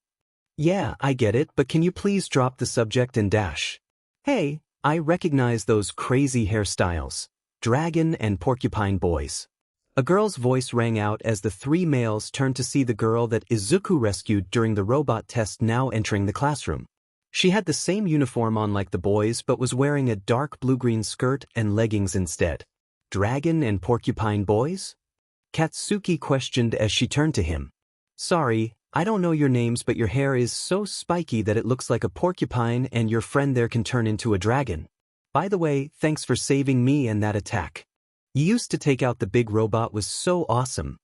Yeah, I get it, but can you please drop the subject and dash? Hey, I recognize those crazy hairstyles. Dragon and porcupine boys. A girl's voice rang out as the three males turned to see the girl that Izuku rescued during the robot test now entering the classroom. She had the same uniform on like the boys but was wearing a dark blue-green skirt and leggings instead. Dragon and porcupine boys? Katsuki questioned as she turned to him. Sorry, I don't know your names but your hair is so spiky that it looks like a porcupine and your friend there can turn into a dragon. By the way, thanks for saving me and that attack. You used to take out the big robot was so awesome.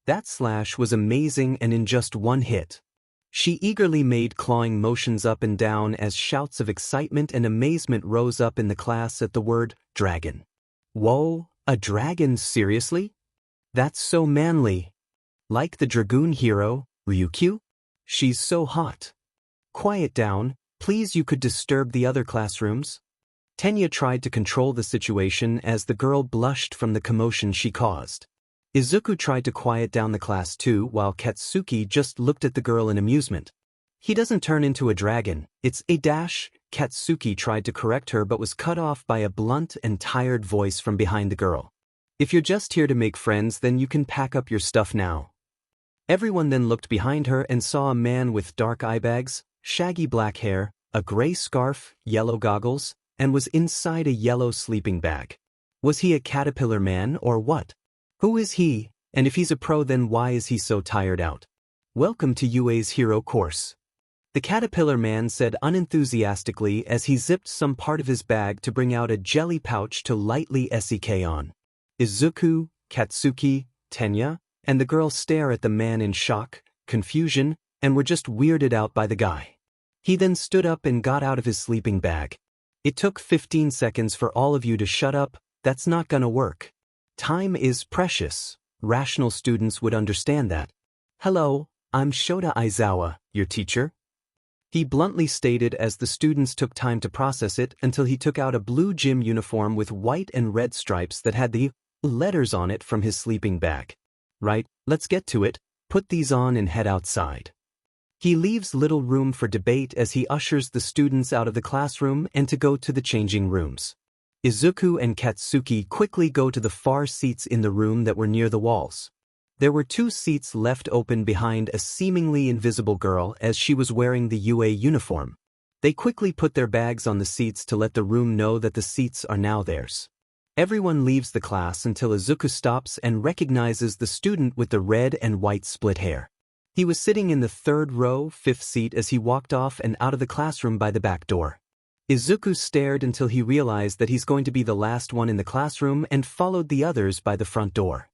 That slash was amazing and in just one hit. She eagerly made clawing motions up and down as shouts of excitement and amazement rose up in the class at the word dragon. Whoa, a dragon, seriously? That's so manly. Like the dragoon hero, Ryukyu? She's so hot. Quiet down, please, you could disturb the other classrooms. Tenya tried to control the situation as the girl blushed from the commotion she caused. Izuku tried to quiet down the class too, while Katsuki just looked at the girl in amusement. He doesn't turn into a dragon, it's a dash. Katsuki tried to correct her but was cut off by a blunt and tired voice from behind the girl. If you're just here to make friends, then you can pack up your stuff now. Everyone then looked behind her and saw a man with dark eye bags, shaggy black hair, a gray scarf, yellow goggles, and was inside a yellow sleeping bag. Was he a caterpillar man or what? Who is he, and if he's a pro, then why is he so tired out? Welcome to UA's hero course. The caterpillar man said unenthusiastically as he zipped some part of his bag to bring out a jelly pouch to lightly sek on. Izuku, Katsuki, Tenya, and the girl stare at the man in shock, confusion, and were just weirded out by the guy. He then stood up and got out of his sleeping bag. It took 15 seconds for all of you to shut up. That's not gonna work. Time is precious. Rational students would understand that. Hello, I'm Shota Aizawa, your teacher. He bluntly stated as the students took time to process it until he took out a blue gym uniform with white and red stripes that had the letters on it from his sleeping bag. Right, let's get to it. Put these on and head outside. He leaves little room for debate as he ushers the students out of the classroom and to go to the changing rooms. Izuku and Katsuki quickly go to the far seats in the room that were near the walls. There were 2 seats left open behind a seemingly invisible girl as she was wearing the UA uniform. They quickly put their bags on the seats to let the room know that the seats are now theirs. Everyone leaves the class until Izuku stops and recognizes the student with the red and white split hair. He was sitting in the 3rd row, 5th seat as he walked off and out of the classroom by the back door. Izuku stared until he realized that he's going to be the last one in the classroom and followed the others by the front door.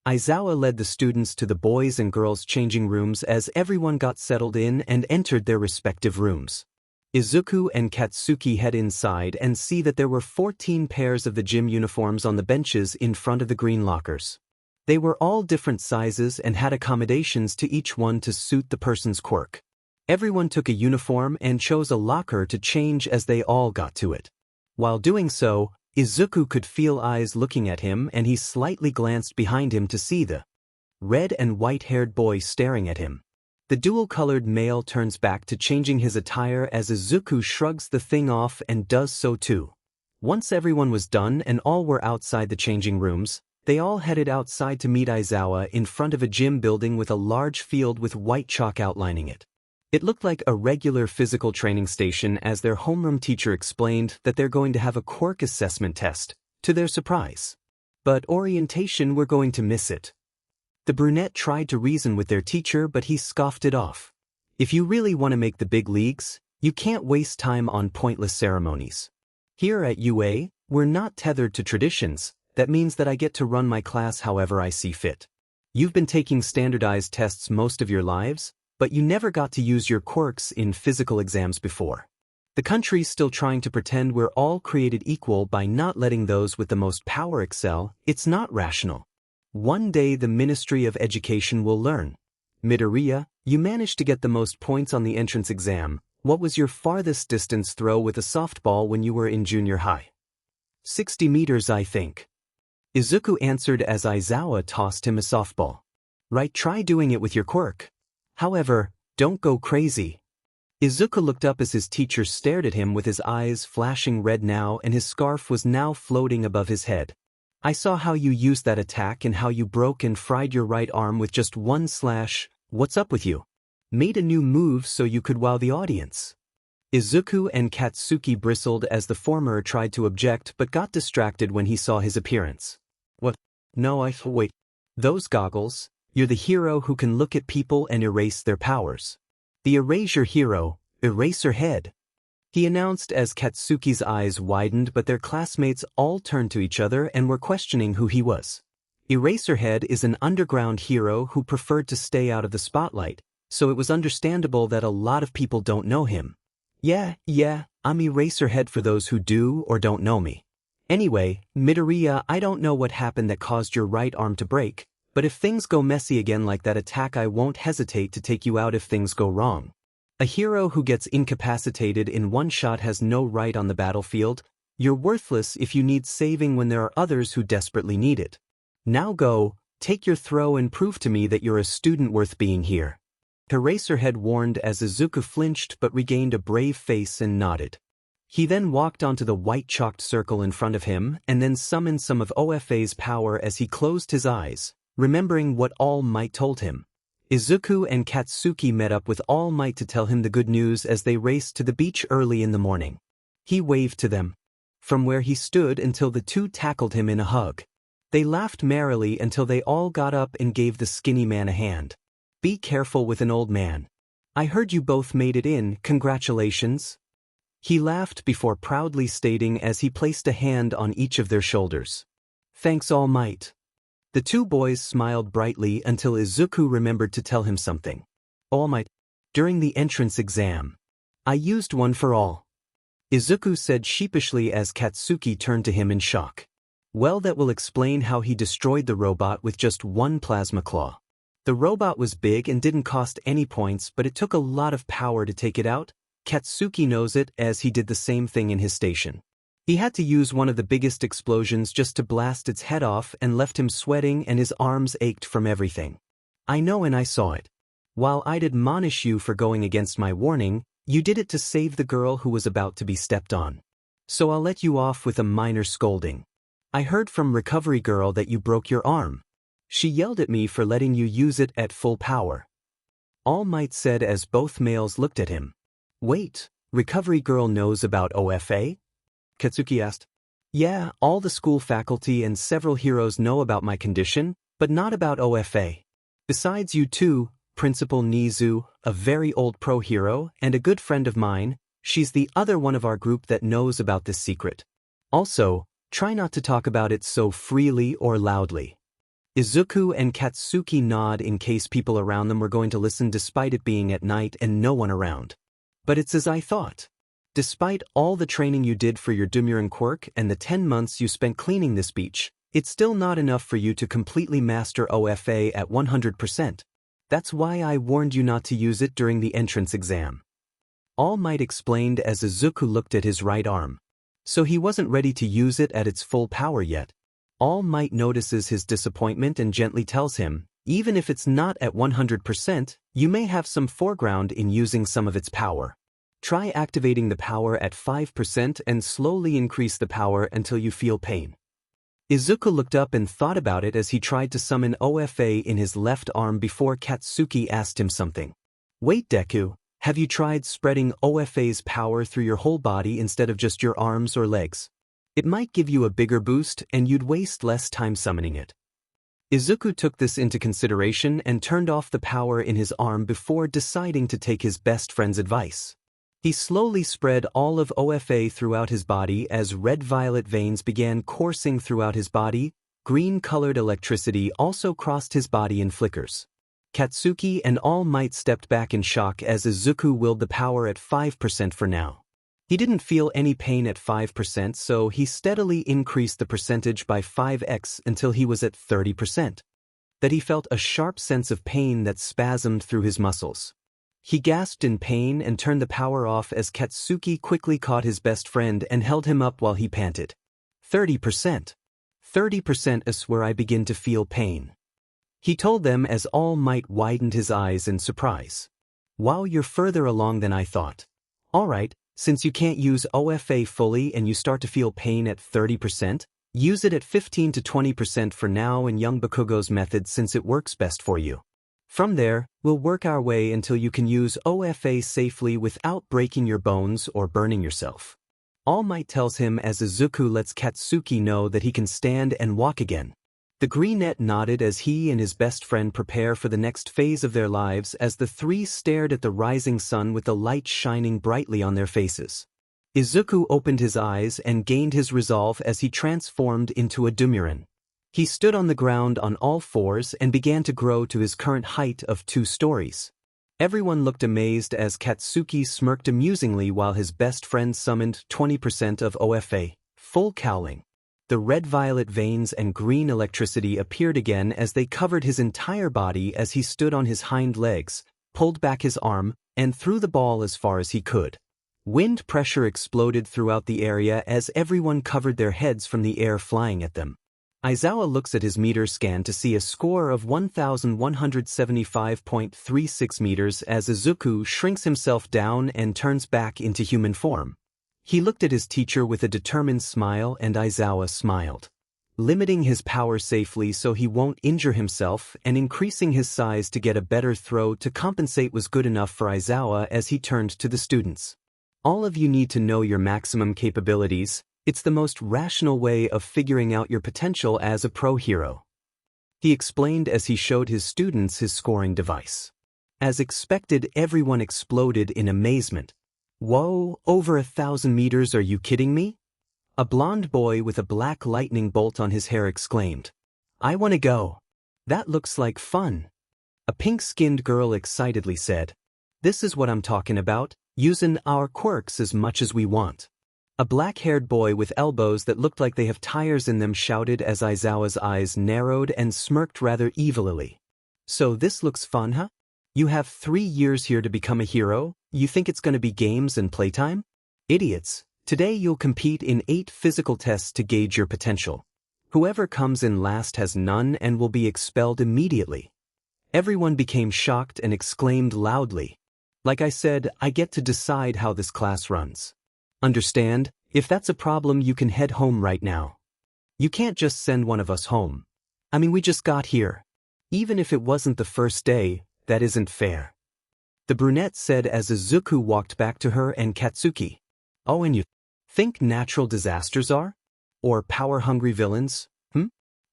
Aizawa led the students to the boys' and girls' changing rooms as everyone got settled in and entered their respective rooms. Izuku and Katsuki head inside and see that there were 14 pairs of the gym uniforms on the benches in front of the green lockers. They were all different sizes and had accommodations to each one to suit the person's quirk. Everyone took a uniform and chose a locker to change as they all got to it. While doing so, Izuku could feel eyes looking at him and he slightly glanced behind him to see the red and white-haired boy staring at him. The dual-colored male turns back to changing his attire as Izuku shrugs the thing off and does so too. Once everyone was done and all were outside the changing rooms, they all headed outside to meet Aizawa in front of a gym building with a large field with white chalk outlining it. It looked like a regular physical training station as their homeroom teacher explained that they're going to have a quirk assessment test, to their surprise. But orientation, we're going to miss it. The brunette tried to reason with their teacher but he scoffed it off. If you really want to make the big leagues, you can't waste time on pointless ceremonies. Here at UA, we're not tethered to traditions. That means that I get to run my class however I see fit. You've been taking standardized tests most of your lives, but you never got to use your quirks in physical exams before. The country's still trying to pretend we're all created equal by not letting those with the most power excel. It's not rational. One day the Ministry of Education will learn. Midoriya, you managed to get the most points on the entrance exam. What was your farthest distance throw with a softball when you were in junior high? 60 meters, I think. Izuku answered as Aizawa tossed him a softball. Right, try doing it with your quirk. However, don't go crazy. Izuku looked up as his teacher stared at him with his eyes flashing red now and his scarf was now floating above his head. I saw how you used that attack and how you broke and fried your right arm with just one slash. What's up with you? Made a new move so you could wow the audience. Izuku and Katsuki bristled as the former tried to object but got distracted when he saw his appearance. What? No, wait. Those goggles. You're the hero who can look at people and erase their powers. The erasure hero, Eraserhead. He announced as Katsuki's eyes widened but their classmates all turned to each other and were questioning who he was. Eraserhead is an underground hero who preferred to stay out of the spotlight, so it was understandable that a lot of people don't know him. Yeah, I'm Eraserhead for those who do or don't know me. Anyway, Midoriya, I don't know what happened that caused your right arm to break, but if things go messy again like that attack, I won't hesitate to take you out if things go wrong. A hero who gets incapacitated in one shot has no right on the battlefield. You're worthless if you need saving when there are others who desperately need it. Now go, take your throw and prove to me that you're a student worth being here. Eraserhead warned as Izuku flinched but regained a brave face and nodded. He then walked onto the white chalked circle in front of him and then summoned some of OFA's power as he closed his eyes, remembering what All Might told him. Izuku and Katsuki met up with All Might to tell him the good news as they raced to the beach early in the morning. He waved to them from where he stood until the two tackled him in a hug. They laughed merrily until they all got up and gave the skinny man a hand. Be careful with an old man. I heard you both made it in, congratulations. He laughed before proudly stating as he placed a hand on each of their shoulders. Thanks, All Might. The two boys smiled brightly until Izuku remembered to tell him something. All Might, during the entrance exam, I used one for all. Izuku said sheepishly as Katsuki turned to him in shock. Well, that will explain how he destroyed the robot with just one plasma claw. The robot was big and didn't cost any points, but it took a lot of power to take it out. Katsuki knows it as he did the same thing in his station. He had to use one of the biggest explosions just to blast its head off and left him sweating and his arms ached from everything. I know and I saw it. While I'd admonish you for going against my warning, you did it to save the girl who was about to be stepped on. So I'll let you off with a minor scolding. I heard from Recovery Girl that you broke your arm. She yelled at me for letting you use it at full power. All Might said as both males looked at him. Wait, Recovery Girl knows about OFA? Katsuki asked. Yeah, all the school faculty and several heroes know about my condition, but not about OFA. Besides you two, Principal Nizu, a very old pro hero and a good friend of mine, she's the other one of our group that knows about this secret. Also, try not to talk about it so freely or loudly. Izuku and Katsuki nod in case people around them were going to listen despite it being at night and no one around. But it's as I thought. Despite all the training you did for your Dumuren quirk and the 10 months you spent cleaning this beach, it's still not enough for you to completely master OFA at 100%. That's why I warned you not to use it during the entrance exam. All Might explained as Izuku looked at his right arm. So he wasn't ready to use it at its full power yet. All Might notices his disappointment and gently tells him, even if it's not at 100%, you may have some foreground in using some of its power. Try activating the power at 5% and slowly increase the power until you feel pain. Izuku looked up and thought about it as he tried to summon OFA in his left arm before Katsuki asked him something. Wait, Deku, have you tried spreading OFA's power through your whole body instead of just your arms or legs? It might give you a bigger boost and you'd waste less time summoning it. Izuku took this into consideration and turned off the power in his arm before deciding to take his best friend's advice. He slowly spread all of OFA throughout his body as red-violet veins began coursing throughout his body. Green-colored electricity also crossed his body in flickers. Katsuki and All Might stepped back in shock as Izuku willed the power at 5% for now. He didn't feel any pain at 5%, so he steadily increased the percentage by 5x until he was at 30%. That he felt a sharp sense of pain that spasmed through his muscles. He gasped in pain and turned the power off as Katsuki quickly caught his best friend and held him up while he panted. 30%. 30% is where I begin to feel pain. He told them as All Might widened his eyes in surprise. Wow, you're further along than I thought. Alright, since you can't use OFA fully and you start to feel pain at 30%, use it at 15 to 20% for now in young Bakugo's method since it works best for you. From there, we'll work our way until you can use OFA safely without breaking your bones or burning yourself. All Might tells him as Izuku lets Katsuki know that he can stand and walk again. The greenette nodded as he and his best friend prepare for the next phase of their lives as the three stared at the rising sun with the light shining brightly on their faces. Izuku opened his eyes and gained his resolve as he transformed into a Dumuren. He stood on the ground on all fours and began to grow to his current height of 2 stories. Everyone looked amazed as Katsuki smirked amusingly while his best friend summoned 20% of OFA, full cowling. The red-violet veins and green electricity appeared again as they covered his entire body as he stood on his hind legs, pulled back his arm, and threw the ball as far as he could. Wind pressure exploded throughout the area as everyone covered their heads from the air flying at them. Aizawa looks at his meter scan to see a score of 1,175.36 meters as Izuku shrinks himself down and turns back into human form. He looked at his teacher with a determined smile and Aizawa smiled. Limiting his power safely so he won't injure himself and increasing his size to get a better throw to compensate was good enough for Aizawa as he turned to the students. All of you need to know your maximum capabilities. It's the most rational way of figuring out your potential as a pro hero. He explained as he showed his students his scoring device. As expected, everyone exploded in amazement. Whoa, over 1,000 meters, are you kidding me? A blonde boy with a black lightning bolt on his hair exclaimed. I want to go. That looks like fun. A pink-skinned girl excitedly said. This is what I'm talking about, using our quirks as much as we want. A black-haired boy with elbows that looked like they have tires in them shouted as Aizawa's eyes narrowed and smirked rather evilly. So this looks fun, huh? You have 3 years here to become a hero? You think it's going to be games and playtime? Idiots. Today you'll compete in 8 physical tests to gauge your potential. Whoever comes in last has none and will be expelled immediately. Everyone became shocked and exclaimed loudly. Like I said, I get to decide how this class runs. Understand? If that's a problem, you can head home right now. You can't just send one of us home. I mean, we just got here. Even if it wasn't the first day, that isn't fair. The brunette said as Izuku walked back to her and Katsuki. Oh, and you think natural disasters are? Or power-hungry villains?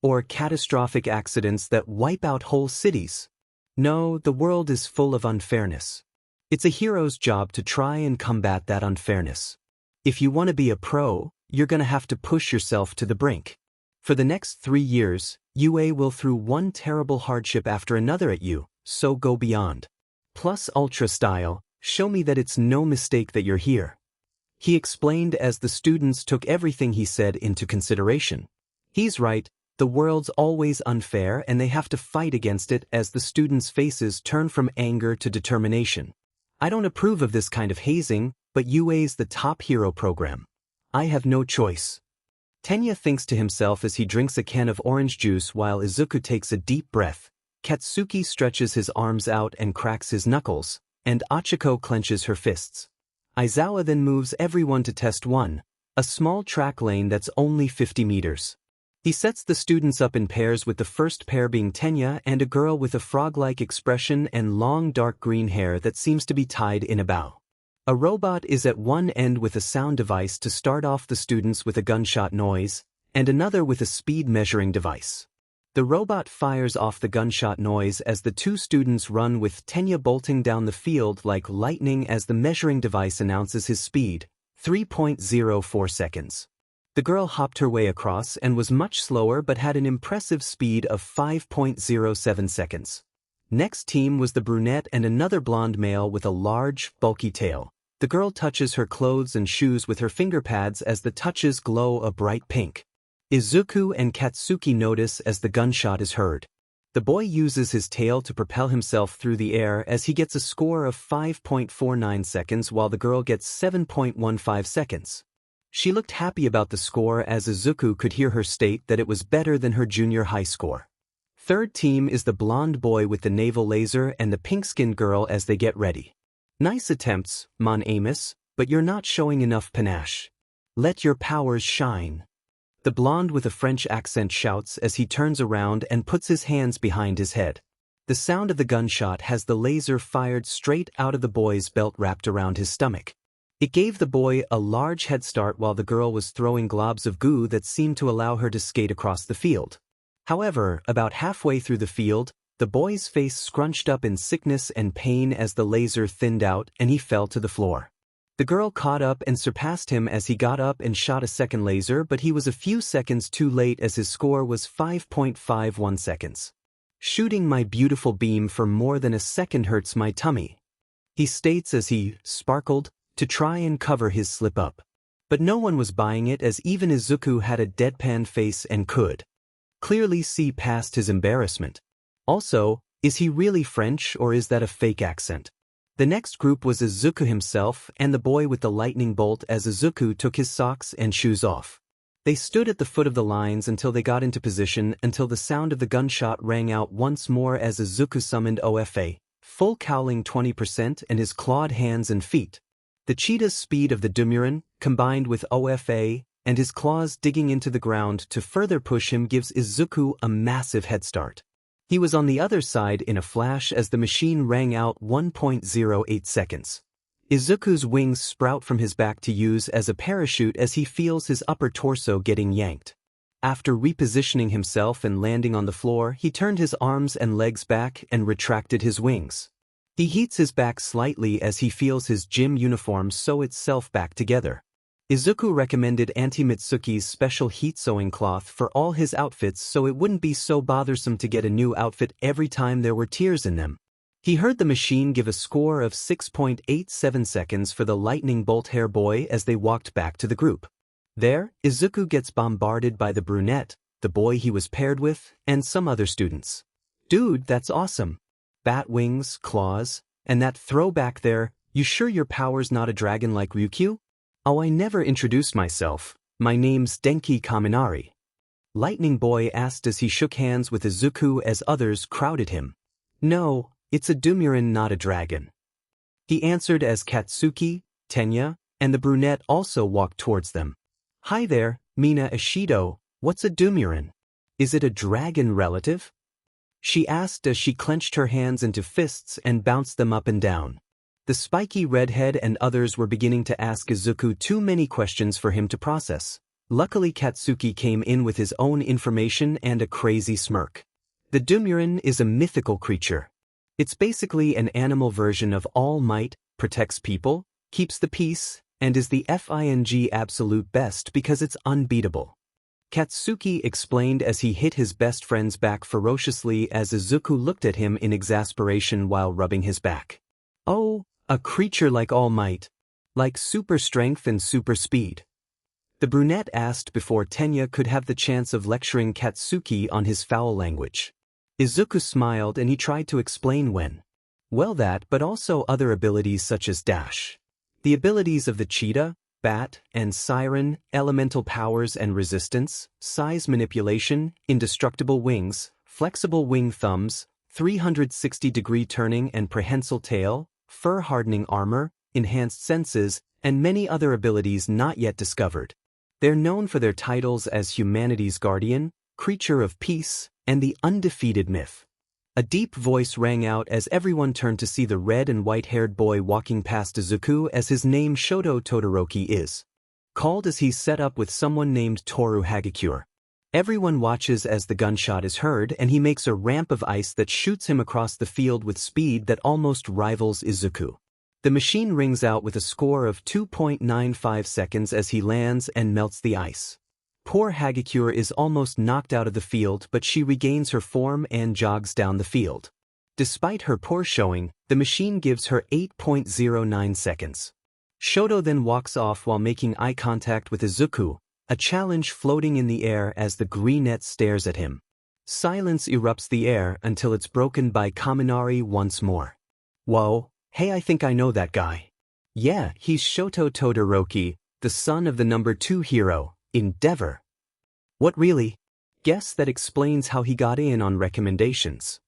Or catastrophic accidents that wipe out whole cities? No, the world is full of unfairness. It's a hero's job to try and combat that unfairness. If you want to be a pro, you're going to have to push yourself to the brink. For the next 3 years, UA will throw one terrible hardship after another at you, so go beyond. Plus Ultra style, show me that it's no mistake that you're here. He explained as the students took everything he said into consideration. He's right, the world's always unfair and they have to fight against it as the students' faces turn from anger to determination. I don't approve of this kind of hazing, but UA's the top hero program. I have no choice. Tenya thinks to himself as he drinks a can of orange juice while Izuku takes a deep breath. Katsuki stretches his arms out and cracks his knuckles, and Achiko clenches her fists. Aizawa then moves everyone to test 1, a small track lane that's only 50 meters. He sets the students up in pairs with the first pair being Tenya and a girl with a frog-like expression and long dark green hair that seems to be tied in a bow. A robot is at one end with a sound device to start off the students with a gunshot noise, and another with a speed measuring device. The robot fires off the gunshot noise as the 2 students run with Tenya bolting down the field like lightning as the measuring device announces his speed, 3.04 seconds. The girl hopped her way across and was much slower but had an impressive speed of 5.07 seconds. Next team was the brunette and another blonde male with a large, bulky tail. The girl touches her clothes and shoes with her finger pads as the touches glow a bright pink. Izuku and Katsuki notice as the gunshot is heard. The boy uses his tail to propel himself through the air as he gets a score of 5.49 seconds while the girl gets 7.15 seconds. She looked happy about the score as Izuku could hear her state that it was better than her junior high score. Third team is the blonde boy with the navel laser and the pink-skinned girl as they get ready. Nice attempts, Mon Amos, but you're not showing enough panache. Let your powers shine. The blonde with a French accent shouts as he turns around and puts his hands behind his head. The sound of the gunshot has the laser fired straight out of the boy's belt wrapped around his stomach. It gave the boy a large head start while the girl was throwing globs of goo that seemed to allow her to skate across the field. However, about halfway through the field, the boy's face scrunched up in sickness and pain as the laser thinned out and he fell to the floor. The girl caught up and surpassed him as he got up and shot a second laser, but he was a few seconds too late as his score was 5.51 seconds. Shooting my beautiful beam for more than a second hurts my tummy, he states as he sparkled to try and cover his slip-up. But no one was buying it as even Izuku had a deadpan face and could clearly see past his embarrassment. Also, is he really French or is that a fake accent? The next group was Izuku himself and the boy with the lightning bolt as Izuku took his socks and shoes off. They stood at the foot of the lines until they got into position until the sound of the gunshot rang out once more as Izuku summoned OFA, full cowling 20% and his clawed hands and feet. The cheetah's speed of the Dumuren, combined with OFA, and his claws digging into the ground to further push him gives Izuku a massive head start. He was on the other side in a flash as the machine rang out 1.08 seconds. Izuku's wings sprout from his back to use as a parachute as he feels his upper torso getting yanked. After repositioning himself and landing on the floor, he turned his arms and legs back and retracted his wings. He heats his back slightly as he feels his gym uniform sew itself back together. Izuku recommended Auntie Mitsuki's special heat sewing cloth for all his outfits so it wouldn't be so bothersome to get a new outfit every time there were tears in them. He heard the machine give a score of 6.87 seconds for the lightning bolt hair boy as they walked back to the group. There, Izuku gets bombarded by the brunette, the boy he was paired with, and some other students. Dude, that's awesome. Bat wings, claws, and that throw back there, you sure your power's not a dragon like Ryukyu? Oh, I never introduced myself. My name's Denki Kaminari. Lightning Boy asked as he shook hands with Izuku as others crowded him. No, it's a Dumuren, not a dragon. He answered as Katsuki, Tenya, and the brunette also walked towards them. Hi there, Mina Ishido, what's a Dumuren? Is it a dragon relative? She asked as she clenched her hands into fists and bounced them up and down. The spiky redhead and others were beginning to ask Izuku too many questions for him to process. Luckily Katsuki came in with his own information and a crazy smirk. The Dumuren is a mythical creature. It's basically an animal version of All Might, protects people, keeps the peace, and is the FING absolute best because it's unbeatable. Katsuki explained as he hit his best friend's back ferociously as Izuku looked at him in exasperation while rubbing his back. Oh, a creature like All Might. Like super strength and super speed. The brunette asked before Tenya could have the chance of lecturing Katsuki on his foul language. Izuku smiled and he tried to explain when. Well, that, but also other abilities such as dash. The abilities of the cheetah, bat, and siren, elemental powers and resistance, size manipulation, indestructible wings, flexible wing thumbs, 360-degree turning and prehensile tail, fur-hardening armor, enhanced senses, and many other abilities not yet discovered. They're known for their titles as Humanity's Guardian, Creature of Peace, and the Undefeated myth. A deep voice rang out as everyone turned to see the red and white-haired boy walking past Izuku as his name Shoto Todoroki is called as he's set up with someone named Toru Hagakure. Everyone watches as the gunshot is heard and he makes a ramp of ice that shoots him across the field with speed that almost rivals Izuku. The machine rings out with a score of 2.95 seconds as he lands and melts the ice. Poor Hagakure is almost knocked out of the field but she regains her form and jogs down the field. Despite her poor showing, the machine gives her 8.09 seconds. Shoto then walks off while making eye contact with Izuku, a challenge floating in the air as the greenette stares at him. Silence erupts the air until it's broken by Kaminari once more. Whoa, hey, I think I know that guy. Yeah, he's Shoto Todoroki, the son of the number 2 hero, Endeavor. What really? Guess that explains how he got in on recommendations.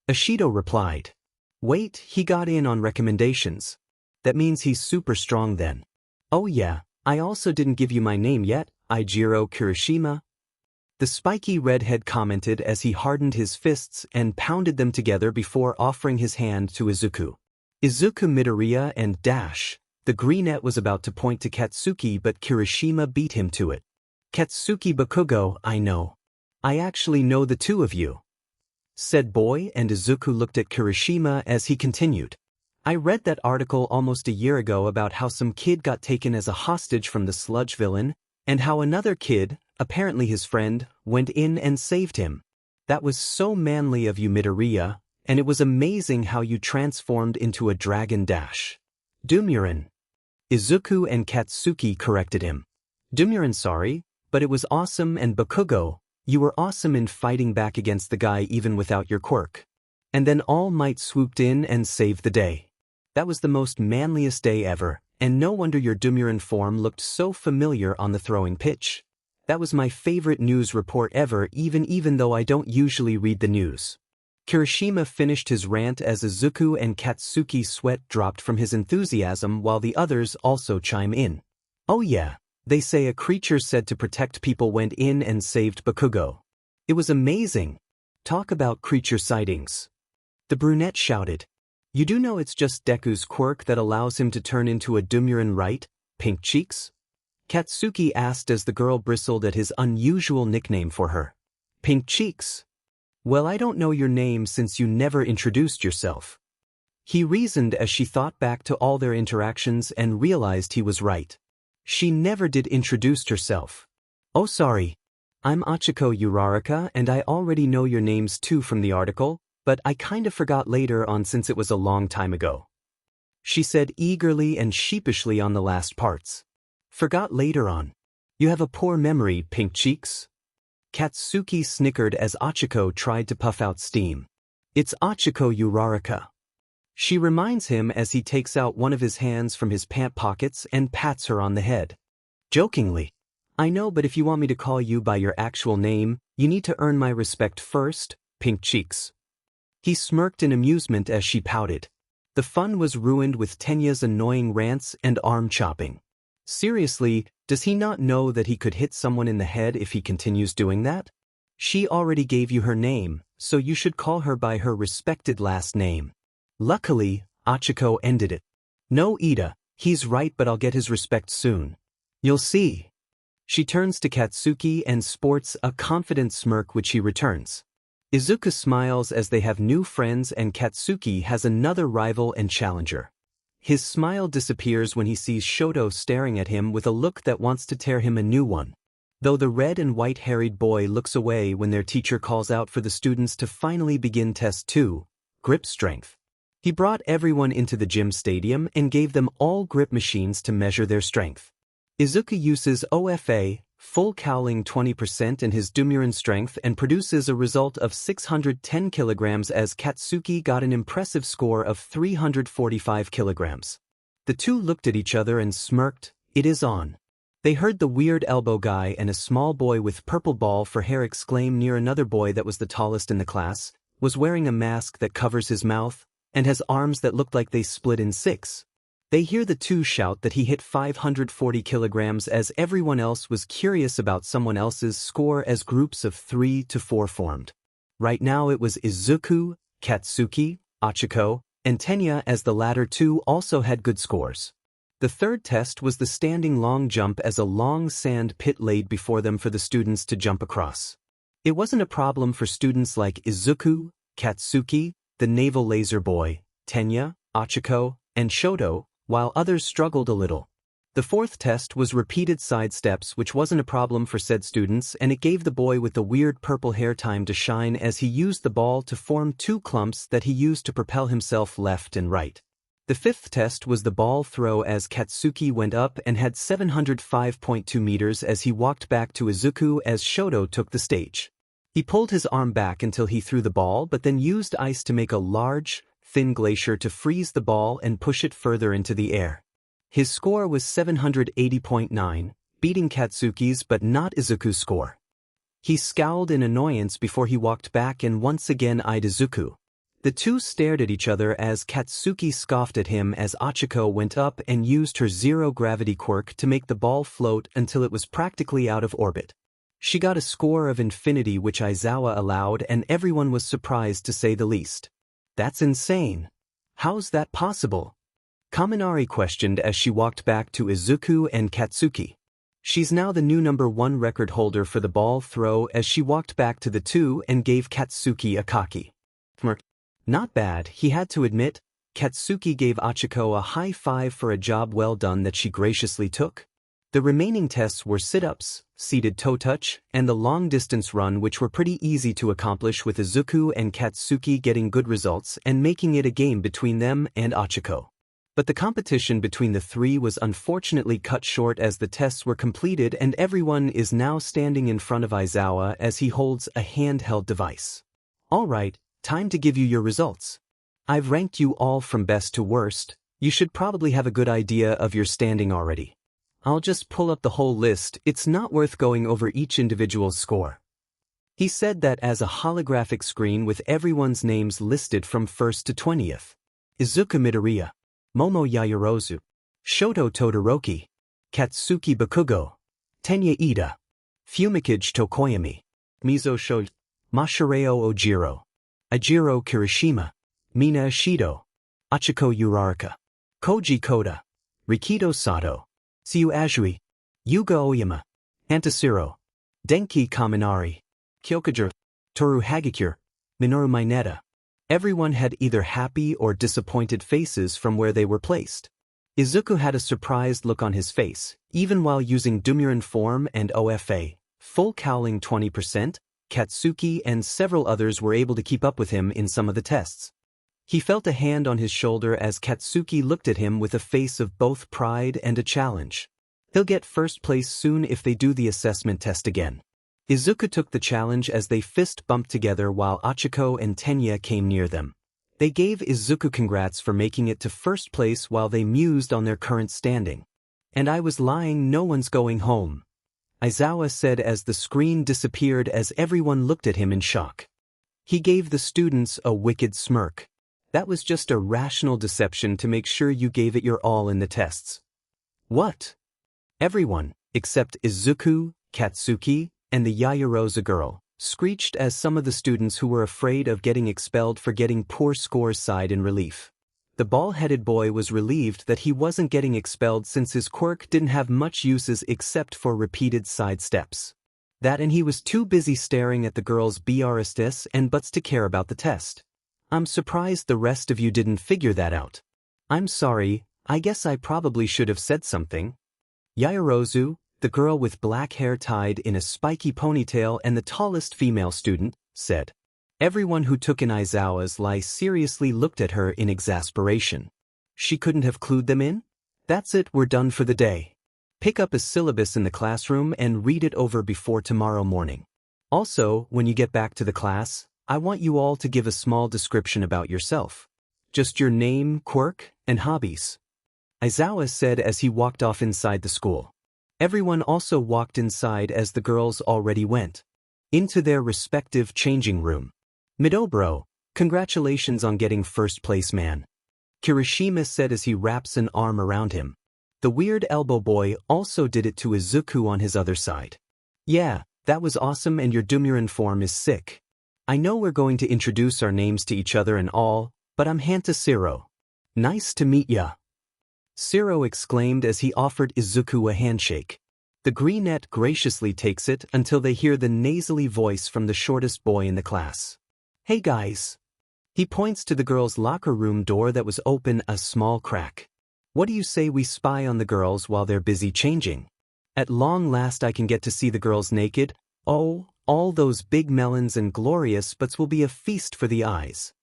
Ishido replied. Wait, he got in on recommendations. That means he's super strong then. Oh yeah, I also didn't give you my name yet, Eijiro Kirishima. The spiky redhead commented as he hardened his fists and pounded them together before offering his hand to Izuku. Izuku Midoriya and dash. The greenette was about to point to Katsuki but Kirishima beat him to it. Katsuki Bakugo, I know. I actually know the two of you. Said boy and Izuku looked at Kirishima as he continued. I read that article almost a year ago about how some kid got taken as a hostage from the sludge villain, and how another kid, apparently his friend, went in and saved him. That was so manly of you, Midoriya, and it was amazing how you transformed into a dragon dash. Dumuren. Izuku and Katsuki corrected him. Dumuren, sorry, but it was awesome, and Bakugo, you were awesome in fighting back against the guy even without your quirk. And then All Might swooped in and saved the day. That was the most manliest day ever, and no wonder your Dumuren form looked so familiar on the throwing pitch. That was my favorite news report ever, even though I don't usually read the news. Kirishima finished his rant as Izuku and Katsuki sweat dropped from his enthusiasm while the others also chime in. Oh yeah, they say a creature said to protect people went in and saved Bakugo. It was amazing. Talk about creature sightings. The brunette shouted. You do know it's just Deku's quirk that allows him to turn into a Dumuren, right, Pink Cheeks? Katsuki asked as the girl bristled at his unusual nickname for her. Pink Cheeks? Well, I don't know your name since you never introduced yourself. He reasoned as she thought back to all their interactions and realized he was right. She never did introduce herself. Oh sorry. I'm Achiko Uraraka and I already know your names too from the article, but I kinda forgot later on since it was a long time ago. She said eagerly and sheepishly on the last parts. Forgot later on. You have a poor memory, Pink Cheeks. Katsuki snickered as Achiko tried to puff out steam. It's Achiko Uraraka. She reminds him as he takes out one of his hands from his pant pockets and pats her on the head. Jokingly. I know, but if you want me to call you by your actual name, you need to earn my respect first, Pink Cheeks. He smirked in amusement as she pouted. The fun was ruined with Tenya's annoying rants and arm chopping. Seriously, does he not know that he could hit someone in the head if he continues doing that? She already gave you her name, so you should call her by her respected last name. Luckily, Achiko ended it. No, Ida, he's right, but I'll get his respect soon. You'll see. She turns to Katsuki and sports a confident smirk which he returns. Izuku smiles as they have new friends and Katsuki has another rival and challenger. His smile disappears when he sees Shoto staring at him with a look that wants to tear him a new one. Though the red and white-haired boy looks away when their teacher calls out for the students to finally begin Test 2, grip strength. He brought everyone into the gym stadium and gave them all grip machines to measure their strength. Izuku uses OFA, full cowling 20% in his Dumuren strength and produces a result of 610 kilograms as Katsuki got an impressive score of 345 kilograms. The two looked at each other and smirked, it is on. They heard the weird elbow guy and a small boy with purple ball for hair exclaim near another boy that was the tallest in the class, was wearing a mask that covers his mouth, and has arms that looked like they split in six. They hear the two shout that he hit 540 kilograms as everyone else was curious about someone else's score as groups of 3 to 4 formed. Right now it was Izuku, Katsuki, Achiko, and Tenya as the latter two also had good scores. The third test was the standing long jump as a long sand pit laid before them for the students to jump across. It wasn't a problem for students like Izuku, Katsuki, the naval laser boy, Tenya, Achiko, and Shoto, while others struggled a little. The fourth test was repeated side steps, which wasn't a problem for said students, and it gave the boy with the weird purple hair time to shine as he used the ball to form two clumps that he used to propel himself left and right. The fifth test was the ball throw as Katsuki went up and had 705.2 meters as he walked back to Izuku as Shoto took the stage. He pulled his arm back until he threw the ball but then used ice to make a large, thin glacier to freeze the ball and push it further into the air. His score was 780.9, beating Katsuki's but not Izuku's score. He scowled in annoyance before he walked back and once again eyed Izuku. The two stared at each other as Katsuki scoffed at him as Achiko went up and used her zero-gravity quirk to make the ball float until it was practically out of orbit. She got a score of infinity which Aizawa allowed and everyone was surprised to say the least. That's insane. How's that possible? Kaminari questioned as she walked back to Izuku and Katsuki. She's now the new #1 record holder for the ball throw as she walked back to the two and gave Katsuki a cocky smirk. Not bad, he had to admit, Katsuki gave Achiko a high five for a job well done that she graciously took. The remaining tests were sit-ups, seated toe touch, and the long-distance run, which were pretty easy to accomplish, with Izuku and Katsuki getting good results and making it a game between them and Achiko. But the competition between the three was unfortunately cut short as the tests were completed and everyone is now standing in front of Aizawa as he holds a handheld device. Alright, time to give you your results. I've ranked you all from best to worst. You should probably have a good idea of your standing already. I'll just pull up the whole list, it's not worth going over each individual's score. He said that as a holographic screen with everyone's names listed from 1st to 20th. Izuku Midoriya, Momo Yaoyorozu, Shoto Todoroki, Katsuki Bakugo, Tenya Ida, Fumikage Tokoyami, Mizo Shoji, Mashireo Ojiro, Ajiro Kirishima, Mina Ishido, Achiko Uraraka, Koji Koda, Rikido Sato, Tsuyu Azui, Yuga Oyama, Antasiro, Denki Kaminari, Kyokujiro, Toru Hagakure, Minoru Mineta. Everyone had either happy or disappointed faces from where they were placed. Izuku had a surprised look on his face, even while using Dumuren form and OFA, full cowling 20%, Katsuki and several others were able to keep up with him in some of the tests. He felt a hand on his shoulder as Katsuki looked at him with a face of both pride and a challenge. He'll get first place soon if they do the assessment test again. Izuku took the challenge as they fist bumped together while Achiko and Tenya came near them. They gave Izuku congrats for making it to first place while they mused on their current standing. And I was lying, no one's going home, Aizawa said as the screen disappeared as everyone looked at him in shock. He gave the students a wicked smirk. That was just a rational deception to make sure you gave it your all in the tests. What? Everyone, except Izuku, Katsuki, and the Yaoyorozu girl, screeched as some of the students who were afraid of getting expelled for getting poor scores sighed in relief. The bald-headed boy was relieved that he wasn't getting expelled since his quirk didn't have much uses except for repeated side steps. That and he was too busy staring at the girls' BRSTs and butts to care about the test. I'm surprised the rest of you didn't figure that out. I'm sorry, I guess I probably should have said something. Yaoyorozu, the girl with black hair tied in a spiky ponytail and the tallest female student, said. Everyone who took in Aizawa's lie seriously looked at her in exasperation. She couldn't have clued them in? That's it, we're done for the day. Pick up a syllabus in the classroom and read it over before tomorrow morning. Also, when you get back to the class, I want you all to give a small description about yourself. Just your name, quirk, and hobbies. Aizawa said as he walked off inside the school. Everyone also walked inside as the girls already went into their respective changing room. Midobro, congratulations on getting first place, man. Kirishima said as he wraps an arm around him. The weird elbow boy also did it to Izuku on his other side. Yeah, that was awesome and your Dumuren form is sick. I know we're going to introduce our names to each other and all, but I'm Hanta Siro. Nice to meet ya. Siro exclaimed as he offered Izuku a handshake. The greenette graciously takes it until they hear the nasally voice from the shortest boy in the class. Hey guys. He points to the girls' locker room door that was open a small crack. What do you say we spy on the girls while they're busy changing? At long last I can get to see the girls naked. Oh, all those big melons and glorious butts will be a feast for the eyes.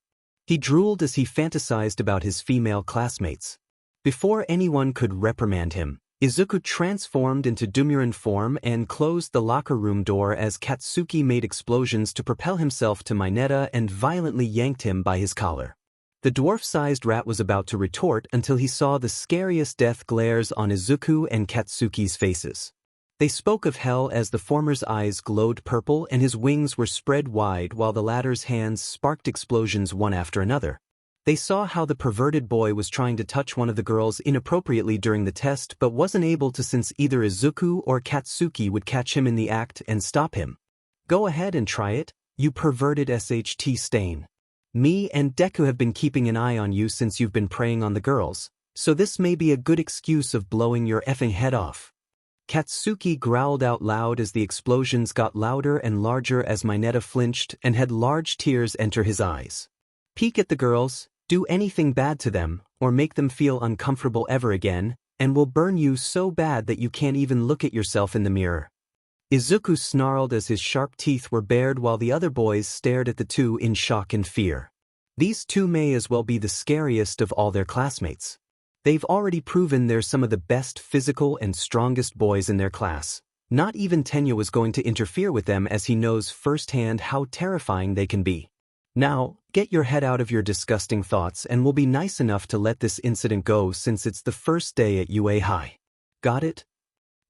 He drooled as he fantasized about his female classmates. Before anyone could reprimand him, Izuku transformed into Dumuren form and closed the locker room door as Katsuki made explosions to propel himself to Mineta and violently yanked him by his collar. The dwarf-sized rat was about to retort until he saw the scariest death glares on Izuku and Katsuki's faces. They spoke of hell as the former's eyes glowed purple and his wings were spread wide while the latter's hands sparked explosions one after another. They saw how the perverted boy was trying to touch one of the girls inappropriately during the test but wasn't able to since either Izuku or Katsuki would catch him in the act and stop him. Go ahead and try it, you perverted SHT stain. Me and Deku have been keeping an eye on you since you've been preying on the girls, so this may be a good excuse of blowing your effing head off. Katsuki growled out loud as the explosions got louder and larger as Mineta flinched and had large tears enter his eyes. Peek at the girls, Do anything bad to them, or make them feel uncomfortable ever again, and will burn you so bad that you can't even look at yourself in the mirror. Izuku snarled as his sharp teeth were bared while the other boys stared at the two in shock and fear. These two may as well be the scariest of all their classmates. They've already proven they're some of the best physical and strongest boys in their class. Not even Tenya was going to interfere with them as he knows firsthand how terrifying they can be. Now, get your head out of your disgusting thoughts and we'll be nice enough to let this incident go since it's the first day at UA High. Got it?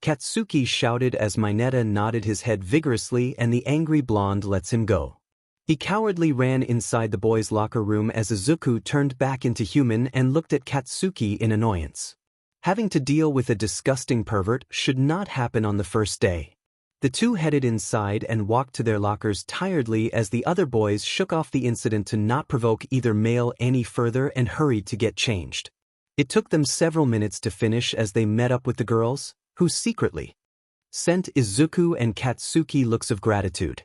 Katsuki shouted as Mineta nodded his head vigorously and the angry blonde lets him go. He cowardly ran inside the boys' locker room as Izuku turned back into human and looked at Katsuki in annoyance. Having to deal with a disgusting pervert should not happen on the first day. The two headed inside and walked to their lockers tiredly as the other boys shook off the incident to not provoke either male any further and hurried to get changed. It took them several minutes to finish as they met up with the girls, who secretly sent Izuku and Katsuki looks of gratitude.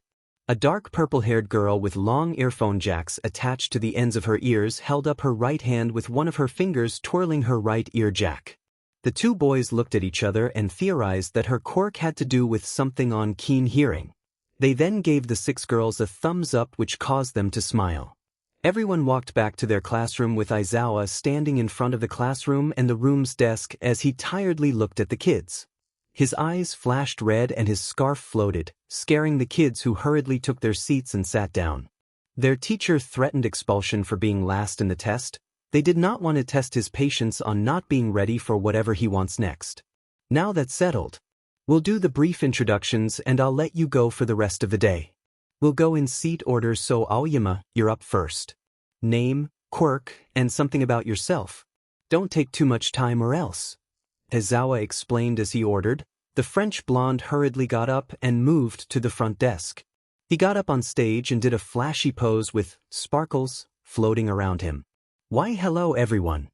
A dark purple-haired girl with long earphone jacks attached to the ends of her ears held up her right hand with one of her fingers twirling her right ear jack. The two boys looked at each other and theorized that her quirk had to do with something on keen hearing. They then gave the 6 girls a thumbs up which caused them to smile. Everyone walked back to their classroom with Aizawa standing in front of the classroom and the room's desk as he tiredly looked at the kids. His eyes flashed red and his scarf floated, scaring the kids who hurriedly took their seats and sat down. Their teacher threatened expulsion for being last in the test. They did not want to test his patience on not being ready for whatever he wants next. Now that's settled, we'll do the brief introductions and I'll let you go for the rest of the day. We'll go in seat order, so Aoyama, you're up first. Name, quirk, and something about yourself. Don't take too much time or else. Aizawa explained as he ordered. The French blonde hurriedly got up and moved to the front desk. He got up on stage and did a flashy pose with sparkles floating around him. Why hello everyone.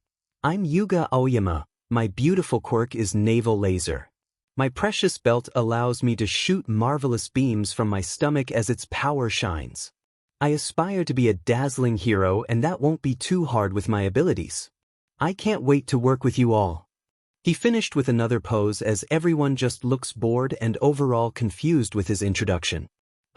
I'm Yuga Aoyama. My beautiful quirk is naval laser. My precious belt allows me to shoot marvelous beams from my stomach as its power shines. I aspire to be a dazzling hero and that won't be too hard with my abilities. I can't wait to work with you all. He finished with another pose as everyone just looks bored and overall confused with his introduction.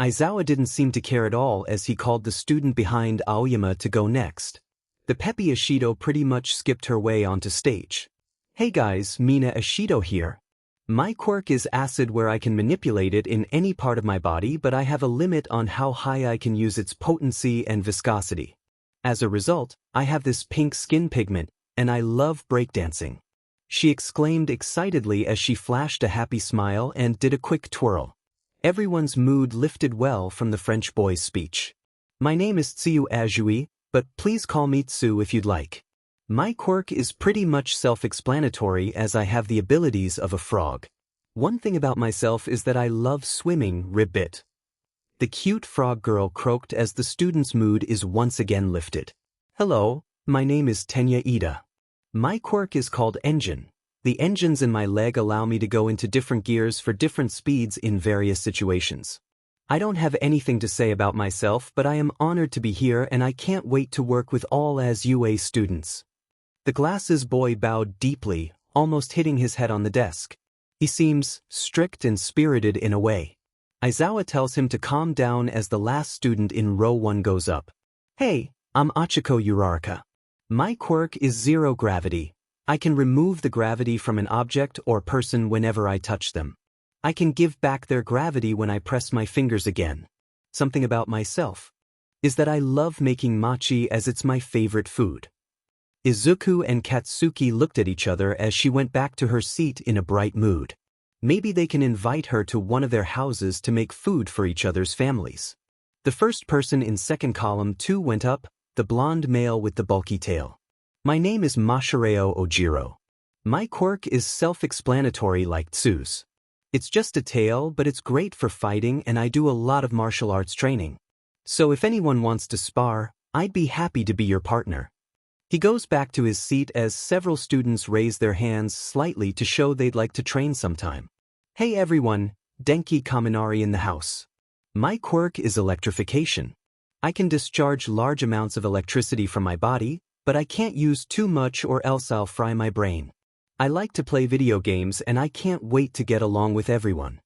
Aizawa didn't seem to care at all as he called the student behind Aoyama to go next. The peppy Ashido pretty much skipped her way onto stage. Hey guys, Mina Ashido here. My quirk is acid where I can manipulate it in any part of my body, but I have a limit on how high I can use its potency and viscosity. As a result, I have this pink skin pigment, and I love breakdancing. She exclaimed excitedly as she flashed a happy smile and did a quick twirl. Everyone's mood lifted well from the French boy's speech. My name is Tsuyu Ajui, but please call me Tsu if you'd like. My quirk is pretty much self-explanatory as I have the abilities of a frog. One thing about myself is that I love swimming, ribbit. The cute frog girl croaked as the student's mood is once again lifted. Hello, my name is Tenya Ida. My quirk is called engine. The engines in my leg allow me to go into different gears for different speeds in various situations. I don't have anything to say about myself, but I am honored to be here and I can't wait to work with all as UA students. The glasses boy bowed deeply, almost hitting his head on the desk. He seems strict and spirited in a way. Aizawa tells him to calm down as the last student in row 1 goes up. Hey, I'm Achiko Uraraka. My quirk is zero gravity. I can remove the gravity from an object or person whenever I touch them. I can give back their gravity when I press my fingers again. Something about myself is that I love making mochi as it's my favorite food. Izuku and Katsuki looked at each other as she went back to her seat in a bright mood. Maybe they can invite her to one of their houses to make food for each other's families. The first person in second column 2 went up, the blonde male with the bulky tail. My name is Mashireo Ojiro. My quirk is self-explanatory like Tsu's. It's just a tail, but it's great for fighting and I do a lot of martial arts training. So if anyone wants to spar, I'd be happy to be your partner. He goes back to his seat as several students raise their hands slightly to show they'd like to train sometime. Hey everyone, Denki Kaminari in the house. My quirk is electrification. I can discharge large amounts of electricity from my body, but I can't use too much or else I'll fry my brain. I like to play video games and I can't wait to get along with everyone.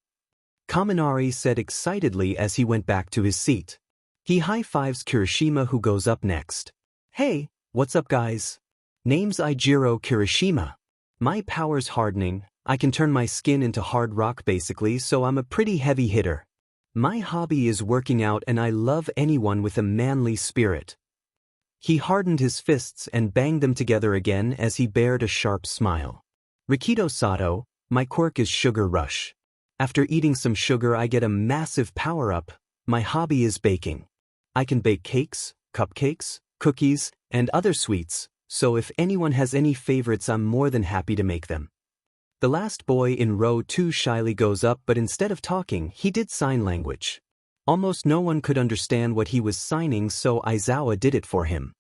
Kaminari said excitedly as he went back to his seat. He high-fives Kirishima, who goes up next. Hey, what's up guys? Name's Ijiro Kirishima. My power's hardening, I can turn my skin into hard rock basically, so I'm a pretty heavy hitter. My hobby is working out and I love anyone with a manly spirit. He hardened his fists and banged them together again as he bared a sharp smile. Rikido Sato, my quirk is Sugar Rush. After eating some sugar I get a massive power-up. My hobby is baking. I can bake cakes, cupcakes, cookies, and other sweets, so if anyone has any favorites I'm more than happy to make them. The last boy in row 2 shyly goes up, but instead of talking, he did sign language. Almost no one could understand what he was signing, so Aizawa did it for him.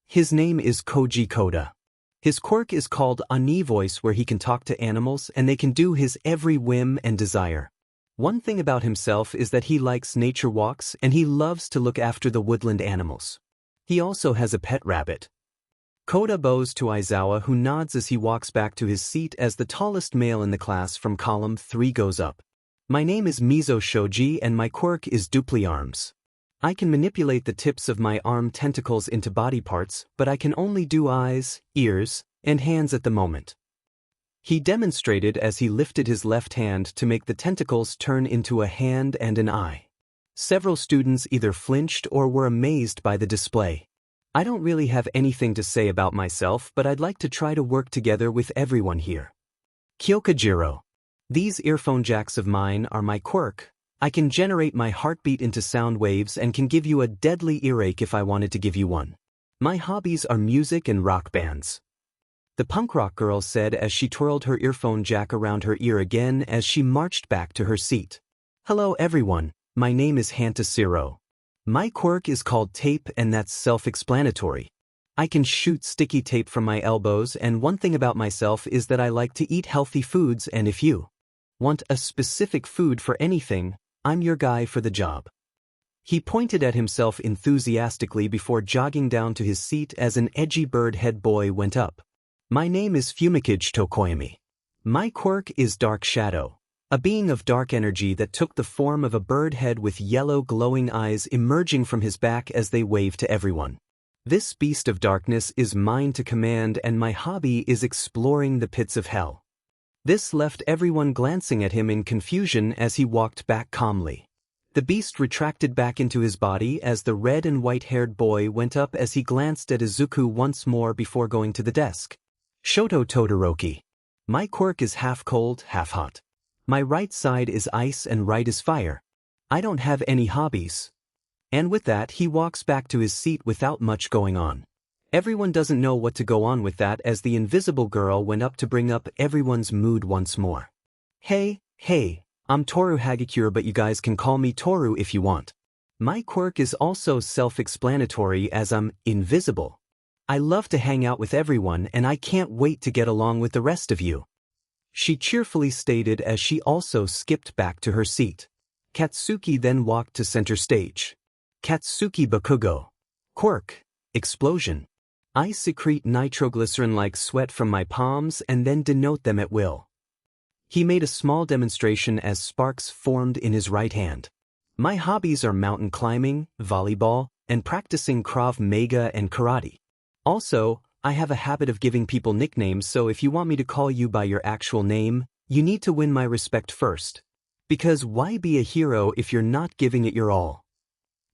His name is Koji Koda. His quirk is called Ani Voice, where he can talk to animals and they can do his every whim and desire. One thing about himself is that he likes nature walks and he loves to look after the woodland animals. He also has a pet rabbit. Koda bows to Aizawa, who nods as he walks back to his seat as the tallest male in the class from column 3 goes up. My name is Mizo Shoji and my quirk is Dupli Arms. I can manipulate the tips of my arm tentacles into body parts, but I can only do eyes, ears, and hands at the moment. He demonstrated as he lifted his left hand to make the tentacles turn into a hand and an eye. Several students either flinched or were amazed by the display. I don't really have anything to say about myself, but I'd like to try to work together with everyone here. Kyokujiro. These earphone jacks of mine are my quirk. I can generate my heartbeat into sound waves and can give you a deadly earache if I wanted to give you one. My hobbies are music and rock bands. The punk rock girl said as she twirled her earphone jack around her ear again as she marched back to her seat. Hello everyone, my name is Hantashiro. My quirk is called tape and that's self-explanatory. I can shoot sticky tape from my elbows, and one thing about myself is that I like to eat healthy foods, and if you want a specific food for anything, I'm your guy for the job. He pointed at himself enthusiastically before jogging down to his seat as an edgy bird head boy went up. My name is Fumikage Tokoyami. My quirk is Dark Shadow, a being of dark energy that took the form of a bird head with yellow glowing eyes emerging from his back as they waved to everyone. This beast of darkness is mine to command and my hobby is exploring the pits of hell. This left everyone glancing at him in confusion as he walked back calmly. The beast retracted back into his body as the red and white-haired boy went up as he glanced at Izuku once more before going to the desk. Shoto Todoroki. My quirk is half cold, half hot. My right side is ice and right is fire. I don't have any hobbies. And with that he walks back to his seat without much going on. Everyone doesn't know what to go on with that as the invisible girl went up to bring up everyone's mood once more. Hey, I'm Toru Hagakure, but you guys can call me Toru if you want. My quirk is also self-explanatory as I'm invisible. I love to hang out with everyone and I can't wait to get along with the rest of you. She cheerfully stated as she also skipped back to her seat. Katsuki then walked to center stage. Katsuki Bakugo. Quirk. Explosion. I secrete nitroglycerin like sweat from my palms and then denote them at will. He made a small demonstration as sparks formed in his right hand. My hobbies are mountain climbing, volleyball, and practicing Krav Maga and karate. Also, I have a habit of giving people nicknames, so if you want me to call you by your actual name, you need to win my respect first. Because why be a hero if you're not giving it your all?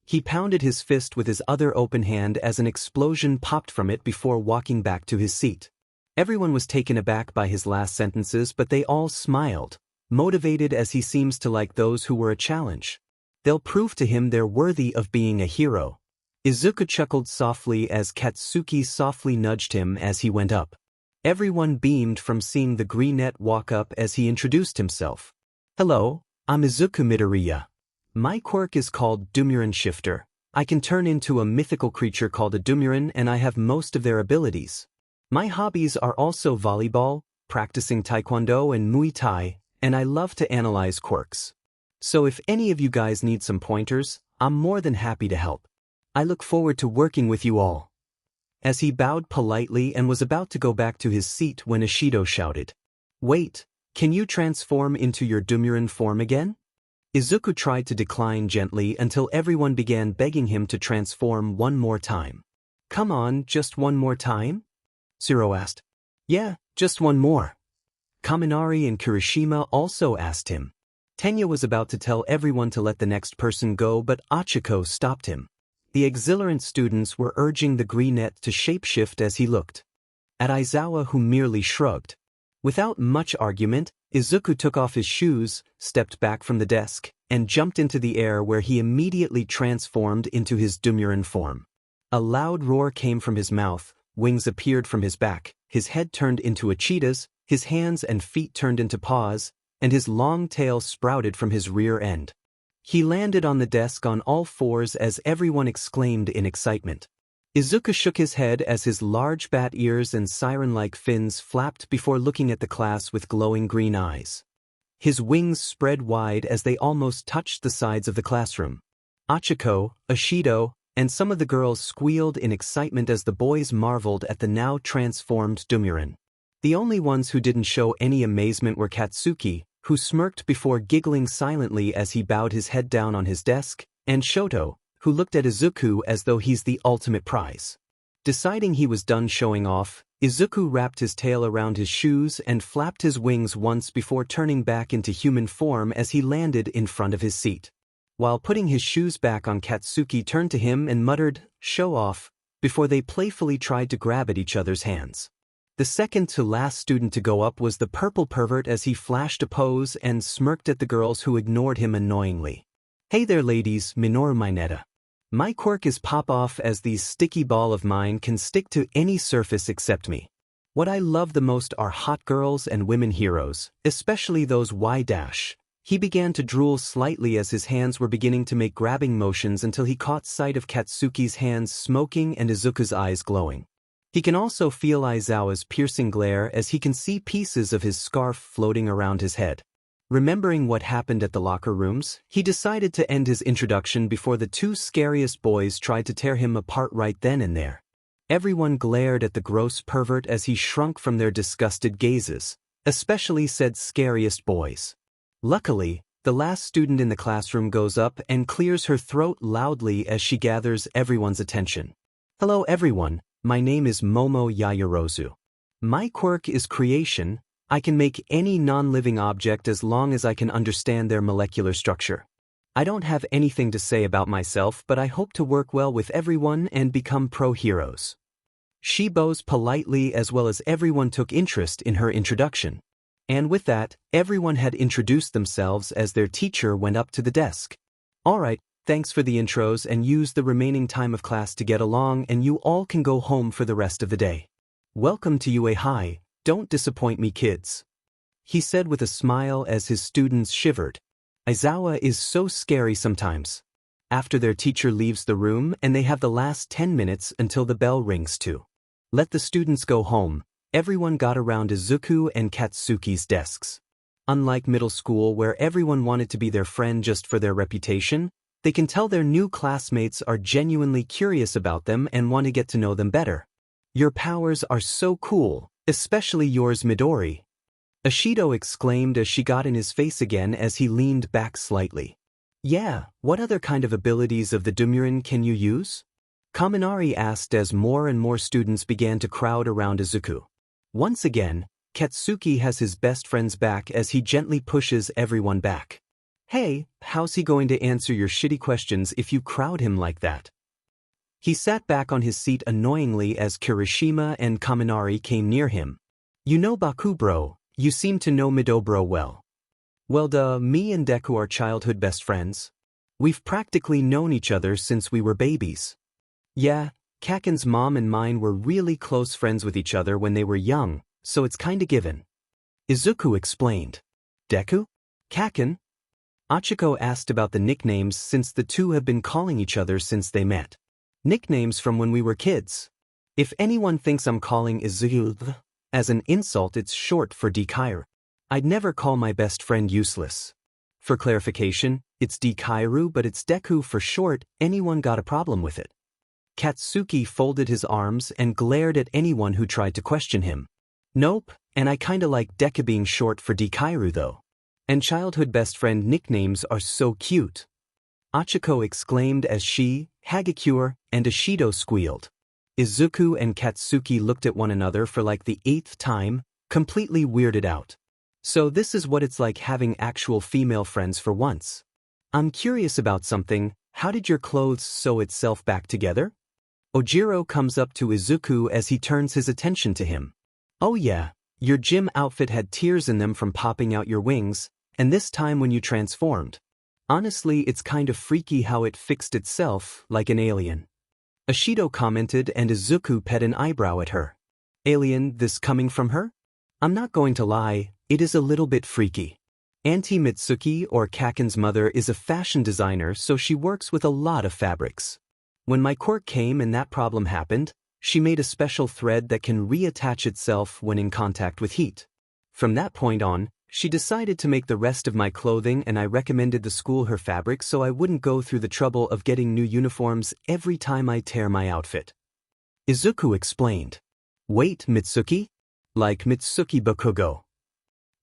He pounded his fist with his other open hand as an explosion popped from it before walking back to his seat. Everyone was taken aback by his last sentences, but they all smiled, motivated as he seems to like those who were a challenge. They'll prove to him they're worthy of being a hero. Izuku chuckled softly as Katsuki softly nudged him as he went up. Everyone beamed from seeing the greenette walk up as he introduced himself. Hello, I'm Izuku Midoriya. My quirk is called Dumuren Shifter. I can turn into a mythical creature called a Dumuren and I have most of their abilities. My hobbies are also volleyball, practicing taekwondo and muay thai, and I love to analyze quirks. So if any of you guys need some pointers, I'm more than happy to help. I look forward to working with you all. as he bowed politely and was about to go back to his seat when Ishido shouted, "Wait, can you transform into your Dumuren form again?" Izuku tried to decline gently until everyone began begging him to transform one more time. "Come on, just one more time?" Zero asked. "Yeah, just one more." Kaminari and Kirishima also asked him. Tenya was about to tell everyone to let the next person go, but Achiko stopped him. The exhilarant students were urging the greenette to shapeshift as he looked at Aizawa, who merely shrugged. Without much argument, Izuku took off his shoes, stepped back from the desk, and jumped into the air, where he immediately transformed into his Dumuren form. A loud roar came from his mouth, wings appeared from his back, his head turned into a cheetah's, his hands and feet turned into paws, and his long tail sprouted from his rear end. He landed on the desk on all fours as everyone exclaimed in excitement. Izuku shook his head as his large bat ears and siren-like fins flapped before looking at the class with glowing green eyes. His wings spread wide as they almost touched the sides of the classroom. Achiko, Ishido, and some of the girls squealed in excitement as the boys marveled at the now transformed Dumuren. The only ones who didn't show any amazement were Katsuki, who smirked before giggling silently as he bowed his head down on his desk, and Shoto, who looked at Izuku as though he's the ultimate prize. Deciding he was done showing off, Izuku wrapped his tail around his shoes and flapped his wings once before turning back into human form as he landed in front of his seat. While putting his shoes back on, Katsuki turned to him and muttered, "Show off," before they playfully tried to grab at each other's hands. The second to last student to go up was the purple pervert as he flashed a pose and smirked at the girls who ignored him annoyingly. "Hey there ladies, Minoru Mineta. My quirk is pop off, as these sticky ball of mine can stick to any surface except me. What I love the most are hot girls and women heroes, especially those Y-dash." He began to drool slightly as his hands were beginning to make grabbing motions until he caught sight of Katsuki's hands smoking and Izuku's eyes glowing. He can also feel Aizawa's piercing glare as he can see pieces of his scarf floating around his head. Remembering what happened at the locker rooms, he decided to end his introduction before the two scariest boys tried to tear him apart right then and there. Everyone glared at the gross pervert as he shrunk from their disgusted gazes, especially said scariest boys. Luckily, the last student in the classroom goes up and clears her throat loudly as she gathers everyone's attention. "Hello everyone, my name is Momo Yayarozu. My quirk is creation. I can make any non-living object as long as I can understand their molecular structure. I don't have anything to say about myself, but I hope to work well with everyone and become pro-heroes." She bows politely as well as everyone took interest in her introduction. And with that, everyone had introduced themselves as their teacher went up to the desk. "Alright, thanks for the intros, and use the remaining time of class to get along, and you all can go home for the rest of the day. Welcome to UA High, don't disappoint me kids," he said with a smile as his students shivered. Aizawa is so scary sometimes. After their teacher leaves the room and they have the last 10 minutes until the bell rings to let the students go home, everyone got around Izuku and Katsuki's desks. Unlike middle school where everyone wanted to be their friend just for their reputation, they can tell their new classmates are genuinely curious about them and want to get to know them better. "Your powers are so cool, especially yours, Midori," Ishido exclaimed as she got in his face again as he leaned back slightly. "Yeah, what other kind of abilities of the Dumuren can you use?" Kaminari asked as more and more students began to crowd around Izuku. Once again, Katsuki has his best friend's back as he gently pushes everyone back. "Hey, how's he going to answer your shitty questions if you crowd him like that?" He sat back on his seat annoyingly as Kirishima and Kaminari came near him. "You know Baku bro, you seem to know Midobro well." "Well duh, me and Deku are childhood best friends. We've practically known each other since we were babies." "Yeah, Kaken's mom and mine were really close friends with each other when they were young, so it's kinda given," Izuku explained. "Deku? Kaken?" Achiko asked about the nicknames since the two have been calling each other since they met. "Nicknames from when we were kids. If anyone thinks I'm calling Izuku as an insult, it's short for Dikairu. I'd never call my best friend useless. For clarification, it's Dikairu, but it's Deku for short. Anyone got a problem with it?" Katsuki folded his arms and glared at anyone who tried to question him. Nope, and I kinda like Deku being short for Dikairu though. And childhood best friend nicknames are so cute. Achiko exclaimed as she, Hagakure, and Ashido squealed. Izuku and Katsuki looked at one another for like the 8th time, completely weirded out. So this is what it's like having actual female friends for once. I'm curious about something, how did your clothes sew itself back together? Ojiro comes up to Izuku as he turns his attention to him. Oh yeah, your gym outfit had tears in them from popping out your wings, and this time when you transformed. Honestly, it's kind of freaky how it fixed itself, like an alien. Ashido commented and Izuku pet an eyebrow at her. Alien, this coming from her? I'm not going to lie, it is a little bit freaky. Auntie Mitsuki or Kaken's mother is a fashion designer, so she works with a lot of fabrics. When my quirk came and that problem happened, she made a special thread that can reattach itself when in contact with heat. From that point on, she decided to make the rest of my clothing, and I recommended the school her fabric so I wouldn't go through the trouble of getting new uniforms every time I tear my outfit. Izuku explained. Wait, Mitsuki? Like Katsuki Bakugo.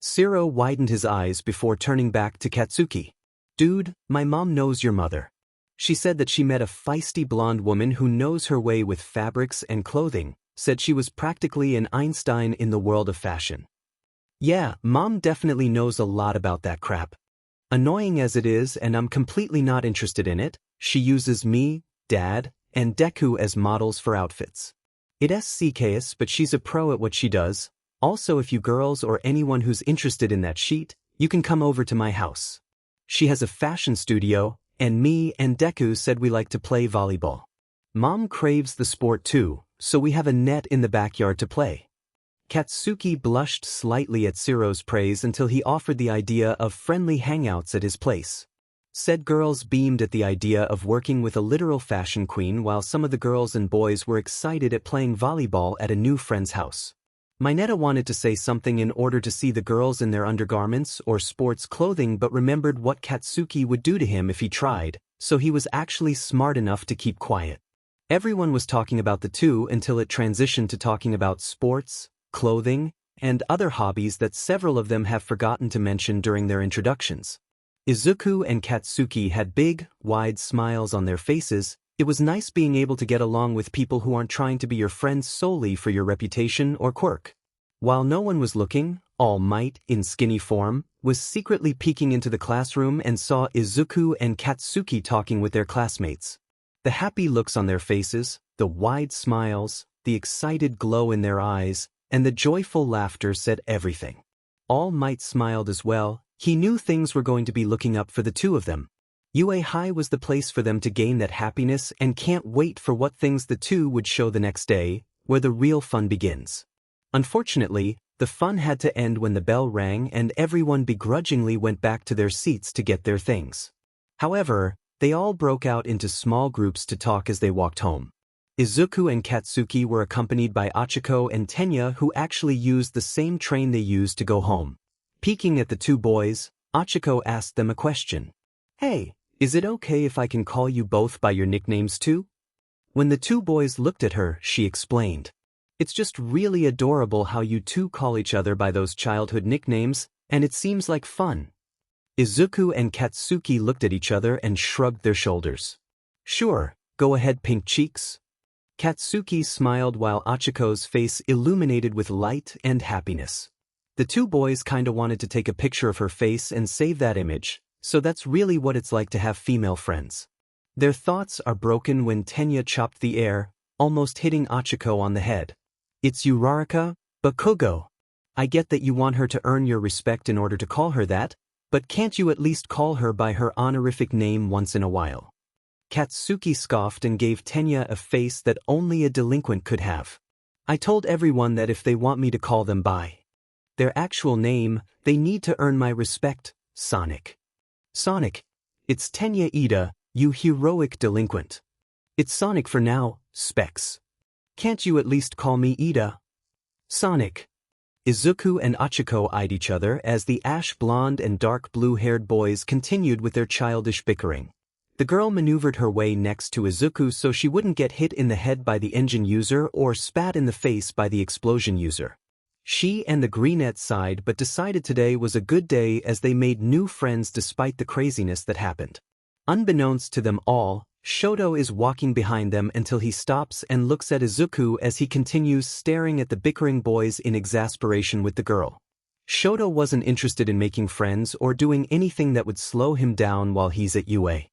Shiro widened his eyes before turning back to Katsuki. Dude, my mom knows your mother. She said that she met a feisty blonde woman who knows her way with fabrics and clothing, said she was practically an Einstein in the world of fashion. Yeah, Mom definitely knows a lot about that crap. Annoying as it is, and I'm completely not interested in it, she uses me, Dad, and Deku as models for outfits. It's SCKS, but she's a pro at what she does. Also, if you girls or anyone who's interested in that sheet, you can come over to my house. She has a fashion studio, and me and Deku said we like to play volleyball. Mom craves the sport too, so we have a net in the backyard to play. Katsuki blushed slightly at Shiro's praise until he offered the idea of friendly hangouts at his place. Said girls beamed at the idea of working with a literal fashion queen, while some of the girls and boys were excited at playing volleyball at a new friend's house. Mineta wanted to say something in order to see the girls in their undergarments or sports clothing, but remembered what Katsuki would do to him if he tried, so he was actually smart enough to keep quiet. Everyone was talking about the two until it transitioned to talking about sports, clothing, and other hobbies that several of them have forgotten to mention during their introductions. Izuku and Katsuki had big, wide smiles on their faces. It was nice being able to get along with people who aren't trying to be your friends solely for your reputation or quirk. While no one was looking, All Might, in skinny form, was secretly peeking into the classroom and saw Izuku and Katsuki talking with their classmates. The happy looks on their faces, the wide smiles, the excited glow in their eyes, and the joyful laughter said everything. All Might smiled as well. He knew things were going to be looking up for the two of them. UA High was the place for them to gain that happiness, and can't wait for what things the two would show the next day, where the real fun begins. Unfortunately, the fun had to end when the bell rang and everyone begrudgingly went back to their seats to get their things. However, they all broke out into small groups to talk as they walked home. Izuku and Katsuki were accompanied by Achiko and Tenya, who actually used the same train they used to go home. Peeking at the two boys, Achiko asked them a question. Hey, is it okay if I can call you both by your nicknames too? When the two boys looked at her, she explained. It's just really adorable how you two call each other by those childhood nicknames, and it seems like fun. Izuku and Katsuki looked at each other and shrugged their shoulders. Sure, go ahead, pink cheeks. Katsuki smiled while Achiko's face illuminated with light and happiness. The two boys kinda wanted to take a picture of her face and save that image, so that's really what it's like to have female friends. Their thoughts are broken when Tenya chopped the air, almost hitting Achiko on the head. It's Uraraka Bakugo. I get that you want her to earn your respect in order to call her that, but can't you at least call her by her honorific name once in a while? Katsuki scoffed and gave Tenya a face that only a delinquent could have. I told everyone that if they want me to call them by their actual name, they need to earn my respect, Sonic. Sonic. It's Tenya Ida, you heroic delinquent. It's Sonic for now, Specs. Can't you at least call me Ida? Sonic. Izuku and Achiko eyed each other as the ash blonde and dark blue-haired boys continued with their childish bickering. The girl maneuvered her way next to Izuku so she wouldn't get hit in the head by the engine user or spat in the face by the explosion user. She and the Greenette sighed but decided today was a good day as they made new friends despite the craziness that happened. Unbeknownst to them all, Shoto is walking behind them until he stops and looks at Izuku as he continues staring at the bickering boys in exasperation with the girl. Shoto wasn't interested in making friends or doing anything that would slow him down while he's at UA.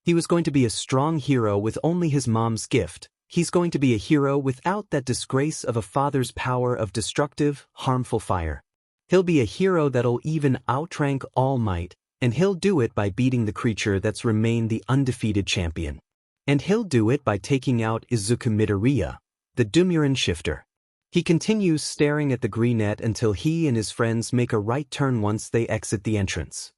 He was going to be a strong hero with only his mom's gift. He's going to be a hero without that disgrace of a father's power of destructive, harmful fire. He'll be a hero that'll even outrank All Might, and he'll do it by beating the creature that's remained the undefeated champion. And he'll do it by taking out Izuku Midoriya, the Dumuren shifter. He continues staring at the Greenette until he and his friends make a right turn once they exit the entrance.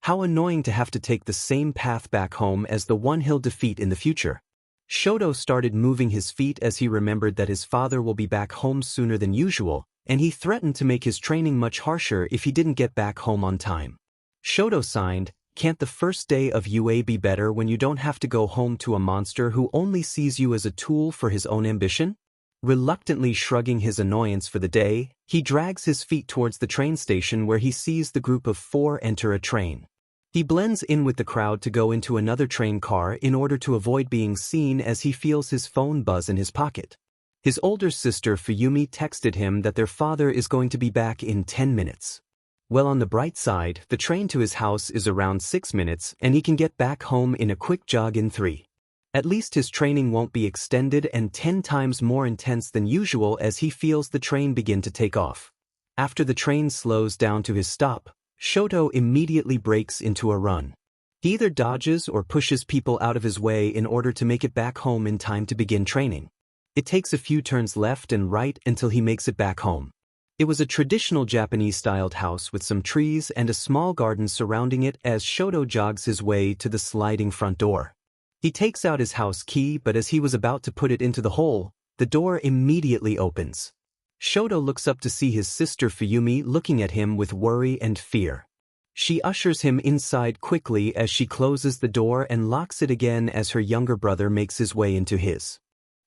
How annoying to have to take the same path back home as the one he'll defeat in the future. Shoto started moving his feet as he remembered that his father will be back home sooner than usual, and he threatened to make his training much harsher if he didn't get back home on time. Shoto signed, "Can't the first day of UA be better when you don't have to go home to a monster who only sees you as a tool for his own ambition?" Reluctantly shrugging his annoyance for the day, he drags his feet towards the train station where he sees the group of 4 enter a train. He blends in with the crowd to go into another train car in order to avoid being seen as he feels his phone buzz in his pocket. His older sister Fuyumi texted him that their father is going to be back in 10 minutes. Well, on the bright side, the train to his house is around 6 minutes and he can get back home in a quick jog in 3. At least his training won't be extended and 10 times more intense than usual as he feels the train begin to take off. After the train slows down to his stop, Shoto immediately breaks into a run. He either dodges or pushes people out of his way in order to make it back home in time to begin training. It takes a few turns left and right until he makes it back home. It was a traditional Japanese-styled house with some trees and a small garden surrounding it as Shoto jogs his way to the sliding front door. He takes out his house key, but as he was about to put it into the hole, the door immediately opens. Shoto looks up to see his sister Fuyumi looking at him with worry and fear. She ushers him inside quickly as she closes the door and locks it again as her younger brother makes his way into his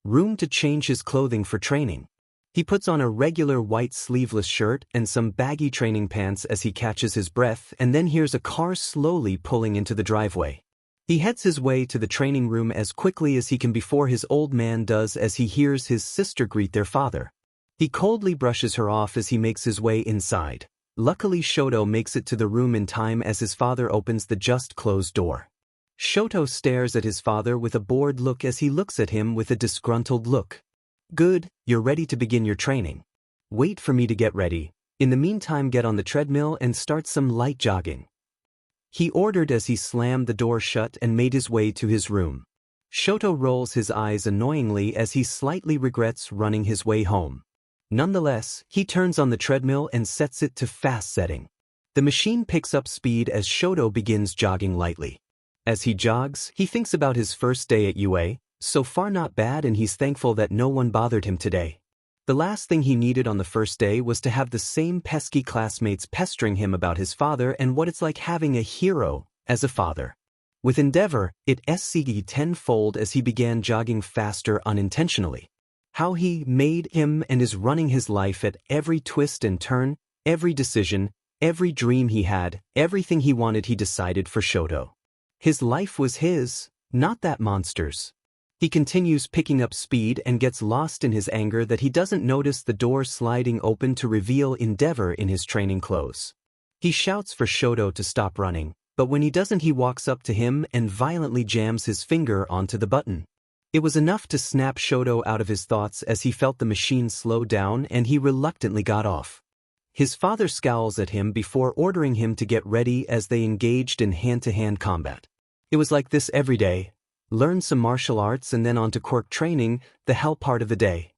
room to change his clothing for training. He puts on a regular white sleeveless shirt and some baggy training pants as he catches his breath and then hears a car slowly pulling into the driveway. He heads his way to the training room as quickly as he can before his old man does as he hears his sister greet their father. He coldly brushes her off as he makes his way inside. Luckily, Shoto makes it to the room in time as his father opens the just-closed door. Shoto stares at his father with a bored look as he looks at him with a disgruntled look. "Good, you're ready to begin your training. Wait for me to get ready. In the meantime, get on the treadmill and start some light jogging," he ordered as he slammed the door shut and made his way to his room. Shoto rolls his eyes annoyingly as he slightly regrets running his way home. Nonetheless, he turns on the treadmill and sets it to fast setting. The machine picks up speed as Shoto begins jogging lightly. As he jogs, he thinks about his first day at UA, so far not bad, and he's thankful that no one bothered him today. The last thing he needed on the first day was to have the same pesky classmates pestering him about his father and what it's like having a hero as a father. With Endeavor, it SC'd tenfold as he began jogging faster unintentionally. How he made him and is running his life at every twist and turn, every decision, every dream he had, everything he wanted he decided for Shoto. His life was his, not that monster's. He continues picking up speed and gets lost in his anger that he doesn't notice the door sliding open to reveal Endeavor in his training clothes. He shouts for Shoto to stop running, but when he doesn't, he walks up to him and violently jams his finger onto the button. It was enough to snap Shoto out of his thoughts as he felt the machine slow down and he reluctantly got off. His father scowls at him before ordering him to get ready as they engaged in hand-to-hand combat. It was like this every day. Learn some martial arts and then on to Quirk training, the hell part of the day.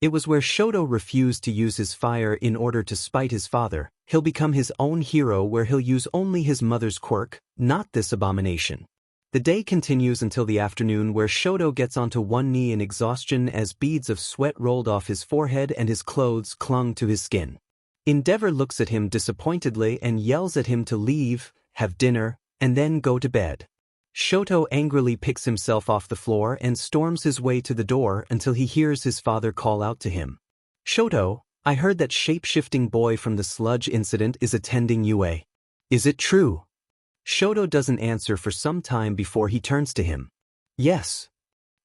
It was where Shoto refused to use his fire in order to spite his father. He'll become his own hero where he'll use only his mother's quirk, not this abomination. The day continues until the afternoon where Shoto gets onto one knee in exhaustion as beads of sweat rolled off his forehead and his clothes clung to his skin. Endeavor looks at him disappointedly and yells at him to leave, have dinner, and then go to bed. Shoto angrily picks himself off the floor and storms his way to the door until he hears his father call out to him. Shoto, I heard that shape-shifting boy from the sludge incident is attending UA. Is it true? Shoto doesn't answer for some time before he turns to him. Yes.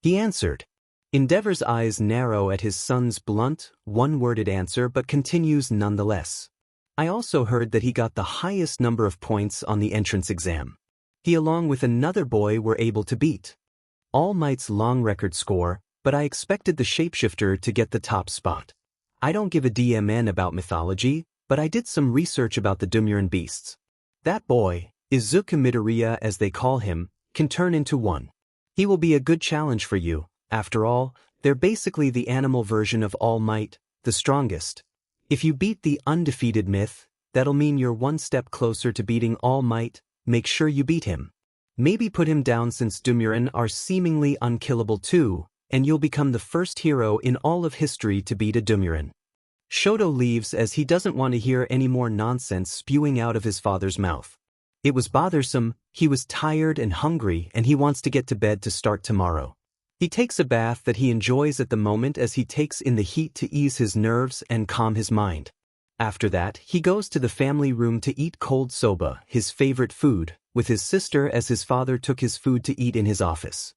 He answered. Endeavor's eyes narrow at his son's blunt, one-worded answer but continues nonetheless. I also heard that he got the highest number of points on the entrance exam. He along with another boy were able to beat All Might's long record score, but I expected the shapeshifter to get the top spot. I don't give a DMN about mythology, but I did some research about the Dumuren beasts. That boy, Izuku Midoriya as they call him, can turn into one. He will be a good challenge for you. After all, they're basically the animal version of All Might, the strongest. If you beat the undefeated myth, that'll mean you're one step closer to beating All Might. Make sure you beat him. Maybe put him down since Dumuren are seemingly unkillable too, and you'll become the first hero in all of history to beat a Dumuren. Shoto leaves as he doesn't want to hear any more nonsense spewing out of his father's mouth. It was bothersome, he was tired and hungry and he wants to get to bed to start tomorrow. He takes a bath that he enjoys at the moment as he takes in the heat to ease his nerves and calm his mind. After that, he goes to the family room to eat cold soba, his favorite food, with his sister as his father took his food to eat in his office.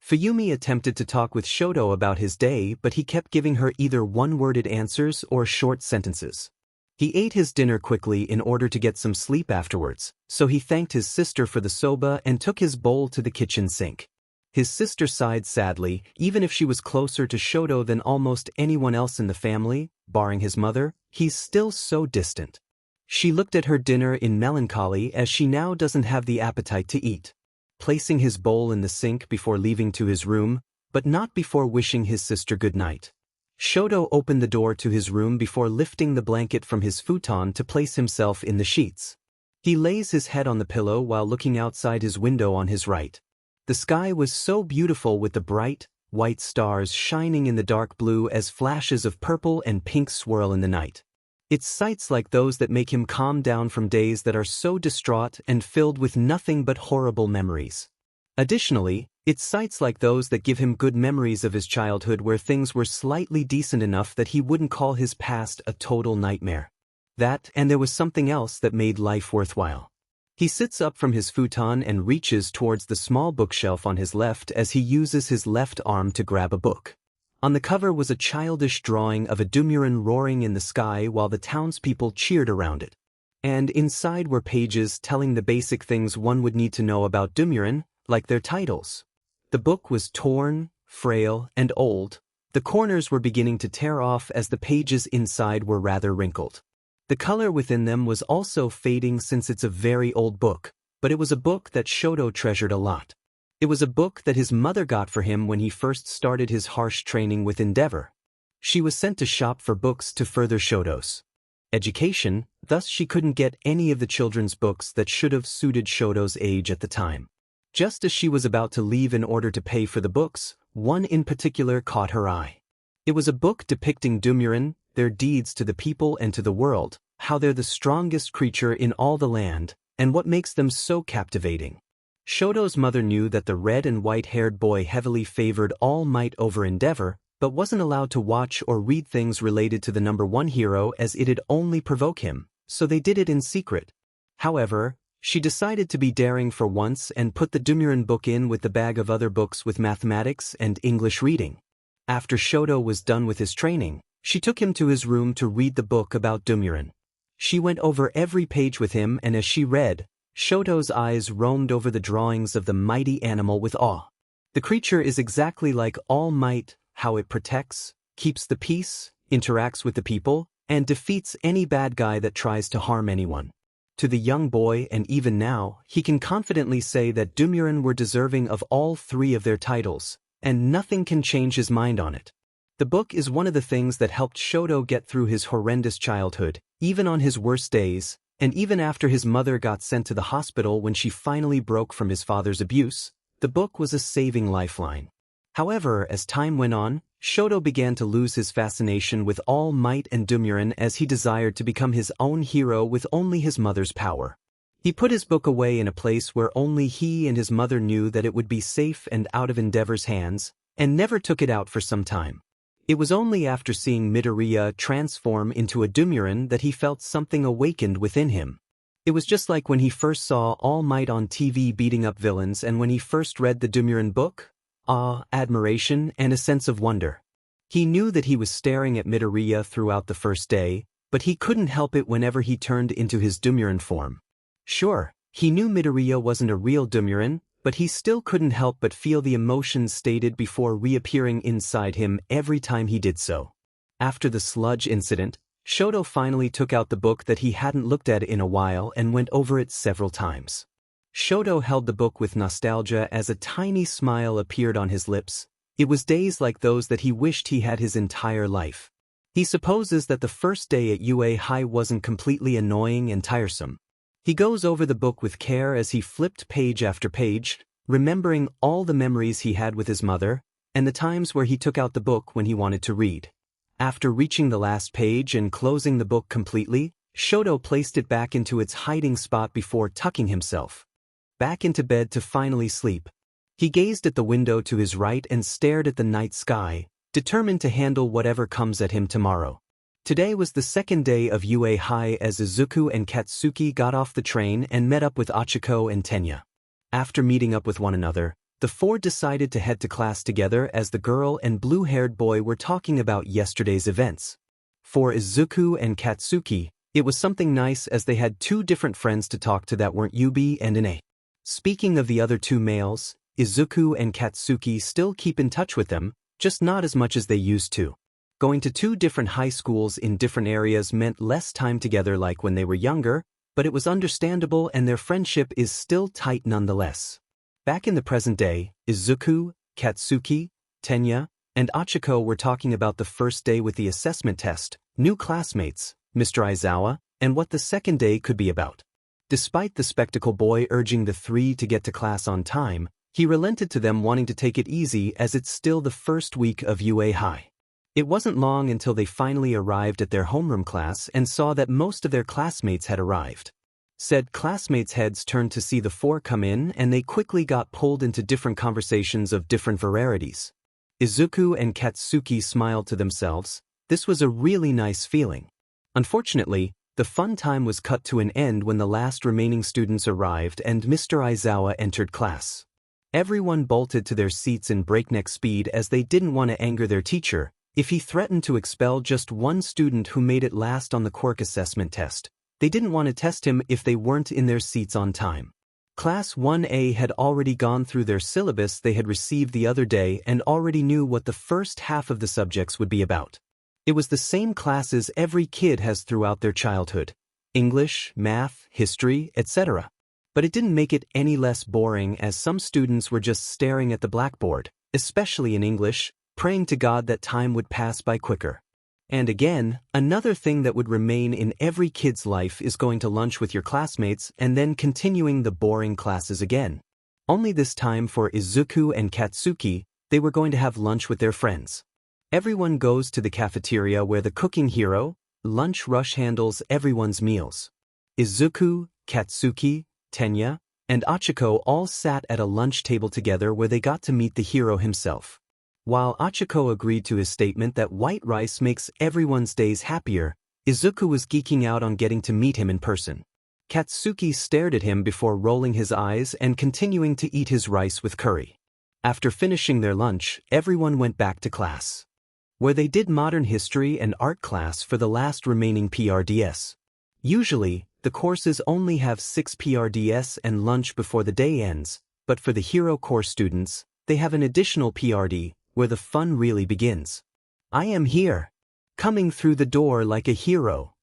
Fuyumi attempted to talk with Shoto about his day but he kept giving her either one-worded answers or short sentences. He ate his dinner quickly in order to get some sleep afterwards, so he thanked his sister for the soba and took his bowl to the kitchen sink. His sister sighed sadly, even if she was closer to Shoto than almost anyone else in the family, barring his mother, he's still so distant. She looked at her dinner in melancholy as she now doesn't have the appetite to eat. Placing his bowl in the sink before leaving to his room, but not before wishing his sister good night. Shoto opened the door to his room before lifting the blanket from his futon to place himself in the sheets. He lays his head on the pillow while looking outside his window on his right. The sky was so beautiful with the bright, white stars shining in the dark blue as flashes of purple and pink swirl in the night. It's sights like those that make him calm down from days that are so distraught and filled with nothing but horrible memories. Additionally, it's sights like those that give him good memories of his childhood where things were slightly decent enough that he wouldn't call his past a total nightmare. That, and there was something else that made life worthwhile. He sits up from his futon and reaches towards the small bookshelf on his left as he uses his left arm to grab a book. On the cover was a childish drawing of a Dumuren roaring in the sky while the townspeople cheered around it. And inside were pages telling the basic things one would need to know about Dumuren, like their titles. The book was torn, frail, and old. The corners were beginning to tear off as the pages inside were rather wrinkled. The color within them was also fading since it's a very old book, but it was a book that Shoto treasured a lot. It was a book that his mother got for him when he first started his harsh training with Endeavor. She was sent to shop for books to further Shoto's education, thus she couldn't get any of the children's books that should have suited Shoto's age at the time. Just as she was about to leave in order to pay for the books, one in particular caught her eye. It was a book depicting Dumuren, their deeds to the people and to the world, how they're the strongest creature in all the land, and what makes them so captivating. Shoto's mother knew that the red and white-haired boy heavily favored All Might over Endeavor, but wasn't allowed to watch or read things related to the #1 hero as it'd only provoke him, so they did it in secret. However, she decided to be daring for once and put the Dumuren book in with the bag of other books with mathematics and English reading. After Shoto was done with his training, she took him to his room to read the book about Dumuren. She went over every page with him and as she read, Shoto's eyes roamed over the drawings of the mighty animal with awe. The creature is exactly like All Might, how it protects, keeps the peace, interacts with the people, and defeats any bad guy that tries to harm anyone. To the young boy and even now, he can confidently say that Dumuren were deserving of all three of their titles, and nothing can change his mind on it. The book is one of the things that helped Shoto get through his horrendous childhood, even on his worst days, and even after his mother got sent to the hospital when she finally broke from his father's abuse, the book was a saving lifeline. However, as time went on, Shoto began to lose his fascination with All Might and Dumuren as he desired to become his own hero with only his mother's power. He put his book away in a place where only he and his mother knew that it would be safe and out of Endeavor's hands, and never took it out for some time. It was only after seeing Midoriya transform into a Dumuren that he felt something awakened within him. It was just like when he first saw All Might on TV beating up villains and when he first read the Dumuren book. Awe, admiration, and a sense of wonder. He knew that he was staring at Midoriya throughout the first day, but he couldn't help it whenever he turned into his Dumuren form. Sure, he knew Midoriya wasn't a real Dumuren, but he still couldn't help but feel the emotions stated before reappearing inside him every time he did so. After the sludge incident, Shoto finally took out the book that he hadn't looked at in a while and went over it several times. Shoto held the book with nostalgia as a tiny smile appeared on his lips. It was days like those that he wished he had his entire life. He supposes that the first day at UA High wasn't completely annoying and tiresome. He goes over the book with care as he flipped page after page, remembering all the memories he had with his mother, and the times where he took out the book when he wanted to read. After reaching the last page and closing the book completely, Shoto placed it back into its hiding spot before tucking himself back into bed to finally sleep. He gazed at the window to his right and stared at the night sky, determined to handle whatever comes at him tomorrow. Today was the second day of UA High as Izuku and Katsuki got off the train and met up with Ichiko and Tenya. After meeting up with one another, the four decided to head to class together as the girl and blue-haired boy were talking about yesterday's events. For Izuku and Katsuki, it was something nice as they had two different friends to talk to that weren't Yubi and Ine. Speaking of the other two males, Izuku and Katsuki still keep in touch with them, just not as much as they used to. Going to two different high schools in different areas meant less time together like when they were younger, but it was understandable and their friendship is still tight nonetheless. Back in the present day, Izuku, Katsuki, Tenya, and Ichiko were talking about the first day with the assessment test, new classmates, Mr. Aizawa, and what the second day could be about. Despite the spectacle boy urging the three to get to class on time, he relented to them wanting to take it easy as it's still the first week of UA High. It wasn't long until they finally arrived at their homeroom class and saw that most of their classmates had arrived. Said classmates' heads turned to see the four come in and they quickly got pulled into different conversations of different varieties. Izuku and Katsuki smiled to themselves. This was a really nice feeling. Unfortunately, the fun time was cut to an end when the last remaining students arrived and Mr. Aizawa entered class. Everyone bolted to their seats in breakneck speed as they didn't want to anger their teacher if he threatened to expel just one student who made it last on the Quirk assessment test. They didn't want to test him if they weren't in their seats on time. Class 1A had already gone through their syllabus they had received the other day and already knew what the first half of the subjects would be about. It was the same classes every kid has throughout their childhood: English, math, history, etc. But it didn't make it any less boring as some students were just staring at the blackboard, especially in English, praying to God that time would pass by quicker. And again, another thing that would remain in every kid's life is going to lunch with your classmates and then continuing the boring classes again. Only this time for Izuku and Katsuki, they were going to have lunch with their friends. Everyone goes to the cafeteria where the cooking hero, Lunch Rush, handles everyone's meals. Izuku, Katsuki, Tenya, and Ichiko all sat at a lunch table together where they got to meet the hero himself. While Ichiko agreed to his statement that white rice makes everyone's days happier, Izuku was geeking out on getting to meet him in person. Katsuki stared at him before rolling his eyes and continuing to eat his rice with curry. After finishing their lunch, everyone went back to class, where they did modern history and art class for the last remaining PRDS. Usually, the courses only have 6 PRDS and lunch before the day ends, but for the hero course students, they have an additional PRD, where the fun really begins. "I am here, coming through the door like a hero,"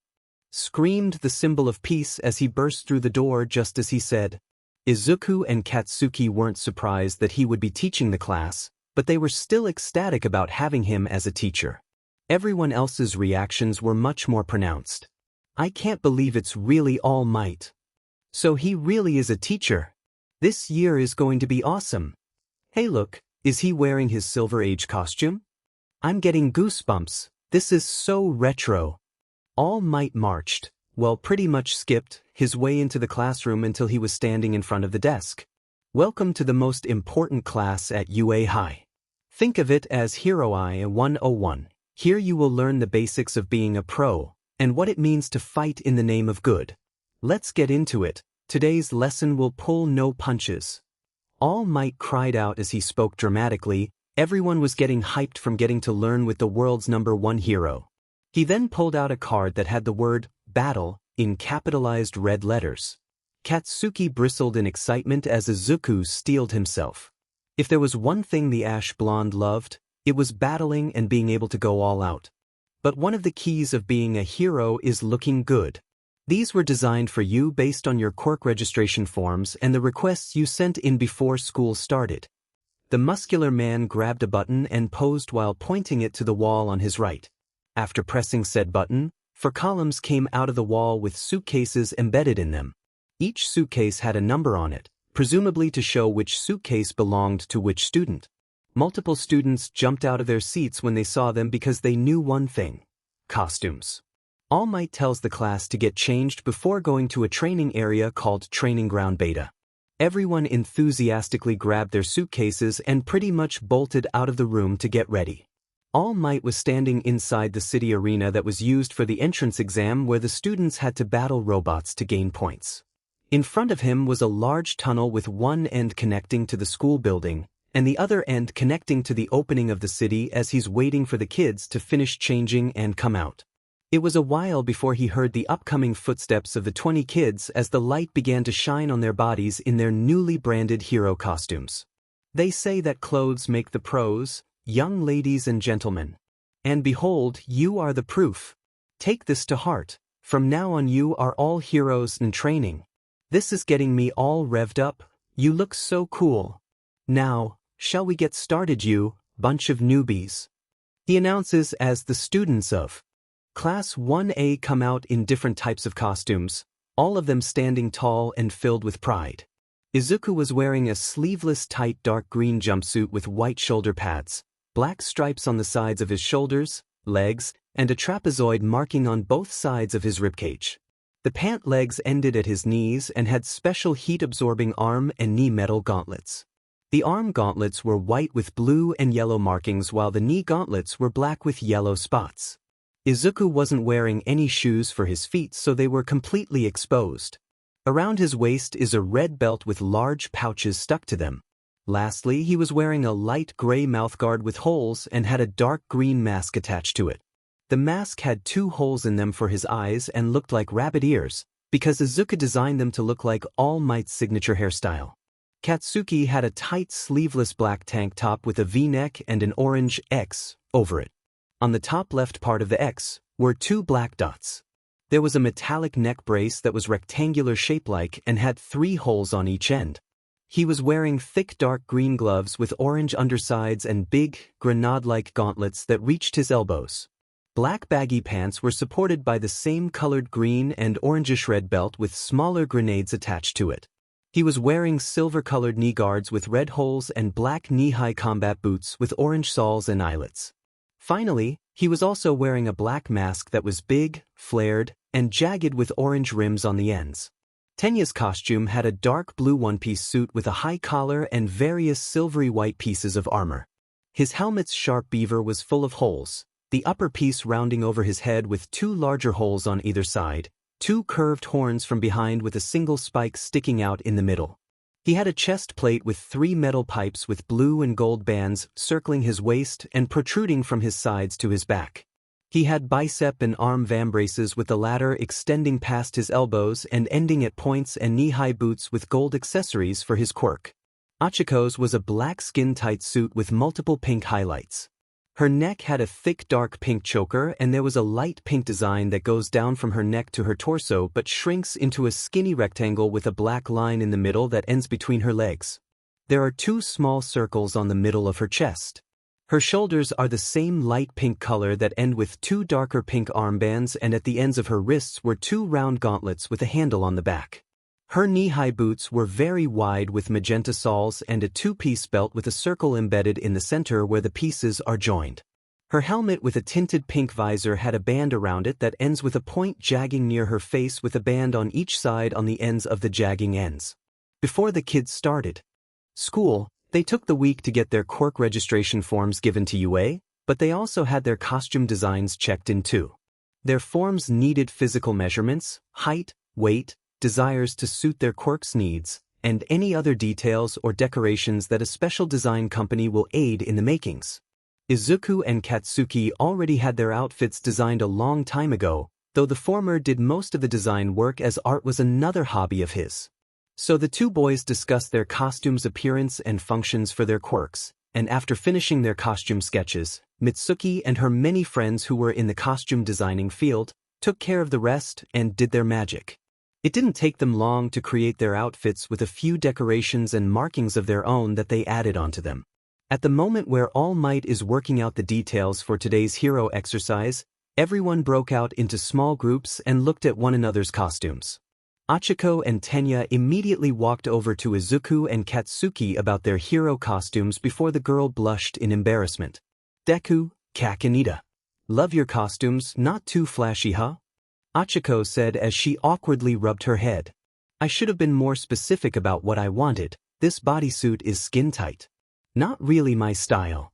screamed the symbol of peace as he burst through the door just as he said. Izuku and Katsuki weren't surprised that he would be teaching the class, but they were still ecstatic about having him as a teacher. Everyone else's reactions were much more pronounced. "I can't believe it's really All Might. So he really is a teacher. This year is going to be awesome. Hey look, is he wearing his Silver Age costume? I'm getting goosebumps. This is so retro." All Might marched, Well, pretty much skipped his way into the classroom until he was standing in front of the desk. Welcome to the most important class at UA High. Think of it as Hero I 101. Here you will learn the basics of being a pro, and what it means to fight in the name of good. Let's get into it. Today's lesson will pull no punches. All Might cried out as he spoke dramatically. Everyone was getting hyped from getting to learn with the world's #1 hero. He then pulled out a card that had the word battle in capitalized red letters. Katsuki bristled in excitement as Izuku steeled himself. If there was one thing the ash blonde loved, it was battling and being able to go all out. But one of the keys of being a hero is looking good. These were designed for you based on your Quirk registration forms and the requests you sent in before school started. The muscular man grabbed a button and posed while pointing it to the wall on his right. After pressing said button, 4 columns came out of the wall with suitcases embedded in them. Each suitcase had a number on it, presumably to show which suitcase belonged to which student. Multiple students jumped out of their seats when they saw them because they knew one thing: costumes. All Might tells the class to get changed before going to a training area called Training Ground Beta. Everyone enthusiastically grabbed their suitcases and pretty much bolted out of the room to get ready. All Might was standing inside the city arena that was used for the entrance exam where the students had to battle robots to gain points. In front of him was a large tunnel with one end connecting to the school building, and the other end connecting to the opening of the city as he's waiting for the kids to finish changing and come out. It was a while before he heard the upcoming footsteps of the 20 kids as the light began to shine on their bodies in their newly branded hero costumes. They say that clothes make the pros, young ladies and gentlemen. And behold, you are the proof. Take this to heart. From now on you are all heroes in training. This is getting me all revved up. You look so cool. Now, shall we get started, you bunch of newbies? He announces as the students of Class 1A come out in different types of costumes, all of them standing tall and filled with pride. Izuku was wearing a sleeveless tight dark green jumpsuit with white shoulder pads, black stripes on the sides of his shoulders, legs, and a trapezoid marking on both sides of his ribcage. The pant legs ended at his knees and had special heat-absorbing arm and knee metal gauntlets. The arm gauntlets were white with blue and yellow markings while the knee gauntlets were black with yellow spots. Izuku wasn't wearing any shoes for his feet, so they were completely exposed. Around his waist is a red belt with large pouches stuck to them. Lastly, he was wearing a light gray mouthguard with holes and had a dark green mask attached to it. The mask had 2 holes in them for his eyes and looked like rabbit ears, because Izuku designed them to look like All Might's signature hairstyle. Katsuki had a tight sleeveless black tank top with a V-neck and an orange X over it. On the top left part of the X were 2 black dots. There was a metallic neck brace that was rectangular shape-like and had 3 holes on each end. He was wearing thick dark green gloves with orange undersides and big, grenade-like gauntlets that reached his elbows. Black baggy pants were supported by the same colored green and orangish red belt with smaller grenades attached to it. He was wearing silver-colored knee guards with red holes and black knee-high combat boots with orange soles and eyelets. Finally, he was also wearing a black mask that was big, flared, and jagged with orange rims on the ends. Tenya's costume had a dark blue one-piece suit with a high collar and various silvery white pieces of armor. His helmet's sharp beaver was full of holes, the upper piece rounding over his head with 2 larger holes on either side, 2 curved horns from behind with a single spike sticking out in the middle. He had a chest plate with 3 metal pipes with blue and gold bands circling his waist and protruding from his sides to his back. He had bicep and arm vambraces with the latter extending past his elbows and ending at points and knee-high boots with gold accessories for his quirk. Achiko's was a black skin-tight suit with multiple pink highlights. Her neck had a thick dark pink choker and there was a light pink design that goes down from her neck to her torso but shrinks into a skinny rectangle with a black line in the middle that ends between her legs. There are 2 small circles on the middle of her chest. Her shoulders are the same light pink color that end with 2 darker pink armbands, and at the ends of her wrists were 2 round gauntlets with a handle on the back. Her knee-high boots were very wide with magenta soles and a 2-piece belt with a circle embedded in the center where the pieces are joined. Her helmet with a tinted pink visor had a band around it that ends with a point jagging near her face with a band on each side on the ends of the jagging ends. Before the kids started school, they took the week to get their Quirk registration forms given to UA, but they also had their costume designs checked in too. Their forms needed physical measurements, height, weight, desires to suit their Quirk's needs, and any other details or decorations that a special design company will aid in the makings. Izuku and Katsuki already had their outfits designed a long time ago, though the former did most of the design work as art was another hobby of his. So the two boys discussed their costumes' appearance and functions for their Quirks, and after finishing their costume sketches, Mitsuki and her many friends who were in the costume designing field took care of the rest and did their magic. It didn't take them long to create their outfits with a few decorations and markings of their own that they added onto them. At the moment where All Might is working out the details for today's hero exercise, everyone broke out into small groups and looked at one another's costumes. Achiko and Tenya immediately walked over to Izuku and Katsuki about their hero costumes before the girl blushed in embarrassment. Deku, Kakanita. Love your costumes, not too flashy, huh? Achiko said as she awkwardly rubbed her head. I should have been more specific about what I wanted. This bodysuit is skin tight. Not really my style.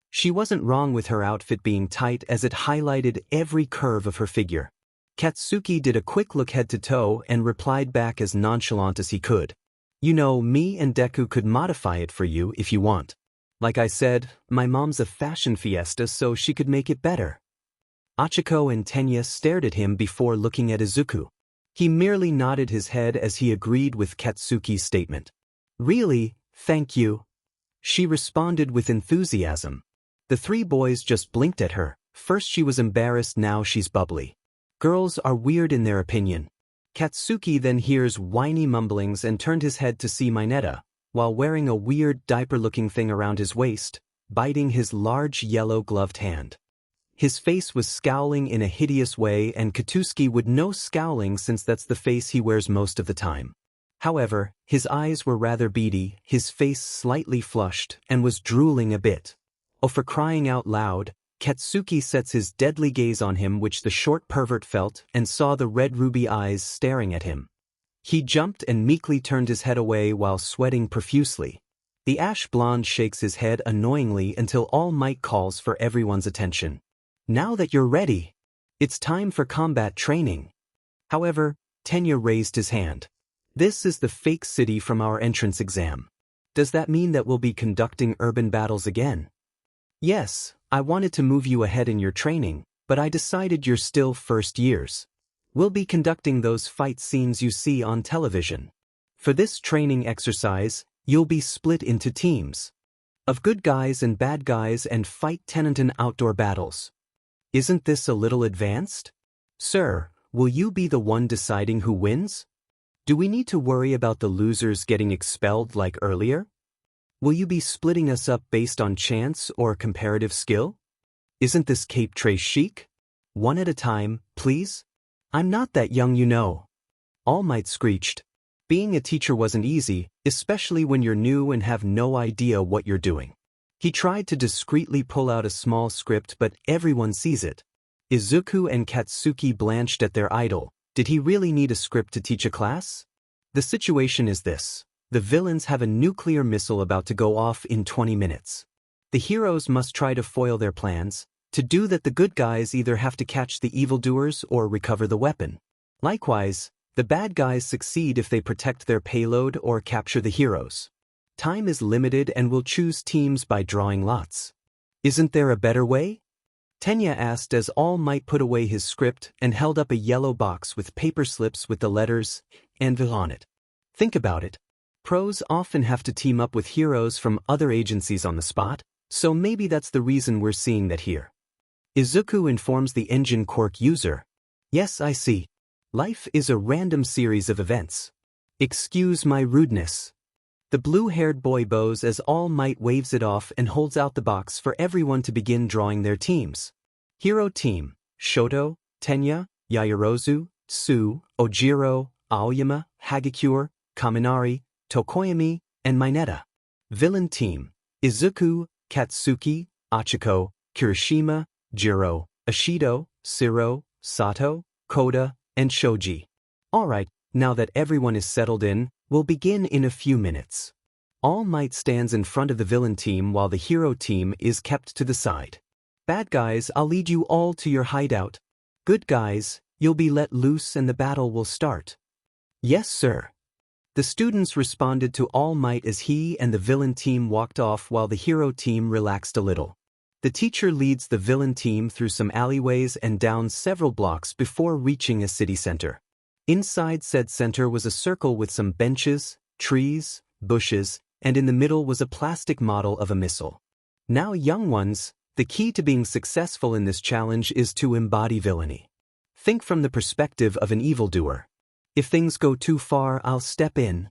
She wasn't wrong with her outfit being tight as it highlighted every curve of her figure. Katsuki did a quick look head to toe and replied back as nonchalant as he could. You know, me and Deku could modify it for you if you want. Like I said, my mom's a fashion fiesta so she could make it better. Achiko and Tenya stared at him before looking at Izuku. He merely nodded his head as he agreed with Katsuki's statement. Really, thank you. She responded with enthusiasm. The three boys just blinked at her. First she was embarrassed, now she's bubbly. Girls are weird in their opinion. Katsuki then hears whiny mumblings and turned his head to see Mineta, while wearing a weird diaper-looking thing around his waist, biting his large yellow-gloved hand. His face was scowling in a hideous way, and Katsuki would know scowling since that's the face he wears most of the time. However, his eyes were rather beady, his face slightly flushed, and was drooling a bit. Oh, for crying out loud, Katsuki sets his deadly gaze on him, which the short pervert felt, and saw the red ruby eyes staring at him. He jumped and meekly turned his head away while sweating profusely. The ash blonde shakes his head annoyingly until All Might calls for everyone's attention. Now that you're ready, it's time for combat training. However, Tenya raised his hand. This is the fake city from our entrance exam. Does that mean that we'll be conducting urban battles again? Yes, I wanted to move you ahead in your training, but I decided you're still first years. We'll be conducting those fight scenes you see on television. For this training exercise, you'll be split into teams of good guys and bad guys and fight 10 outdoor battles. Isn't this a little advanced? Sir, will you be the one deciding who wins? Do we need to worry about the losers getting expelled like earlier? Will you be splitting us up based on chance or comparative skill? Isn't this cape tray chic? One at a time, please? I'm not that young, you know. All Might screeched. Being a teacher wasn't easy, especially when you're new and have no idea what you're doing. He tried to discreetly pull out a small script, but everyone sees it. Izuku and Katsuki blanched at their idol. Did he really need a script to teach a class? The situation is this. The villains have a nuclear missile about to go off in 20 minutes. The heroes must try to foil their plans. To do that, the good guys either have to catch the evildoers or recover the weapon. Likewise, the bad guys succeed if they protect their payload or capture the heroes. Time is limited and we'll choose teams by drawing lots. Isn't there a better way? Tenya asked as All Might put away his script and held up a yellow box with paper slips with the letters Anvil on it. Think about it. Pros often have to team up with heroes from other agencies on the spot, so maybe that's the reason we're seeing that here. Izuku informs the engine Quirk user. Yes, I see. Life is a random series of events. Excuse my rudeness. The blue-haired boy bows as All Might waves it off and holds out the box for everyone to begin drawing their teams. Hero Team: Shoto, Tenya, Yaoyorozu, Tsu, Ojiro, Aoyama, Hagakure, Kaminari, Tokoyami, and Mineta. Villain Team: Izuku, Katsuki, Achiko, Kirishima, Jiro, Ashido, Siro, Sato, Koda, and Shoji. Alright, now that everyone is settled in, we'll begin in a few minutes. All Might stands in front of the villain team while the hero team is kept to the side. Bad guys, I'll lead you all to your hideout. Good guys, you'll be let loose and the battle will start. Yes, sir. The students responded to All Might as he and the villain team walked off while the hero team relaxed a little. The teacher leads the villain team through some alleyways and down several blocks before reaching a city center. Inside said center was a circle with some benches, trees, bushes, and in the middle was a plastic model of a missile. Now, young ones, the key to being successful in this challenge is to embody villainy. Think from the perspective of an evildoer. If things go too far, I'll step in.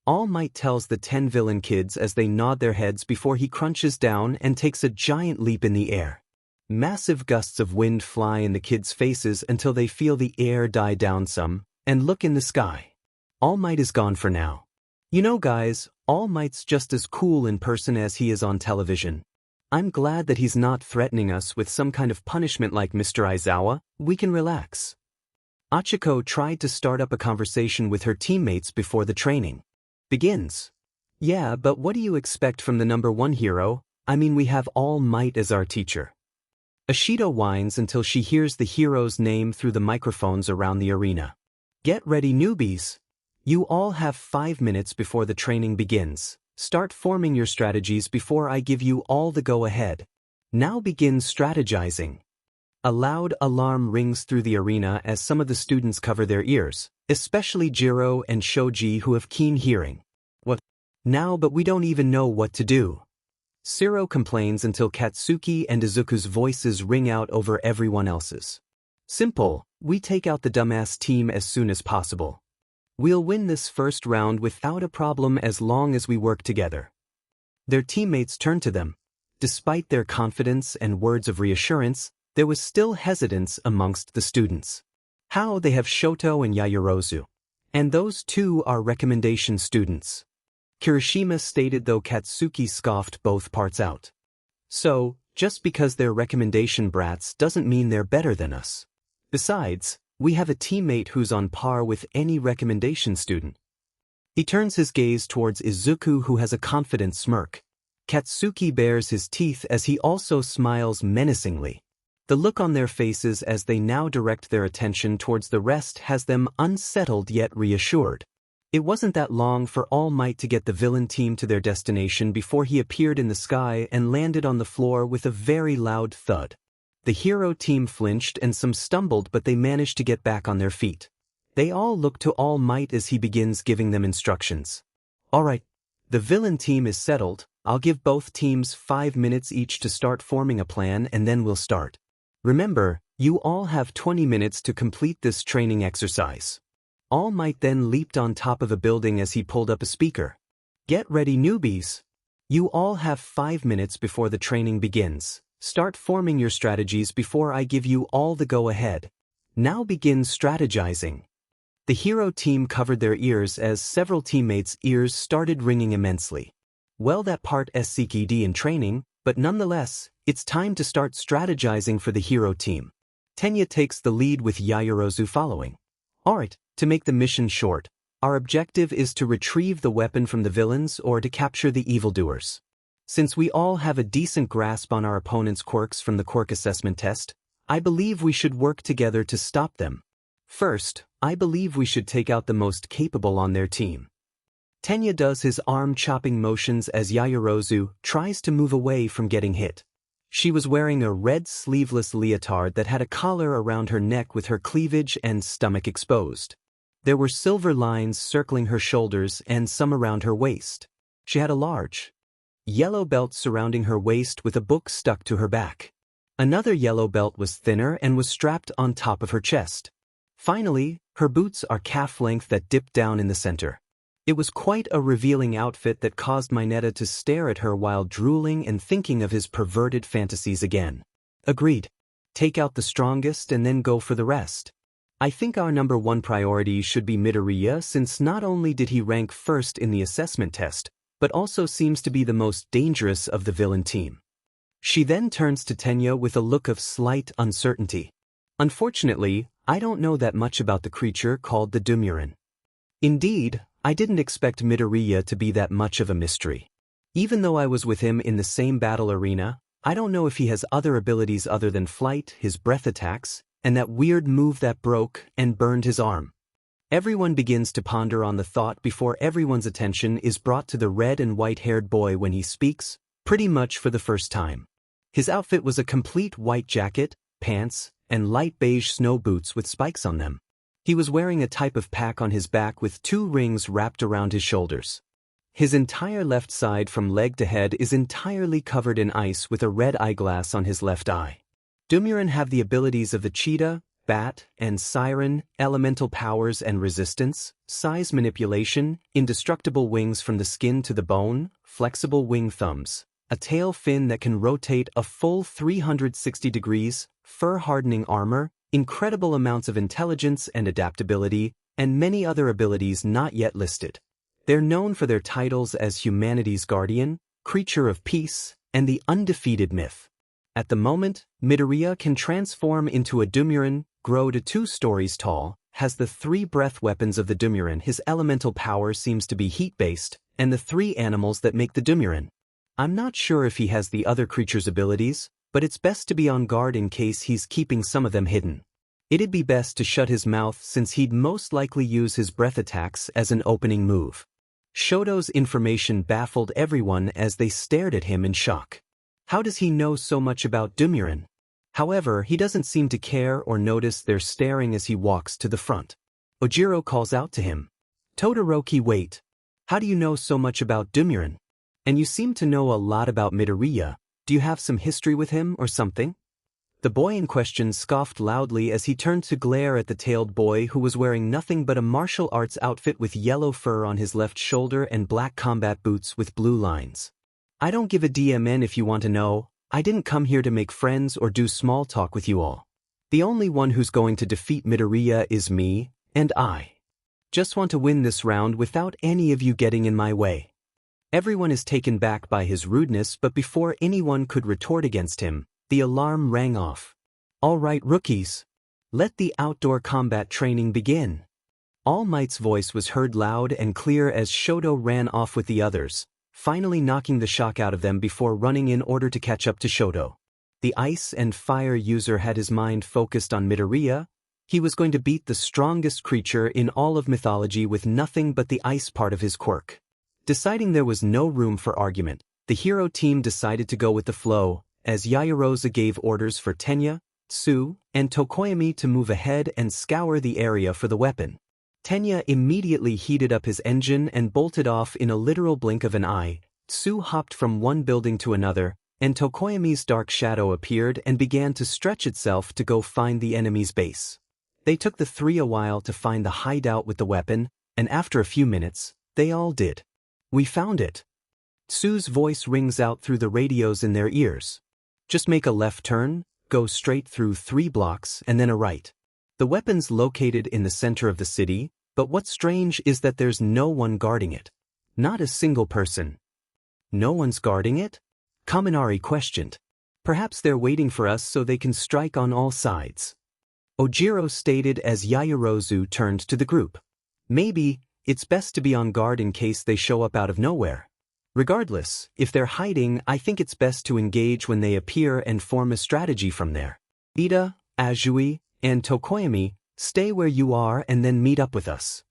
All Might tells the 10 villain kids as they nod their heads before he crunches down and takes a giant leap in the air. Massive gusts of wind fly in the kids' faces until they feel the air die down some, and look in the sky. All Might is gone for now. You know guys, All Might's just as cool in person as he is on television. I'm glad that he's not threatening us with some kind of punishment like Mr. Aizawa. We can relax. Achiko tried to start up a conversation with her teammates before the training begins. Yeah, but what do you expect from the number 1 hero? I mean, we have All Might as our teacher. Ashido whines until she hears the hero's name through the microphones around the arena. Get ready, newbies. You all have 5 minutes before the training begins. Start forming your strategies before I give you all the go-ahead. Now begin strategizing. A loud alarm rings through the arena as some of the students cover their ears, especially Jiro and Shoji who have keen hearing. What? Now, but we don't even know what to do. Siro complains until Katsuki and Izuku's voices ring out over everyone else's. Simple, we take out the dumbass team as soon as possible. We'll win this first round without a problem as long as we work together. Their teammates turn to them. Despite their confidence and words of reassurance, there was still hesitance amongst the students. How they have Shoto and Yaoyorozu. And those two are recommendation students. Kirishima stated though Katsuki scoffed both parts out. So, just because they're recommendation brats doesn't mean they're better than us. Besides, we have a teammate who's on par with any recommendation student. He turns his gaze towards Izuku who has a confident smirk. Katsuki bares his teeth as he also smiles menacingly. The look on their faces as they now direct their attention towards the rest has them unsettled yet reassured. It wasn't that long for All Might to get the villain team to their destination before he appeared in the sky and landed on the floor with a very loud thud. The hero team flinched and some stumbled, but they managed to get back on their feet. They all look to All Might as he begins giving them instructions. Alright, the villain team is settled. I'll give both teams 5 minutes each to start forming a plan and then we'll start. Remember, you all have 20 minutes to complete this training exercise. All Might then leaped on top of a building as he pulled up a speaker. Get ready, newbies. You all have 5 minutes before the training begins. Start forming your strategies before I give you all the go-ahead. Now begin strategizing. The hero team covered their ears as several teammates' ears started ringing immensely. Well, that part SCKD in training, but nonetheless, it's time to start strategizing for the hero team. Tenya takes the lead with Yaoyorozu following. Alright, to make the mission short, our objective is to retrieve the weapon from the villains or to capture the evildoers. Since we all have a decent grasp on our opponent's quirks from the quirk assessment test, I believe we should work together to stop them. First, I believe we should take out the most capable on their team. Tenya does his arm-chopping motions as Yaoyorozu tries to move away from getting hit. She was wearing a red sleeveless leotard that had a collar around her neck with her cleavage and stomach exposed. There were silver lines circling her shoulders and some around her waist. She had a large yellow belt surrounding her waist with a book stuck to her back. Another yellow belt was thinner and was strapped on top of her chest. Finally, her boots are calf length that dipped down in the center. It was quite a revealing outfit that caused Mineta to stare at her while drooling and thinking of his perverted fantasies again. Agreed. Take out the strongest and then go for the rest. I think our number 1 priority should be Midoriya, since not only did he rank first in the assessment test, but also seems to be the most dangerous of the villain team. She then turns to Tenya with a look of slight uncertainty. Unfortunately, I don't know that much about the creature called the Dumuren. Indeed, I didn't expect Midoriya to be that much of a mystery. Even though I was with him in the same battle arena, I don't know if he has other abilities other than flight, his breath attacks, and that weird move that broke and burned his arm. Everyone begins to ponder on the thought before everyone's attention is brought to the red and white-haired boy when he speaks, pretty much for the first time. His outfit was a complete white jacket, pants, and light beige snow boots with spikes on them. He was wearing a type of pack on his back with 2 rings wrapped around his shoulders. His entire left side from leg to head is entirely covered in ice with a red eyeglass on his left eye. Dumuren have the abilities of the cheetah, bat, and siren, elemental powers and resistance, size manipulation, indestructible wings from the skin to the bone, flexible wing thumbs, a tail fin that can rotate a full 360 degrees, fur-hardening armor, incredible amounts of intelligence and adaptability, and many other abilities not yet listed. They're known for their titles as Humanity's Guardian, Creature of Peace, and the Undefeated Myth. At the moment, Midoriya can transform into a Dumuren, grow to 2 stories tall, has the 3 breath weapons of the Dumuren. His elemental power seems to be heat-based, and the 3 animals that make the Dumuren. I'm not sure if he has the other creature's abilities, but it's best to be on guard in case he's keeping some of them hidden. It'd be best to shut his mouth since he'd most likely use his breath attacks as an opening move. Shoto's information baffled everyone as they stared at him in shock. How does he know so much about Dumuren? However, he doesn't seem to care or notice their staring as he walks to the front. Ojiro calls out to him. Todoroki, wait. How do you know so much about Dumuren? And you seem to know a lot about Midoriya. Do you have some history with him or something? The boy in question scoffed loudly as he turned to glare at the tailed boy who was wearing nothing but a martial arts outfit with yellow fur on his left shoulder and black combat boots with blue lines. I don't give a DMN if you want to know. I didn't come here to make friends or do small talk with you all. The only one who's going to defeat Midoriya is me, and I just want to win this round without any of you getting in my way. Everyone is taken back by his rudeness, but before anyone could retort against him, the alarm rang off. All right, rookies. Let the outdoor combat training begin. All Might's voice was heard loud and clear as Shoto ran off with the others, finally knocking the shock out of them before running in order to catch up to Shoto. The ice and fire user had his mind focused on Midoriya. He was going to beat the strongest creature in all of mythology with nothing but the ice part of his quirk. Deciding there was no room for argument, the hero team decided to go with the flow, as Yaoyorozu gave orders for Tenya, Tsu, and Tokoyami to move ahead and scour the area for the weapon. Tenya immediately heated up his engine and bolted off in a literal blink of an eye. Tsu hopped from one building to another, and Tokoyami's dark shadow appeared and began to stretch itself to go find the enemy's base. They took the 3 a while to find the hideout with the weapon, and after a few minutes, they all did. We found it. Tsu's voice rings out through the radios in their ears. Just make a left turn, go straight through 3 blocks and then a right. The weapon's located in the center of the city, but what's strange is that there's no one guarding it. Not a single person. No one's guarding it? Kaminari questioned. Perhaps they're waiting for us so they can strike on all sides. Ojiro stated as Yaoyorozu turned to the group. Maybe. It's best to be on guard in case they show up out of nowhere. Regardless, if they're hiding, I think it's best to engage when they appear and form a strategy from there. Ida, Azui, and Tokoyami, stay where you are and then meet up with us.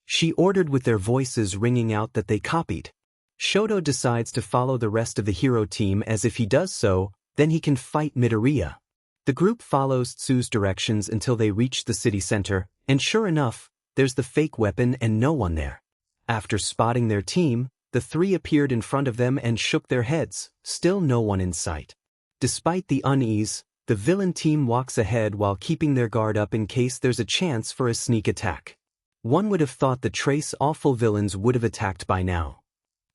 She ordered with their voices ringing out that they copied. Shoto decides to follow the rest of the hero team as if he does so, then he can fight Midoriya. The group follows Tsu's directions until they reach the city center, and sure enough, there's the fake weapon and no one there. After spotting their team, the 3 appeared in front of them and shook their heads, still no one in sight. Despite the unease, the villain team walks ahead while keeping their guard up in case there's a chance for a sneak attack. One would have thought the trace awful villains would have attacked by now.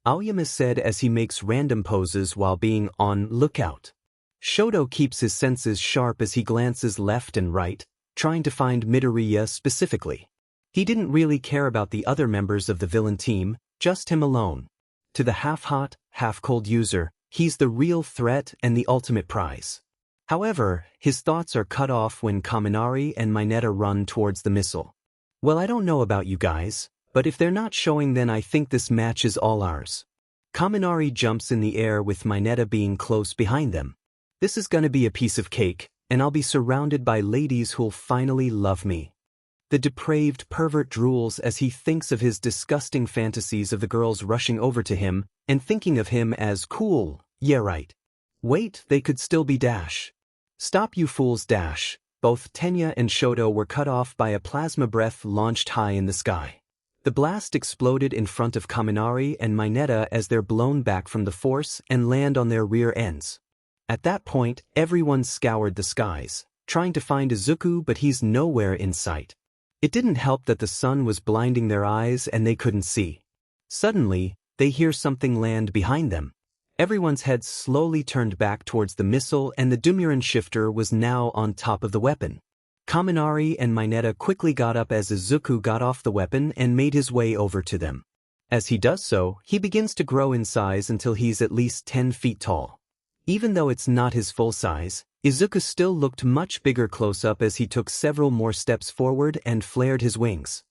Aoyama said as he makes random poses while being on lookout. Shoto keeps his senses sharp as he glances left and right, trying to find Midoriya specifically. He didn't really care about the other members of the villain team, just him alone. To the half-hot, half-cold user, He's the real threat and the ultimate prize. However, his thoughts are cut off when Kaminari and Mineta run towards the missile. Well, I don't know about you guys, but if they're not showing, then I think this match is all ours. Kaminari jumps in the air with Mineta being close behind them. This is gonna be a piece of cake, and I'll be surrounded by ladies who'll finally love me. The depraved pervert drools as he thinks of his disgusting fantasies of the girls rushing over to him and thinking of him as cool. Yeah, right. Wait, they could still be Dash. Stop, you fools, Dash. Both Tenya and Shoto were cut off by a plasma breath launched high in the sky. The blast exploded in front of Kaminari and Mineta as they're blown back from the force and land on their rear ends. At that point, everyone scoured the skies, trying to find Izuku, but he's nowhere in sight. It didn't help that the sun was blinding their eyes and they couldn't see. Suddenly, they hear something land behind them. Everyone's heads slowly turned back towards the missile, and the Dumuren shifter was now on top of the weapon. Kaminari and Mineta quickly got up as Izuku got off the weapon and made his way over to them. As he does so, he begins to grow in size until he's at least 10 feet tall. Even though it's not his full size, Izuku still looked much bigger close up as he took several more steps forward and flared his wings.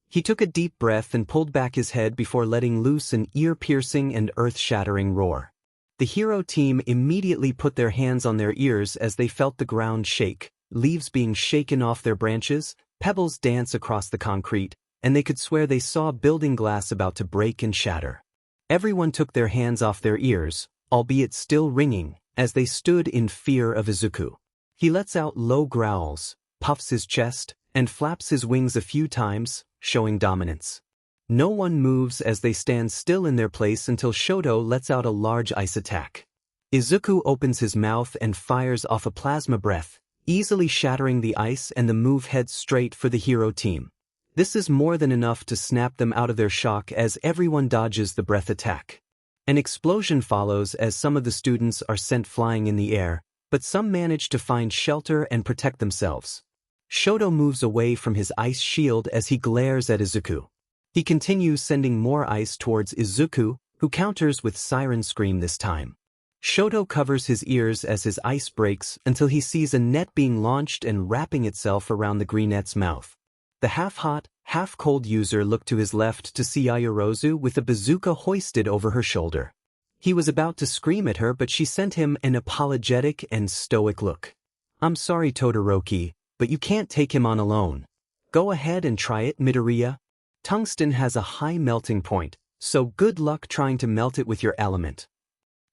He took a deep breath and pulled back his head before letting loose an ear-piercing and earth-shattering roar. The hero team immediately put their hands on their ears as they felt the ground shake, leaves being shaken off their branches, pebbles dance across the concrete, and they could swear they saw building glass about to break and shatter. Everyone took their hands off their ears, albeit still ringing, as they stood in fear of Izuku. He lets out low growls, puffs his chest, and flaps his wings a few times, showing dominance. No one moves as they stand still in their place until Shoto lets out a large ice attack. Izuku opens his mouth and fires off a plasma breath, easily shattering the ice, and the move heads straight for the hero team. This is more than enough to snap them out of their shock as everyone dodges the breath attack. An explosion follows as some of the students are sent flying in the air, but some manage to find shelter and protect themselves. Shoto moves away from his ice shield as he glares at Izuku. He continues sending more ice towards Izuku, who counters with Siren Scream this time. Shoto covers his ears as his ice breaks until he sees a net being launched and wrapping itself around the greenette's mouth. The half-hot, half-cold user looked to his left to see Yaoyorozu with a bazooka hoisted over her shoulder. He was about to scream at her, but she sent him an apologetic and stoic look. "I'm sorry, Todoroki, but you can't take him on alone. Go ahead and try it, Midoriya. Tungsten has a high melting point, so good luck trying to melt it with your element."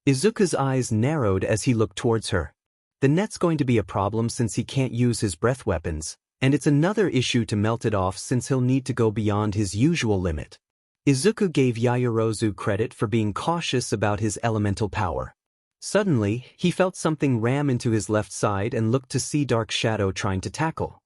Izuku's eyes narrowed as he looked towards her. The net's going to be a problem since he can't use his breath weapons, and it's another issue to melt it off since he'll need to go beyond his usual limit. Izuku gave Yaoyorozu credit for being cautious about his elemental power. Suddenly, he felt something ram into his left side and looked to see Dark Shadow trying to tackle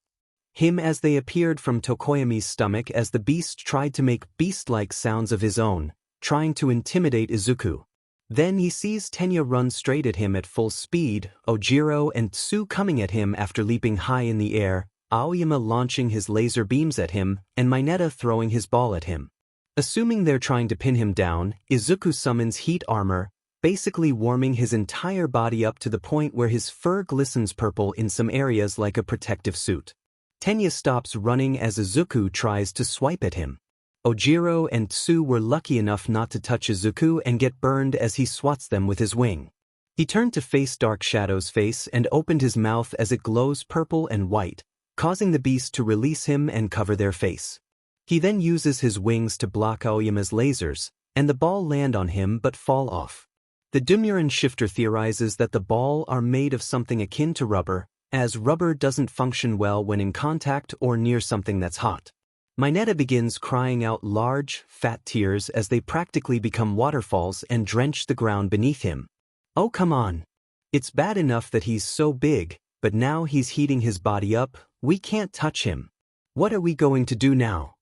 him as they appeared from Tokoyami's stomach as the beast tried to make beast-like sounds of his own, trying to intimidate Izuku. Then he sees Tenya run straight at him at full speed, Ojiro and Tsu coming at him after leaping high in the air, Aoyama launching his laser beams at him, and Mineta throwing his ball at him. Assuming they're trying to pin him down, Izuku summons heat armor, basically warming his entire body up to the point where his fur glistens purple in some areas like a protective suit. Tenya stops running as Izuku tries to swipe at him. Ojiro and Tsu were lucky enough not to touch Izuku and get burned as he swats them with his wing. He turned to face Dark Shadow's face and opened his mouth as it glows purple and white, causing the beast to release him and cover their face. He then uses his wings to block Aoyama's lasers, and the ball land on him but fall off. The Dumuren shifter theorizes that the ball are made of something akin to rubber, as rubber doesn't function well when in contact or near something that's hot. Mineta begins crying out large, fat tears as they practically become waterfalls and drench the ground beneath him. Oh, come on. It's bad enough that he's so big, but now he's heating his body up. We can't touch him. What are we going to do now?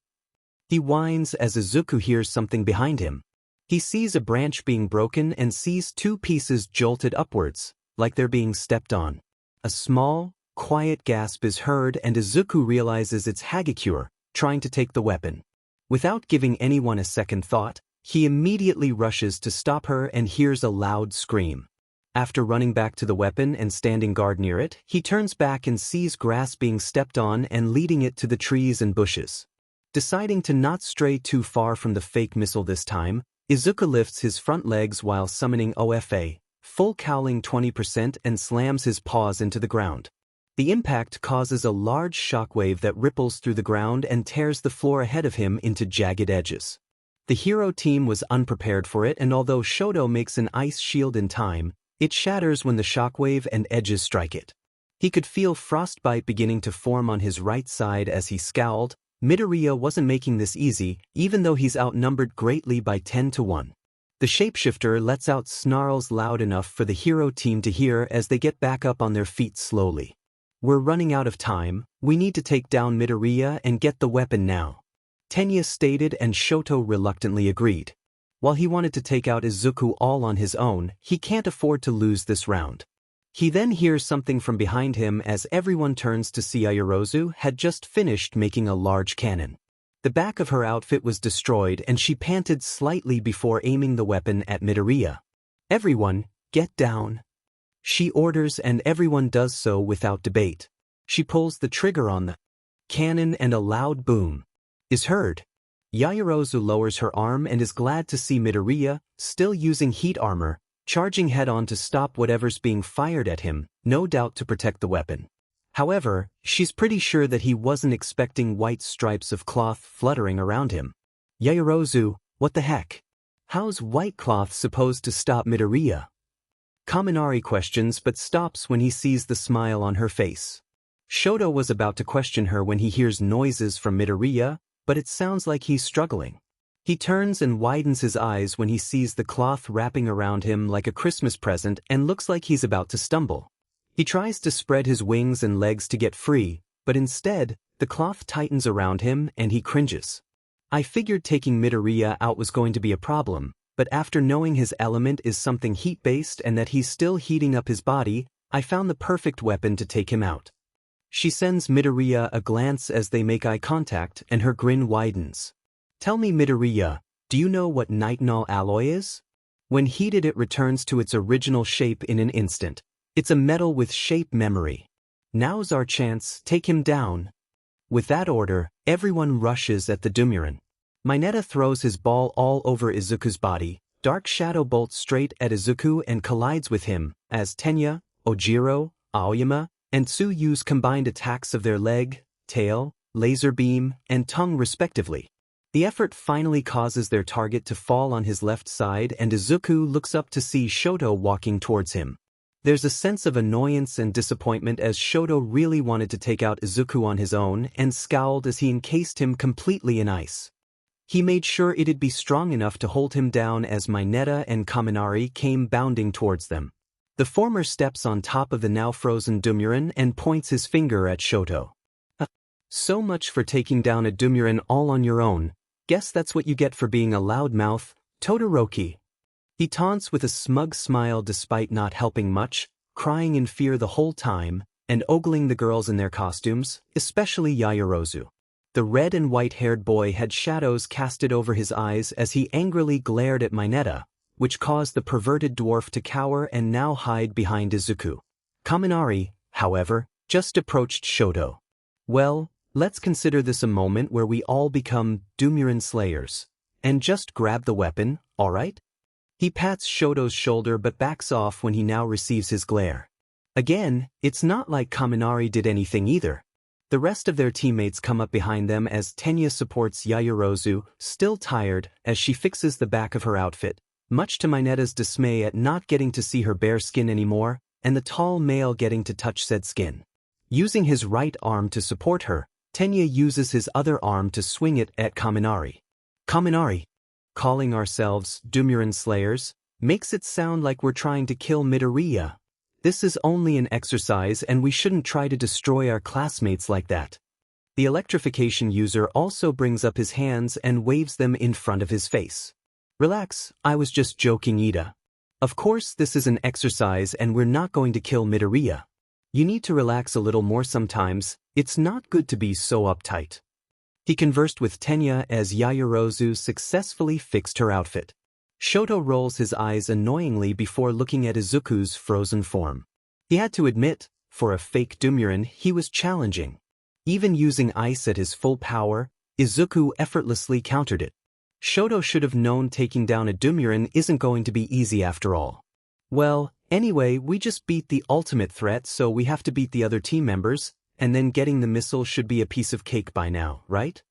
He whines as Izuku hears something behind him. He sees a branch being broken and sees two pieces jolted upwards, like they're being stepped on. A small, quiet gasp is heard and Izuku realizes it's Hagakure, trying to take the weapon. Without giving anyone a second thought, He immediately rushes to stop her and hears a loud scream. After running back to the weapon and standing guard near it, he turns back and sees grass being stepped on and leading it to the trees and bushes. Deciding to not stray too far from the fake missile this time, Izuku lifts his front legs while summoning OFA, full cowling 20%, and slams his paws into the ground. The impact causes a large shockwave that ripples through the ground and tears the floor ahead of him into jagged edges. The hero team was unprepared for it, and although Shoto makes an ice shield in time, it shatters when the shockwave and edges strike it. He could feel frostbite beginning to form on his right side as he scowled. Midoriya wasn't making this easy, even though he's outnumbered greatly by 10-1. The shapeshifter lets out snarls loud enough for the hero team to hear as they get back up on their feet slowly. "We're running out of time, we need to take down Midoriya and get the weapon now," Tenya stated, and Shoto reluctantly agreed. While he wanted to take out Izuku all on his own, he can't afford to lose this round. He then hears something from behind him as everyone turns to see Yaoyorozu had just finished making a large cannon. The back of her outfit was destroyed and she panted slightly before aiming the weapon at Midoriya. "Everyone, get down," she orders, and everyone does so without debate. She pulls the trigger on the cannon and a loud boom is heard. Yaoyorozu lowers her arm and is glad to see Midoriya, still using heat armor, charging head-on to stop whatever's being fired at him, no doubt to protect the weapon. However, she's pretty sure that he wasn't expecting white stripes of cloth fluttering around him. "Yaoyorozu, what the heck? How's white cloth supposed to stop Midoriya?" Kaminari questions but stops when he sees the smile on her face. Shoto was about to question her when he hears noises from Midoriya, but it sounds like he's struggling. He turns and widens his eyes when he sees the cloth wrapping around him like a Christmas present and looks like he's about to stumble. He tries to spread his wings and legs to get free, but instead, the cloth tightens around him and he cringes. I figured taking Midoriya out was going to be a problem, but after knowing his element is something heat-based and that he's still heating up his body, I found the perfect weapon to take him out. She sends Midoriya a glance as they make eye contact, and her grin widens. "Tell me, Midoriya, do you know what nitinol alloy is? When heated it returns to its original shape in an instant. It's a metal with shape memory. Now's our chance, take him down." With that order, everyone rushes at the Dumuren. Mineta throws his ball all over Izuku's body. Dark Shadow bolts straight at Izuku and collides with him, as Tenya, Ojiro, Aoyama, and Tsu use combined attacks of their leg, tail, laser beam, and tongue respectively. The effort finally causes their target to fall on his left side, and Izuku looks up to see Shoto walking towards him. There's a sense of annoyance and disappointment as Shoto really wanted to take out Izuku on his own and scowled as he encased him completely in ice. He made sure it'd be strong enough to hold him down as Mineta and Kaminari came bounding towards them. The former steps on top of the now frozen Dumuren and points his finger at Shoto. "So much for taking down a Dumuren all on your own. Guess that's what you get for being a loudmouth, Todoroki." He taunts with a smug smile despite not helping much, crying in fear the whole time, and ogling the girls in their costumes, especially Yaoyorozu. The red and white-haired boy had shadows casted over his eyes as he angrily glared at Mineta, which caused the perverted dwarf to cower and now hide behind Izuku. Kaminari, however, just approached Shoto. "Well, let's consider this a moment where we all become Dumuren slayers. And just grab the weapon, alright?" He pats Shoto's shoulder but backs off when he now receives his glare. Again, it's not like Kaminari did anything either. The rest of their teammates come up behind them as Tenya supports Yaoyorozu, still tired, as she fixes the back of her outfit, much to Mineta's dismay at not getting to see her bare skin anymore, and the tall male getting to touch said skin. Using his right arm to support her, Tenya uses his other arm to swing it at Kaminari. "Kaminari, calling ourselves Dumuren Slayers, makes it sound like we're trying to kill Midoriya. This is only an exercise and we shouldn't try to destroy our classmates like that." The electrification user also brings up his hands and waves them in front of his face. "Relax, I was just joking, Ida. Of course this is an exercise and we're not going to kill Midoriya. You need to relax a little more sometimes, it's not good to be so uptight." He conversed with Tenya as Yaoyorozu successfully fixed her outfit. Shoto rolls his eyes annoyingly before looking at Izuku's frozen form. He had to admit, for a fake Dumuren, he was challenging. Even using ice at his full power, Izuku effortlessly countered it. Shoto should have known taking down a Dumuren isn't going to be easy after all. Well, anyway, we just beat the ultimate threat, so we have to beat the other team members, and then getting the missile should be a piece of cake by now, right?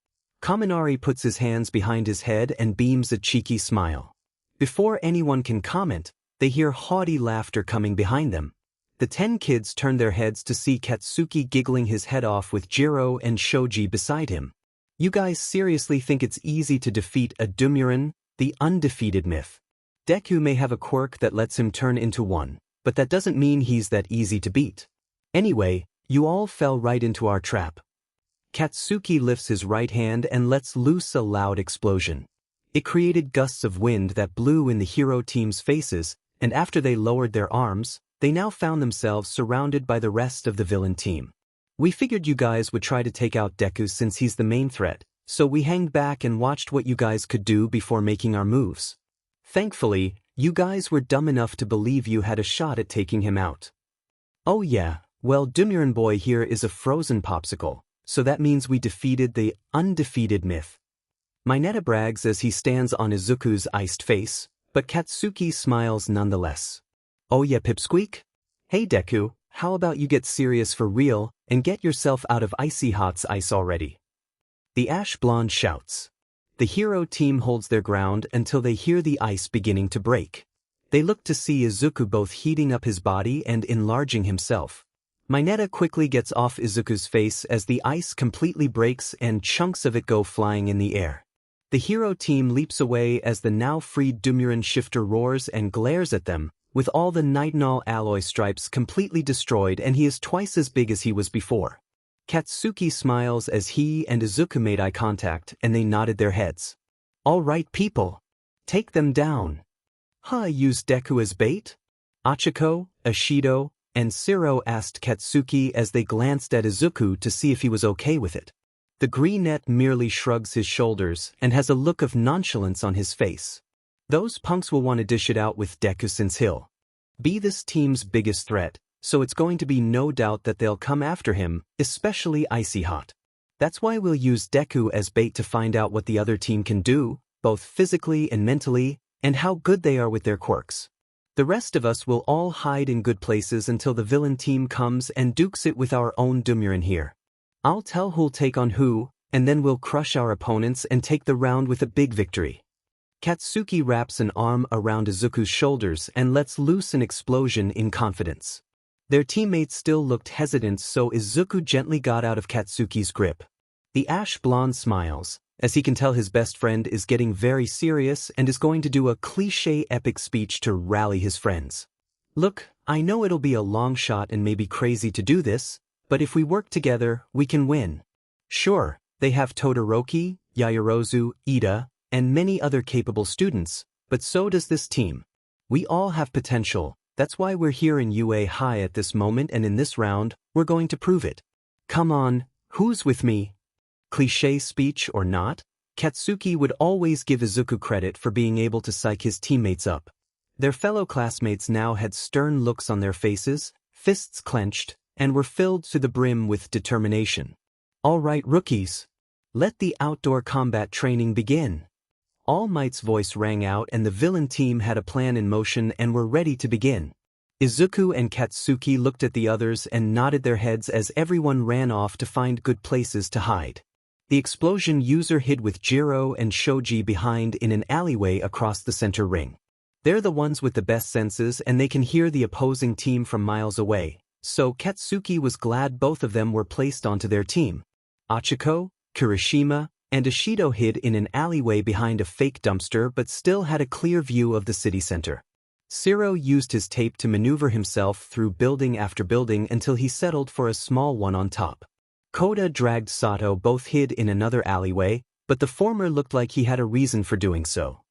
Kaminari puts his hands behind his head and beams a cheeky smile. Before anyone can comment, they hear haughty laughter coming behind them. The 10 kids turn their heads to see Katsuki giggling his head off with Jiro and Shoji beside him. You guys seriously think it's easy to defeat a Dumuren, the undefeated myth? Deku may have a quirk that lets him turn into one, but that doesn't mean he's that easy to beat. Anyway, you all fell right into our trap. Katsuki lifts his right hand and lets loose a loud explosion. It created gusts of wind that blew in the hero team's faces, and after they lowered their arms, they now found themselves surrounded by the rest of the villain team. We figured you guys would try to take out Deku since he's the main threat, so we hanged back and watched what you guys could do before making our moves. Thankfully, you guys were dumb enough to believe you had a shot at taking him out. Oh yeah, well, Dumuren boy here is a frozen popsicle, so that means we defeated the undefeated myth. Mineta brags as he stands on Izuku's iced face, but Katsuki smiles nonetheless. Oh yeah, Pipsqueak? Hey Deku, how about you get serious for real and get yourself out of Icy Hot's ice already? The Ash Blonde shouts. The hero team holds their ground until they hear the ice beginning to break. They look to see Izuku both heating up his body and enlarging himself. Mineta quickly gets off Izuku's face as the ice completely breaks and chunks of it go flying in the air. The hero team leaps away as the now freed Dumuren shifter roars and glares at them, with all the nitinol alloy stripes completely destroyed, and he is twice as big as he was before. Katsuki smiles as he and Izuku made eye contact and they nodded their heads. All right people. Take them down. Use Deku as bait? Achiko, Ashido, and Siro asked Katsuki as they glanced at Izuku to see if he was okay with it. The greenette merely shrugs his shoulders and has a look of nonchalance on his face. Those punks will want to dish it out with Deku since he'll be this team's biggest threat, so it's going to be no doubt that they'll come after him, especially Icy Hot. That's why we'll use Deku as bait to find out what the other team can do, both physically and mentally, and how good they are with their quirks. The rest of us will all hide in good places until the villain team comes and dukes it with our own Dumuren here. I'll tell who'll take on who, and then we'll crush our opponents and take the round with a big victory. Katsuki wraps an arm around Izuku's shoulders and lets loose an explosion in confidence. Their teammates still looked hesitant, so Izuku gently got out of Katsuki's grip. The Ash Blonde smiles, as he can tell his best friend is getting very serious and is going to do a cliché epic speech to rally his friends. Look, I know it'll be a long shot and maybe crazy to do this, but if we work together, we can win. Sure, they have Todoroki, Yaoyorozu, Ida, and many other capable students, but so does this team. We all have potential, that's why we're here in UA High at this moment, and in this round, we're going to prove it. Come on, who's with me? Cliché speech or not, Katsuki would always give Izuku credit for being able to psych his teammates up. Their fellow classmates now had stern looks on their faces, fists clenched, and were filled to the brim with determination. All right, rookies. Let the outdoor combat training begin. All Might's voice rang out and the villain team had a plan in motion and were ready to begin. Izuku and Katsuki looked at the others and nodded their heads as everyone ran off to find good places to hide. The explosion user hid with Jiro and Shoji behind in an alleyway across the center ring. They're the ones with the best senses and they can hear the opposing team from miles away, so Katsuki was glad both of them were placed onto their team. Achiko, Kirishima, and Ashido hid in an alleyway behind a fake dumpster but still had a clear view of the city center. Siro used his tape to maneuver himself through building after building until he settled for a small one on top. Koda dragged Sato both hid in another alleyway, but the former looked like he had a reason for doing so.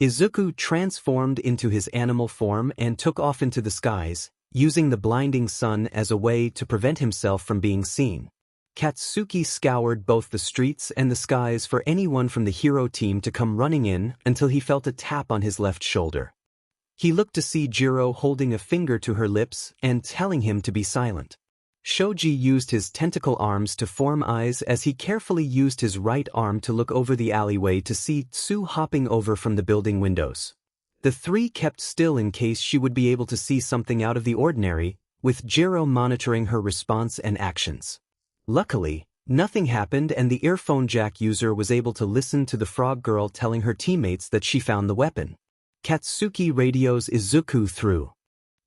Izuku transformed into his animal form and took off into the skies, using the blinding sun as a way to prevent himself from being seen. Katsuki scoured both the streets and the skies for anyone from the hero team to come running in until he felt a tap on his left shoulder. He looked to see Jiro holding a finger to her lips and telling him to be silent. Shoji used his tentacle arms to form eyes as he carefully used his right arm to look over the alleyway to see Tsu hopping over from the building windows. The three kept still in case she would be able to see something out of the ordinary, with Jiro monitoring her response and actions. Luckily, nothing happened and the earphone jack user was able to listen to the frog girl telling her teammates that she found the weapon. Katsuki radios Izuku through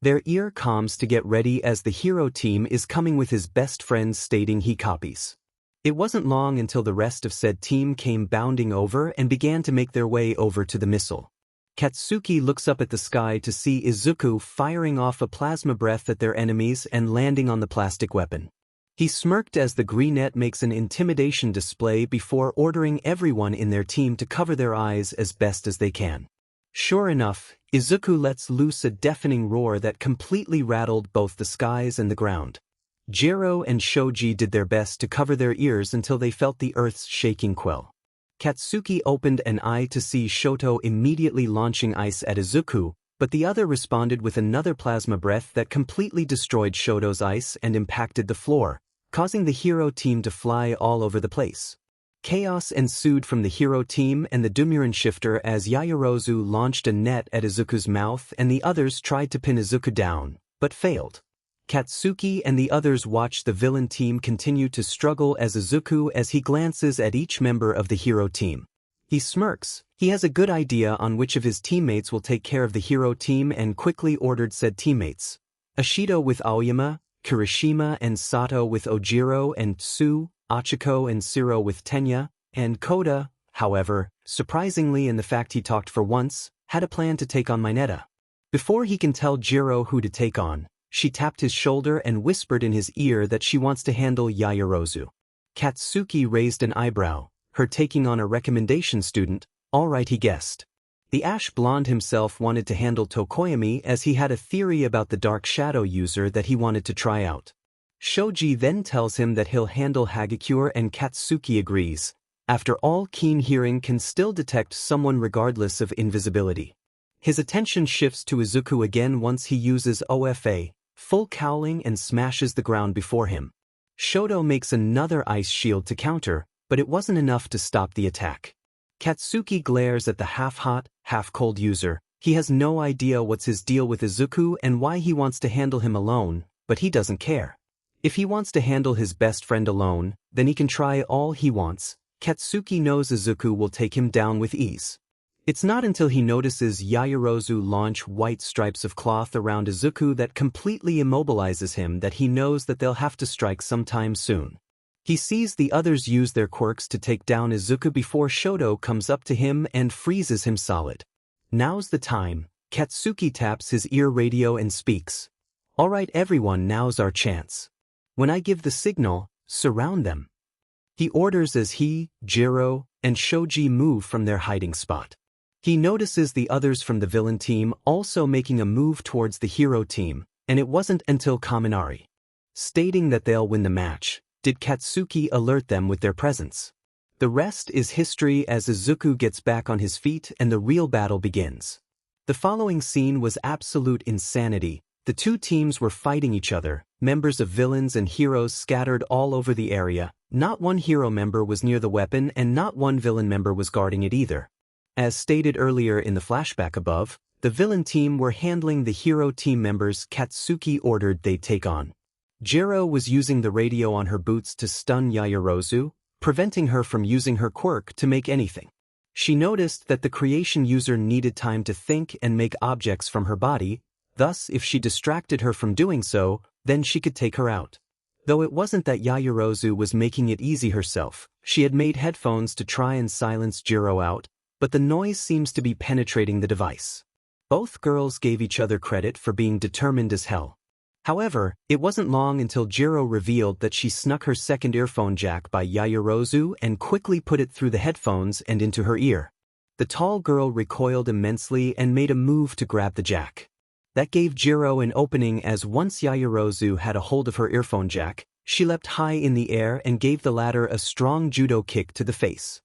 their ear comms to get ready as the hero team is coming with his best friends stating he copies. It wasn't long until the rest of said team came bounding over and began to make their way over to the missile. Katsuki looks up at the sky to see Izuku firing off a plasma breath at their enemies and landing on the plastic weapon. He smirked as the greenette makes an intimidation display before ordering everyone in their team to cover their eyes as best as they can. Sure enough, Izuku lets loose a deafening roar that completely rattled both the skies and the ground. Jiro and Shoji did their best to cover their ears until they felt the earth's shaking quell. Katsuki opened an eye to see Shoto immediately launching ice at Izuku, but the other responded with another plasma breath that completely destroyed Shoto's ice and impacted the floor, causing the hero team to fly all over the place. Chaos ensued from the hero team and the Dumuren shifter as Yaoyorozu launched a net at Izuku's mouth and the others tried to pin Izuku down, but failed. Katsuki and the others watch the villain team continue to struggle as Izuku as he glances at each member of the hero team. He smirks. He has a good idea on which of his teammates will take care of the hero team and quickly ordered said teammates. Ashido with Aoyama, Kirishima and Sato with Ojiro and Tsu, Achiko and Siro with Tenya, and Koda, however, surprisingly in the fact he talked for once, had a plan to take on Mineta. Before he can tell Jiro who to take on, she tapped his shoulder and whispered in his ear that she wants to handle Yaoyorozu. Katsuki raised an eyebrow, her taking on a recommendation student, all right he guessed. The ash blonde himself wanted to handle Tokoyami as he had a theory about the dark shadow user that he wanted to try out. Shoji then tells him that he'll handle Hagakure and Katsuki agrees. After all, keen hearing can still detect someone regardless of invisibility. His attention shifts to Izuku again once he uses OFA, full cowling and smashes the ground before him. Shoto makes another ice shield to counter, but it wasn't enough to stop the attack. Katsuki glares at the half-hot, half-cold user. He has no idea what's his deal with Izuku and why he wants to handle him alone, but he doesn't care. If he wants to handle his best friend alone, then he can try all he wants. Katsuki knows Izuku will take him down with ease. It's not until he notices Yaoyorozu launch white stripes of cloth around Izuku that completely immobilizes him that he knows that they'll have to strike sometime soon. He sees the others use their quirks to take down Izuku before Shoto comes up to him and freezes him solid. Now's the time. Katsuki taps his ear radio and speaks. All right everyone, now's our chance. When I give the signal, surround them. He orders as he, Jiro, and Shoji move from their hiding spot. He notices the others from the villain team also making a move towards the hero team, and it wasn't until Kaminari, stating that they'll win the match, did Katsuki alert them with their presence. The rest is history as Izuku gets back on his feet and the real battle begins. The following scene was absolute insanity. The two teams were fighting each other, members of villains and heroes scattered all over the area. Not one hero member was near the weapon and not one villain member was guarding it either. As stated earlier in the flashback above, the villain team were handling the hero team members Katsuki ordered they take on. Jiro was using the radio on her boots to stun Yaoyorozu, preventing her from using her quirk to make anything. She noticed that the creation user needed time to think and make objects from her body, thus if she distracted her from doing so, then she could take her out. Though it wasn't that Yaoyorozu was making it easy herself, she had made headphones to try and silence Jiro out, but the noise seems to be penetrating the device. Both girls gave each other credit for being determined as hell. However, it wasn't long until Jiro revealed that she snuck her second earphone jack by Yaoyorozu and quickly put it through the headphones and into her ear. The tall girl recoiled immensely and made a move to grab the jack. That gave Jiro an opening as once Yaoyorozu had a hold of her earphone jack, She leapt high in the air and gave the latter a strong judo kick to the face.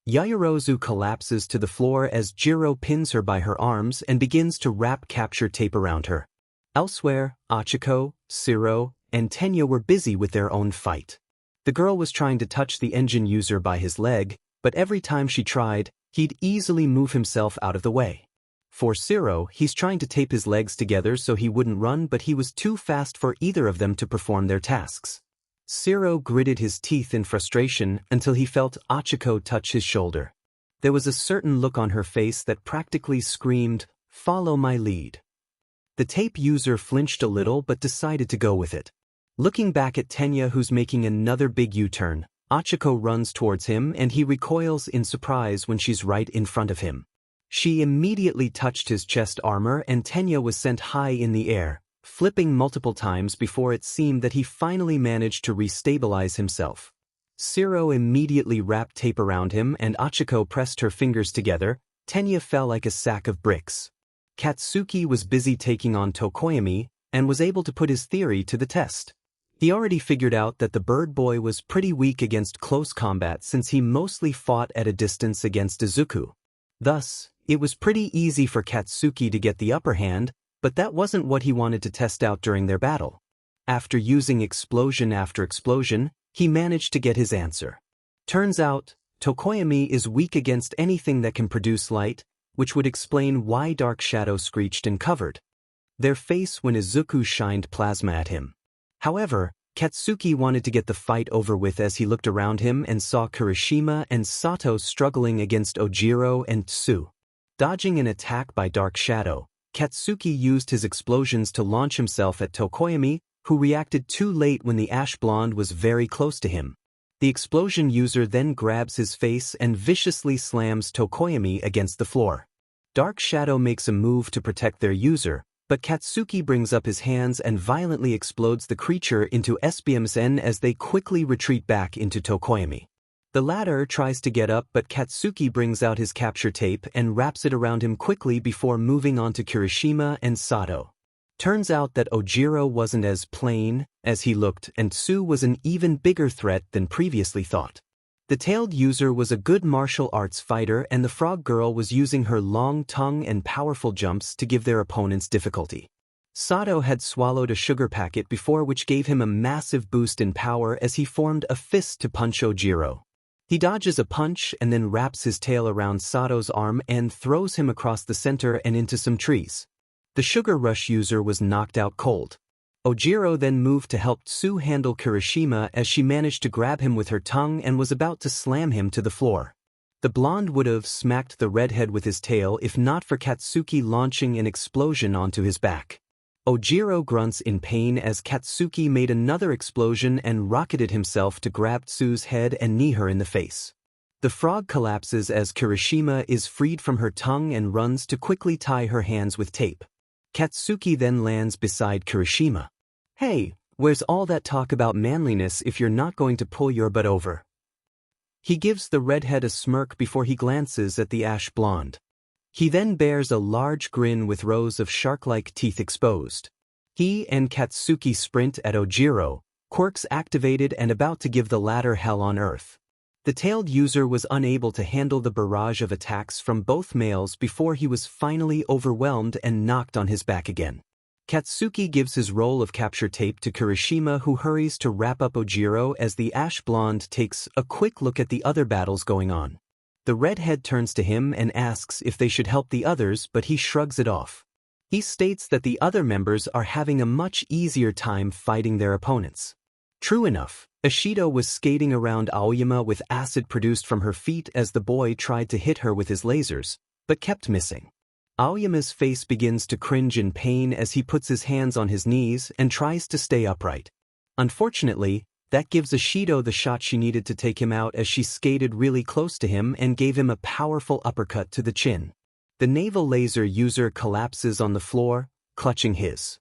Yaoyorozu collapses to the floor as Jiro pins her by her arms and begins to wrap capture tape around her. Elsewhere, Achiko, Shiro, and Tenya were busy with their own fight. The girl was trying to touch the engine user by his leg, but every time she tried, he'd easily move himself out of the way. For Shiro, he's trying to tape his legs together so he wouldn't run, but he was too fast for either of them to perform their tasks. Shiro gritted his teeth in frustration until he felt Achiko touch his shoulder. There was a certain look on her face that practically screamed, "Follow my lead." The tape user flinched a little but decided to go with it. Looking back at Tenya, who's making another big U-turn, Achiko runs towards him and he recoils in surprise when she's right in front of him. She immediately touched his chest armor and Tenya was sent high in the air, flipping multiple times before it seemed that he finally managed to restabilize himself. Shiro immediately wrapped tape around him and Achiko pressed her fingers together. Tenya fell like a sack of bricks. Katsuki was busy taking on Tokoyami and was able to put his theory to the test. He already figured out that the bird boy was pretty weak against close combat since he mostly fought at a distance against Izuku. Thus, it was pretty easy for Katsuki to get the upper hand, but that wasn't what he wanted to test out during their battle. After using explosion after explosion, he managed to get his answer. Turns out, Tokoyami is weak against anything that can produce light, which would explain why Dark Shadow screeched and covered their face when Izuku shined plasma at him. However, Katsuki wanted to get the fight over with as he looked around him and saw Kirishima and Sato struggling against Ojiro and Tsu. Dodging an attack by Dark Shadow, Katsuki used his explosions to launch himself at Tokoyami, who reacted too late when the ash blonde was very close to him. The explosion user then grabs his face and viciously slams Tokoyami against the floor. Dark Shadow makes a move to protect their user, but Katsuki brings up his hands and violently explodes the creature into SBMSN as they quickly retreat back into Tokoyami. The latter tries to get up, but Katsuki brings out his capture tape and wraps it around him quickly before moving on to Kirishima and Sato. Turns out that Ojiro wasn't as plain as he looked and Tsu was an even bigger threat than previously thought. The tailed user was a good martial arts fighter and the frog girl was using her long tongue and powerful jumps to give their opponents difficulty. Sato had swallowed a sugar packet before, which gave him a massive boost in power as he formed a fist to punch Ojiro. He dodges a punch and then wraps his tail around Sato's arm and throws him across the center and into some trees. The Sugar Rush user was knocked out cold. Ojiro then moved to help Tsu handle Kirishima as she managed to grab him with her tongue and was about to slam him to the floor. The blonde would have smacked the redhead with his tail if not for Katsuki launching an explosion onto his back. Ojiro grunts in pain as Katsuki made another explosion and rocketed himself to grab Tsu's head and knee her in the face. The frog collapses as Kirishima is freed from her tongue and runs to quickly tie her hands with tape. Katsuki then lands beside Kirishima. "Hey, where's all that talk about manliness if you're not going to pull your butt over?" He gives the redhead a smirk before he glances at the ash blonde. He then bears a large grin with rows of shark-like teeth exposed. He and Katsuki sprint at Ojiro, quirks activated and about to give the latter hell on earth. The tailed user was unable to handle the barrage of attacks from both males before he was finally overwhelmed and knocked on his back again. Katsuki gives his roll of capture tape to Kirishima, who hurries to wrap up Ojiro as the ash blonde takes a quick look at the other battles going on. The redhead turns to him and asks if they should help the others, but he shrugs it off. He states that the other members are having a much easier time fighting their opponents. True enough, Ishido was skating around Aoyama with acid produced from her feet as the boy tried to hit her with his lasers, but kept missing. Aoyama's face begins to cringe in pain as he puts his hands on his knees and tries to stay upright. Unfortunately, that gives Ishido the shot she needed to take him out as she skated really close to him and gave him a powerful uppercut to the chin. The naval laser user collapses on the floor, clutching his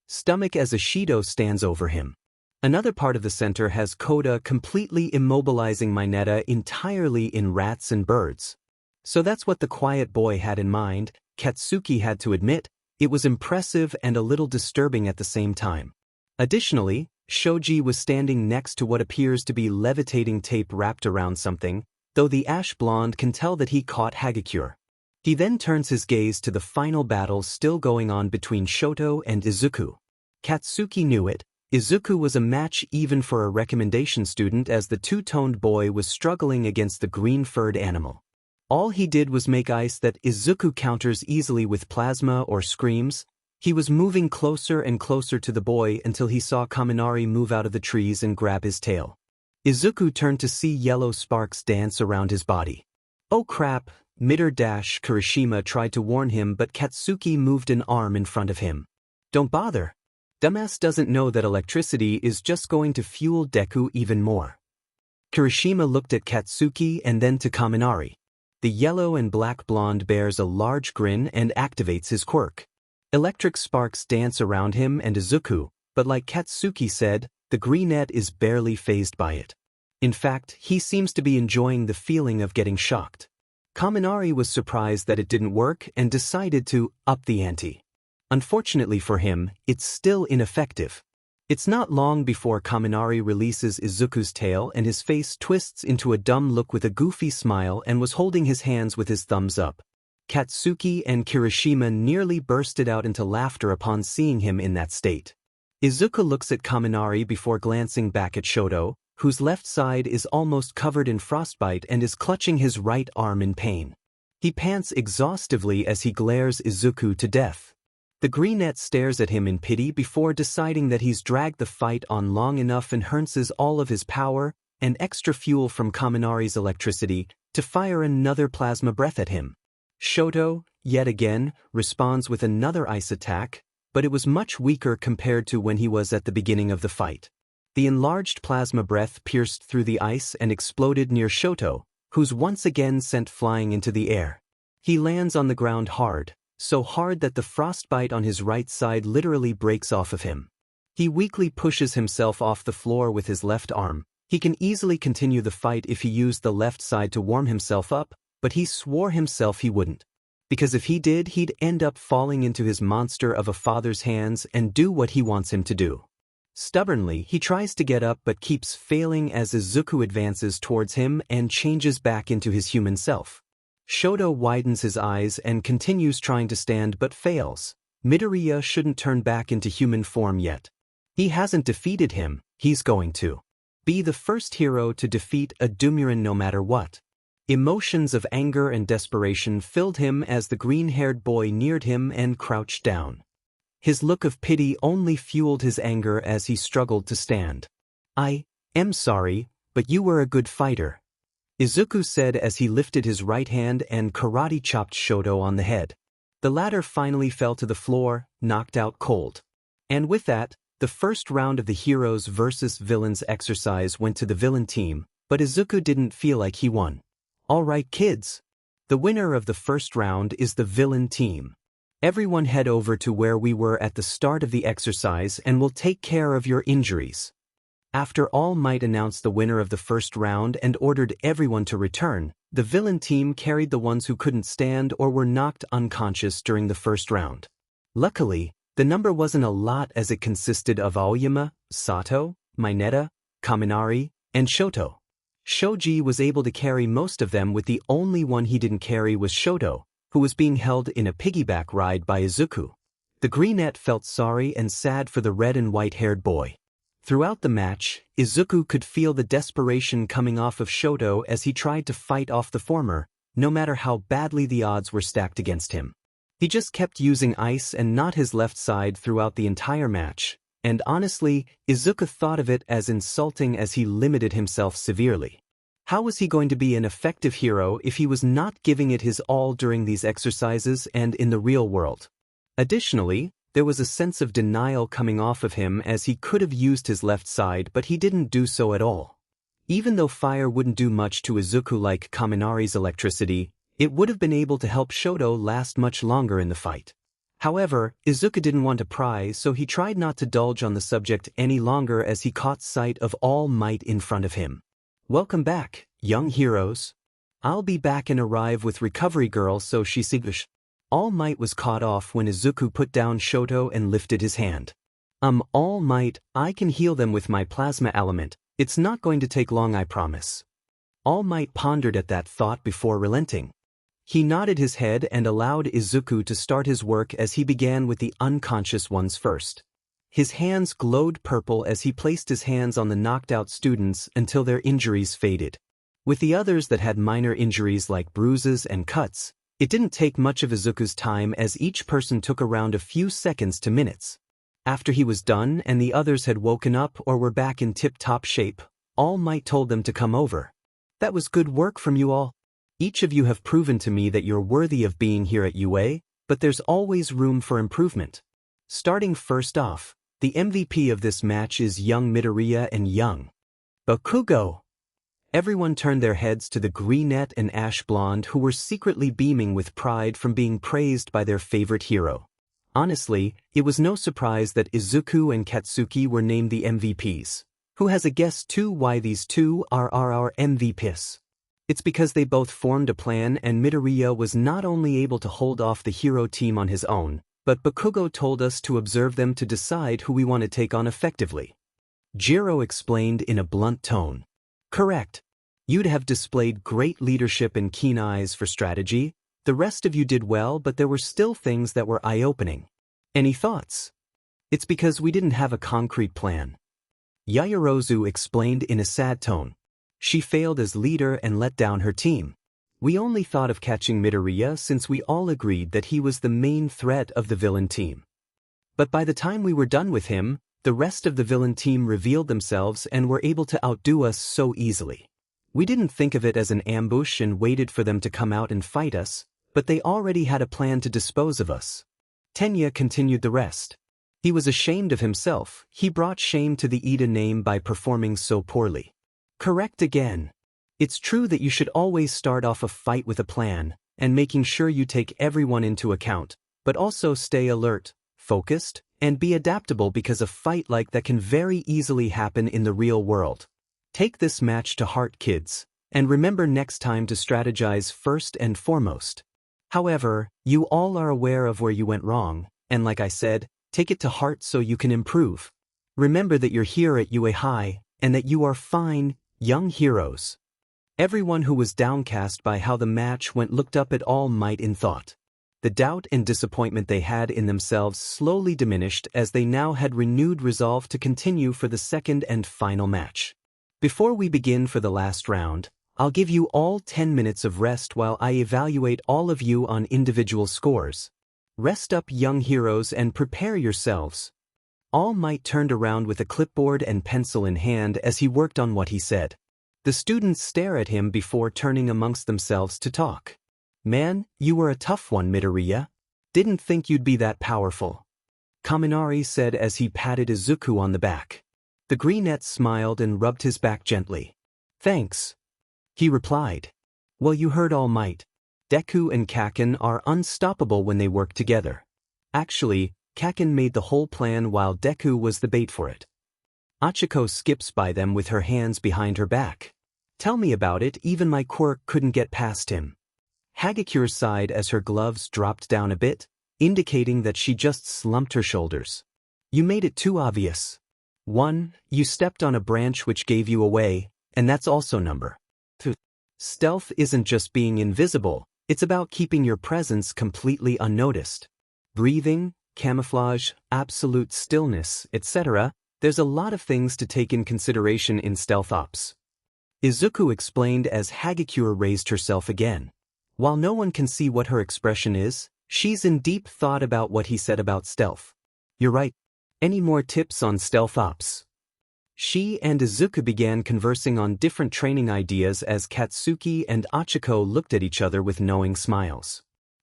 stomach as Ishido stands over him. Another part of the center has Koda completely immobilizing Mineta entirely in rats and birds. So that's what the quiet boy had in mind. Katsuki had to admit, it was impressive and a little disturbing at the same time. Additionally, Shoji was standing next to what appears to be levitating tape wrapped around something, though the ash blonde can tell that he caught Hagakure. He then turns his gaze to the final battle still going on between Shoto and Izuku. Katsuki knew it. Izuku was a match even for a recommendation student, as the two-toned boy was struggling against the green-furred animal. All he did was make ice that Izuku counters easily with plasma or screams. He was moving closer and closer to the boy until he saw Kaminari move out of the trees and grab his tail. Izuku turned to see yellow sparks dance around his body. Oh crap, Kirishima tried to warn him, but Katsuki moved an arm in front of him. Don't bother. Dumbass doesn't know that electricity is just going to fuel Deku even more. Kirishima looked at Katsuki and then to Kaminari. The yellow and black blonde bears a large grin and activates his quirk. Electric sparks dance around him and Izuku, but like Katsuki said, the greenette is barely fazed by it. In fact, he seems to be enjoying the feeling of getting shocked. Kaminari was surprised that it didn't work and decided to up the ante. Unfortunately for him, it's still ineffective. It's not long before Kaminari releases Izuku's tail and his face twists into a dumb look with a goofy smile and was holding his hands with his thumbs up. Katsuki and Kirishima nearly bursted out into laughter upon seeing him in that state. Izuku looks at Kaminari before glancing back at Shoto, whose left side is almost covered in frostbite and is clutching his right arm in pain. He pants exhaustively as he glares Izuku to death. The greenette stares at him in pity before deciding that he's dragged the fight on long enough and harnesses all of his power and extra fuel from Kaminari's electricity to fire another plasma breath at him. Shoto, yet again, responds with another ice attack, but it was much weaker compared to when he was at the beginning of the fight. The enlarged plasma breath pierced through the ice and exploded near Shoto, who's once again sent flying into the air. He lands on the ground hard, so hard that the frostbite on his right side literally breaks off of him. He weakly pushes himself off the floor with his left arm. He can easily continue the fight if he used the left side to warm himself up, but he swore himself he wouldn't. Because if he did, he'd end up falling into his monster of a father's hands and do what he wants him to do. Stubbornly, he tries to get up but keeps failing as Izuku advances towards him and changes back into his human self. Shoto widens his eyes and continues trying to stand but fails. Midoriya shouldn't turn back into human form yet. He hasn't defeated him, he's going to be the first hero to defeat a Dumuren no matter what. Emotions of anger and desperation filled him as the green-haired boy neared him and crouched down. His look of pity only fueled his anger as he struggled to stand. "I am sorry, but you were a good fighter," Izuku said as he lifted his right hand and karate-chopped Shoto on the head. The latter finally fell to the floor, knocked out cold. And with that, the first round of the heroes versus villains exercise went to the villain team, but Izuku didn't feel like he won. "All right, kids. The winner of the first round is the villain team. Everyone head over to where we were at the start of the exercise and we'll take care of your injuries." After All Might announced the winner of the first round and ordered everyone to return, the villain team carried the ones who couldn't stand or were knocked unconscious during the first round. Luckily, the number wasn't a lot as it consisted of Aoyama, Sato, Mineta, Kaminari, and Shoto. Shoji was able to carry most of them, with the only one he didn't carry was Shoto, who was being held in a piggyback ride by Izuku. The greenette felt sorry and sad for the red and white-haired boy. Throughout the match, Izuku could feel the desperation coming off of Shoto as he tried to fight off the former, no matter how badly the odds were stacked against him. He just kept using ice and not his left side throughout the entire match, and honestly, Izuku thought of it as insulting as he limited himself severely. How was he going to be an effective hero if he was not giving it his all during these exercises and in the real world? Additionally, there was a sense of denial coming off of him as he could have used his left side, but he didn't do so at all. Even though fire wouldn't do much to Izuku like Kaminari's electricity, it would have been able to help Shoto last much longer in the fight. However, Izuku didn't want to pry, so he tried not to dulge on the subject any longer as he caught sight of All Might in front of him. "Welcome back, young heroes. I'll be back and arrive with Recovery Girl, so she sigvish." All Might was caught off when Izuku put down Shoto and lifted his hand. All Might, I can heal them with my plasma element. It's not going to take long, I promise. All Might pondered at that thought before relenting. He nodded his head and allowed Izuku to start his work as he began with the unconscious ones first. His hands glowed purple as he placed his hands on the knocked-out students until their injuries faded. With the others that had minor injuries like bruises and cuts, it didn't take much of Izuku's time as each person took around a few seconds to minutes. After he was done and the others had woken up or were back in tip-top shape, All Might told them to come over. That was good work from you all. Each of you have proven to me that you're worthy of being here at UA, but there's always room for improvement. Starting first off, the MVP of this match is young Midoriya and young Bakugo. Everyone turned their heads to the brunette and ash blonde who were secretly beaming with pride from being praised by their favorite hero. Honestly, it was no surprise that Izuku and Katsuki were named the MVPs. Who has a guess too why these two are our MVPs? It's because they both formed a plan and Midoriya was not only able to hold off the hero team on his own, but Bakugo told us to observe them to decide who we want to take on effectively. Jiro explained in a blunt tone. Correct. You'd have displayed great leadership and keen eyes for strategy. The rest of you did well, but there were still things that were eye-opening. Any thoughts? It's because we didn't have a concrete plan. Yaoyorozu explained in a sad tone. She failed as leader and let down her team. We only thought of catching Midoriya since we all agreed that he was the main threat of the villain team. But by the time we were done with him, the rest of the villain team revealed themselves and were able to outdo us so easily. We didn't think of it as an ambush and waited for them to come out and fight us, but they already had a plan to dispose of us. Tenya continued the rest. He was ashamed of himself. He brought shame to the Ida name by performing so poorly. Correct again. It's true that you should always start off a fight with a plan, and making sure you take everyone into account, but also stay alert, focused, and be adaptable because a fight like that can very easily happen in the real world. Take this match to heart, kids, and remember next time to strategize first and foremost. However, you all are aware of where you went wrong, and like I said, take it to heart so you can improve. Remember that you're here at UA High, and that you are fine, young heroes. Everyone who was downcast by how the match went looked up at All Might in thought. The doubt and disappointment they had in themselves slowly diminished as they now had renewed resolve to continue for the second and final match. Before we begin for the last round, I'll give you all 10 minutes of rest while I evaluate all of you on individual scores. Rest up, young heroes, and prepare yourselves. All Might turned around with a clipboard and pencil in hand as he worked on what he said. The students stare at him before turning amongst themselves to talk. Man, you were a tough one, Midoriya. Didn't think you'd be that powerful. Kaminari said as he patted Izuku on the back. The brunette smiled and rubbed his back gently. Thanks. He replied. Well, you heard All Might. Deku and Kaken are unstoppable when they work together. Actually, Kaken made the whole plan while Deku was the bait for it. Achiko skips by them with her hands behind her back. Tell me about it, even my Quirk couldn't get past him. Hagakure sighed as her gloves dropped down a bit, indicating that she just slumped her shoulders. You made it too obvious. 1. You stepped on a branch which gave you away, and that's also number 2. Stealth isn't just being invisible, it's about keeping your presence completely unnoticed. Breathing, camouflage, absolute stillness, etc. There's a lot of things to take in consideration in stealth ops. Izuku explained as Hagakure raised herself again. While no one can see what her expression is, she's in deep thought about what he said about stealth. You're right. Any more tips on stealth ops? She and Izuku began conversing on different training ideas as Katsuki and Achiko looked at each other with knowing smiles.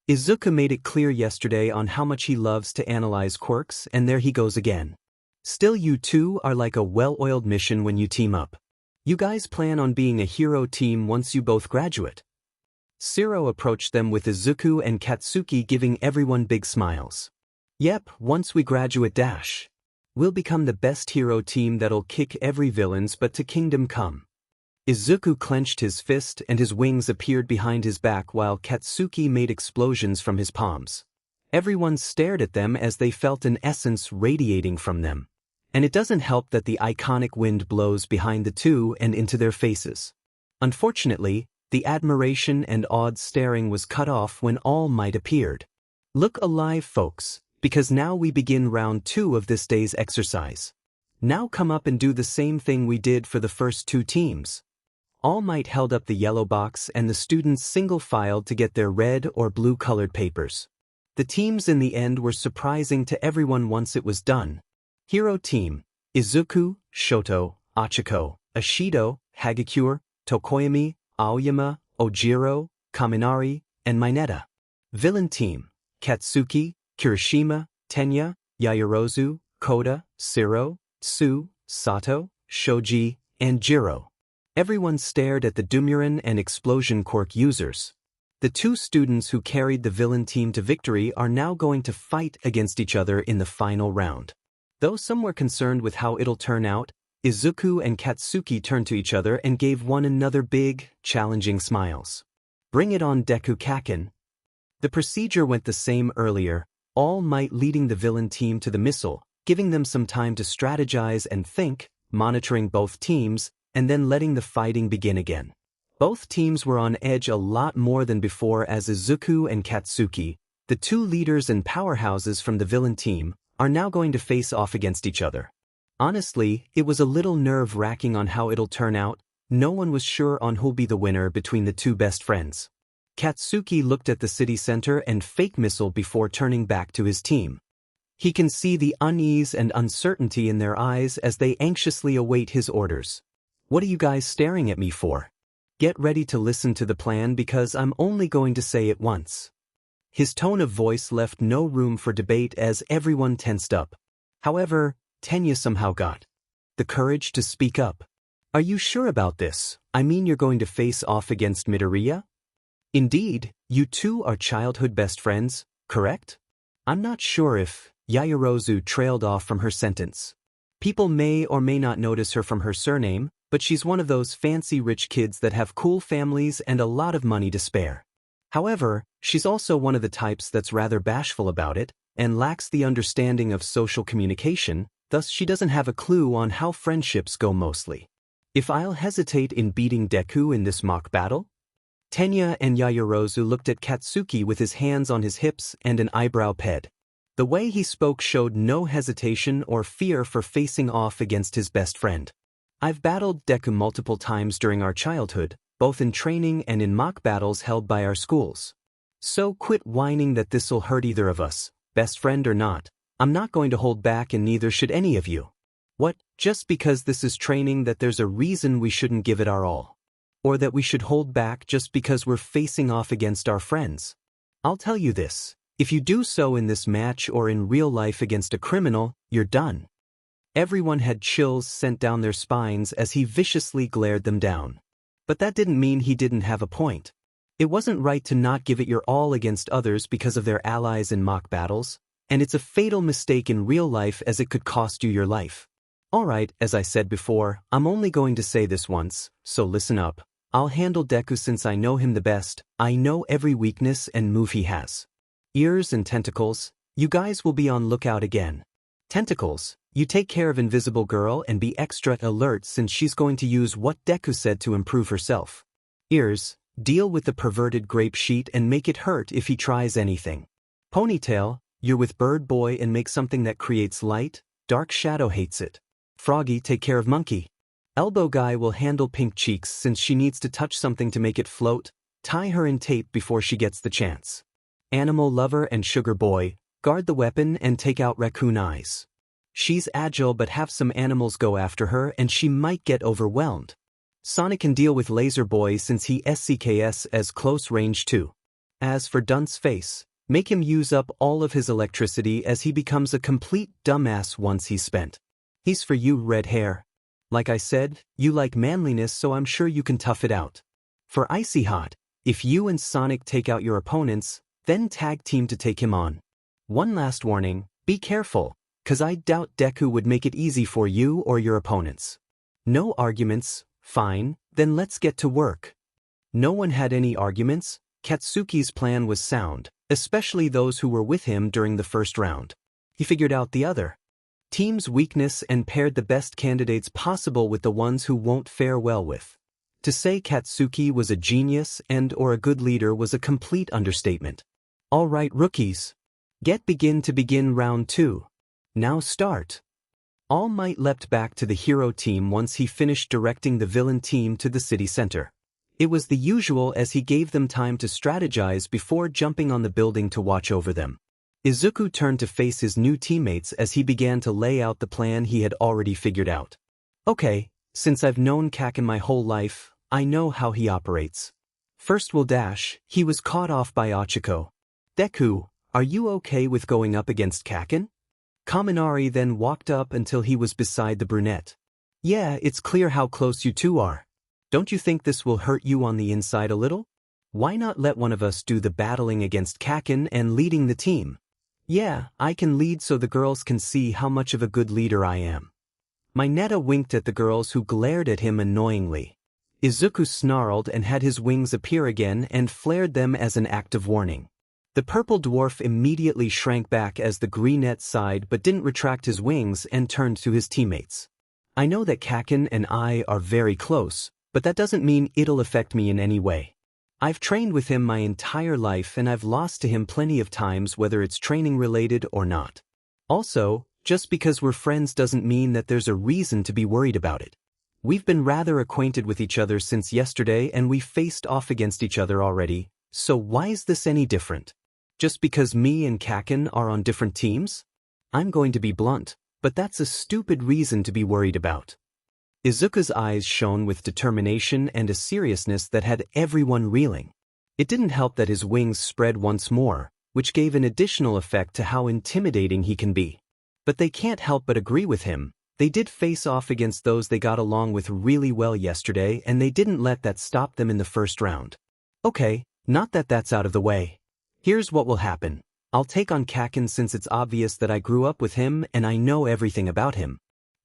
Izuku made it clear yesterday on how much he loves to analyze quirks, and there he goes again. Still, you two are like a well-oiled mission when you team up. You guys plan on being a hero team once you both graduate. Shiro approached them with Izuku and Katsuki giving everyone big smiles. Yep, once we graduate dash. We'll become the best hero team that'll kick every villain's butt to kingdom come. Izuku clenched his fist and his wings appeared behind his back while Katsuki made explosions from his palms. Everyone stared at them as they felt an essence radiating from them. And it doesn't help that the iconic wind blows behind the two and into their faces. Unfortunately, the admiration and awed staring was cut off when All Might appeared. Look alive, folks, because now we begin round 2 of this day's exercise. Now come up and do the same thing we did for the first 2 teams. All Might held up the yellow box and the students single-filed to get their red or blue-colored papers. The teams in the end were surprising to everyone once it was done. Hero Team: Izuku, Shoto, Achiko, Ashido, Hagakure, Tokoyami, Aoyama, Ojiro, Kaminari, and Mineta. Villain Team: Katsuki, Kirishima, Tenya, Yaoyorozu, Koda, Siro, Tsu, Sato, Shoji, and Jiro. Everyone stared at the Dumuren and Explosion Quirk users. The 2 students who carried the villain team to victory are now going to fight against each other in the final round. Though some were concerned with how it'll turn out, Izuku and Katsuki turned to each other and gave one another big, challenging smiles. Bring it on, Deku Kaken. The procedure went the same earlier, All Might leading the villain team to the missile, giving them some time to strategize and think, monitoring both teams, and then letting the fighting begin again. Both teams were on edge a lot more than before as Izuku and Katsuki, the 2 leaders and powerhouses from the villain team, are now going to face off against each other. Honestly, it was a little nerve-wracking on how it'll turn out. No one was sure on who'll be the winner between the 2 best friends. Katsuki looked at the city center and fake missile before turning back to his team. He can see the unease and uncertainty in their eyes as they anxiously await his orders. What are you guys staring at me for? Get ready to listen to the plan because I'm only going to say it once. His tone of voice left no room for debate as everyone tensed up. However, Tenya somehow got the courage to speak up. Are you sure about this? I mean, you're going to face off against Midoriya? Indeed, you 2 are childhood best friends, correct? I'm not sure if Yaoyorozu trailed off from her sentence. People may or may not notice her from her surname, but she's one of those fancy rich kids that have cool families and a lot of money to spare. However, she's also one of the types that's rather bashful about it, and lacks the understanding of social communication, thus she doesn't have a clue on how friendships go mostly. If I'll hesitate in beating Deku in this mock battle? Tenya and Yaoyorozu looked at Katsuki with his hands on his hips and an eyebrow ped. The way he spoke showed no hesitation or fear for facing off against his best friend. I've battled Deku multiple times during our childhood, both in training and in mock battles held by our schools. So quit whining that this'll hurt either of us, best friend or not. I'm not going to hold back and neither should any of you. What, just because this is training that there's a reason we shouldn't give it our all? Or that we should hold back just because we're facing off against our friends? I'll tell you this, if you do so in this match or in real life against a criminal, you're done. Everyone had chills sent down their spines as he viciously glared them down. But that didn't mean he didn't have a point. It wasn't right to not give it your all against others because of their allies in mock battles, and it's a fatal mistake in real life as it could cost you your life. Alright, as I said before, I'm only going to say this once, so listen up. I'll handle Deku since I know him the best. I know every weakness and move he has. Ears and tentacles, you guys will be on lookout again. Tentacles, you take care of Invisible Girl and be extra alert since she's going to use what Deku said to improve herself. Ears, deal with the perverted grape sheet and make it hurt if he tries anything. Ponytail, you're with Bird Boy and make something that creates light. Dark Shadow hates it. Froggy, take care of Monkey. Elbow Guy will handle Pink Cheeks since she needs to touch something to make it float. Tie her in tape before she gets the chance. Animal Lover and Sugar Boy, guard the weapon and take out Raccoon Eyes. She's agile but have some animals go after her and she might get overwhelmed. Sonic can deal with Laser Boy since he SCKS as close range too. As for Dunce Face, make him use up all of his electricity as he becomes a complete dumbass once he's spent. He's for you, Red Hair. Like I said, you like manliness so I'm sure you can tough it out. For Icy Hot, if you and Sonic take out your opponents, then tag team to take him on. One last warning, be careful, cause I doubt Deku would make it easy for you or your opponents. No arguments, fine, then let's get to work. No one had any arguments? Katsuki's plan was sound, especially those who were with him during the first round. He figured out the other team's weakness and paired the best candidates possible with the ones who won't fare well with. To say Katsuki was a genius or a good leader was a complete understatement. All right, rookies. Begin round 2. Now start. All Might leapt back to the hero team once he finished directing the villain team to the city center. It was the usual as he gave them time to strategize before jumping on the building to watch over them. Izuku turned to face his new teammates as he began to lay out the plan he had already figured out. Okay, since I've known Kaken my whole life, I know how he operates. First we'll dash. He was caught off by Ochiko. Deku, are you okay with going up against Kaken? Kaminari then walked up until he was beside the brunette. Yeah, it's clear how close you two are. Don't you think this will hurt you on the inside a little? Why not let one of us do the battling against Kaken and leading the team? Yeah, I can lead so the girls can see how much of a good leader I am. Mineta winked at the girls who glared at him annoyingly. Izuku snarled and had his wings appear again and flared them as an act of warning. The purple dwarf immediately shrank back as the greenette sighed but didn't retract his wings and turned to his teammates. I know that Kaken and I are very close, but that doesn't mean it'll affect me in any way. I've trained with him my entire life and I've lost to him plenty of times whether it's training related or not. Also, just because we're friends doesn't mean that there's a reason to be worried about it. We've been rather acquainted with each other since yesterday and we've faced off against each other already, so why is this any different? Just because me and Kaken are on different teams? I'm going to be blunt, but that's a stupid reason to be worried about. Izuku's eyes shone with determination and a seriousness that had everyone reeling. It didn't help that his wings spread once more, which gave an additional effect to how intimidating he can be. But they can't help but agree with him. They did face off against those they got along with really well yesterday and they didn't let that stop them in the first round. Okay, not that that's out of the way. Here's what will happen. I'll take on Kaken since it's obvious that I grew up with him and I know everything about him.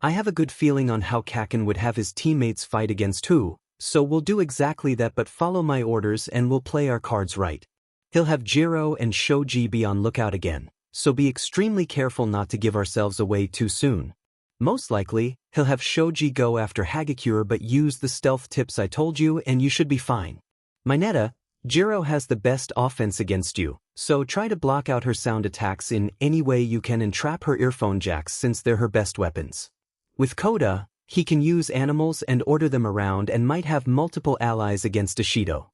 I have a good feeling on how Kaken would have his teammates fight against who, so we'll do exactly that but follow my orders and we'll play our cards right. He'll have Jiro and Shoji be on lookout again, so be extremely careful not to give ourselves away too soon. Most likely, he'll have Shoji go after Hagakure but use the stealth tips I told you and you should be fine. Mineta, Jiro has the best offense against you, so try to block out her sound attacks in any way you can and trap her earphone jacks since they're her best weapons. With Koda, he can use animals and order them around and might have multiple allies against Ishido.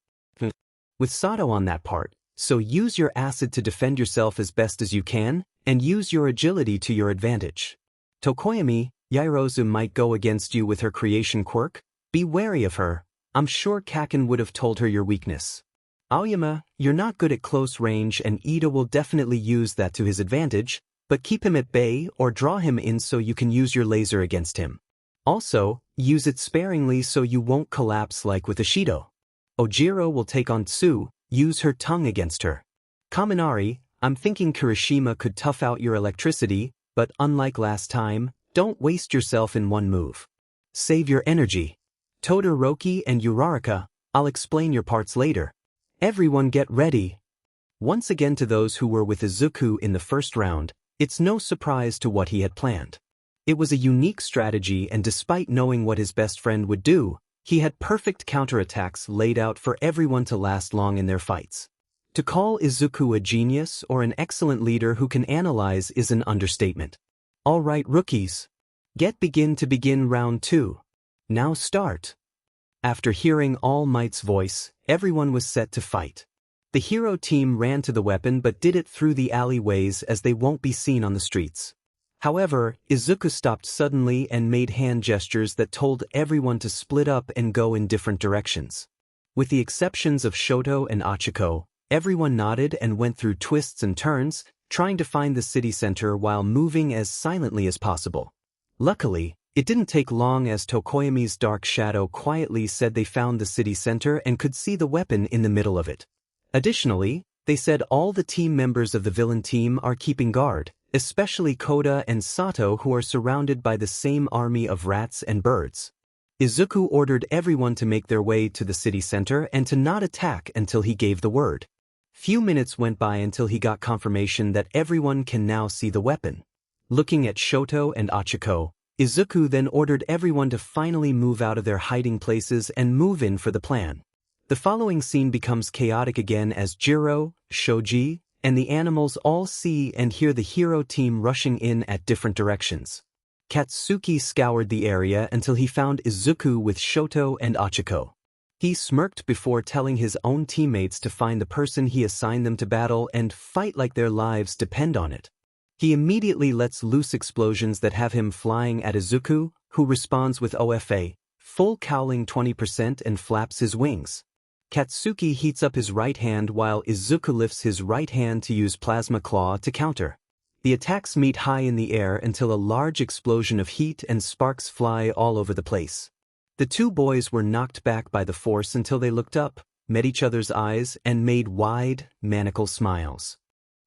With Sato on that part, so use your acid to defend yourself as best as you can, and use your agility to your advantage. Tokoyami, Yairozu might go against you with her creation quirk. Be wary of her. I'm sure Kaken would have told her your weakness. Aoyama, you're not good at close range and Ida will definitely use that to his advantage, but keep him at bay or draw him in so you can use your laser against him. Also, use it sparingly so you won't collapse like with Ishido. Ojiro will take on Tsu, use her tongue against her. Kaminari, I'm thinking Kirishima could tough out your electricity, but unlike last time, don't waste yourself in one move. Save your energy. Todoroki and Uraraka, I'll explain your parts later. Everyone get ready. Once again to those who were with Izuku in the first round, it's no surprise to what he had planned. It was a unique strategy and despite knowing what his best friend would do, he had perfect counterattacks laid out for everyone to last long in their fights. To call Izuku a genius or an excellent leader who can analyze is an understatement. All right, rookies. Begin round 2. Now start. After hearing All Might's voice, everyone was set to fight. The hero team ran to the weapon but did it through the alleyways as they won't be seen on the streets. However, Izuku stopped suddenly and made hand gestures that told everyone to split up and go in different directions. With the exceptions of Shoto and Ochiko, everyone nodded and went through twists and turns, trying to find the city center while moving as silently as possible. Luckily, it didn't take long as Tokoyami's dark shadow quietly said they found the city center and could see the weapon in the middle of it. Additionally, they said all the team members of the villain team are keeping guard, especially Koda and Sato who are surrounded by the same army of rats and birds. Izuku ordered everyone to make their way to the city center and to not attack until he gave the word. Few minutes went by until he got confirmation that everyone can now see the weapon. Looking at Shoto and Achiko, Izuku then ordered everyone to finally move out of their hiding places and move in for the plan. The following scene becomes chaotic again as Jiro, Shoji, and the animals all see and hear the hero team rushing in at different directions. Katsuki scoured the area until he found Izuku with Shoto and Achiko. He smirked before telling his own teammates to find the person he assigned them to battle and fight like their lives depend on it. He immediately lets loose explosions that have him flying at Izuku, who responds with OFA, full cowling 20% and flaps his wings. Katsuki heats up his right hand while Izuku lifts his right hand to use Plasma Claw to counter. The attacks meet high in the air until a large explosion of heat and sparks fly all over the place. The two boys were knocked back by the force until they looked up, met each other's eyes, and made wide, maniacal smiles.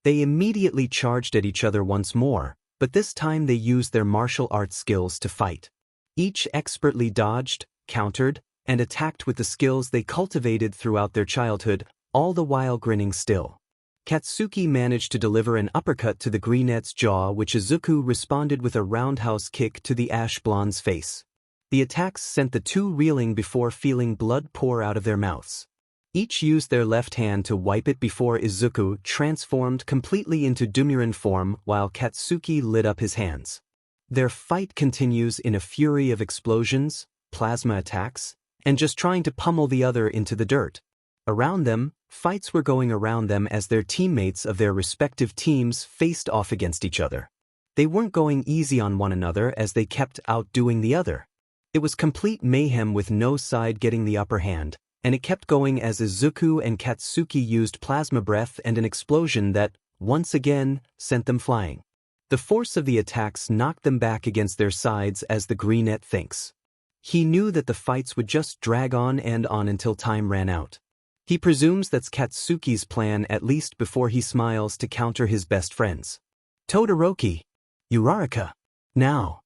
They immediately charged at each other once more, but this time they used their martial arts skills to fight. Each expertly dodged, countered, and attacked with the skills they cultivated throughout their childhood, all the while grinning still. Katsuki managed to deliver an uppercut to the greenette's jaw, which Izuku responded with a roundhouse kick to the ash blonde's face. The attacks sent the two reeling before feeling blood pour out of their mouths. Each used their left hand to wipe it before Izuku transformed completely into Dumuren form while Katsuki lit up his hands. Their fight continues in a fury of explosions, plasma attacks, and just trying to pummel the other into the dirt. Around them, fights were going around them as their teammates of their respective teams faced off against each other. They weren't going easy on one another as they kept outdoing the other. It was complete mayhem with no side getting the upper hand, and it kept going as Izuku and Katsuki used plasma breath and an explosion that, once again, sent them flying. The force of the attacks knocked them back against their sides as the greenette thinks. He knew that the fights would just drag on and on until time ran out. He presumes that's Katsuki's plan at least before he smiles to counter his best friends. Todoroki! Uraraka! Now!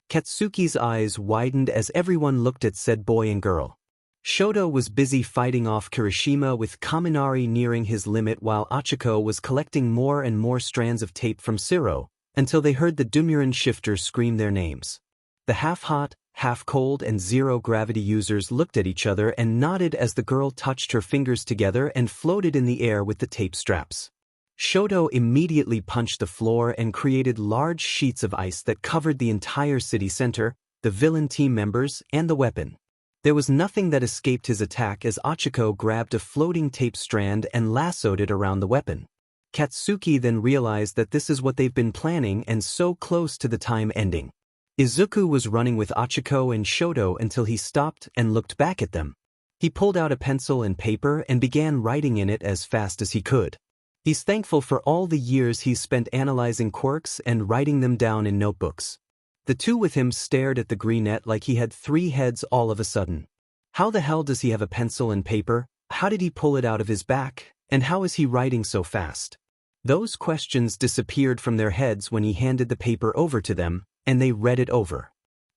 Katsuki's eyes widened as everyone looked at said boy and girl. Shoto was busy fighting off Kirishima with Kaminari nearing his limit while Achiko was collecting more and more strands of tape from Siro, until they heard the Dumuren shifters scream their names. The half-hot, half-cold and zero-gravity users looked at each other and nodded as the girl touched her fingers together and floated in the air with the tape straps. Shoto immediately punched the floor and created large sheets of ice that covered the entire city center, the villain team members, and the weapon. There was nothing that escaped his attack as Achiko grabbed a floating tape strand and lassoed it around the weapon. Katsuki then realized that this is what they've been planning and so close to the time ending. Izuku was running with Achiko and Shoto until he stopped and looked back at them. He pulled out a pencil and paper and began writing in it as fast as he could. He's thankful for all the years he's spent analyzing quirks and writing them down in notebooks. The two with him stared at the greenette like he had three heads all of a sudden. How the hell does he have a pencil and paper? How did he pull it out of his back? And how is he writing so fast? Those questions disappeared from their heads when he handed the paper over to them, and they read it over.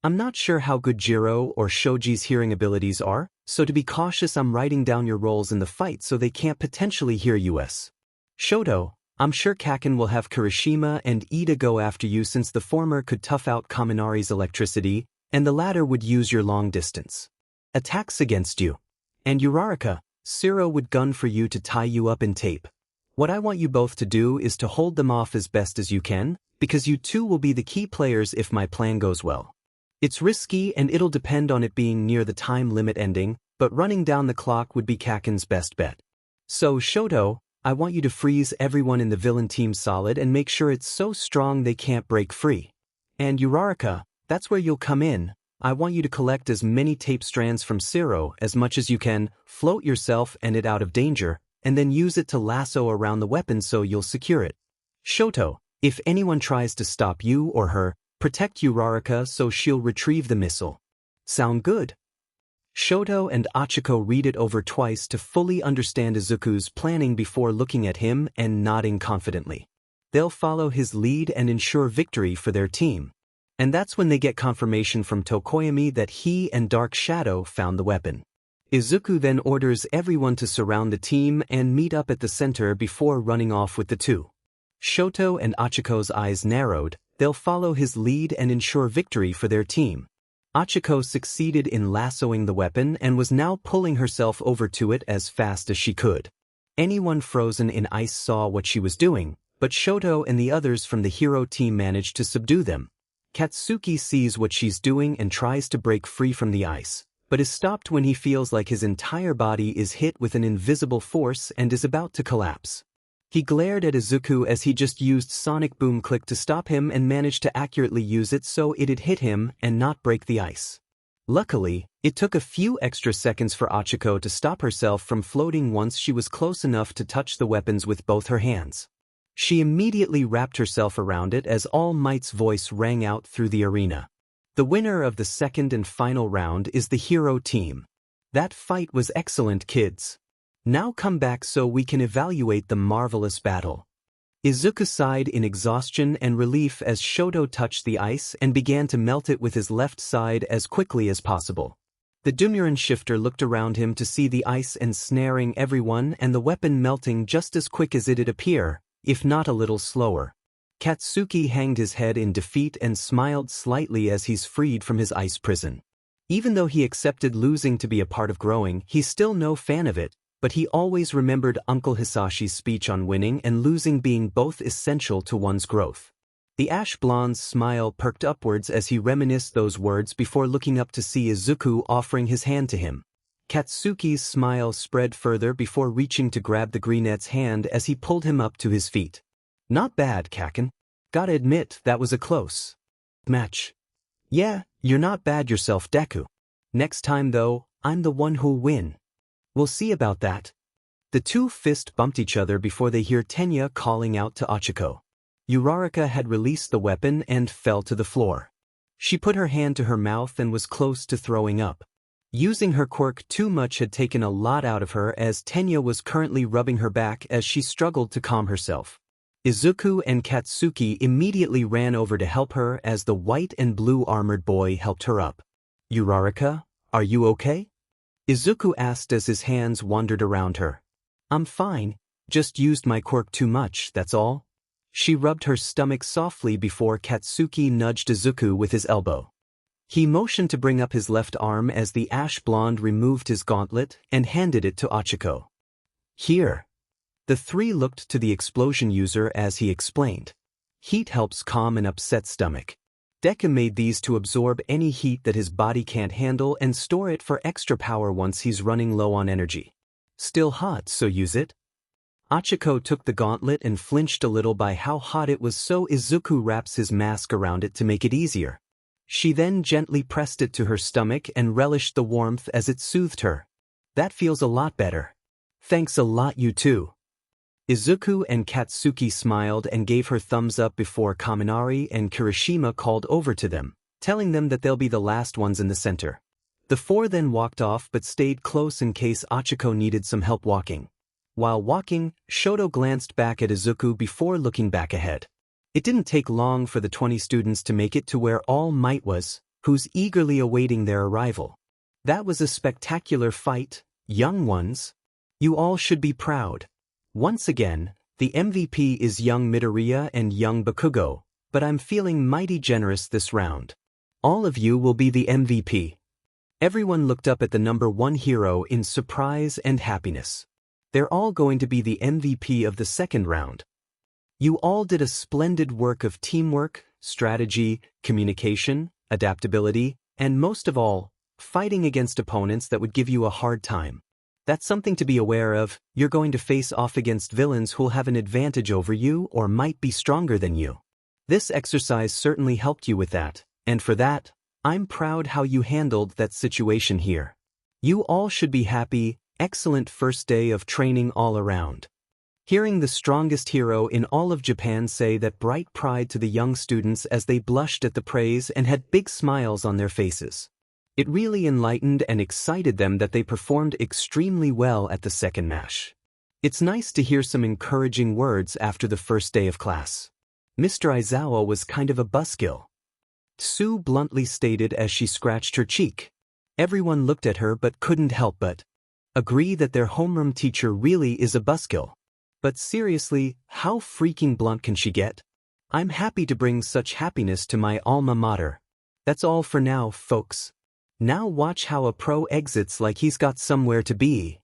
I'm not sure how good Jiro or Shoji's hearing abilities are, so to be cautious I'm writing down your roles in the fight so they can't potentially hear us. Shoto, I'm sure Kaken will have Kirishima and Ida go after you since the former could tough out Kaminari's electricity, and the latter would use your long-distance attacks against you. And Uraraka, Siro would gun for you to tie you up in tape. What I want you both to do is to hold them off as best as you can, because you two will be the key players if my plan goes well. It's risky and it'll depend on it being near the time limit ending, but running down the clock would be Kaken's best bet. So Shoto, I want you to freeze everyone in the villain team solid and make sure it's so strong they can't break free. And Uraraka, that's where you'll come in. I want you to collect as many tape strands from Siro as much as you can, float yourself and it out of danger, and then use it to lasso around the weapon so you'll secure it. Shoto, if anyone tries to stop you or her, protect Uraraka so she'll retrieve the missile. Sound good? Shoto and Achiko read it over twice to fully understand Izuku's planning before looking at him and nodding confidently. They'll follow his lead and ensure victory for their team. And that's when they get confirmation from Tokoyami that he and Dark Shadow found the weapon. Izuku then orders everyone to surround the team and meet up at the center before running off with the two. Shoto and Achiko's eyes narrowed. They'll follow his lead and ensure victory for their team. Achiko succeeded in lassoing the weapon and was now pulling herself over to it as fast as she could. Anyone frozen in ice saw what she was doing, but Shoto and the others from the hero team managed to subdue them. Katsuki sees what she's doing and tries to break free from the ice, but is stopped when he feels like his entire body is hit with an invisible force and is about to collapse. He glared at Izuku as he just used Sonic Boom Click to stop him and managed to accurately use it so it'd hit him and not break the ice. Luckily, it took a few extra seconds for Achiko to stop herself from floating once she was close enough to touch the weapons with both her hands. She immediately wrapped herself around it as All Might's voice rang out through the arena. The winner of the second and final round is the hero team. That fight was excellent, kids. Now come back so we can evaluate the marvelous battle. Izuku sighed in exhaustion and relief as Shoto touched the ice and began to melt it with his left side as quickly as possible. The Dumuren shifter looked around him to see the ice ensnaring everyone and the weapon melting just as quick as it'd appear, if not a little slower. Katsuki hanged his head in defeat and smiled slightly as he's freed from his ice prison. Even though he accepted losing to be a part of growing, he's still no fan of it. But he always remembered Uncle Hisashi's speech on winning and losing being both essential to one's growth. The ash blonde's smile perked upwards as he reminisced those words before looking up to see Izuku offering his hand to him. Katsuki's smile spread further before reaching to grab the brunette's hand as he pulled him up to his feet. Not bad, Kaken. Gotta admit, that was a close match. Yeah, you're not bad yourself, Deku. Next time though, I'm the one who'll win. We'll see about that. The two fist bumped each other before they hear Tenya calling out to Achiko. Uraraka had released the weapon and fell to the floor. She put her hand to her mouth and was close to throwing up. Using her quirk too much had taken a lot out of her as Tenya was currently rubbing her back as she struggled to calm herself. Izuku and Katsuki immediately ran over to help her as the white and blue armored boy helped her up. Uraraka, are you okay? Izuku asked as his hands wandered around her. I'm fine, just used my quirk too much, that's all. She rubbed her stomach softly before Katsuki nudged Izuku with his elbow. He motioned to bring up his left arm as the ash blonde removed his gauntlet and handed it to Achiko. Here. The three looked to the explosion user as he explained. Heat helps calm an upset stomach. Deku made these to absorb any heat that his body can't handle and store it for extra power once he's running low on energy. Still hot, so use it. Achiko took the gauntlet and flinched a little by how hot it was, so Izuku wraps his mask around it to make it easier. She then gently pressed it to her stomach and relished the warmth as it soothed her. That feels a lot better. Thanks a lot, you too. Izuku and Katsuki smiled and gave her thumbs up before Kaminari and Kirishima called over to them, telling them that they'll be the last ones in the center. The four then walked off but stayed close in case Achiko needed some help walking. While walking, Shoto glanced back at Izuku before looking back ahead. It didn't take long for the 20 students to make it to where All Might was, who's eagerly awaiting their arrival. That was a spectacular fight, young ones. You all should be proud. Once again, the MVP is young Midoriya and young Bakugo, but I'm feeling mighty generous this round. All of you will be the MVP. Everyone looked up at the number one hero in surprise and happiness. They're all going to be the MVP of the second round. You all did a splendid work of teamwork, strategy, communication, adaptability, and most of all, fighting against opponents that would give you a hard time. That's something to be aware of. You're going to face off against villains who'll have an advantage over you or might be stronger than you. This exercise certainly helped you with that, and for that, I'm proud how you handled that situation here. You all should be happy. Excellent first day of training all around. Hearing the strongest hero in all of Japan say that brought pride to the young students as they blushed at the praise and had big smiles on their faces. It really enlightened and excited them that they performed extremely well at the second match. It's nice to hear some encouraging words after the first day of class. Mr. Aizawa was kind of a buzzkill. Sue bluntly stated as she scratched her cheek. Everyone looked at her but couldn't help but agree that their homeroom teacher really is a buzzkill. But seriously, how freaking blunt can she get? I'm happy to bring such happiness to my alma mater. That's all for now, folks. Now watch how a pro exits like he's got somewhere to be.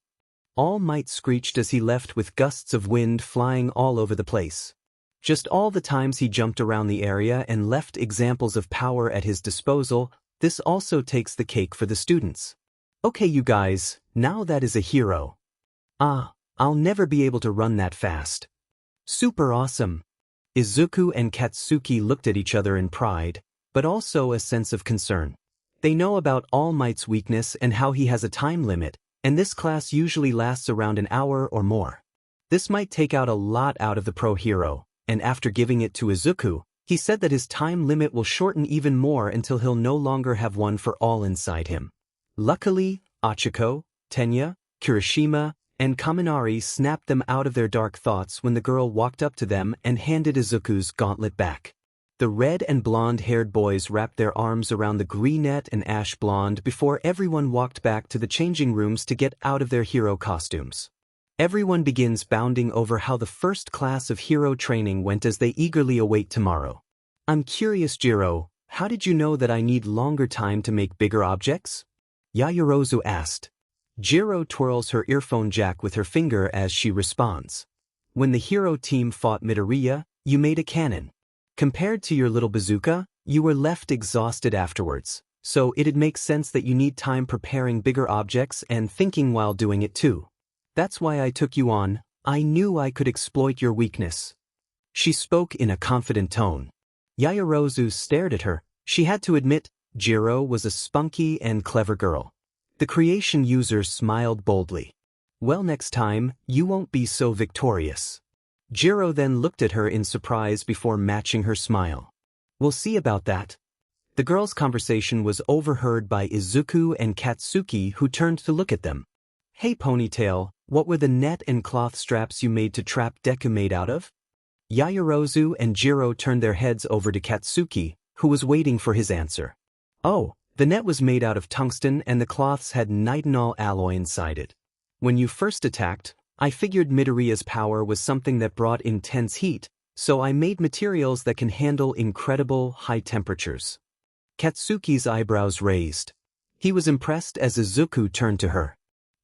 All Might screeched as he left with gusts of wind flying all over the place. Just all the times he jumped around the area and left examples of power at his disposal, this also takes the cake for the students. Okay you guys, now that is a hero. I'll never be able to run that fast. Super awesome. Izuku and Katsuki looked at each other in pride, but also a sense of concern. They know about All Might's weakness and how he has a time limit, and this class usually lasts around an hour or more. This might take out a lot out of the pro hero, and after giving it to Izuku, he said that his time limit will shorten even more until he'll no longer have one for all inside him. Luckily, Achiko, Tenya, Kirishima, and Kaminari snapped them out of their dark thoughts when the girl walked up to them and handed Izuku's gauntlet back. The red and blonde-haired boys wrapped their arms around the greenette and ash blonde before everyone walked back to the changing rooms to get out of their hero costumes. Everyone begins bounding over how the first class of hero training went as they eagerly await tomorrow. I'm curious, Jiro, how did you know that I need longer time to make bigger objects? Yaoyorozu asked. Jiro twirls her earphone jack with her finger as she responds. When the hero team fought Midoriya, you made a cannon. Compared to your little bazooka, you were left exhausted afterwards, so it'd make sense that you need time preparing bigger objects and thinking while doing it too. That's why I took you on. I knew I could exploit your weakness. She spoke in a confident tone. Yaoyorozu stared at her. She had to admit, Jiro was a spunky and clever girl. The creation user smiled boldly. Well, next time, you won't be so victorious. Jiro then looked at her in surprise before matching her smile. We'll see about that. The girls' conversation was overheard by Izuku and Katsuki, who turned to look at them. Hey Ponytail, what were the net and cloth straps you made to trap Deku made out of? Yaoyorozu and Jiro turned their heads over to Katsuki, who was waiting for his answer. Oh, the net was made out of tungsten and the cloths had nitinol alloy inside it. When you first attacked, I figured Midoriya's power was something that brought intense heat, so I made materials that can handle incredible high temperatures. Katsuki's eyebrows raised. He was impressed as Izuku turned to her.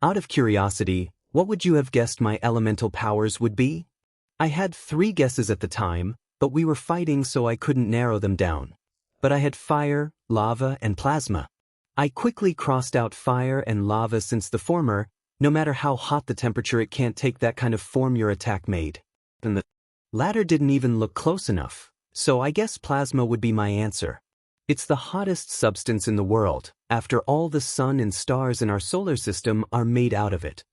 Out of curiosity, what would you have guessed my elemental powers would be? I had 3 guesses at the time, but we were fighting so I couldn't narrow them down. But I had fire, lava, and plasma. I quickly crossed out fire and lava since the former, no matter how hot the temperature, it can't take that kind of form your attack made. And the latter didn't even look close enough, so I guess plasma would be my answer. It's the hottest substance in the world, after all the sun and stars in our solar system are made out of it.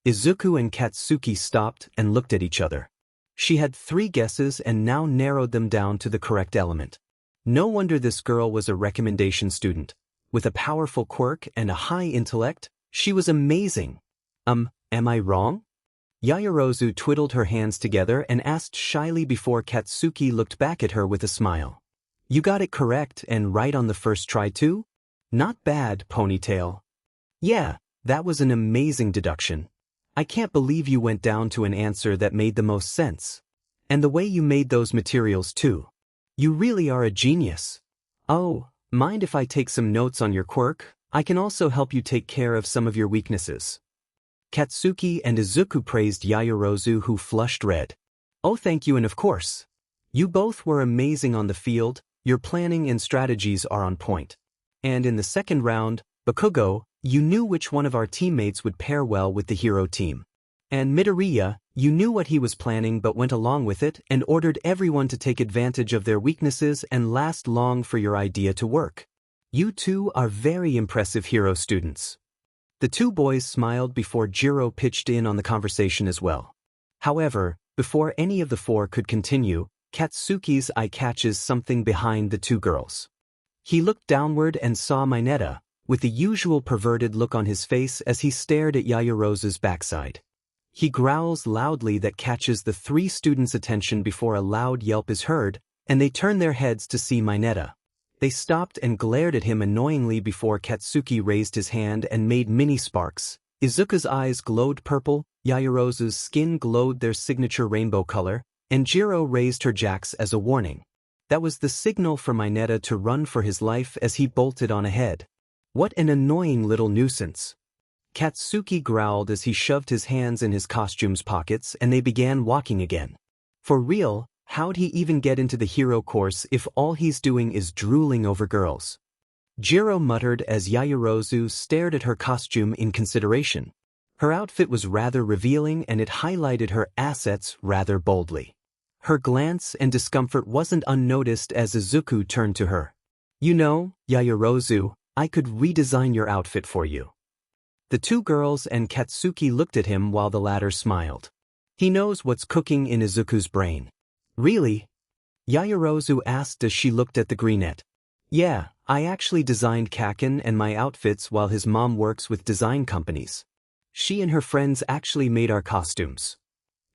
Izuku and Katsuki stopped and looked at each other. She had 3 guesses and now narrowed them down to the correct element. No wonder this girl was a recommendation student. With a powerful quirk and a high intellect, she was amazing. Am I wrong? Yaoyorozu twiddled her hands together and asked shyly before Katsuki looked back at her with a smile. You got it correct and right on the first try too? Not bad, Ponytail. Yeah, that was an amazing deduction. I can't believe you went down to an answer that made the most sense. And the way you made those materials too. You really are a genius. Oh, mind if I take some notes on your quirk? I can also help you take care of some of your weaknesses. Katsuki and Izuku praised Yaoyorozu, who flushed red. Oh, thank you, and of course. You both were amazing on the field, your planning and strategies are on point. And in the second round, Bakugo, you knew which one of our teammates would pair well with the hero team. And Midoriya, you knew what he was planning but went along with it and ordered everyone to take advantage of their weaknesses and last long for your idea to work. You two are very impressive hero students. The 2 boys smiled before Jiro pitched in on the conversation as well. However, before any of the 4 could continue, Katsuki's eye catches something behind the 2 girls. He looked downward and saw Mineta, with the usual perverted look on his face as he stared at Yaoyorozu's backside. He growls loudly that catches the 3 students' attention before a loud yelp is heard, and they turn their heads to see Mineta. They stopped and glared at him annoyingly before Katsuki raised his hand and made mini sparks. Izuku's eyes glowed purple, Yaoyorozu's skin glowed their signature rainbow color, and Jiro raised her jacks as a warning. That was the signal for Mineta to run for his life as he bolted on ahead. What an annoying little nuisance. Katsuki growled as he shoved his hands in his costume's pockets and they began walking again. For real, how'd he even get into the hero course if all he's doing is drooling over girls? Jiro muttered as Yaoyorozu stared at her costume in consideration. Her outfit was rather revealing and it highlighted her assets rather boldly. Her glance and discomfort wasn't unnoticed as Izuku turned to her. You know, Yaoyorozu, I could redesign your outfit for you. The two girls and Katsuki looked at him while the latter smiled. He knows what's cooking in Izuku's brain. Really? Yaoyorozu asked as she looked at the greenette. Yeah, I actually designed Kaken and my outfits while his mom works with design companies. She and her friends actually made our costumes.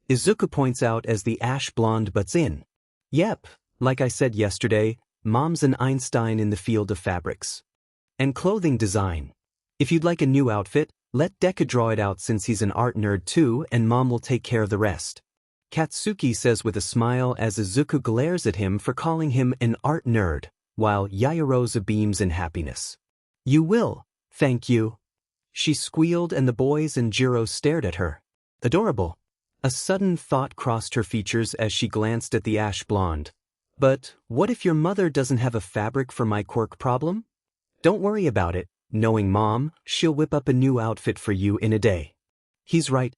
Izuku points out as the ash blonde butts in. Yep, like I said yesterday, Mom's an Einstein in the field of fabrics. And clothing design. If you'd like a new outfit, let Deku draw it out since he's an art nerd too and Mom will take care of the rest. Katsuki says with a smile as Izuku glares at him for calling him an art nerd, while Yaoyorozu beams in happiness. You will, thank you. She squealed and the boys and Jiro stared at her. Adorable. A sudden thought crossed her features as she glanced at the ash blonde. But what if your mother doesn't have a fabric for my quirk problem? Don't worry about it. Knowing Mom, she'll whip up a new outfit for you in a day. He's right.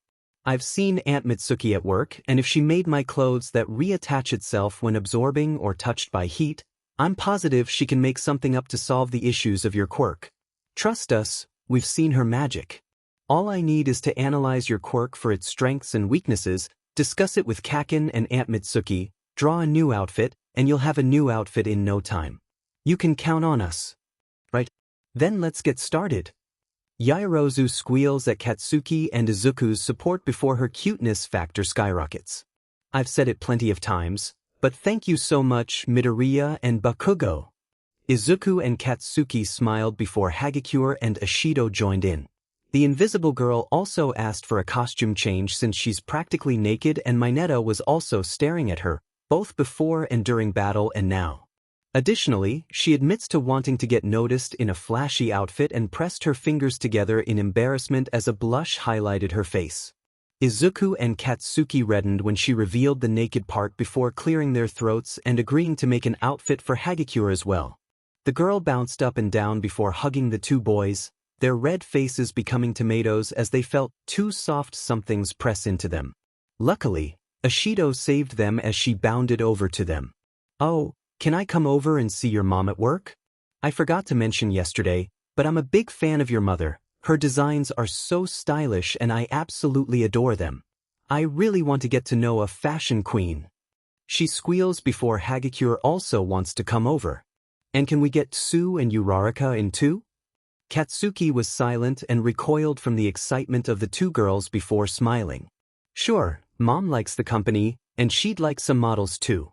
I've seen Aunt Mitsuki at work, and if she made my clothes that reattach itself when absorbing or touched by heat, I'm positive she can make something up to solve the issues of your quirk. Trust us, we've seen her magic. All I need is to analyze your quirk for its strengths and weaknesses, discuss it with Kaken and Aunt Mitsuki, draw a new outfit, and you'll have a new outfit in no time. You can count on us. Right? Then let's get started. Yaoyorozu squeals at Katsuki and Izuku's support before her cuteness factor skyrockets. I've said it plenty of times, but thank you so much, Midoriya and Bakugo. Izuku and Katsuki smiled before Hagakure and Ashido joined in. The invisible girl also asked for a costume change since she's practically naked and Mineta was also staring at her, both before and during battle and now. Additionally, she admits to wanting to get noticed in a flashy outfit and pressed her fingers together in embarrassment as a blush highlighted her face. Izuku and Katsuki reddened when she revealed the naked part before clearing their throats and agreeing to make an outfit for Hagakure as well. The girl bounced up and down before hugging the two boys, their red faces becoming tomatoes as they felt two soft somethings press into them. Luckily, Ashido saved them as she bounded over to them. Oh, can I come over and see your mom at work? I forgot to mention yesterday, but I'm a big fan of your mother. Her designs are so stylish and I absolutely adore them. I really want to get to know a fashion queen. She squeals before Hagakure also wants to come over. And can we get Tsu and Uraraka in too? Katsuki was silent and recoiled from the excitement of the two girls before smiling. Sure, Mom likes the company, and she'd like some models too.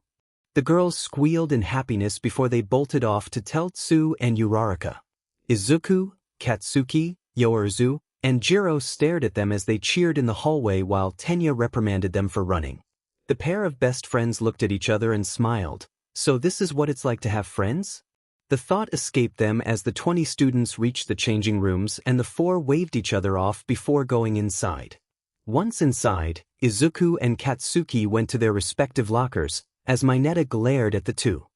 The girls squealed in happiness before they bolted off to tell Tsu and Uraraka. Izuku, Katsuki, Yaoyorozu, and Jiro stared at them as they cheered in the hallway while Tenya reprimanded them for running. The pair of best friends looked at each other and smiled. So this is what it's like to have friends? The thought escaped them as the 20 students reached the changing rooms and the four waved each other off before going inside. Once inside, Izuku and Katsuki went to their respective lockers, as Mineta glared at the two.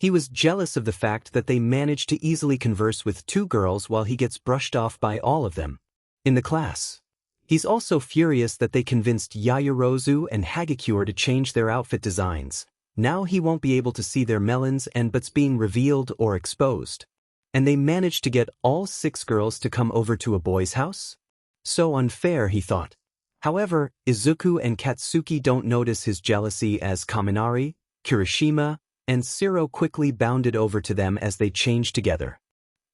He was jealous of the fact that they managed to easily converse with two girls while he gets brushed off by all of them in the class. He's also furious that they convinced Yaoyorozu and Hagakure to change their outfit designs. Now he won't be able to see their melons and butts being revealed or exposed. And they managed to get all 6 girls to come over to a boy's house? So unfair, he thought. However, Izuku and Katsuki don't notice his jealousy as Kaminari, Kirishima, and Siro quickly bounded over to them as they changed together.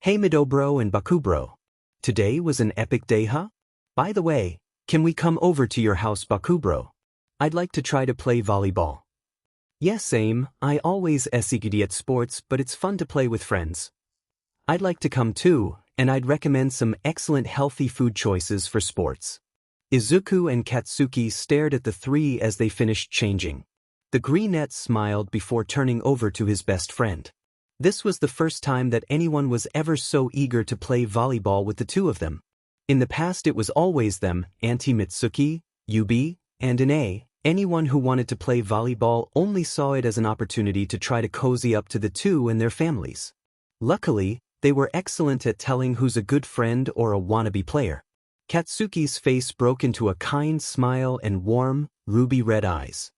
Hey Midobro and Bakubro. Today was an epic day, huh? By the way, can we come over to your house, Bakubro? I'd like to try to play volleyball. Yes, same, I always good at sports, but it's fun to play with friends. I'd like to come too, and I'd recommend some excellent healthy food choices for sports. Izuku and Katsuki stared at the three as they finished changing. The greenette smiled before turning over to his best friend. This was the first time that anyone was ever so eager to play volleyball with the two of them. In the past it was always them, Auntie Mitsuki, Yubi, and Ine. Anyone who wanted to play volleyball only saw it as an opportunity to try to cozy up to the two and their families. Luckily, they were excellent at telling who's a good friend or a wannabe player. Katsuki's face broke into a kind smile and warm, ruby-red eyes.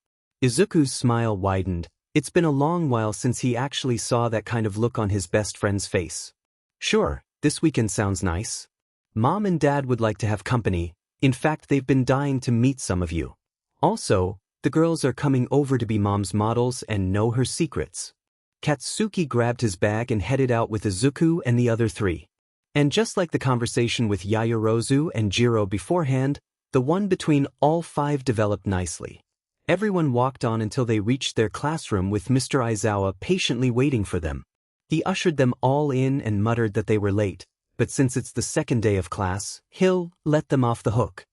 Izuku's smile widened. It's been a long while since he actually saw that kind of look on his best friend's face. Sure, this weekend sounds nice. Mom and Dad would like to have company. In fact, they've been dying to meet some of you. Also, the girls are coming over to be Mom's models and know her secrets. Katsuki grabbed his bag and headed out with Izuku and the other three. And just like the conversation with Yaoyorozu and Jiro beforehand, the one between all five developed nicely. Everyone walked on until they reached their classroom with Mr. Aizawa patiently waiting for them. He ushered them all in and muttered that they were late, but since it's the second day of class, he'll let them off the hook.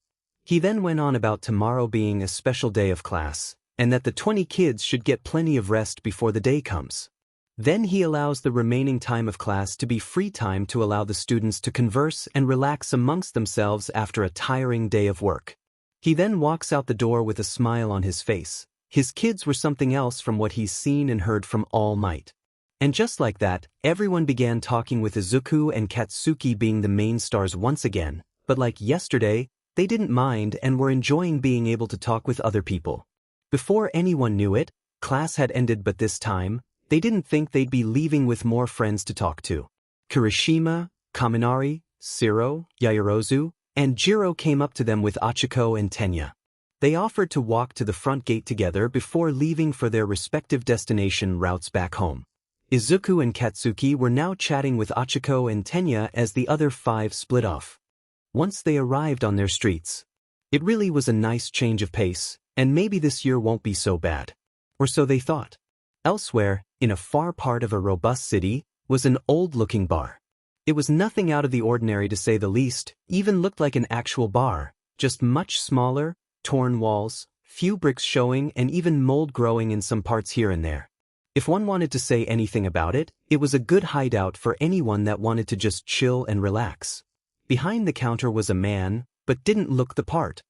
He then went on about tomorrow being a special day of class, and that the 20 kids should get plenty of rest before the day comes. Then he allows the remaining time of class to be free time to allow the students to converse and relax amongst themselves after a tiring day of work. He then walks out the door with a smile on his face. His kids were something else from what he's seen and heard from All Might. And just like that, everyone began talking with Izuku and Katsuki being the main stars once again, but like yesterday, they didn't mind and were enjoying being able to talk with other people. Before anyone knew it, class had ended, but this time, they didn't think they'd be leaving with more friends to talk to. Kirishima, Kaminari, Shiro, Yaoyorozu, and Jiro came up to them with Achiko and Tenya. They offered to walk to the front gate together before leaving for their respective destination routes back home. Izuku and Katsuki were now chatting with Achiko and Tenya as the other five split off. Once they arrived on their streets, it really was a nice change of pace, and maybe this year won't be so bad. Or so they thought. Elsewhere, in a far part of a robust city, was an old-looking bar. It was nothing out of the ordinary to say the least, even looked like an actual bar, just much smaller, torn walls, few bricks showing and even mold growing in some parts here and there. If one wanted to say anything about it, it was a good hideout for anyone that wanted to just chill and relax. Behind the counter was a man, but didn't look the part.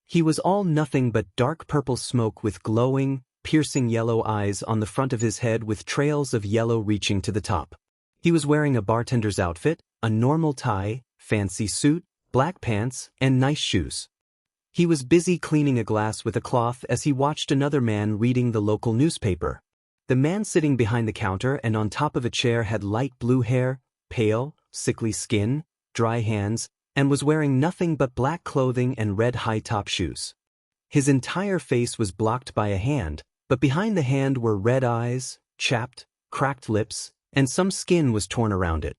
He was all nothing but dark purple smoke with glowing, piercing yellow eyes on the front of his head with trails of yellow reaching to the top. He was wearing a bartender's outfit, a normal tie, fancy suit, black pants, and nice shoes. He was busy cleaning a glass with a cloth as he watched another man reading the local newspaper. The man sitting behind the counter and on top of a chair had light blue hair, pale, sickly skin, dry hands, and was wearing nothing but black clothing and red high-top shoes. His entire face was blocked by a hand, but behind the hand were red eyes, chapped, cracked lips, and some skin was torn around it.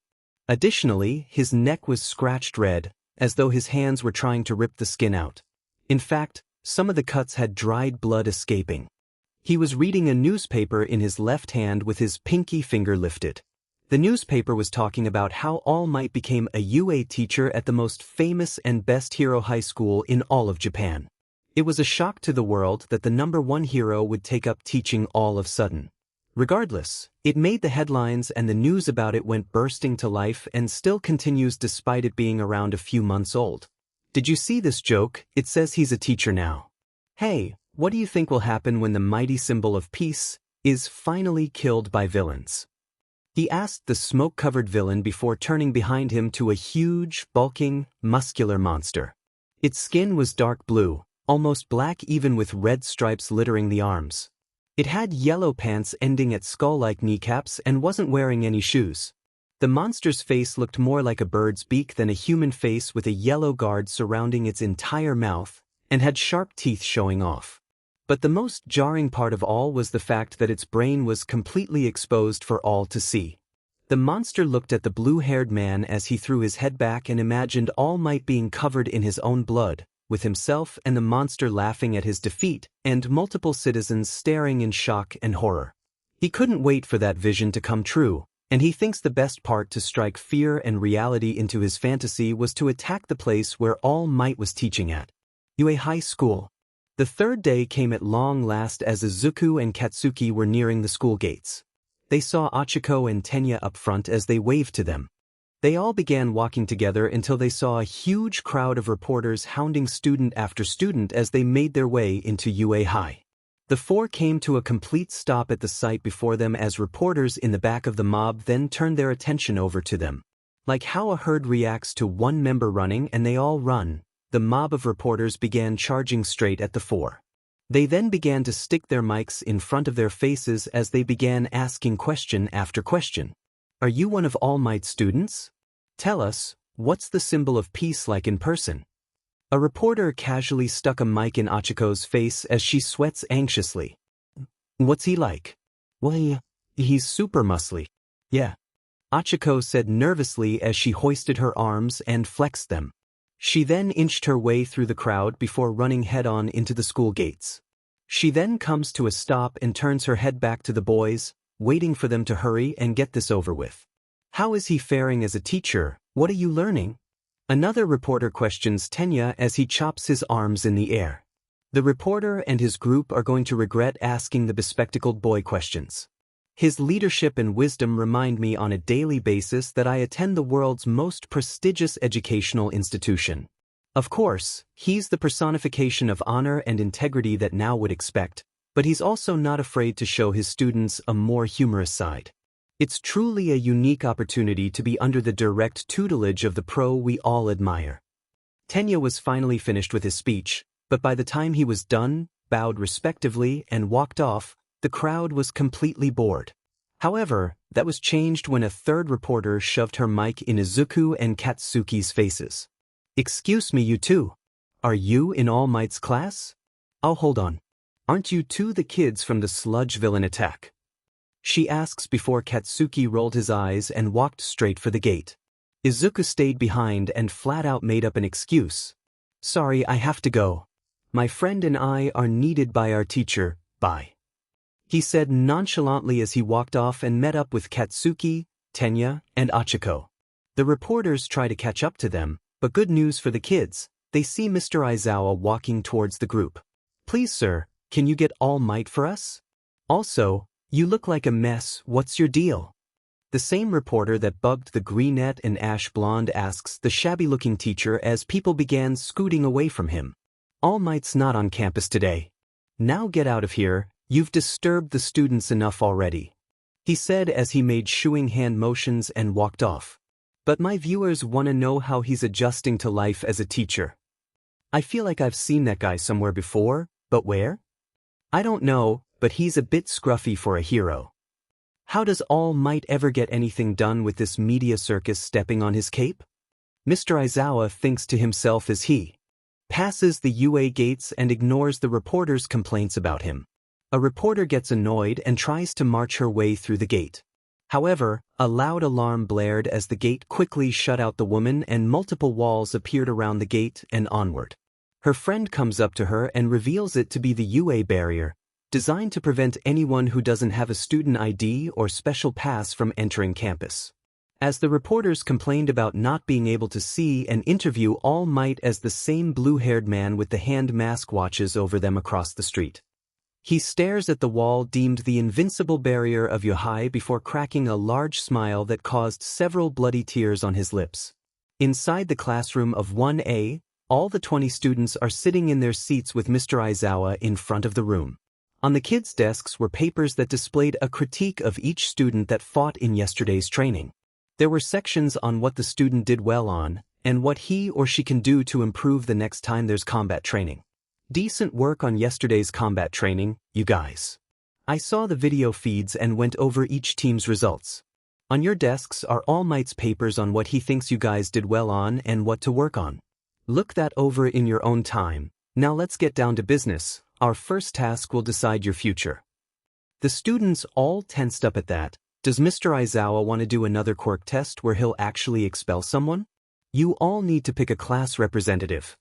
Additionally, his neck was scratched red, as though his hands were trying to rip the skin out. In fact, some of the cuts had dried blood escaping. He was reading a newspaper in his left hand with his pinky finger lifted. The newspaper was talking about how All Might became a UA teacher at the most famous and best hero high school in all of Japan. It was a shock to the world that the #1 hero would take up teaching all of a sudden. Regardless, it made the headlines and the news about it went bursting to life and still continues despite it being around a few months old. Did you see this joke? It says he's a teacher now. Hey, what do you think will happen when the mighty symbol of peace is finally killed by villains? He asked the smoke-covered villain before turning behind him to a huge, bulking, muscular monster. Its skin was dark blue, almost black even with red stripes littering the arms. It had yellow pants ending at skull-like kneecaps and wasn't wearing any shoes. The monster's face looked more like a bird's beak than a human face with a yellow guard surrounding its entire mouth, and had sharp teeth showing off. But the most jarring part of all was the fact that its brain was completely exposed for all to see. The monster looked at the blue-haired man as he threw his head back and imagined All Might being covered in his own blood, with himself and the monster laughing at his defeat, and multiple citizens staring in shock and horror. He couldn't wait for that vision to come true, and he thinks the best part to strike fear and reality into his fantasy was to attack the place where All Might was teaching at. UA High School. The third day came at long last as Izuku and Katsuki were nearing the school gates. They saw Achiko and Tenya up front as they waved to them. They all began walking together until they saw a huge crowd of reporters hounding student after student as they made their way into UA High. The four came to a complete stop at the sight before them as reporters in the back of the mob then turned their attention over to them. Like how a herd reacts to one member running and they all run, the mob of reporters began charging straight at the four. They then began to stick their mics in front of their faces as they began asking question after question. Are you one of All Might's students? Tell us, what's the symbol of peace like in person? A reporter casually stuck a mic in Achiko's face as she sweats anxiously. What's he like? Well, he's super muscly. Yeah. Achiko said nervously as she hoisted her arms and flexed them. She then inched her way through the crowd before running head-on into the school gates. She then comes to a stop and turns her head back to the boys, waiting for them to hurry and get this over with. How is he faring as a teacher? What are you learning? Another reporter questions Tenya as he chops his arms in the air. The reporter and his group are going to regret asking the bespectacled boy questions. His leadership and wisdom remind me on a daily basis that I attend the world's most prestigious educational institution. Of course, he's the personification of honor and integrity that now would expect, but he's also not afraid to show his students a more humorous side. It's truly a unique opportunity to be under the direct tutelage of the pro we all admire. Tenya was finally finished with his speech, but by the time he was done, bowed respectively, and walked off, the crowd was completely bored. However, that was changed when a third reporter shoved her mic in Izuku and Katsuki's faces. Excuse me, you two. Are you in All Might's class? Oh, hold on. Aren't you two the kids from the sludge villain attack? She asks before Katsuki rolled his eyes and walked straight for the gate. Izuku stayed behind and flat out made up an excuse. Sorry, I have to go. My friend and I are needed by our teacher, bye. He said nonchalantly as he walked off and met up with Katsuki, Tenya, and Achiko. The reporters try to catch up to them, but good news for the kids, they see Mr. Aizawa walking towards the group. Please sir, can you get All Might for us? Also, you look like a mess, what's your deal? The same reporter that bugged the greenette and ash blonde asks the shabby-looking teacher as people began scooting away from him. All Might's not on campus today. Now get out of here, you've disturbed the students enough already. He said as he made shooing hand motions and walked off. But my viewers want to know how he's adjusting to life as a teacher. I feel like I've seen that guy somewhere before, but where? I don't know, but he's a bit scruffy for a hero. How does All Might ever get anything done with this media circus stepping on his cape? Mr. Aizawa thinks to himself as he passes the UA gates and ignores the reporter's complaints about him. A reporter gets annoyed and tries to march her way through the gate. However, a loud alarm blared as the gate quickly shut out the woman and multiple walls appeared around the gate and onward. Her friend comes up to her and reveals it to be the UA barrier, designed to prevent anyone who doesn't have a student ID or special pass from entering campus. As the reporters complained about not being able to see and interview All Might as the same blue-haired man with the hand mask watches over them across the street. He stares at the wall deemed the invincible barrier of Yohai before cracking a large smile that caused several bloody tears on his lips. Inside the classroom of 1A, all the 20 students are sitting in their seats with Mr. Aizawa in front of the room. On the kids' desks were papers that displayed a critique of each student that fought in yesterday's training. There were sections on what the student did well on, and what he or she can do to improve the next time there's combat training. Decent work on yesterday's combat training, you guys. I saw the video feeds and went over each team's results. On your desks are All Might's papers on what he thinks you guys did well on and what to work on. Look that over in your own time. Now let's get down to business. Our first task will decide your future. The students all tensed up at that. Does Mr. Aizawa want to do another quirk test where he'll actually expel someone? You all need to pick a class representative.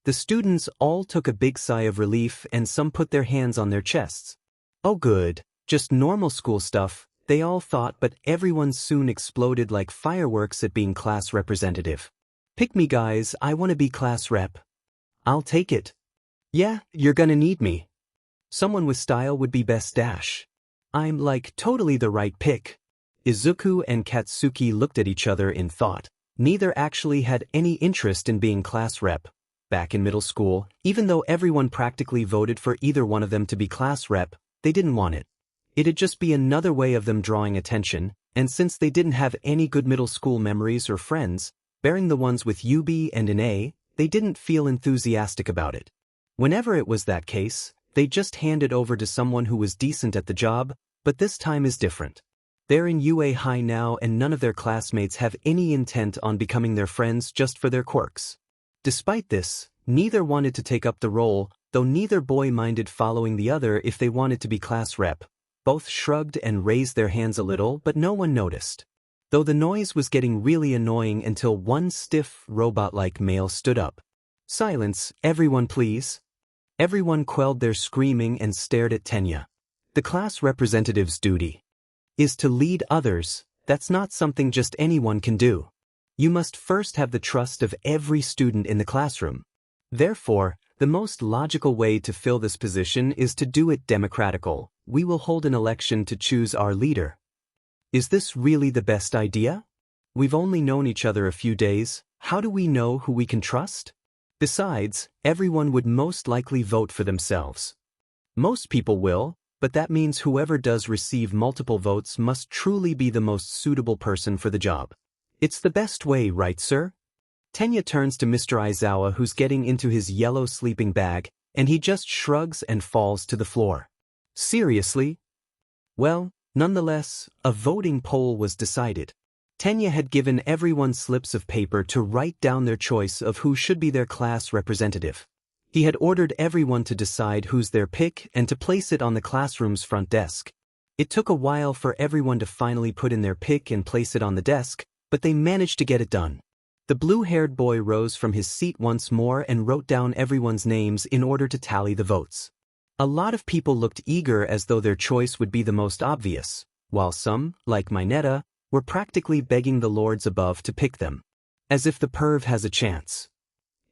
The students all took a big sigh of relief and some put their hands on their chests. Oh good, just normal school stuff, they all thought, but everyone soon exploded like fireworks at being class representative. Pick me guys, I want to be class rep. I'll take it. Yeah, you're gonna need me. Someone with style would be best dash. I'm like totally the right pick. Izuku and Katsuki looked at each other in thought. Neither actually had any interest in being class rep. Back in middle school, even though everyone practically voted for either one of them to be class rep, they didn't want it. It'd just be another way of them drawing attention, and since they didn't have any good middle school memories or friends, bearing the ones with UB and an A, they didn't feel enthusiastic about it. Whenever it was that case, they just hand it over to someone who was decent at the job, but this time is different. They're in UA High now and none of their classmates have any intent on becoming their friends just for their quirks. Despite this, neither wanted to take up the role, though neither boy minded following the other if they wanted to be class rep. Both shrugged and raised their hands a little, but no one noticed. Though the noise was getting really annoying until one stiff, robot-like male stood up. Silence, everyone please. Everyone quelled their screaming and stared at Tenya. The class representative's duty is to lead others. That's not something just anyone can do. You must first have the trust of every student in the classroom. Therefore, the most logical way to fill this position is to do it democratical. We will hold an election to choose our leader. Is this really the best idea? We've only known each other a few days. How do we know who we can trust? Besides, everyone would most likely vote for themselves. Most people will, but that means whoever does receive multiple votes must truly be the most suitable person for the job. It's the best way, right, sir? Tenya turns to Mr. Aizawa, who's getting into his yellow sleeping bag, and he just shrugs and falls to the floor. Seriously? Well, nonetheless, a voting poll was decided. Tenya had given everyone slips of paper to write down their choice of who should be their class representative. He had ordered everyone to decide who's their pick and to place it on the classroom's front desk. It took a while for everyone to finally put in their pick and place it on the desk, but they managed to get it done. The blue-haired boy rose from his seat once more and wrote down everyone's names in order to tally the votes. A lot of people looked eager as though their choice would be the most obvious, while some, like Mineta, were practically begging the lords above to pick them. As if the perv has a chance.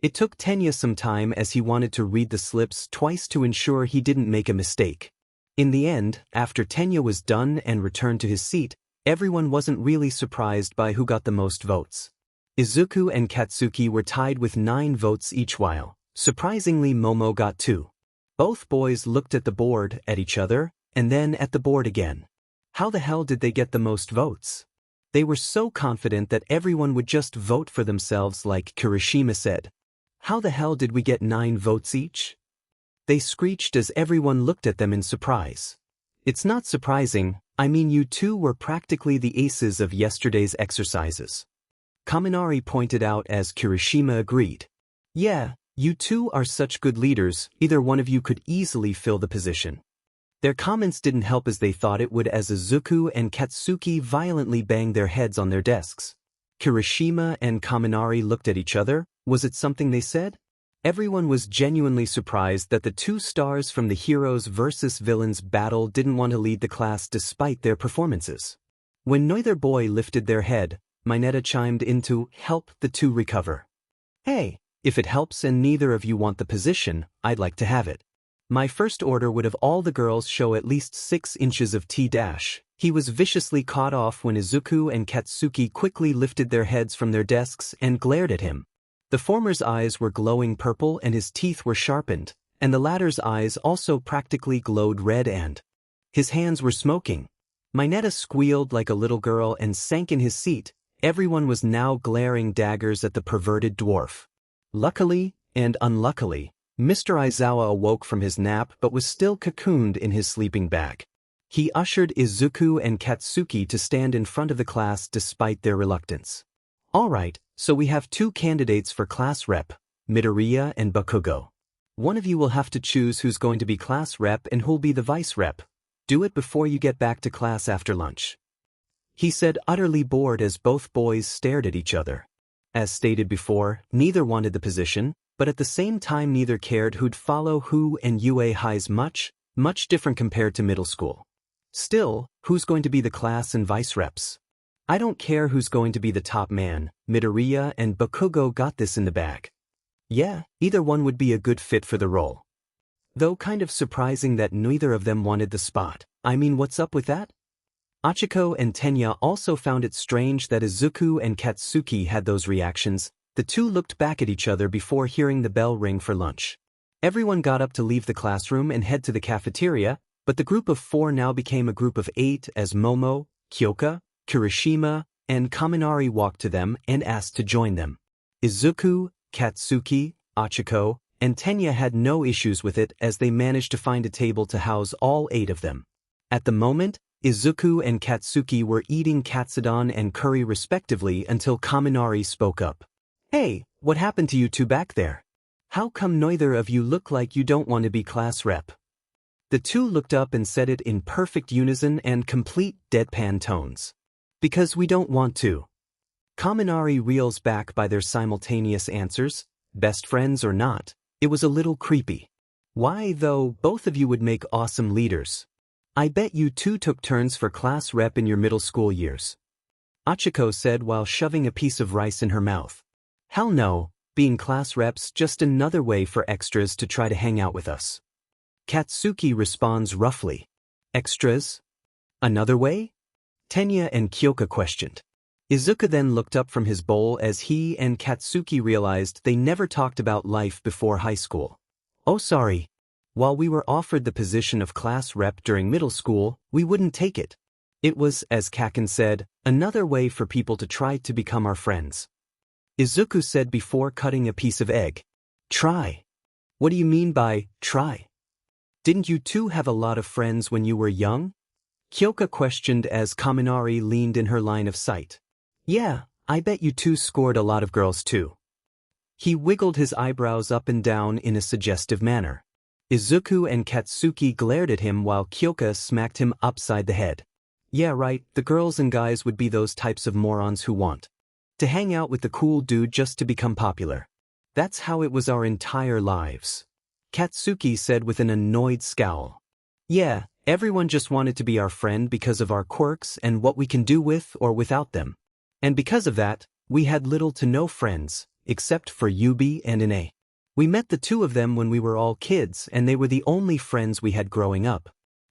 It took Tenya some time as he wanted to read the slips twice to ensure he didn't make a mistake. In the end, after Tenya was done and returned to his seat, everyone wasn't really surprised by who got the most votes. Izuku and Katsuki were tied with 9 votes each while, surprisingly Momo got 2. Both boys looked at the board, at each other, and then at the board again. How the hell did they get the most votes? They were so confident that everyone would just vote for themselves like Kirishima said. How the hell did we get 9 votes each? They screeched as everyone looked at them in surprise. It's not surprising, I mean you two were practically the aces of yesterday's exercises. Kaminari pointed out as Kirishima agreed. Yeah, you two are such good leaders, either one of you could easily fill the position. Their comments didn't help as they thought it would as Izuku and Katsuki violently banged their heads on their desks. Kirishima and Kaminari looked at each other. Was it something they said? Everyone was genuinely surprised that the 2 stars from the heroes versus villains battle didn't want to lead the class despite their performances. When neither boy lifted their head, Mineta chimed in to help the 2 recover. Hey, if it helps and neither of you want the position, I'd like to have it. My first order would have all the girls show at least 6 inches of T-dash. He was viciously caught off when Izuku and Katsuki quickly lifted their heads from their desks and glared at him. The former's eyes were glowing purple and his teeth were sharpened, and the latter's eyes also practically glowed red and his hands were smoking. Mineta squealed like a little girl and sank in his seat. Everyone was now glaring daggers at the perverted dwarf. Luckily, and unluckily, Mr. Aizawa awoke from his nap but was still cocooned in his sleeping bag. He ushered Izuku and Katsuki to stand in front of the class despite their reluctance. Alright, so we have 2 candidates for class rep, Midoriya and Bakugo. One of you will have to choose who's going to be class rep and who'll be the vice rep. Do it before you get back to class after lunch. He said, utterly bored as both boys stared at each other. As stated before, neither wanted the position, but at the same time neither cared who'd follow who, and UA High's much different compared to middle school. Still, who's going to be the class and vice reps? I don't care who's going to be the top man, Midoriya and Bakugo got this in the bag. Yeah, either one would be a good fit for the role. Though kind of surprising that neither of them wanted the spot. I mean, what's up with that? Achiko and Tenya also found it strange that Izuku and Katsuki had those reactions. The two looked back at each other before hearing the bell ring for lunch. Everyone got up to leave the classroom and head to the cafeteria, but the group of 4 now became a group of 8 as Momo, Kyoka, Kirishima, and Kaminari walked to them and asked to join them. Izuku, Katsuki, Achiko, and Tenya had no issues with it as they managed to find a table to house all 8 of them. At the moment, Izuku and Katsuki were eating katsudon and curry respectively until Kaminari spoke up. Hey, what happened to you two back there? How come neither of you look like you don't want to be class rep? The two looked up and said it in perfect unison and complete deadpan tones. Because we don't want to. Kaminari reels back by their simultaneous answers, best friends or not. It was a little creepy. Why, though, both of you would make awesome leaders. I bet you two took turns for class rep in your middle school years. Achiko said while shoving a piece of rice in her mouth. Hell no, being class reps just another way for extras to try to hang out with us. Katsuki responds roughly. Extras? Another way? Tenya and Kyoka questioned. Izuku then looked up from his bowl as he and Katsuki realized they never talked about life before high school. Oh sorry. While we were offered the position of class rep during middle school, we wouldn't take it. It was, as Kaken said, another way for people to try to become our friends. Izuku said before cutting a piece of egg. Try. What do you mean by, try? Didn't you two have a lot of friends when you were young? Kyoka questioned as Kaminari leaned in her line of sight. Yeah, I bet you two scored a lot of girls too. He wiggled his eyebrows up and down in a suggestive manner. Izuku and Katsuki glared at him while Kyoka smacked him upside the head. Yeah right, the girls and guys would be those types of morons who want to hang out with the cool dude just to become popular. That's how it was our entire lives. Katsuki said with an annoyed scowl. Yeah, everyone just wanted to be our friend because of our quirks and what we can do with or without them. And because of that, we had little to no friends, except for Yubi and Ine. We met the two of them when we were all kids and they were the only friends we had growing up.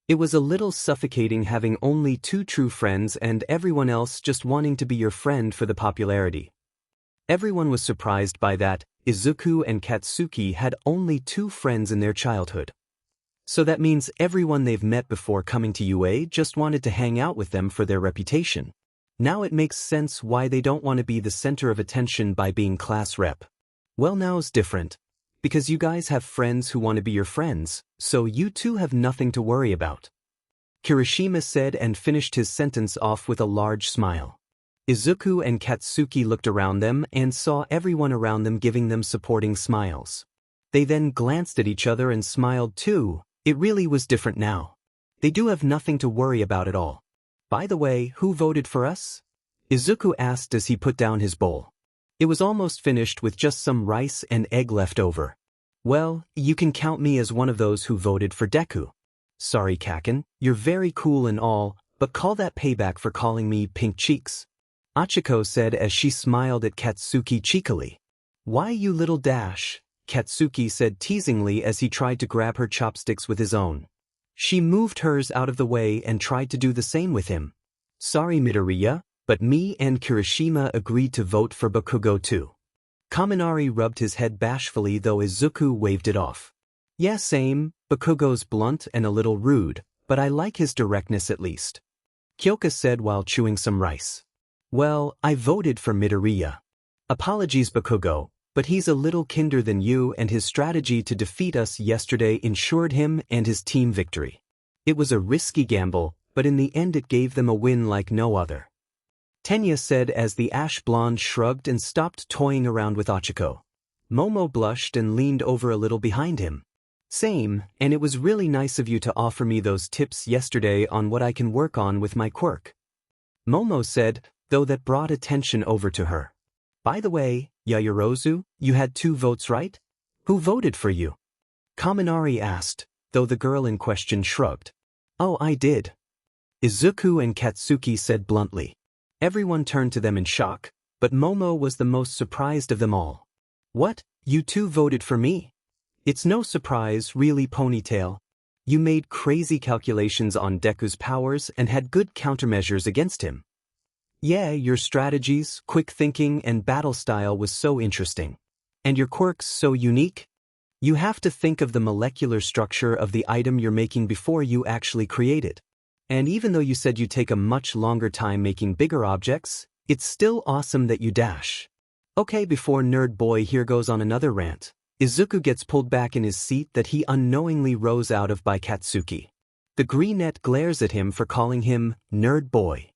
It was a little suffocating having only 2 true friends and everyone else just wanting to be your friend for the popularity. Everyone was surprised by that. Izuku and Katsuki had only 2 friends in their childhood. So that means everyone they've met before coming to UA just wanted to hang out with them for their reputation. Now it makes sense why they don't want to be the center of attention by being class rep. Well, now's different. Because you guys have friends who want to be your friends, so you two have nothing to worry about. Kirishima said and finished his sentence off with a large smile. Izuku and Katsuki looked around them and saw everyone around them giving them supporting smiles. They then glanced at each other and smiled too. It really was different now. They do have nothing to worry about at all. By the way, who voted for us? Izuku asked as he put down his bowl. It was almost finished with just some rice and egg left over. Well, you can count me as one of those who voted for Deku. Sorry Kaken, you're very cool and all, but call that payback for calling me pink cheeks. Achiko said as she smiled at Katsuki cheekily. Why you little dash? Katsuki said teasingly as he tried to grab her chopsticks with his own. She moved hers out of the way and tried to do the same with him. Sorry Midoriya, but me and Kirishima agreed to vote for Bakugo too. Kaminari rubbed his head bashfully though Izuku waved it off. Yeah same, Bakugo's blunt and a little rude, but I like his directness at least. Kyoka said while chewing some rice. Well, I voted for Midoriya. Apologies Bakugo, but he's a little kinder than you and his strategy to defeat us yesterday ensured him and his team victory. It was a risky gamble, but in the end it gave them a win like no other. Tenya said as the ash blonde shrugged and stopped toying around with Achiko. Momo blushed and leaned over a little behind him. Same, and it was really nice of you to offer me those tips yesterday on what I can work on with my quirk. Momo said, though that brought attention over to her. By the way, Yaoyorozu, you had 2 votes right? Who voted for you? Kaminari asked, though the girl in question shrugged. Oh, I did. Izuku and Katsuki said bluntly. Everyone turned to them in shock, but Momo was the most surprised of them all. What, you two voted for me? It's no surprise, really, Ponytail. You made crazy calculations on Deku's powers and had good countermeasures against him. Yeah, your strategies, quick thinking, and battle style was so interesting. And your quirks so unique? You have to think of the molecular structure of the item you're making before you actually create it. And even though you said you take a much longer time making bigger objects, it's still awesome that you dash. Okay, before Nerd Boy here goes on another rant, Izuku gets pulled back in his seat that he unknowingly rose out of by Katsuki. The greenette glares at him for calling him Nerd Boy.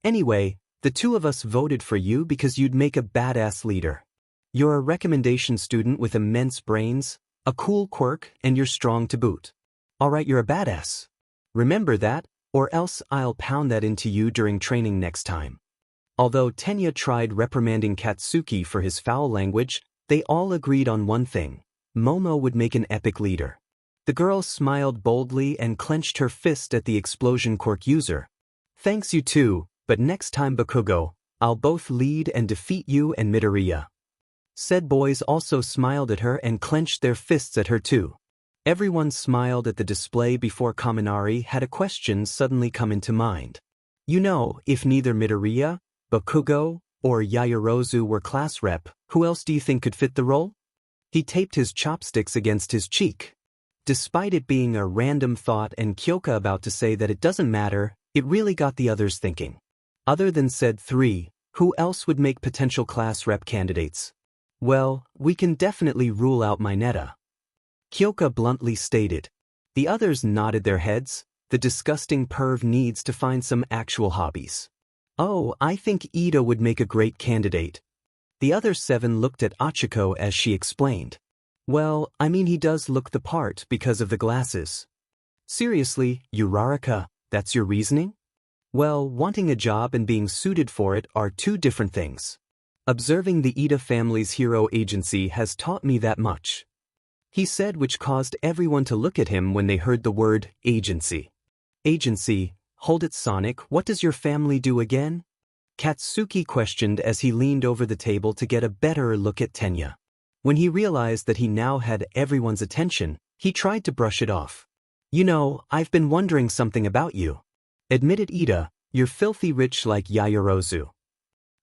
Anyway, the two of us voted for you because you'd make a badass leader. You're a recommendation student with immense brains, a cool quirk, and you're strong to boot. Alright, you're a badass. Remember that, or else I'll pound that into you during training next time. Although Tenya tried reprimanding Katsuki for his foul language, they all agreed on one thing: Momo would make an epic leader. The girl smiled boldly and clenched her fist at the explosion quirk user. Thanks you too, but next time Bakugo, I'll both lead and defeat you and Midoriya. Said boys also smiled at her and clenched their fists at her too. Everyone smiled at the display before Kaminari had a question suddenly come into mind. You know, if neither Midoriya, Bakugo, or Yaoyorozu were class rep, who else do you think could fit the role? He taped his chopsticks against his cheek. Despite it being a random thought and Kyoka about to say that it doesn't matter, it really got the others thinking. Other than said three, who else would make potential class rep candidates? Well, we can definitely rule out Mineta. Kyoka bluntly stated. The others nodded their heads. The disgusting perv needs to find some actual hobbies. Oh, I think Ida would make a great candidate. The other seven looked at Achiko as she explained. Well, I mean, he does look the part because of the glasses. Seriously, Uraraka, that's your reasoning? Well, wanting a job and being suited for it are two different things. Observing the Ida family's hero agency has taught me that much. He said, which caused everyone to look at him when they heard the word agency. Agency, hold it Sonic, what does your family do again? Katsuki questioned as he leaned over the table to get a better look at Tenya. When he realized that he now had everyone's attention, he tried to brush it off. You know, I've been wondering something about you. Admitted Ida, you're filthy rich like Yaoyorozu.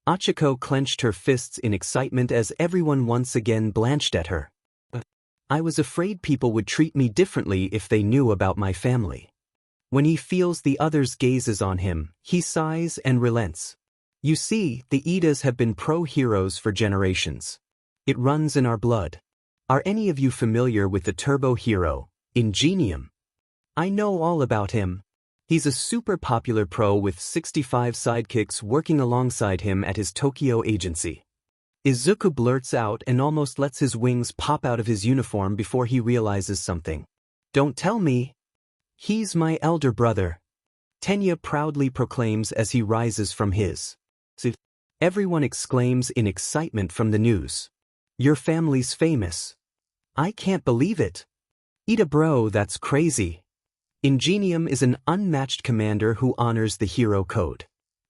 Achiko clenched her fists in excitement as everyone once again blanched at her. I was afraid people would treat me differently if they knew about my family. When he feels the others' gazes on him, he sighs and relents. You see, the Idas have been pro-heroes for generations. It runs in our blood. Are any of you familiar with the turbo hero, Ingenium? I know all about him. He's a super popular pro with 65 sidekicks working alongside him at his Tokyo agency. Izuku blurts out and almost lets his wings pop out of his uniform before he realizes something. Don't tell me. He's my elder brother. Tenya proudly proclaims as he rises from his seat. Everyone exclaims in excitement from the news. Your family's famous. I can't believe it. Ida bro, that's crazy. Ingenium is an unmatched commander who honors the hero code.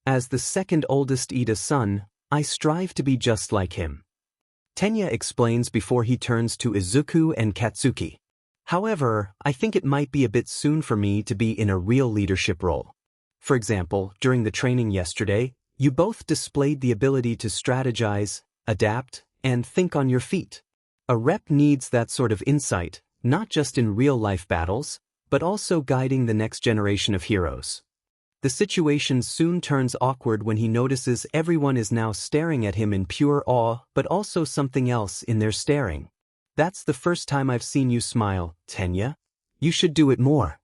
As the second oldest Ida son, I strive to be just like him. Tenya explains before he turns to Izuku and Katsuki. However, I think it might be a bit soon for me to be in a real leadership role. For example, during the training yesterday, you both displayed the ability to strategize, adapt, and think on your feet. A rep needs that sort of insight, not just in real-life battles, but also guiding the next generation of heroes. The situation soon turns awkward when he notices everyone is now staring at him in pure awe, but also something else in their staring. That's the first time I've seen you smile, Tenya. You should do it more.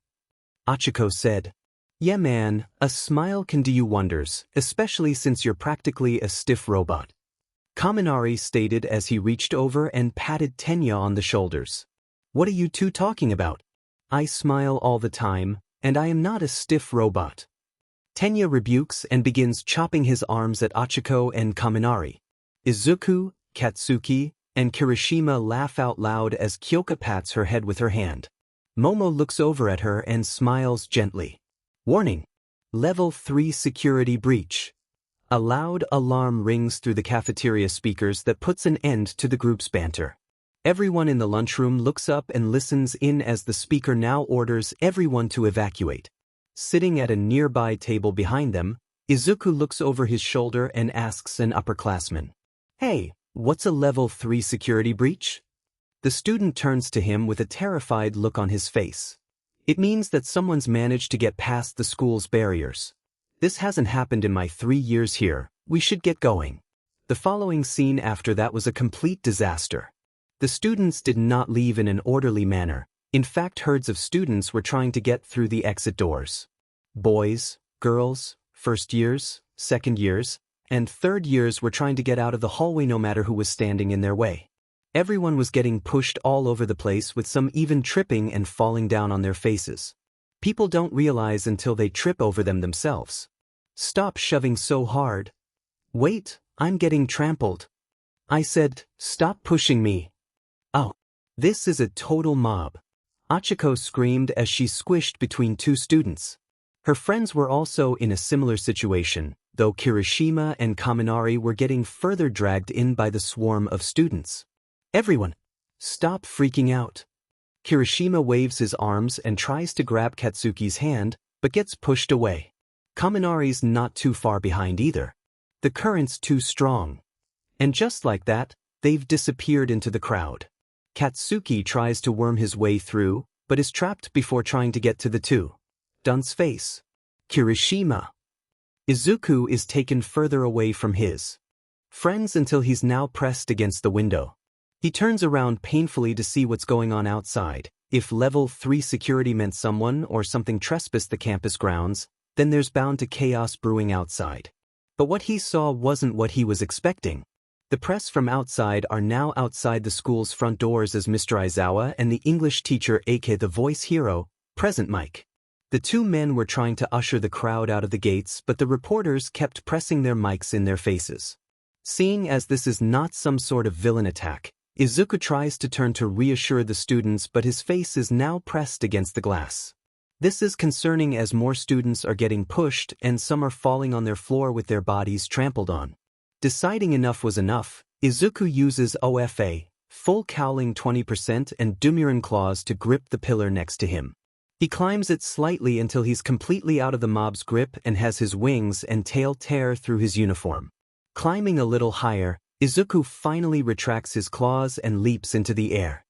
Achiko said. Yeah man, a smile can do you wonders, especially since you're practically a stiff robot. Kaminari stated as he reached over and patted Tenya on the shoulders. What are you two talking about? I smile all the time, and I am not a stiff robot. Tenya rebukes and begins chopping his arms at Achiko and Kaminari. Izuku, Katsuki, and Kirishima laugh out loud as Kyoka pats her head with her hand. Momo looks over at her and smiles gently. Warning! Level 3 security breach. A loud alarm rings through the cafeteria speakers that puts an end to the group's banter. Everyone in the lunchroom looks up and listens in as the speaker now orders everyone to evacuate. Sitting at a nearby table behind them, Izuku looks over his shoulder and asks an upperclassman, "Hey, what's a level 3 security breach?" The student turns to him with a terrified look on his face. It means that someone's managed to get past the school's barriers. This hasn't happened in my 3 years here, we should get going. The following scene after that was a complete disaster. The students did not leave in an orderly manner. In fact, herds of students were trying to get through the exit doors. Boys, girls, first years, second years, and third years were trying to get out of the hallway no matter who was standing in their way. Everyone was getting pushed all over the place, with some even tripping and falling down on their faces. People don't realize until they trip over them themselves. "Stop shoving so hard." "Wait, I'm getting trampled." "I said, stop pushing me." "Oh, this is a total mob." Achiko screamed as she squished between two students. Her friends were also in a similar situation, though Kirishima and Kaminari were getting further dragged in by the swarm of students. "Everyone, stop freaking out." Kirishima waves his arms and tries to grab Katsuki's hand, but gets pushed away. Kaminari's not too far behind either. The current's too strong. And just like that, they've disappeared into the crowd. Katsuki tries to worm his way through, but is trapped before trying to get to the two. Dunce face. Kirishima. Izuku is taken further away from his friends until he's now pressed against the window. He turns around painfully to see what's going on outside. If level 3 security meant someone or something trespassed the campus grounds, then there's bound to chaos brewing outside. But what he saw wasn't what he was expecting. The press from outside are now outside the school's front doors as Mr. Aizawa and the English teacher aka the voice hero, present Mike. The two men were trying to usher the crowd out of the gates, but the reporters kept pressing their mics in their faces. Seeing as this is not some sort of villain attack, Izuku tries to turn to reassure the students, but his face is now pressed against the glass. This is concerning as more students are getting pushed and some are falling on their floor with their bodies trampled on. Deciding enough was enough, Izuku uses OFA, full cowling 20% and Dumuren claws to grip the pillar next to him. He climbs it slightly until he's completely out of the mob's grip and has his wings and tail tear through his uniform. Climbing a little higher, Izuku finally retracts his claws and leaps into the air.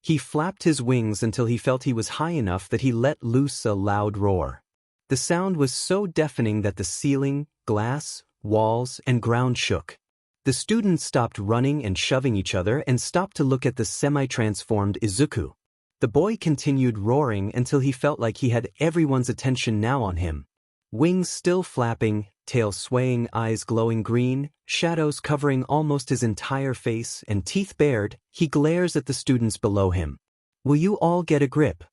He flapped his wings until he felt he was high enough that he let loose a loud roar. The sound was so deafening that the ceiling, glass, walls, and ground shook. The students stopped running and shoving each other and stopped to look at the semi-transformed Izuku. The boy continued roaring until he felt like he had everyone's attention now on him. Wings still flapping, tail swaying, eyes glowing green, shadows covering almost his entire face, and teeth bared, he glares at the students below him. "Will you all get a grip?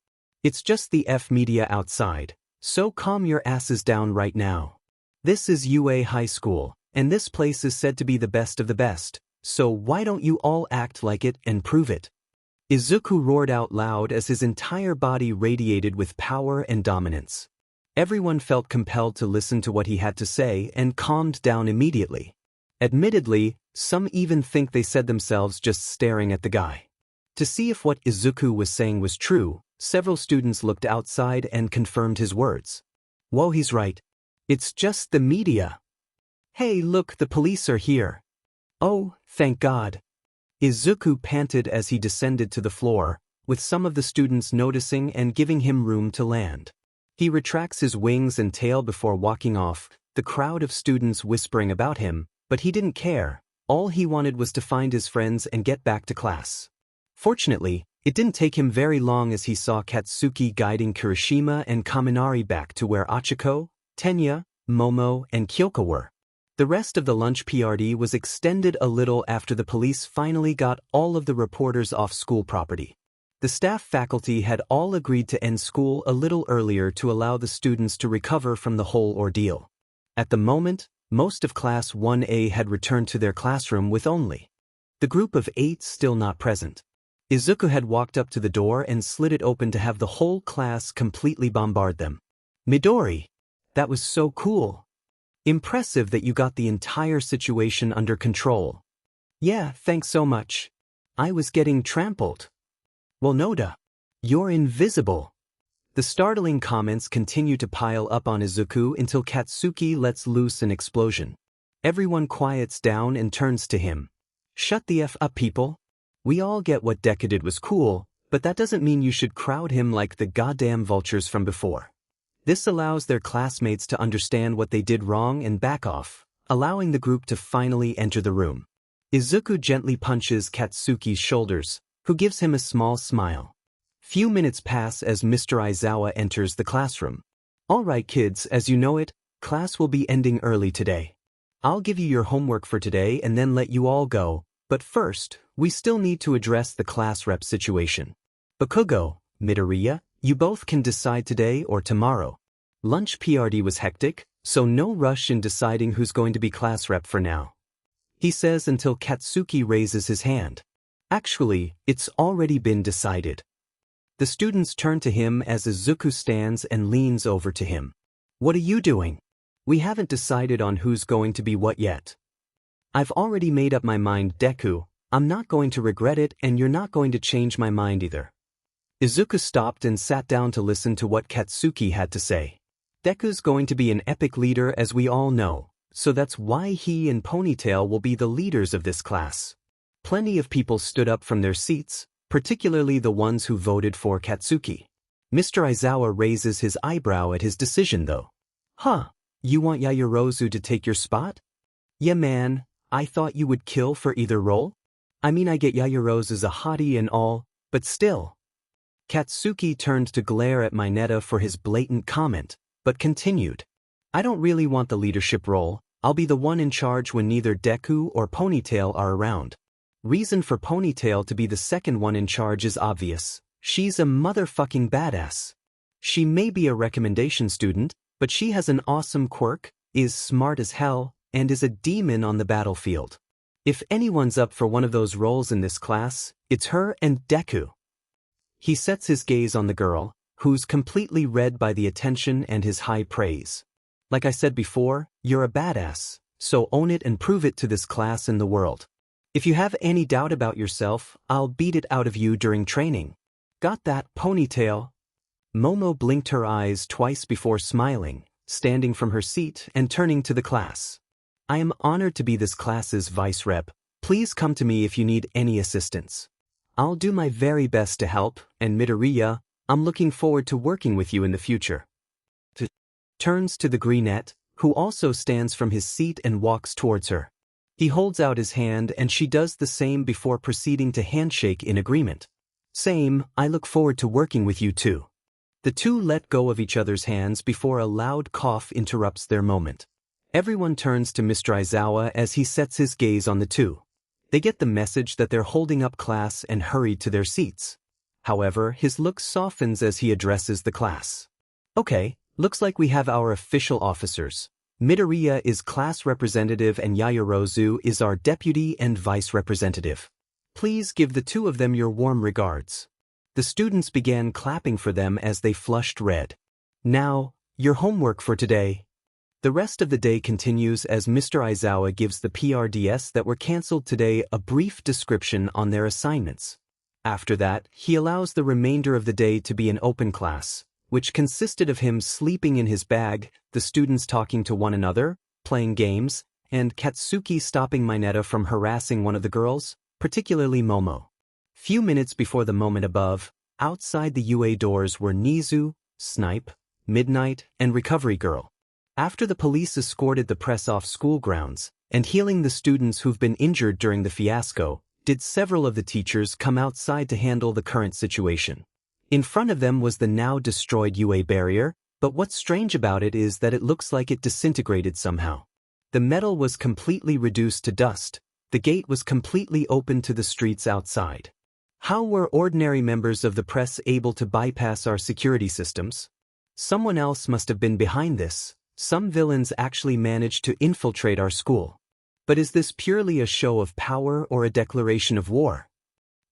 It's just the F-media outside, so calm your asses down right now. This is UA High School, and this place is said to be the best of the best, so why don't you all act like it and prove it?" Izuku roared out loud as his entire body radiated with power and dominance. Everyone felt compelled to listen to what he had to say and calmed down immediately. Admittedly, some even think they said themselves just staring at the guy. To see if what Izuku was saying was true, several students looked outside and confirmed his words. "Whoa, he's right. It's just the media. Hey, look, the police are here." "Oh, thank God." Izuku panted as he descended to the floor, with some of the students noticing and giving him room to land. He retracts his wings and tail before walking off, the crowd of students whispering about him, but he didn't care. All he wanted was to find his friends and get back to class. Fortunately, it didn't take him very long as he saw Katsuki guiding Kirishima and Kaminari back to where Achiko, Tenya, Momo, and Kyoka were. The rest of the lunch PRD was extended a little after the police finally got all of the reporters off school property. The staff faculty had all agreed to end school a little earlier to allow the students to recover from the whole ordeal. At the moment, most of Class 1A had returned to their classroom with only The group of 8 still not present. Izuku had walked up to the door and slid it open to have the whole class completely bombard them. Midori! That was so cool. Impressive that you got the entire situation under control. Yeah, thanks so much. I was getting trampled. Well, Noda. You're invisible. The startling comments continue to pile up on Izuku until Katsuki lets loose an explosion. Everyone quiets down and turns to him. Shut the F up, people. We all get what Deku did was cool, but that doesn't mean you should crowd him like the goddamn vultures from before. This allows their classmates to understand what they did wrong and back off, allowing the group to finally enter the room. Izuku gently punches Katsuki's shoulders, who gives him a small smile. Few minutes pass as Mr. Aizawa enters the classroom. All right, kids, as you know it, class will be ending early today. I'll give you your homework for today and then let you all go, but first, we still need to address the class rep situation. Bakugo, Midoriya, you both can decide today or tomorrow. Lunch PRD was hectic, so no rush in deciding who's going to be class rep for now. He says until Katsuki raises his hand. Actually, it's already been decided. The students turn to him as Izuku stands and leans over to him. What are you doing? We haven't decided on who's going to be what yet. I've already made up my mind, Deku. I'm not going to regret it and you're not going to change my mind either. Izuku stopped and sat down to listen to what Katsuki had to say. Deku's going to be an epic leader as we all know, so that's why he and Ponytail will be the leaders of this class. Plenty of people stood up from their seats, particularly the ones who voted for Katsuki. Mr. Aizawa raises his eyebrow at his decision though. Huh, you want Yaoyorozu to take your spot? Yeah man, I thought you would kill for either role. I mean I get Yaoyorozu's a hottie and all, but still. Katsuki turned to glare at Mineta for his blatant comment, but continued. I don't really want the leadership role, I'll be the one in charge when neither Deku or Ponytail are around. Reason for Ponytail to be the second one in charge is obvious. She's a motherfucking badass. She may be a recommendation student, but she has an awesome quirk, is smart as hell, and is a demon on the battlefield. If anyone's up for one of those roles in this class, it's her and Deku. He sets his gaze on the girl, who's completely read by the attention and his high praise. Like I said before, you're a badass, so own it and prove it to this class and the world. If you have any doubt about yourself, I'll beat it out of you during training. Got that, Ponytail? Momo blinked her eyes twice before smiling, standing from her seat and turning to the class. I am honored to be this class's vice rep. Please come to me if you need any assistance. I'll do my very best to help, and Midoriya, I'm looking forward to working with you in the future. Turns to the greenette, who also stands from his seat and walks towards her. He holds out his hand and she does the same before proceeding to handshake in agreement. Same, I look forward to working with you too. The two let go of each other's hands before a loud cough interrupts their moment. Everyone turns to Mr. Aizawa as he sets his gaze on the two. They get the message that they're holding up class and hurry to their seats. However, his look softens as he addresses the class. Okay, looks like we have our official officers. Midoriya is class representative and Yaoyorozu is our deputy and vice representative. Please give the two of them your warm regards. The students began clapping for them as they flushed red. Now, your homework for today. The rest of the day continues as Mr. Aizawa gives the PRDS that were cancelled today a brief description on their assignments. After that, he allows the remainder of the day to be an open class, which consisted of him sleeping in his bag, the students talking to one another, playing games, and Katsuki stopping Mineta from harassing one of the girls, particularly Momo. Few minutes before the moment above, outside the UA doors were Nizu, Snipe, Midnight, and Recovery Girl. After the police escorted the press off school grounds, and healing the students who've been injured during the fiasco, did several of the teachers come outside to handle the current situation. In front of them was the now destroyed UA barrier, but what's strange about it is that it looks like it disintegrated somehow. The metal was completely reduced to dust, the gate was completely open to the streets outside. How were ordinary members of the press able to bypass our security systems? Someone else must have been behind this. Some villains actually managed to infiltrate our school. But is this purely a show of power or a declaration of war?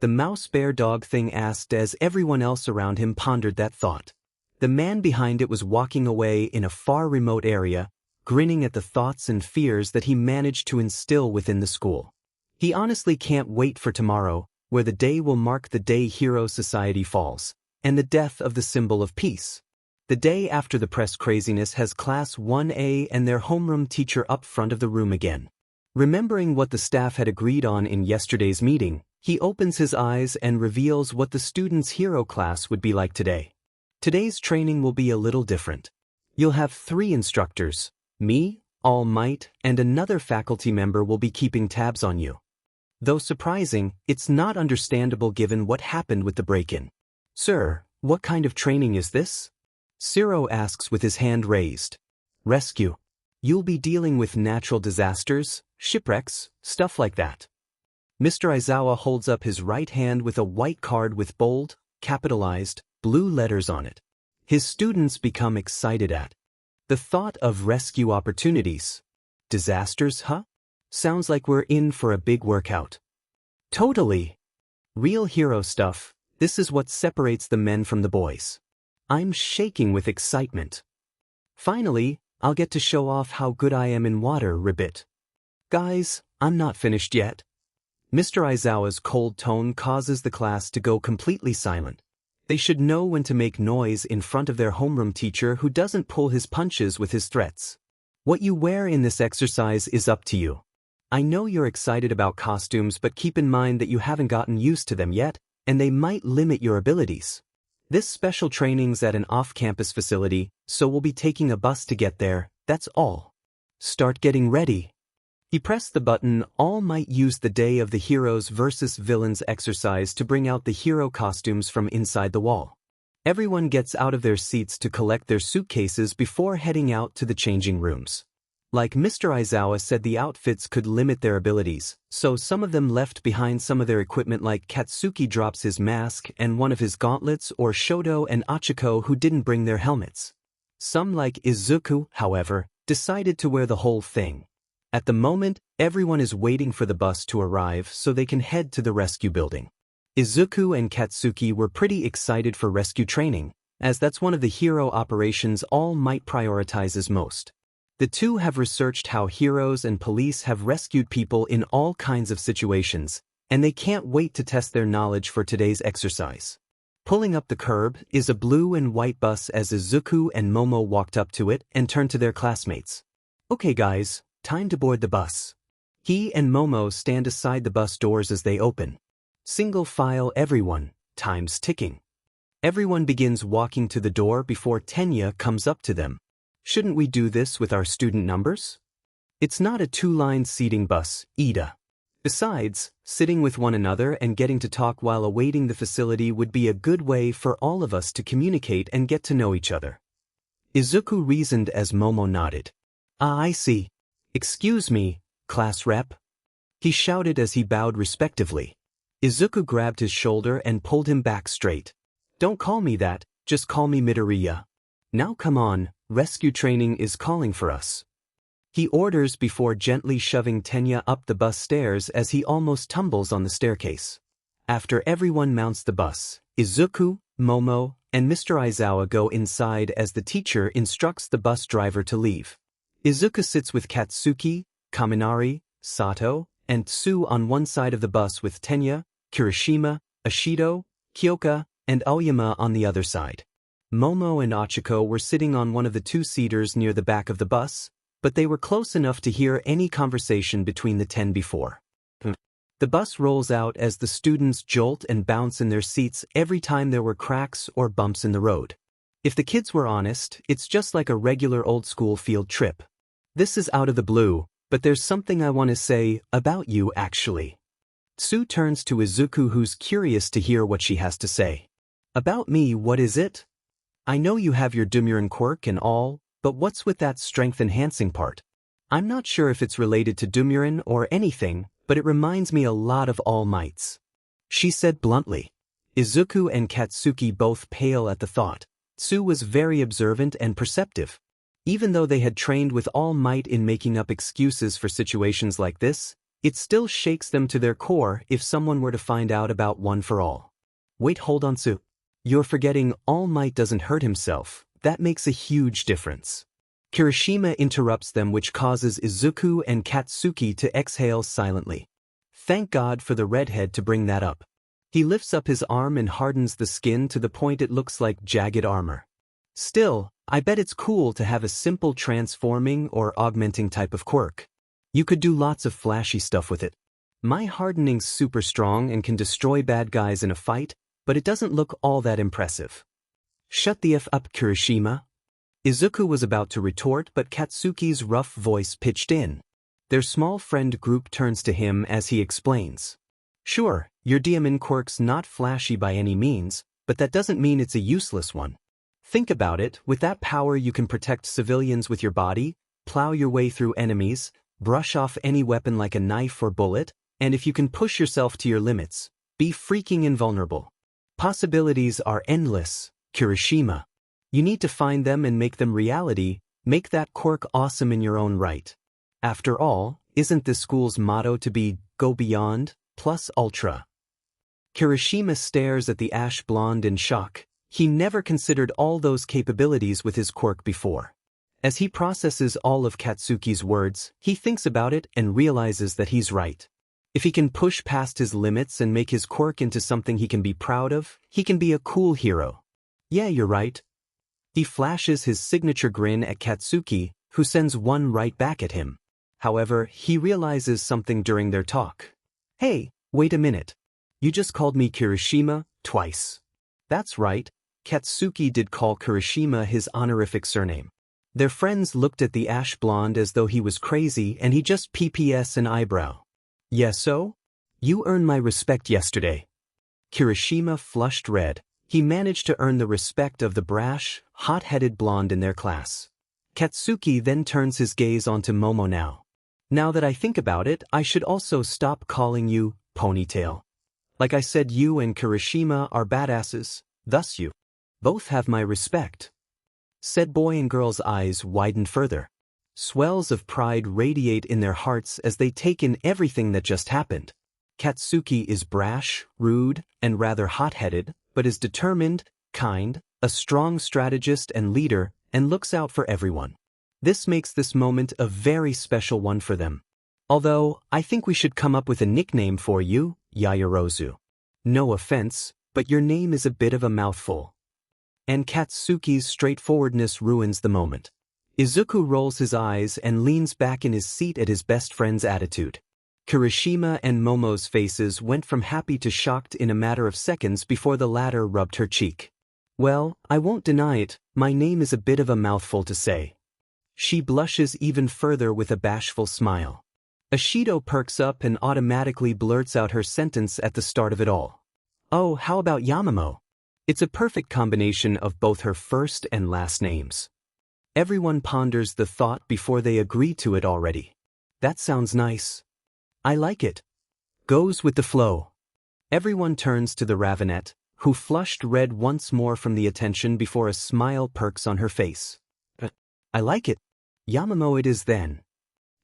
The mouse-bear-dog thing asked as everyone else around him pondered that thought. The man behind it was walking away in a far remote area, grinning at the thoughts and fears that he managed to instill within the school. He honestly can't wait for tomorrow, where the day will mark the day Hero Society falls, and the death of the symbol of peace. The day after the press craziness has Class 1A and their homeroom teacher up front of the room again. Remembering what the staff had agreed on in yesterday's meeting, he opens his eyes and reveals what the students' hero class would be like today. Today's training will be a little different. You'll have 3 instructors. Me, All Might, and another faculty member will be keeping tabs on you. Though surprising, it's not understandable given what happened with the break-in. Sir, what kind of training is this? Zero asks with his hand raised. Rescue. You'll be dealing with natural disasters, shipwrecks, stuff like that. Mr. Aizawa holds up his right hand with a white card with bold, capitalized, blue letters on it. His students become excited at the thought of rescue opportunities. Disasters, huh? Sounds like we're in for a big workout. Totally. Real hero stuff. This is what separates the men from the boys. I'm shaking with excitement. Finally, I'll get to show off how good I am in water, ribbit. Guys, I'm not finished yet. Mr. Aizawa's cold tone causes the class to go completely silent. They should know when to make noise in front of their homeroom teacher who doesn't pull his punches with his threats. What you wear in this exercise is up to you. I know you're excited about costumes, but keep in mind that you haven't gotten used to them yet, and they might limit your abilities. This special training's at an off-campus facility, so we'll be taking a bus to get there, that's all. Start getting ready. He pressed the button. All Might use the Day of the Heroes versus Villains exercise to bring out the hero costumes from inside the wall. Everyone gets out of their seats to collect their suitcases before heading out to the changing rooms. Like Mr. Aizawa said, the outfits could limit their abilities, so some of them left behind some of their equipment, like Katsuki drops his mask and one of his gauntlets, or Shoto and Achiko who didn't bring their helmets. Some, like Izuku, however, decided to wear the whole thing. At the moment, everyone is waiting for the bus to arrive so they can head to the rescue building. Izuku and Katsuki were pretty excited for rescue training, as that's one of the hero operations All Might prioritizes most. The two have researched how heroes and police have rescued people in all kinds of situations, and they can't wait to test their knowledge for today's exercise. Pulling up the curb is a blue and white bus as Izuku and Momo walked up to it and turned to their classmates. Okay guys, time to board the bus. He and Momo stand aside the bus doors as they open. Single file everyone, time's ticking. Everyone begins walking to the door before Tenya comes up to them. Shouldn't we do this with our student numbers? It's not a 2-line seating bus, Ida. Besides, sitting with one another and getting to talk while awaiting the facility would be a good way for all of us to communicate and get to know each other. Izuku reasoned as Momo nodded. Ah, I see. Excuse me, class rep. He shouted as he bowed respectively. Izuku grabbed his shoulder and pulled him back straight. Don't call me that, just call me Midoriya. Now come on, rescue training is calling for us. He orders before gently shoving Tenya up the bus stairs as he almost tumbles on the staircase. After everyone mounts the bus, Izuku, Momo, and Mr. Aizawa go inside as the teacher instructs the bus driver to leave. Izuku sits with Katsuki, Kaminari, Sato, and Tsu on one side of the bus with Tenya, Kirishima, Ashido, Kyoka, and Aoyama on the other side. Momo and Achiko were sitting on one of the 2-seaters near the back of the bus, but they were close enough to hear any conversation between the 10 before. The bus rolls out as the students jolt and bounce in their seats every time there were cracks or bumps in the road. If the kids were honest, it's just like a regular old-school field trip. This is out of the blue, but there's something I want to say about you actually. Tsu turns to Izuku, who's curious to hear what she has to say. About me, what is it? I know you have your Dumuren quirk and all, but what's with that strength-enhancing part? I'm not sure if it's related to Dumuren or anything, but it reminds me a lot of All Might's. She said bluntly. Izuku and Katsuki both pale at the thought. Tsu was very observant and perceptive. Even though they had trained with all might in making up excuses for situations like this, it still shakes them to their core if someone were to find out about One for All. Wait, hold on, Sue. You're forgetting All Might doesn't hurt himself. That makes a huge difference. Kirishima interrupts them, which causes Izuku and Katsuki to exhale silently. Thank God for the redhead to bring that up. He lifts up his arm and hardens the skin to the point it looks like jagged armor. Still, I bet it's cool to have a simple transforming or augmenting type of quirk. You could do lots of flashy stuff with it. My hardening's super strong and can destroy bad guys in a fight, but it doesn't look all that impressive. Shut the F up, Kirishima. Izuku was about to retort, but Katsuki's rough voice pitched in. Their small friend group turns to him as he explains. Sure, your demon quirk's not flashy by any means, but that doesn't mean it's a useless one. Think about it, with that power you can protect civilians with your body, plow your way through enemies, brush off any weapon like a knife or bullet, and if you can push yourself to your limits, be freaking invulnerable. Possibilities are endless, Kirishima. You need to find them and make them reality, make that quirk awesome in your own right. After all, isn't this school's motto to be, go beyond, plus ultra? Kirishima stares at the ash blonde in shock. He never considered all those capabilities with his quirk before. As he processes all of Katsuki's words, he thinks about it and realizes that he's right. If he can push past his limits and make his quirk into something he can be proud of, he can be a cool hero. Yeah, you're right. He flashes his signature grin at Katsuki, who sends one right back at him. However, he realizes something during their talk. Hey, wait a minute. You just called me Kirishima twice. That's right, Katsuki did call Kirishima his honorific surname. Their friends looked at the ash blonde as though he was crazy and he just PPS an eyebrow. Yes, so? You earned my respect yesterday. Kirishima flushed red. He managed to earn the respect of the brash, hot-headed blonde in their class. Katsuki then turns his gaze onto Momo now. Now that I think about it, I should also stop calling you Ponytail. Like I said, you and Kirishima are badasses, thus you both have my respect. Said boy and girl's eyes widen further. Swells of pride radiate in their hearts as they take in everything that just happened. Katsuki is brash, rude, and rather hot-headed, but is determined, kind, a strong strategist and leader, and looks out for everyone. This makes this moment a very special one for them. Although, I think we should come up with a nickname for you, Yayarozu. No offense, but your name is a bit of a mouthful. And Katsuki's straightforwardness ruins the moment. Izuku rolls his eyes and leans back in his seat at his best friend's attitude. Kirishima and Momo's faces went from happy to shocked in a matter of seconds before the latter rubbed her cheek. Well, I won't deny it, my name is a bit of a mouthful to say. She blushes even further with a bashful smile. Ashido perks up and automatically blurts out her sentence at the start of it all. Oh, how about Yamamo? It's a perfect combination of both her first and last names. Everyone ponders the thought before they agree to it already. That sounds nice. I like it. Goes with the flow. Everyone turns to the Ravenet, who flushed red once more from the attention before a smile perks on her face. I like it. Yamamo it is then.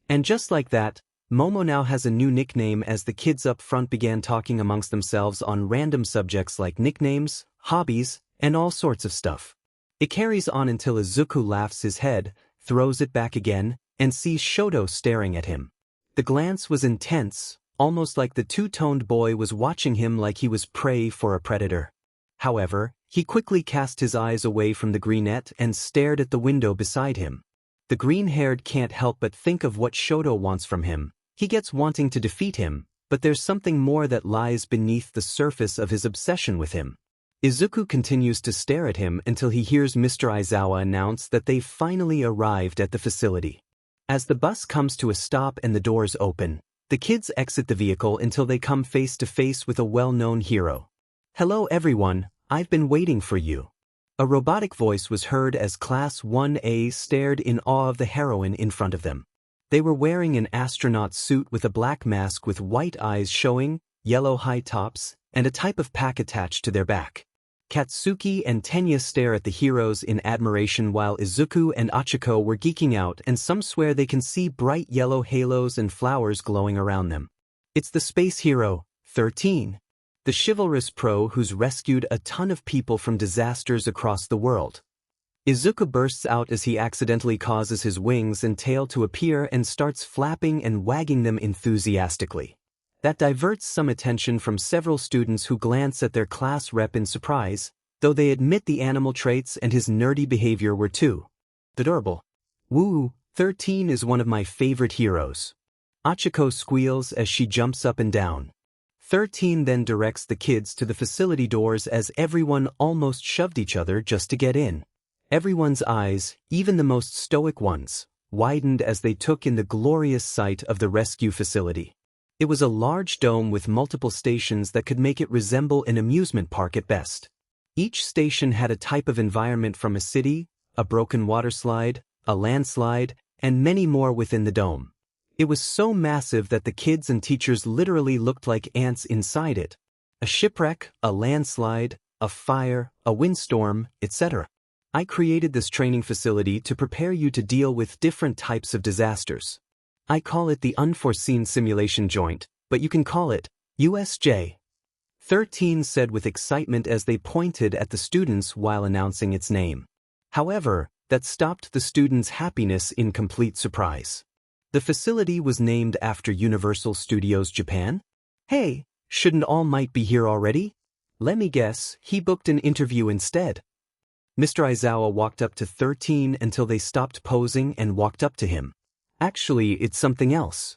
And just like that, Momo now has a new nickname as the kids up front began talking amongst themselves on random subjects like nicknames, hobbies, and all sorts of stuff. It carries on until Izuku laughs his head, throws it back again, and sees Shoto staring at him. The glance was intense, almost like the two-toned boy was watching him like he was prey for a predator. However, he quickly cast his eyes away from the greenette and stared at the window beside him. The green-haired can't help but think of what Shoto wants from him. He gets wanting to defeat him, but there's something more that lies beneath the surface of his obsession with him. Izuku continues to stare at him until he hears Mr. Aizawa announce that they've finally arrived at the facility. As the bus comes to a stop and the doors open, the kids exit the vehicle until they come face to face with a well-known hero. Hello everyone, I've been waiting for you. A robotic voice was heard as Class 1A stared in awe of the heroine in front of them. They were wearing an astronaut suit with a black mask with white eyes showing, yellow high tops, and a type of pack attached to their back. Katsuki and Tenya stare at the heroes in admiration while Izuku and Achiko were geeking out, and some swear they can see bright yellow halos and flowers glowing around them. It's the space hero, 13. The chivalrous pro who's rescued a ton of people from disasters across the world. Izuku bursts out as he accidentally causes his wings and tail to appear and starts flapping and wagging them enthusiastically. That diverts some attention from several students who glance at their class rep in surprise, though they admit the animal traits and his nerdy behavior were too adorable. Woo, 13 is one of my favorite heroes. Achiko squeals as she jumps up and down. 13 then directs the kids to the facility doors as everyone almost shoved each other just to get in. Everyone's eyes, even the most stoic ones, widened as they took in the glorious sight of the rescue facility. It was a large dome with multiple stations that could make it resemble an amusement park at best. Each station had a type of environment, from a city, a broken water slide, a landslide, and many more within the dome. It was so massive that the kids and teachers literally looked like ants inside it. A shipwreck, a landslide, a fire, a windstorm, etc. I created this training facility to prepare you to deal with different types of disasters. I call it the Unforeseen Simulation Joint, but you can call it USJ. 13 said with excitement as they pointed at the students while announcing its name. However, that stopped the students' happiness in complete surprise. The facility was named after Universal Studios Japan? Hey, shouldn't All Might be here already? Let me guess, he booked an interview instead. Mr. Aizawa walked up to 13 until they stopped posing and walked up to him. Actually, it's something else,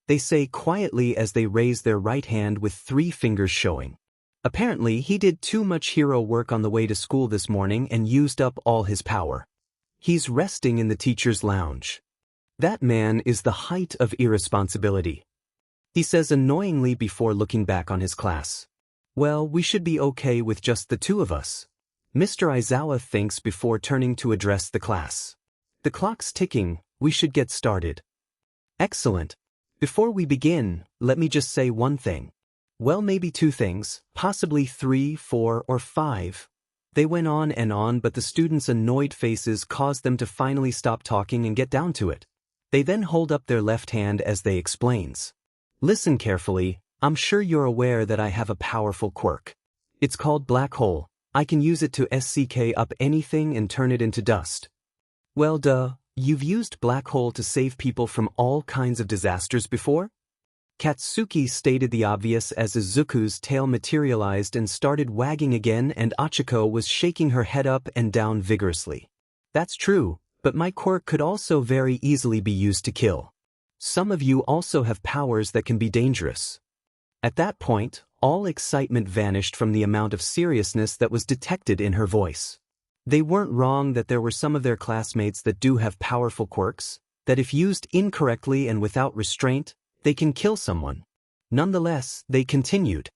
they say quietly as they raise their right hand with 3 fingers showing. Apparently, he did too much hero work on the way to school this morning and used up all his power. He's resting in the teacher's lounge. That man is the height of irresponsibility, he says annoyingly before looking back on his class. Well, we should be okay with just the 2 of us, Mr. Aizawa thinks before turning to address the class. The clock's ticking. We should get started. Excellent. Before we begin, let me just say one thing. Well, maybe 2 things, possibly 3, 4, or 5. They went on and on, but the students' annoyed faces caused them to finally stop talking and get down to it. They then hold up their left hand as they explains. Listen carefully, I'm sure you're aware that I have a powerful quirk. It's called Black Hole. I can use it to SCK up anything and turn it into dust. Well, duh. You've used Black Hole to save people from all kinds of disasters before? Katsuki stated the obvious as Izuku's tail materialized and started wagging again, and Achiko was shaking her head up and down vigorously. That's true, but my quirk could also very easily be used to kill. Some of you also have powers that can be dangerous. At that point, all excitement vanished from the amount of seriousness that was detected in her voice. They weren't wrong that there were some of their classmates that do have powerful quirks, that if used incorrectly and without restraint, they can kill someone. Nonetheless, they continued.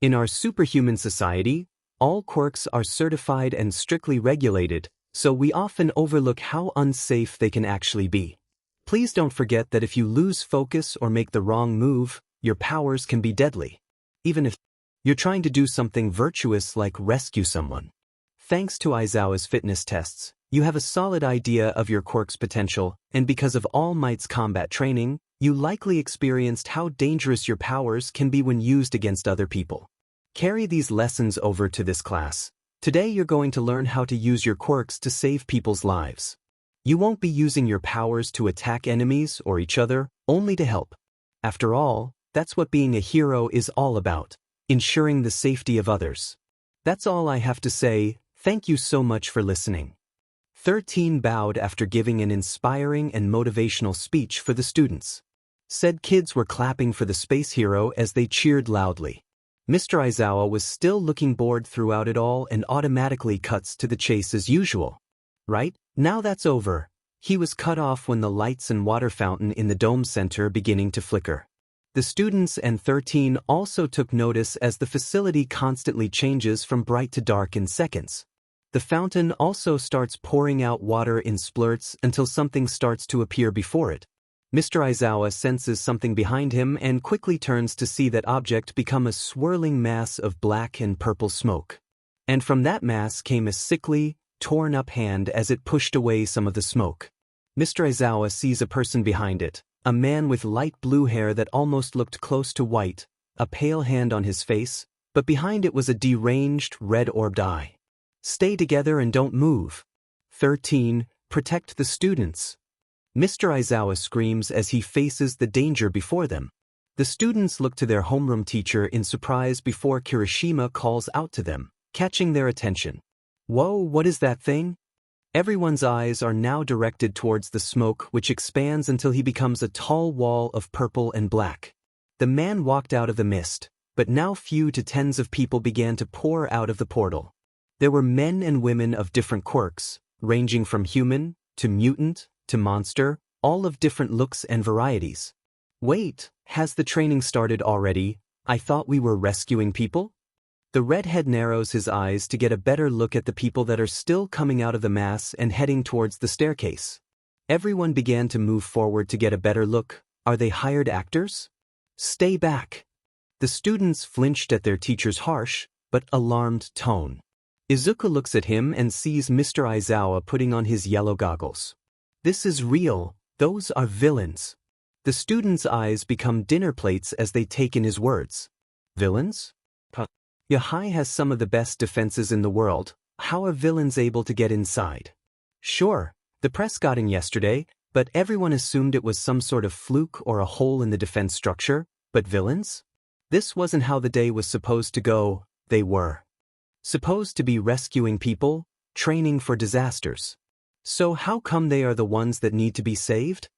In our superhuman society, all quirks are certified and strictly regulated, so we often overlook how unsafe they can actually be. Please don't forget that if you lose focus or make the wrong move, your powers can be deadly. Even if you're trying to do something virtuous like rescue someone. Thanks to Aizawa's fitness tests, you have a solid idea of your quirk's potential, and because of All Might's combat training, you likely experienced how dangerous your powers can be when used against other people. Carry these lessons over to this class. Today you're going to learn how to use your quirks to save people's lives. You won't be using your powers to attack enemies or each other, only to help. After all, that's what being a hero is all about, ensuring the safety of others. That's all I have to say. Thank you so much for listening. 13 bowed after giving an inspiring and motivational speech for the students. Said kids were clapping for the space hero as they cheered loudly. Mr. Aizawa was still looking bored throughout it all and automatically cuts to the chase as usual. Right, now that's over. He was cut off when the lights and water fountain in the dome center beginning to flicker. The students and 13 also took notice as the facility constantly changes from bright to dark in seconds. The fountain also starts pouring out water in splurts until something starts to appear before it. Mr. Aizawa senses something behind him and quickly turns to see that object become a swirling mass of black and purple smoke. And from that mass came a sickly, torn-up hand as it pushed away some of the smoke. Mr. Aizawa sees a person behind it, a man with light blue hair that almost looked close to white, a pale hand on his face, but behind it was a deranged, red-orbed eye. Stay together and don't move. 13. Protect the students. Mr. Aizawa screams as he faces the danger before them. The students look to their homeroom teacher in surprise before Kirishima calls out to them, catching their attention. Whoa, what is that thing? Everyone's eyes are now directed towards the smoke, which expands until he becomes a tall wall of purple and black. The man walked out of the mist, but now few to tens of people began to pour out of the portal. There were men and women of different quirks, ranging from human, to mutant, to monster, all of different looks and varieties. Wait, has the training started already? I thought we were rescuing people? The redhead narrows his eyes to get a better look at the people that are still coming out of the mass and heading towards the staircase. Everyone began to move forward to get a better look. Are they hired actors? Stay back. The students flinched at their teacher's harsh, but alarmed tone. Izuku looks at him and sees Mr. Aizawa putting on his yellow goggles. This is real, those are villains. The students' eyes become dinner plates as they take in his words. Villains? Yahai has some of the best defenses in the world. How are villains able to get inside? Sure, the press got in yesterday, but everyone assumed it was some sort of fluke or a hole in the defense structure. But villains? This wasn't how the day was supposed to go. They were supposed to be rescuing people, training for disasters. So how come they are the ones that need to be saved?